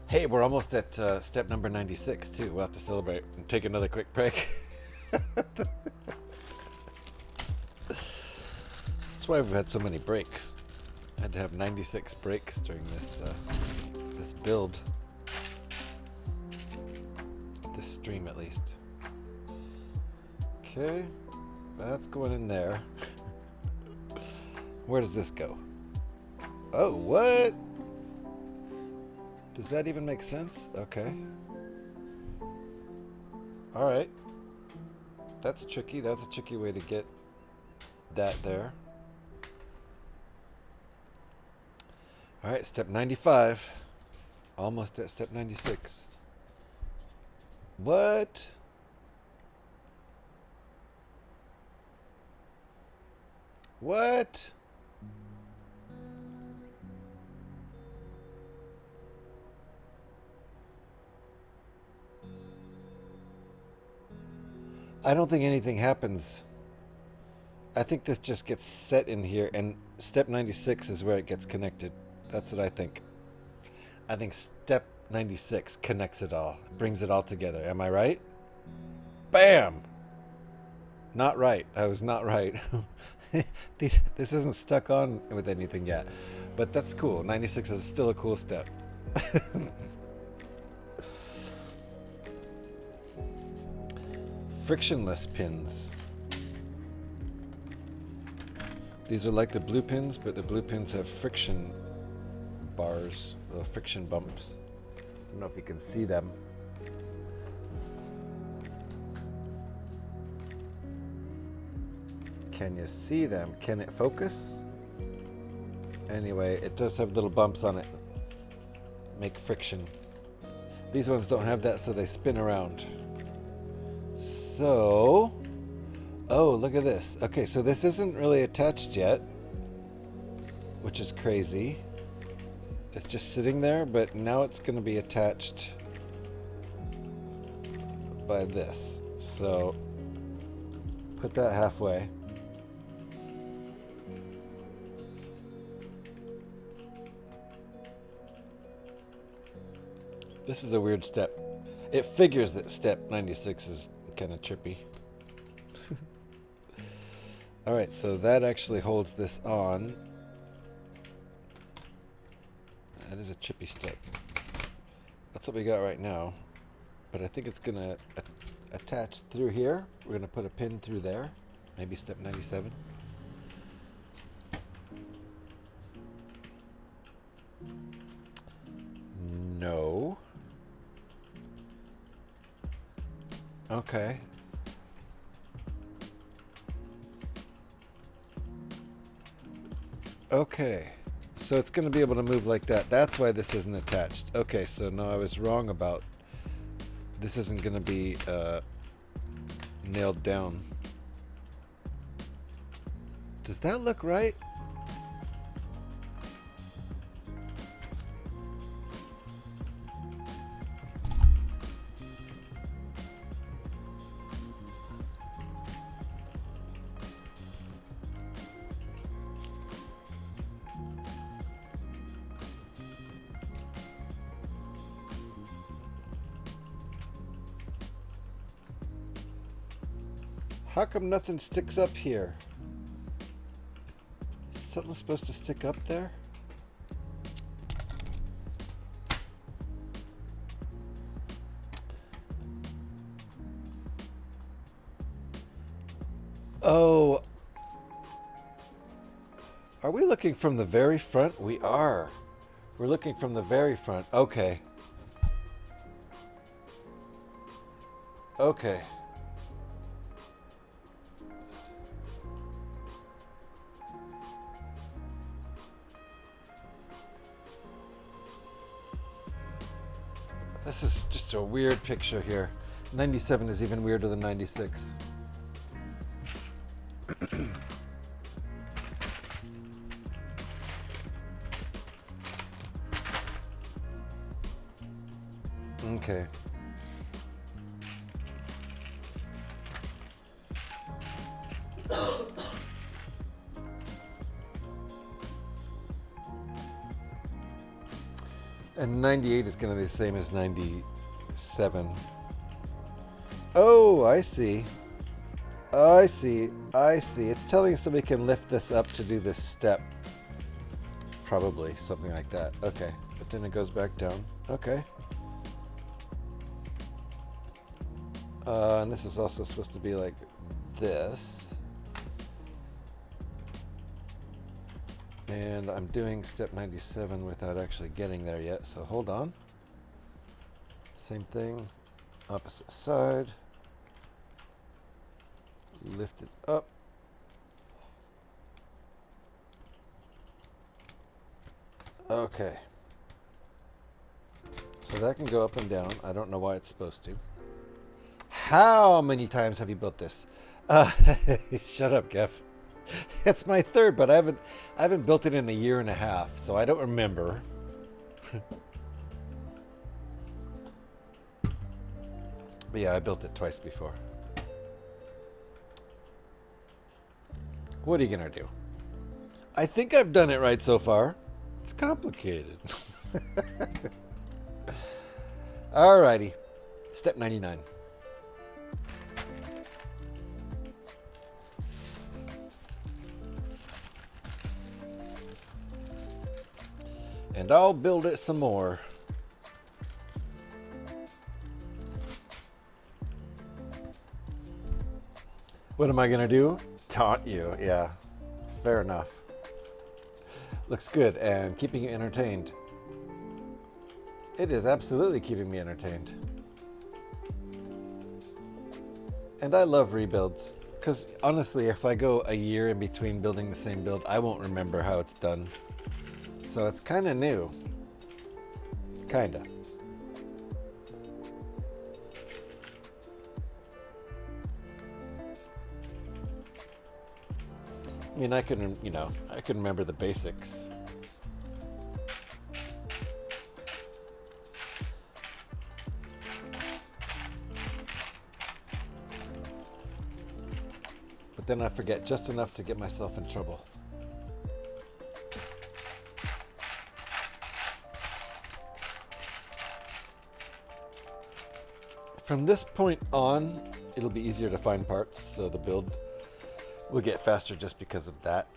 Hey, we're almost at step number 96 too. We'll have to celebrate and take another quick break. That's why we've had so many breaks. I had to have 96 breaks during this this build. This stream at least. Okay, that's going in there. Where does this go? Oh, what? Does that even make sense? Okay. Alright. That's tricky. That's a tricky way to get that there. Alright, step 95. Almost at step 96. What? What? I don't think anything happens. I think this just gets set in here, and step 96 is where it gets connected. That's what I think. I think step 96 connects it all, brings it all together. Am I right? Bam! Not right. I was not right. This isn't stuck on with anything yet, but that's cool. 96 is still a cool step. Frictionless pins. These are like the blue pins, but the blue pins have friction bars, little friction bumps. I don't know if you can see them. Can you see them? Can it focus? Anyway, it does have little bumps on it. Make friction. These ones don't have that, so they spin around. So, oh, look at this. Okay, so this isn't really attached yet, which is crazy. It's just sitting there, but now it's going to be attached by this. So, put that halfway. This is a weird step. It figures that step 96 is kind of trippy. Alright, so that actually holds this on. That is a trippy step. That's what we got right now. But I think it's going to attach through here. We're going to put a pin through there. Maybe step 97. No. Okay. Okay. So it's going to be able to move like that. That's why this isn't attached. Okay, so no, I was wrong about... This isn't going to be nailed down. Does that look right? How come nothing sticks up here? Is something supposed to stick up there? Oh. Are we looking from the very front? We are. We're looking from the very front. Okay. Okay. This is just a weird picture here. 97 is even weirder than 96. Okay. And 98 is going to be the same as 97. Oh, I see. I see. I see. It's telling us that we can lift this up to do this step. Probably something like that. Okay. But then it goes back down. Okay. And this is also supposed to be like this. And I'm doing step 97 without actually getting there yet, so hold on. Same thing, opposite side. Lift it up. Okay. So that can go up and down. I don't know why it's supposed to. How many times have you built this? Shut up, Kev. It's my third, but I haven't built it in a year and a half, so I don't remember. But yeah, I built it twice before. What are you gonna do? I think I've done it right so far. It's complicated. Alrighty. Step 99. And I'll build it some more. What am I gonna do? Taunt you, yeah. Fair enough. Looks good and keeping you entertained. It is absolutely keeping me entertained. And I love rebuilds. Because honestly, if I go a year in between building the same build, I won't remember how it's done. So it's kind of new. Kinda. I mean, I can remember the basics. But then I forget just enough to get myself in trouble. From this point on, it'll be easier to find parts, so the build will get faster just because of that.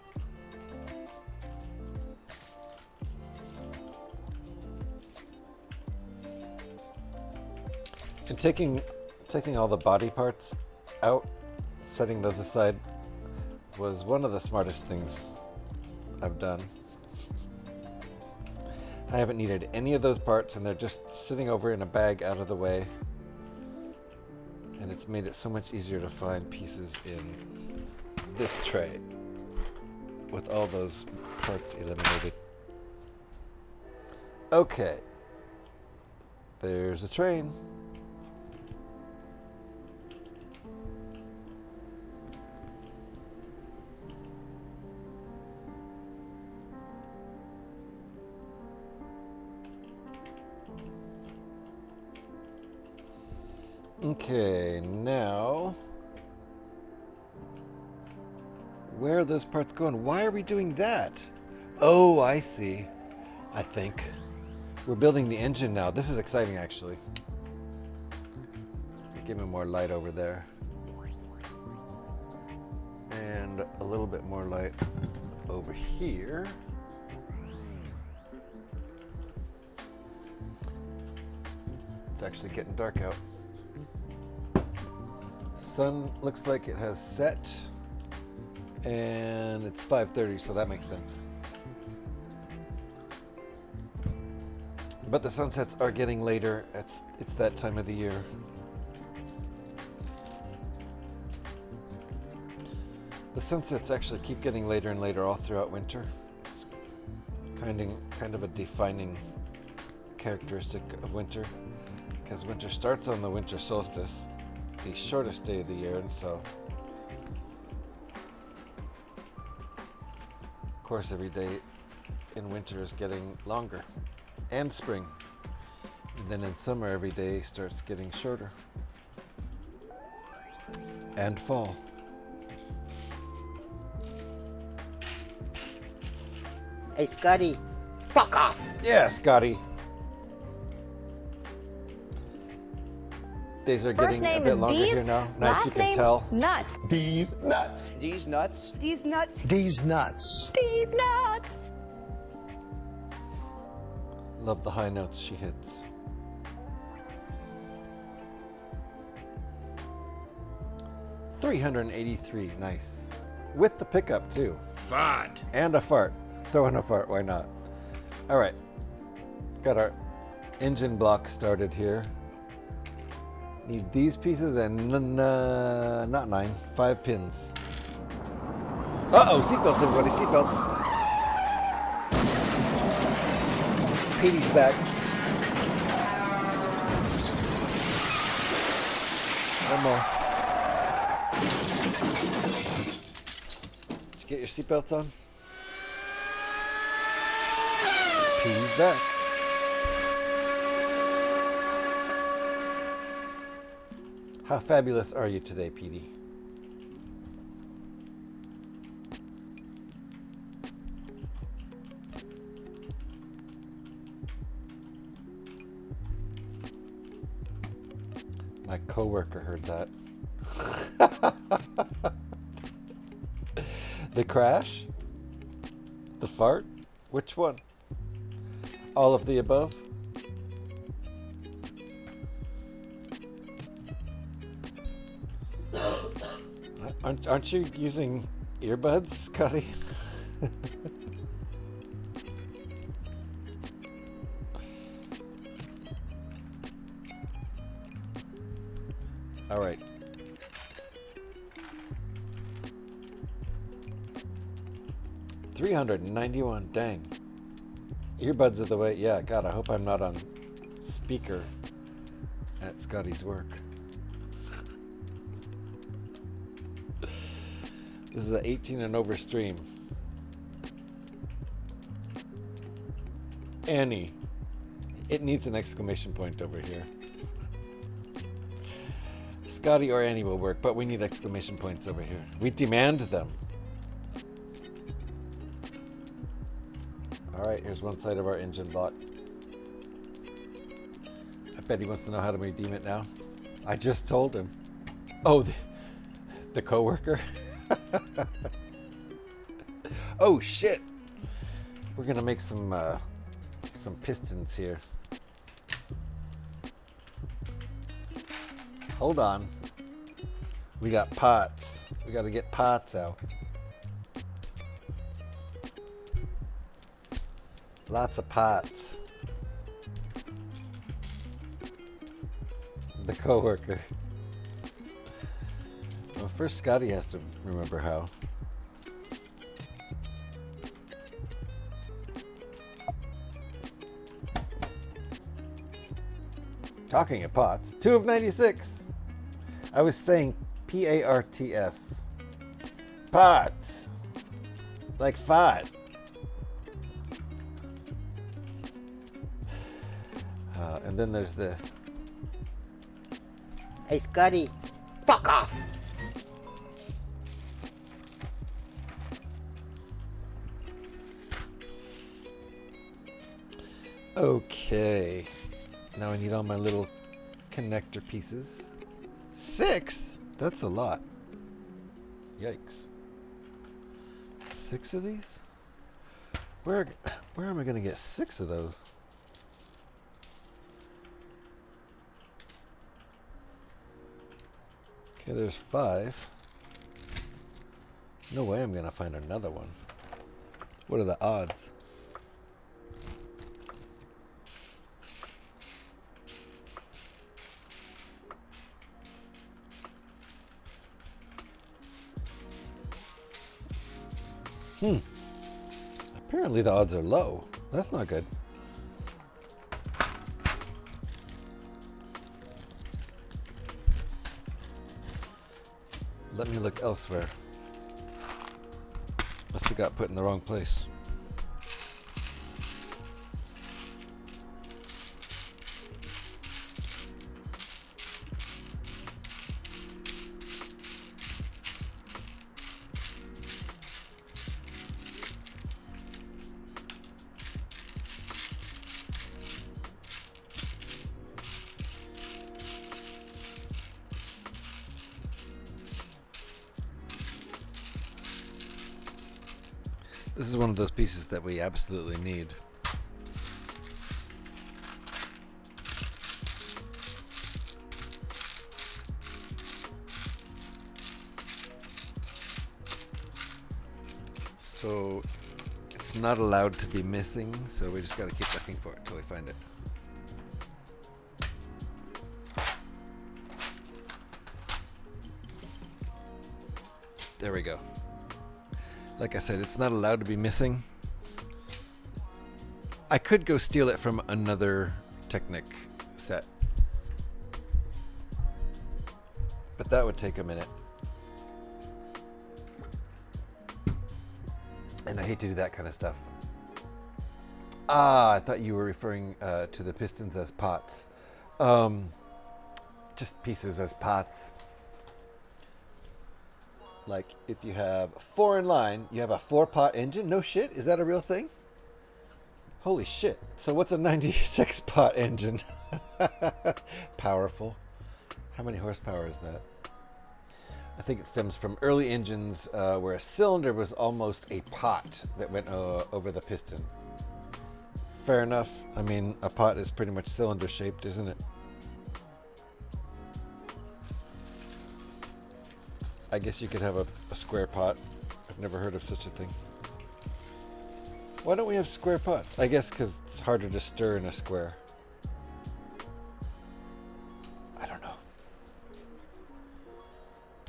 And taking all the body parts out, setting those aside, was one of the smartest things I've done. I haven't needed any of those parts, and they're just sitting over in a bag out of the way. And it's made it so much easier to find pieces in this tray with all those parts eliminated. Okay. There's a train. Okay, now where are those parts going? Why are we doing that? Oh, I see. I think we're building the engine now. This is exciting, actually. Give me more light over there. And a little bit more light over here. It's actually getting dark out. Sun looks like it has set, and it's 5:30, so that makes sense. But the sunsets are getting later. It's that time of the year. The sunsets actually keep getting later and later all throughout winter. It's kind of a defining characteristic of winter, because winter starts on the winter solstice, the shortest day of the year, and so of course every day in winter is getting longer, and spring, and then in summer every day starts getting shorter, and fall. Hey, Scotty, fuck off! Yeah, Scotty. Days are First getting a name bit is longer D's, here now. Nice, last you can name tell. Nuts. D's nuts. D's nuts. D's nuts. D's nuts. D's nuts. Love the high notes she hits. $383, nice. With the pickup too. Fart. And a fart. Throw in a fart, why not? All right, got our engine block started here. Need these pieces and not 9, 5 pins. Uh-oh, seatbelts everybody, seatbelts. Petey's back. One more. Did you get your seatbelts on? Petey's back. How fabulous are you today, Petey? My coworker heard that. The crash? The fart? Which one? All of the above? Aren't you using earbuds, Scotty? All right. $391. Dang. Earbuds are the way. Yeah, God, I hope I'm not on speaker at Scotty's work. This is an 18 and over stream. Annie. It needs an exclamation point over here. Scotty or Annie will work, but we need exclamation points over here. We demand them. Alright, here's one side of our engine block. I bet he wants to know how to redeem it now. I just told him. Oh, the coworker? Oh shit! We're gonna make some pistons here. Hold on. We got pots. We gotta get pots out. Lots of pots. The coworker. Well, first Scotty has to remember how. Talking of pots, 2 of 96. I was saying P-A-R-T-S. Pot. Like fart. And then there's this. Hey, Scotty, fuck off! Okay. Now I need all my little connector pieces. 6? That's a lot. Yikes. 6 of these? Where am I going to get 6 of those? Okay, there's 5. No way I'm going to find another one. What are the odds? Apparently the odds are low. That's not good. Let me look elsewhere. Must have got put in the wrong place. This is one of those pieces that we absolutely need. So it's not allowed to be missing, so we just got to keep looking for it till we find it. There we go. Like I said, it's not allowed to be missing. I could go steal it from another Technic set, but that would take a minute. And I hate to do that kind of stuff. Ah, I thought you were referring to the pistons as pots. Just pieces as pots. Like if you have 4 in line, you have a 4-pot engine? No shit, is that a real thing? Holy shit. So what's a 96-pot engine? Powerful. How many horsepower is that? I think it stems from early engines where a cylinder was almost a pot that went over the piston. Fair enough. I mean, a pot is pretty much cylinder shaped, isn't it? I guess you could have a square pot. I've never heard of such a thing. Why don't we have square pots? I guess because it's harder to stir in a square. I don't know.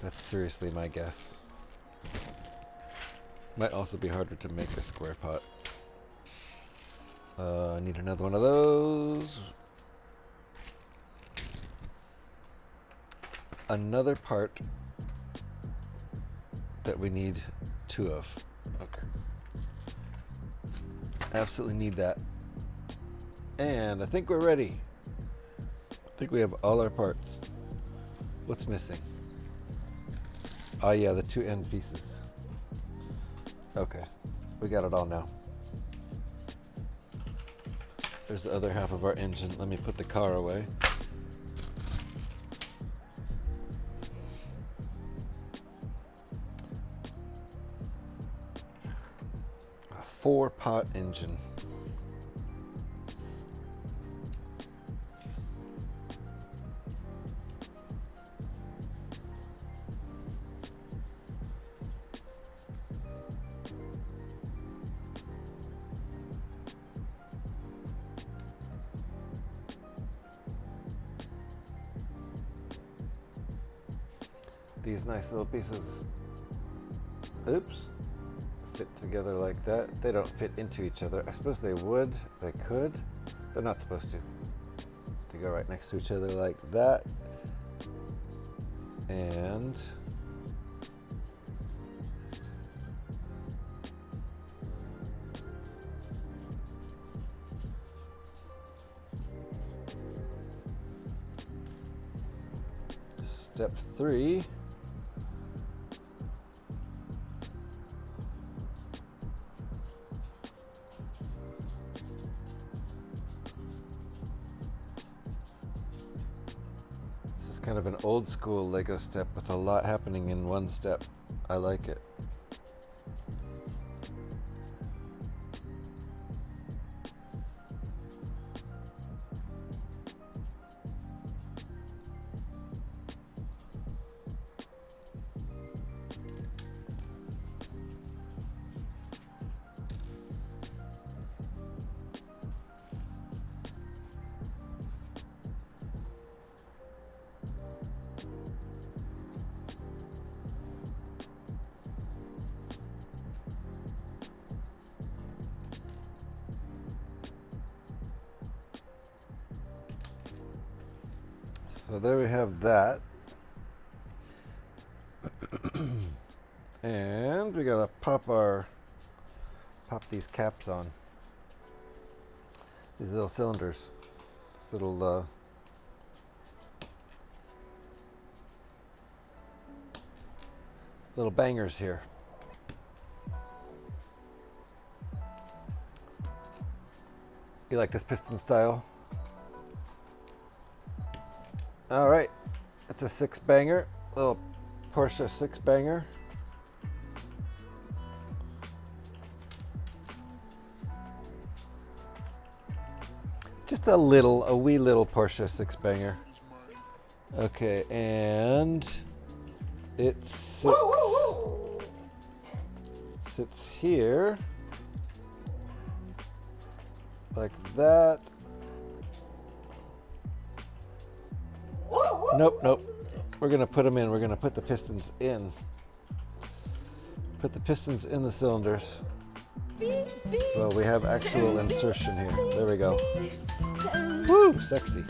That's seriously my guess. Might also be harder to make a square pot. I need another one of those. Another part that we need 2 of. Okay. Absolutely need that. And I think we're ready. I think we have all our parts. What's missing? Oh yeah, the 2 end pieces. Okay. We got it all now. There's the other half of our engine. Let me put the car away. A 4-pot engine. These nice little pieces, oops, fit together like that. They don't fit into each other. I suppose they would, they could. They're not supposed to. They go right next to each other like that. And step 3. Kind of an old school Lego step with a lot happening in one step. I like it. So there we have that. And we gotta pop these caps on. These little cylinders. Little little bangers here. You like this piston style? All right, it's a 6-banger, little Porsche 6-banger. Just a wee little Porsche 6-banger. Okay, and it sits here like that. Nope. We're gonna put them in. We're gonna put the pistons in. Put the pistons in the cylinders. So we have actual insertion here. There we go. Woo, sexy.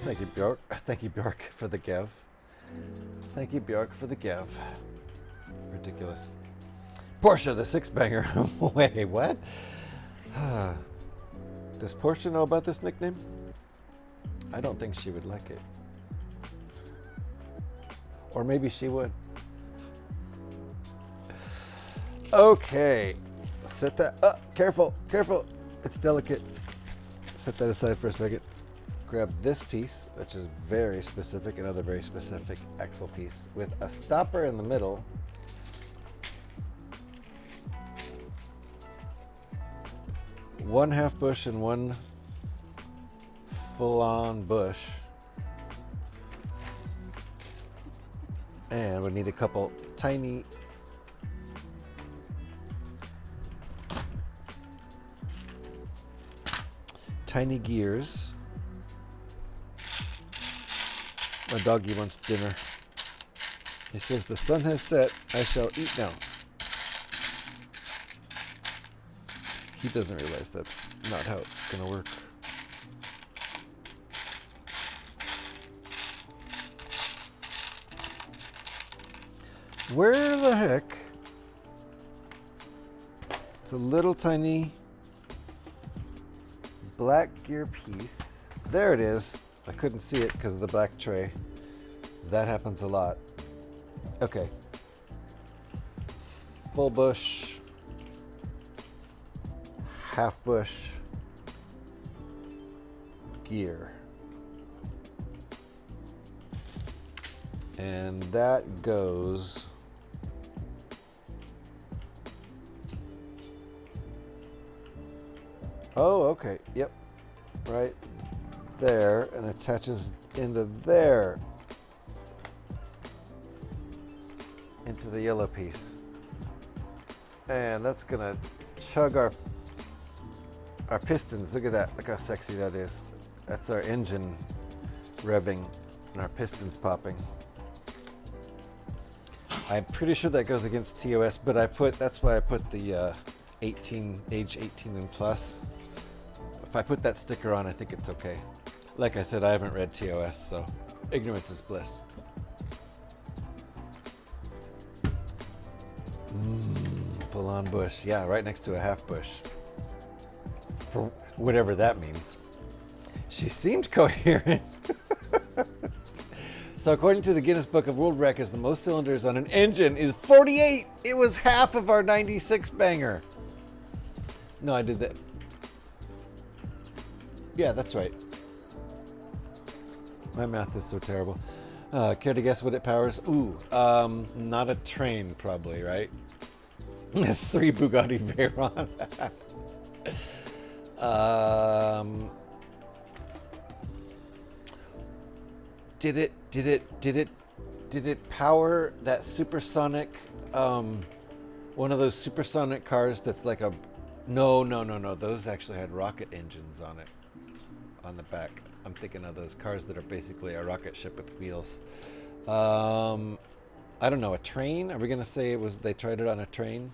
Thank you, Bjork. Thank you, Bjork, for the give. Thank you, Bjork, for the give. Ridiculous. Porsche, the 6-banger. Wait, what? Does Porsche know about this nickname? I don't think she would like it. Or maybe she would. Okay. Set that up. Careful. It's delicate. Set that aside for a second. Grab this piece, which is very specific, another very specific axle piece with a stopper in the middle. One half bush and one full-on bush. And we need a couple tiny gears. My doggy wants dinner. He says, "The sun has set, I shall eat now." He doesn't realize that's not how it's gonna work. Where the heck? It's a little tiny black gear piece. There it is. I couldn't see it because of the black tray. That happens a lot. Okay. Full bush. Half bush. Gear. And that goes oh, okay. Yep. Right there, and attaches into there, into the yellow piece. And that's gonna chug our pistons. Look at that. Look how sexy that is. That's our engine revving and our pistons popping. I'm pretty sure that goes against TOS, but that's why I put the age 18 and plus. If I put that sticker on, I think it's okay. Like I said, I haven't read TOS, so ignorance is bliss. Full on bush. Yeah, right next to a half bush. For whatever that means. She seemed coherent. So according to the Guinness Book of World Records, the most cylinders on an engine is 48. It was half of our 96 banger. No, I did that. Yeah, that's right. My math is so terrible. Care to guess what it powers? Ooh, not a train, probably, right? 3 Bugatti Veyron. Did it power that supersonic, one of those supersonic cars that's like a, no, those actually had rocket engines on it. on the back. I'm thinking of those cars that are basically a rocket ship with wheels. I don't know, a train? Are we going to say it was they tried it on a train?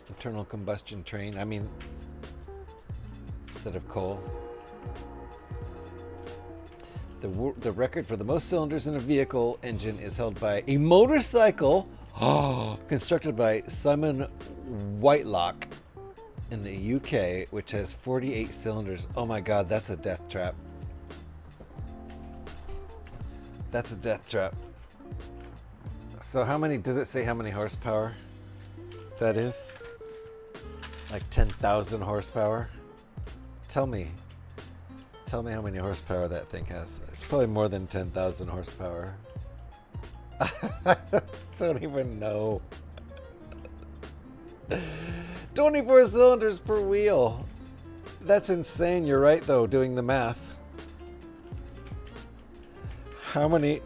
Internal combustion train. I mean, instead of coal. The record for the most cylinders in a vehicle engine is held by a motorcycle constructed by Simon Whitelock in the UK, which has 48 cylinders. Oh my god, that's a death trap. That's a death trap. So how many, does it say how many horsepower that is? Like 10,000 horsepower? Tell me how many horsepower that thing has. It's probably more than 10,000 horsepower. I don't even know. 24 cylinders per wheel. That's insane. You're right, though, doing the math. How many?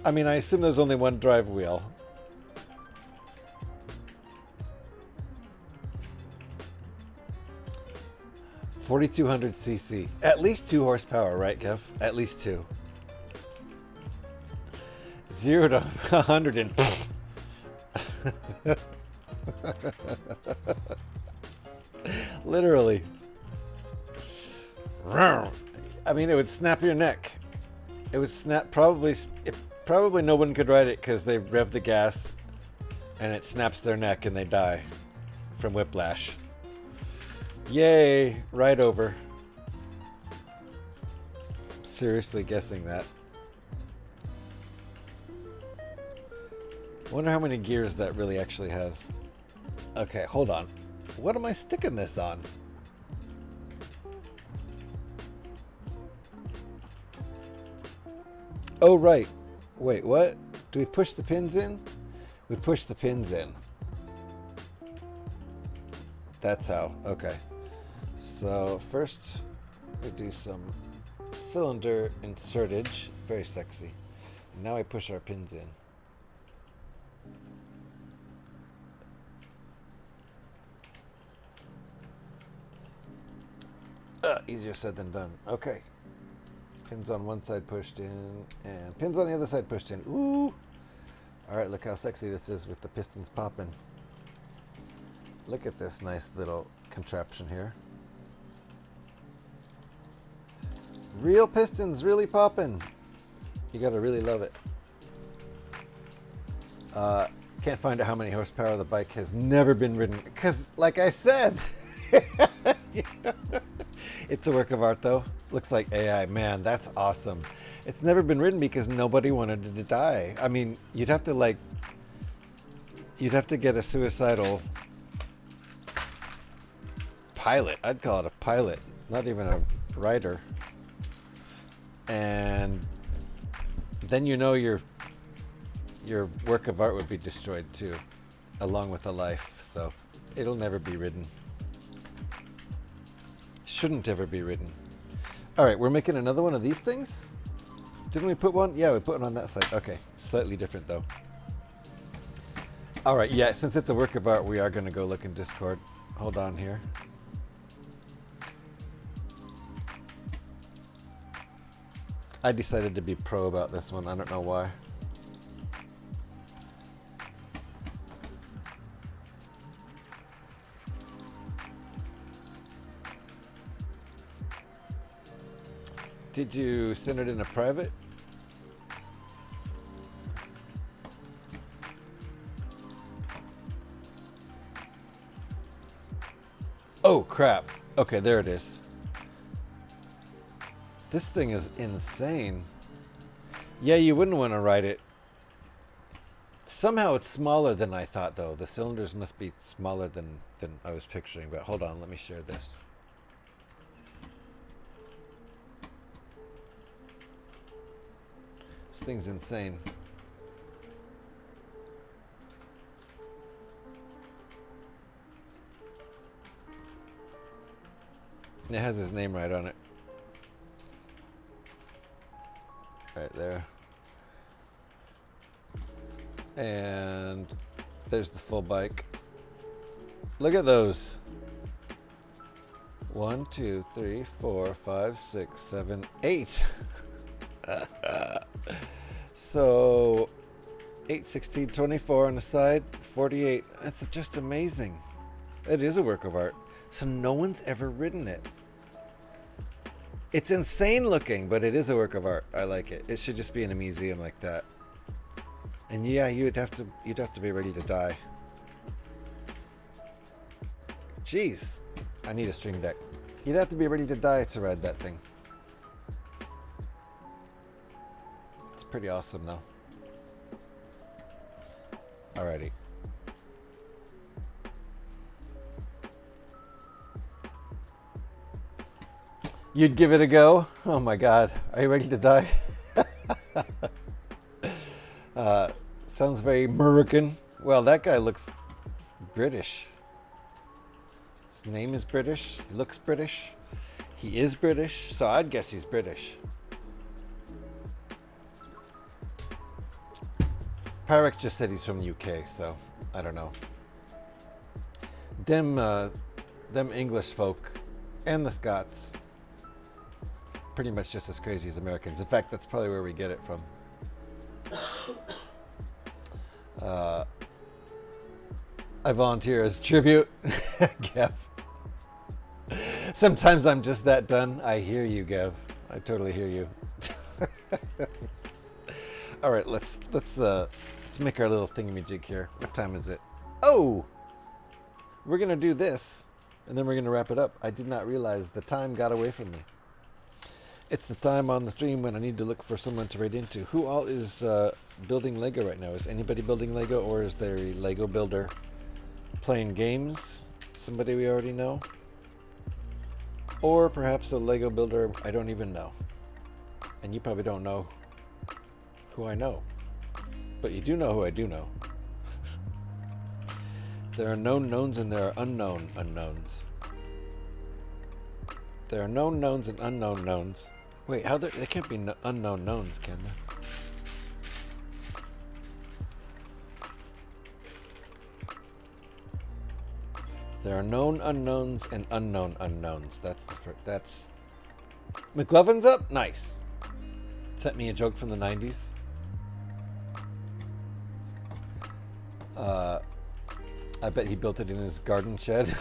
I mean, I assume there's only one drive wheel. $4,200 cc. At least 2 horsepower, right, Kev? At least 2. 0 to 100 and... Literally. I mean, it would snap your neck. It would snap, probably no one could ride it because they rev the gas and it snaps their neck and they die from whiplash. Yay, right over. Seriously guessing that. Wonder how many gears that really actually has. Okay, hold on. What am I sticking this on? Oh, right. Wait, what? Do we push the pins in? We push the pins in. That's how. Okay. So first we do some cylinder insertage. Very sexy. Now we push our pins in. Easier said than done. Okay. Pins on one side pushed in, and pins on the other side pushed in. Ooh! Alright, look how sexy this is with the pistons popping. Look at this nice little contraption here. Real pistons, really popping. You gotta really love it. Can't find out how many horsepower the bike has never been ridden. Because, like I said... It's a work of art, though. Looks like AI. Man, that's awesome. It's never been ridden because nobody wanted it to die. I mean, you'd have to get a suicidal pilot. I'd call it a pilot, not even a rider. And then you know your work of art would be destroyed too, along with a life. So it'll never be ridden. Shouldn't ever be ridden. All right, we're making another one of these things. Didn't we put one? Yeah, we put one on that side. Okay, slightly different though. All right, yeah, since it's a work of art, we are going to go look in Discord. Hold on here. I decided to be pro about this one. I don't know why. Did you send it in a private? Oh, crap. Okay, there it is. This thing is insane. Yeah, you wouldn't want to ride it. Somehow it's smaller than I thought, though. The cylinders must be smaller than I was picturing. But hold on, let me share this. This thing's insane. It has his name right on it. Right there. And there's the full bike. Look at those. 1, 2, 3, 4, 5, 6, 7, 8. So 8, 16, 24 on the side, 48. That's just amazing. It is a work of art. So no one's ever ridden it. It's insane looking, but it is a work of art. I like it. It should just be in a museum like that. And yeah, you'd have to be ready to die. Jeez, I need a stream deck. You'd have to be ready to die to ride that thing. It's pretty awesome though. Alrighty. You'd give it a go? Oh my god. Are you ready to die? Sounds very American. Well, that guy looks British. His name is British. He looks British. He is British, so I'd guess he's British. Pyrex just said he's from the UK, so I don't know. Them English folk and the Scots, pretty much just as crazy as Americans. In fact, that's probably where we get it from. I volunteer as tribute. Gav. Sometimes I'm just that done. I hear you, Gav. I totally hear you. All right, let's make our little thingamajig here. What time is it? Oh, we're gonna do this, and then we're gonna wrap it up. I did not realize the time got away from me. It's the time on the stream when I need to look for someone to raid into. Who all is building Lego right now? Is anybody building Lego, or is there a Lego builder playing games? Somebody we already know? Or perhaps a Lego builder I don't even know. And you probably don't know who I know. But you do know who I do know. There are known knowns and there are unknown unknowns. There are known knowns and unknown knowns. Wait, how there can't be unknown knowns, can there? There are known unknowns and unknown unknowns. That's the first. That's McLovin's up. Nice. Sent me a joke from the 90s. I bet he built it in his garden shed.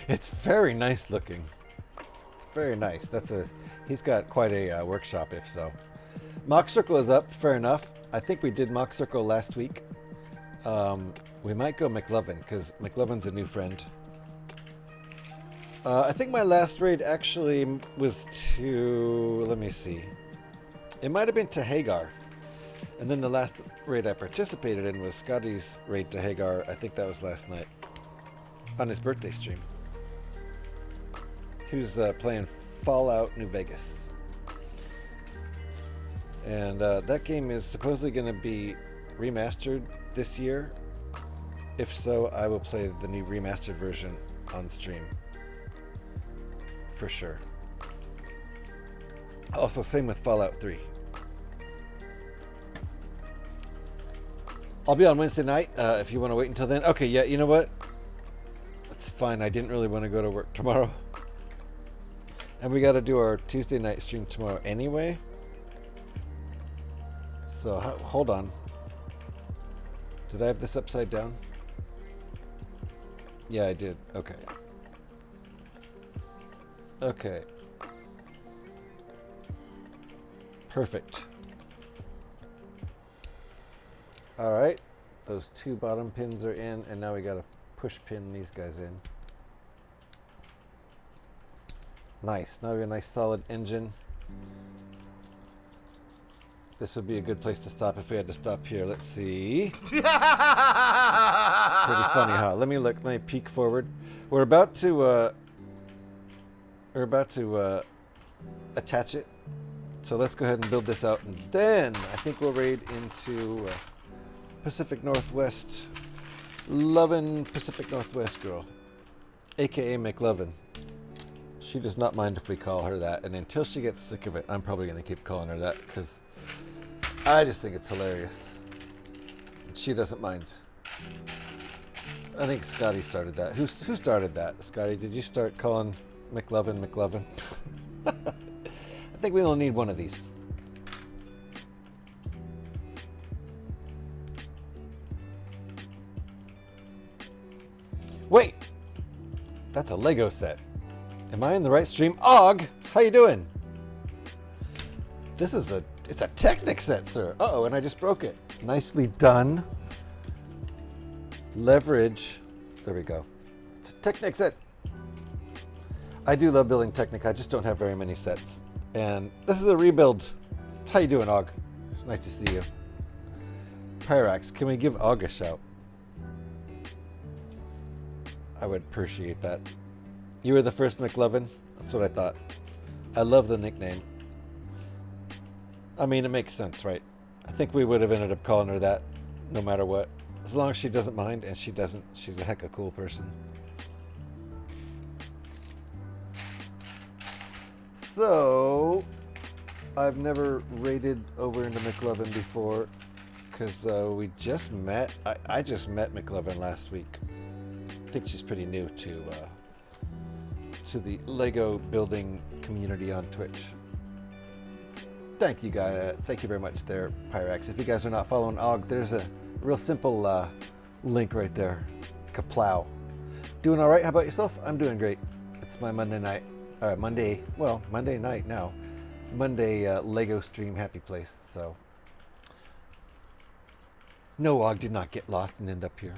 It's very nice looking. It's very nice. He's got quite a workshop, if so. Mock Circle is up. Fair enough. I think we did Mock Circle last week. We might go McLovin because McLovin's a new friend. I think my last raid actually was to, let me see. It might have been to Hagar. And then the last raid I participated in was Scotty's raid to Hagar. I think that was last night on his birthday stream. He was playing Fallout New Vegas. And that game is supposedly going to be remastered this year. If so, I will play the new remastered version on stream. For sure. Also, same with Fallout 3. I'll be on Wednesday night if you want to wait until then. Okay, yeah, you know what? That's fine. I didn't really want to go to work tomorrow. And we got to do our Tuesday night stream tomorrow anyway. So, hold on. Did I have this upside down? Yeah, I did. Okay. Okay. Perfect. Alright. Those two bottom pins are in, and now we gotta push pin these guys in. Nice. Now we have a nice solid engine. This would be a good place to stop if we had to stop here. Let's see. Pretty funny, huh? Let me look. Let me peek forward. We're about to attach it. So let's go ahead and build this out, and then I think we'll raid into Pacific Northwest. Lovin' Pacific Northwest girl, aka McLovin. She does not mind if we call her that, and until she gets sick of it, I'm probably going to keep calling her that because I just think it's hilarious. And she doesn't mind. I think Scotty started that. Who started that? Scotty, did you start calling McLovin. I think we only need one of these. Wait! That's a Lego set. Am I in the right stream? Og! How you doing? It's a Technic set, sir. Uh-oh, and I just broke it. Nicely done. Leverage. There we go. It's a Technic set. I do love building Technic. I just don't have very many sets. And this is a rebuild. How you doing, Og? It's nice to see you. Pyrax, can we give Og a shout? I would appreciate that. You were the first McLovin? That's what I thought. I love the nickname. I mean, it makes sense, right? I think we would have ended up calling her that no matter what. As long as she doesn't mind, and she doesn't. She's a heck of a cool person. So, I've never raided over into McLovin before because we just met. I just met McLovin last week. I think she's pretty new to the Lego building community on Twitch. Thank you guys. Thank you very much there, Pyrax. If you guys are not following Og, there's a real simple link right there. Kaplow. Doing all right? How about yourself? I'm doing great. It's my Monday night. Monday night now. Monday Lego stream happy place. So, no, Og did not get lost and end up here.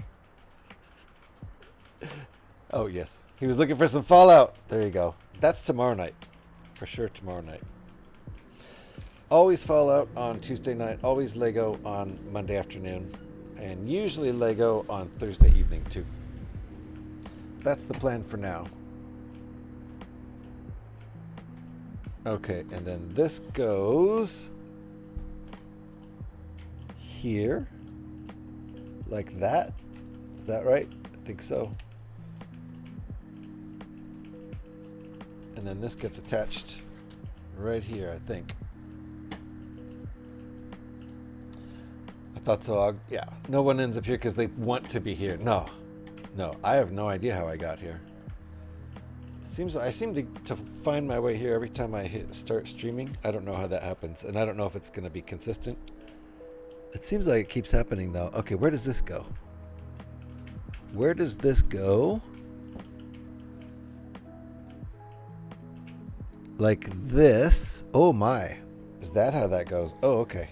Oh, yes. He was looking for some Fallout. There you go. That's tomorrow night. For sure tomorrow night. Always Fallout on Tuesday night. Always Lego on Monday afternoon. And usually Lego on Thursday evening, too. That's the plan for now. Okay, and then this goes here. Like that. Is that right? I think so. And then this gets attached right here, I think. I thought so. Yeah, no one ends up here because they want to be here. No, I have no idea how I got here. I seem to find my way here every time I hit start streaming. I don't know how that happens, and I don't know if it's going to be consistent. It seems like it keeps happening, though. Okay, where does this go? Where does this go? Like this. Oh my. Is that how that goes? Oh, okay.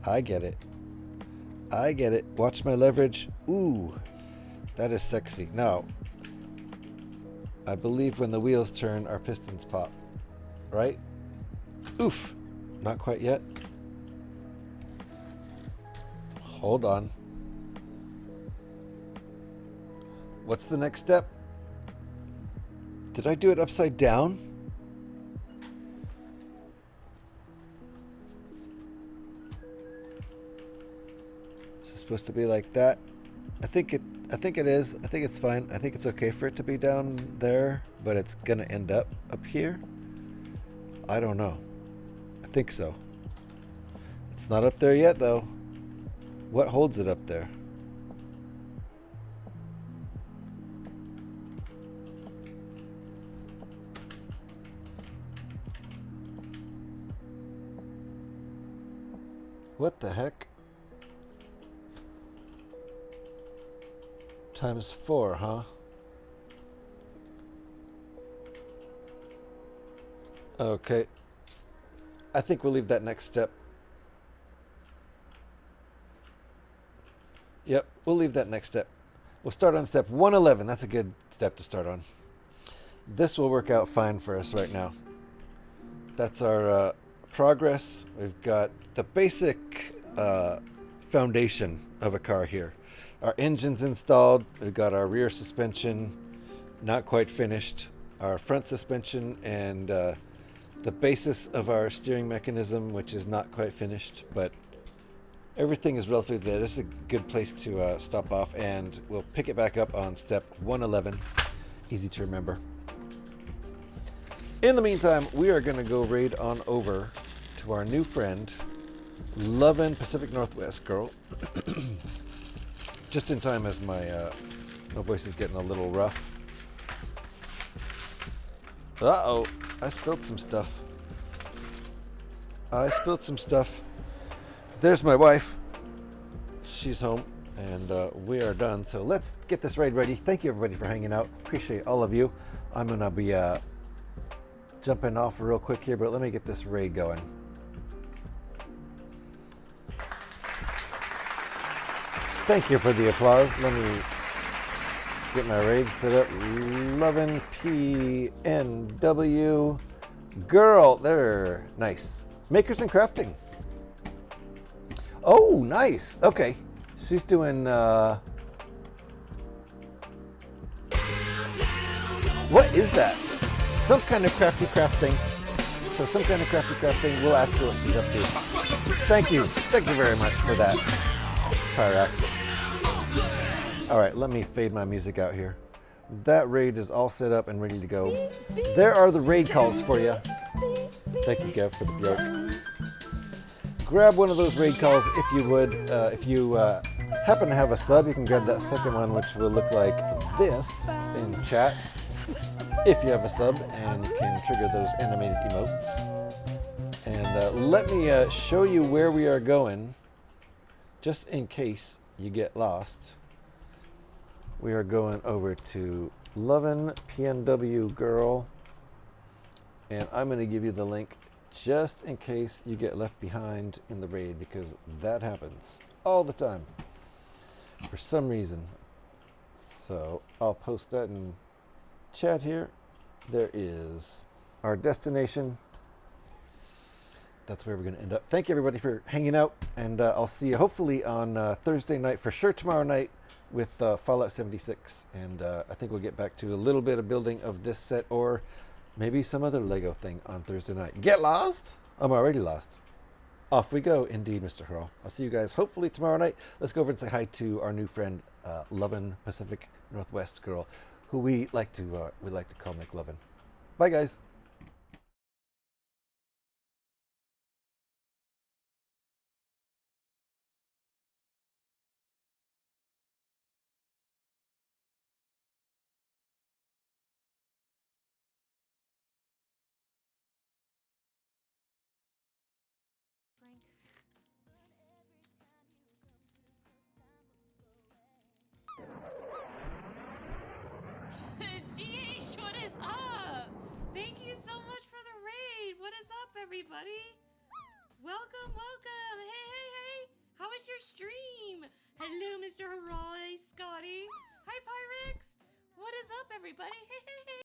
I get it. Watch my leverage. Ooh. That is sexy. Now, I believe when the wheels turn, our pistons pop. Right? Oof. Not quite yet. Hold on. What's the next step? Did I do it upside down? Is it supposed to be like that? I think it is. I think it's fine. I think it's okay for it to be down there, but it's gonna end up here. I don't know. I think so. It's not up there yet, though. What holds it up there? What the heck? Times 4, huh? Okay. I think we'll leave that next step. Yep, we'll leave that next step. We'll start on step 111. That's a good step to start on. This will work out fine for us right now. That's our progress. We've got the basic foundation of a car here. Our engine's installed. We've got our rear suspension, not quite finished. Our front suspension and the basis of our steering mechanism, which is not quite finished, but everything is relatively there. This is a good place to stop off, and we'll pick it back up on step 111. Easy to remember. In the meantime, we are going to go raid on over to our new friend, Lovin' Pacific Northwest Girl. Just in time as my voice is getting a little rough. Uh-oh. I spilled some stuff. There's my wife. She's home, and we are done. So let's get this raid ready. Thank you, everybody, for hanging out. Appreciate all of you. I'm going to be jumping off real quick here, but let me get this raid going. Thank you for the applause. Let me get my raid set up. Lovin' PNW girl. There. Nice. Makers and crafting. Oh, nice. Okay. She's doing what is that? Some kind of crafty craft thing. So some kind of crafty craft thing. We'll ask her what she's up to. Thank you. Thank you very much for that, Pyrax. All right, let me fade my music out here. That raid is all set up and ready to go. There are the raid calls for you. Thank you, Gav, for the joke. Grab one of those raid calls if you would. If you happen to have a sub, you can grab that second one, which will look like this in chat. If you have a sub, and you can trigger those animated emotes. And let me show you where we are going, just in case you get lost. We are going over to Lovin' PNW Girl, and I'm going to give you the link just in case you get left behind in the raid, because that happens all the time for some reason. So I'll post that in chat here. There is our destination. That's where we're going to end up. Thank you, everybody, for hanging out, and I'll see you hopefully on Thursday night, for sure tomorrow night, with Fallout 76, and I think we'll get back to a little bit of building of this set, or maybe some other Lego thing on Thursday night. Get lost? I'm already lost. Off we go, indeed, Mr. Hurl. I'll see you guys hopefully tomorrow night. Let's go over and say hi to our new friend, Lovin' Pacific Northwest Girl, who we like to call McLovin. Bye, guys. GH, what is up? Thank you so much for the raid. What is up, everybody? Welcome, welcome. Hey, hey, hey. How was your stream? Hello, Mr. Hurrah, Scotty. Hi, Pyrex. What is up, everybody? Hey, hey, hey.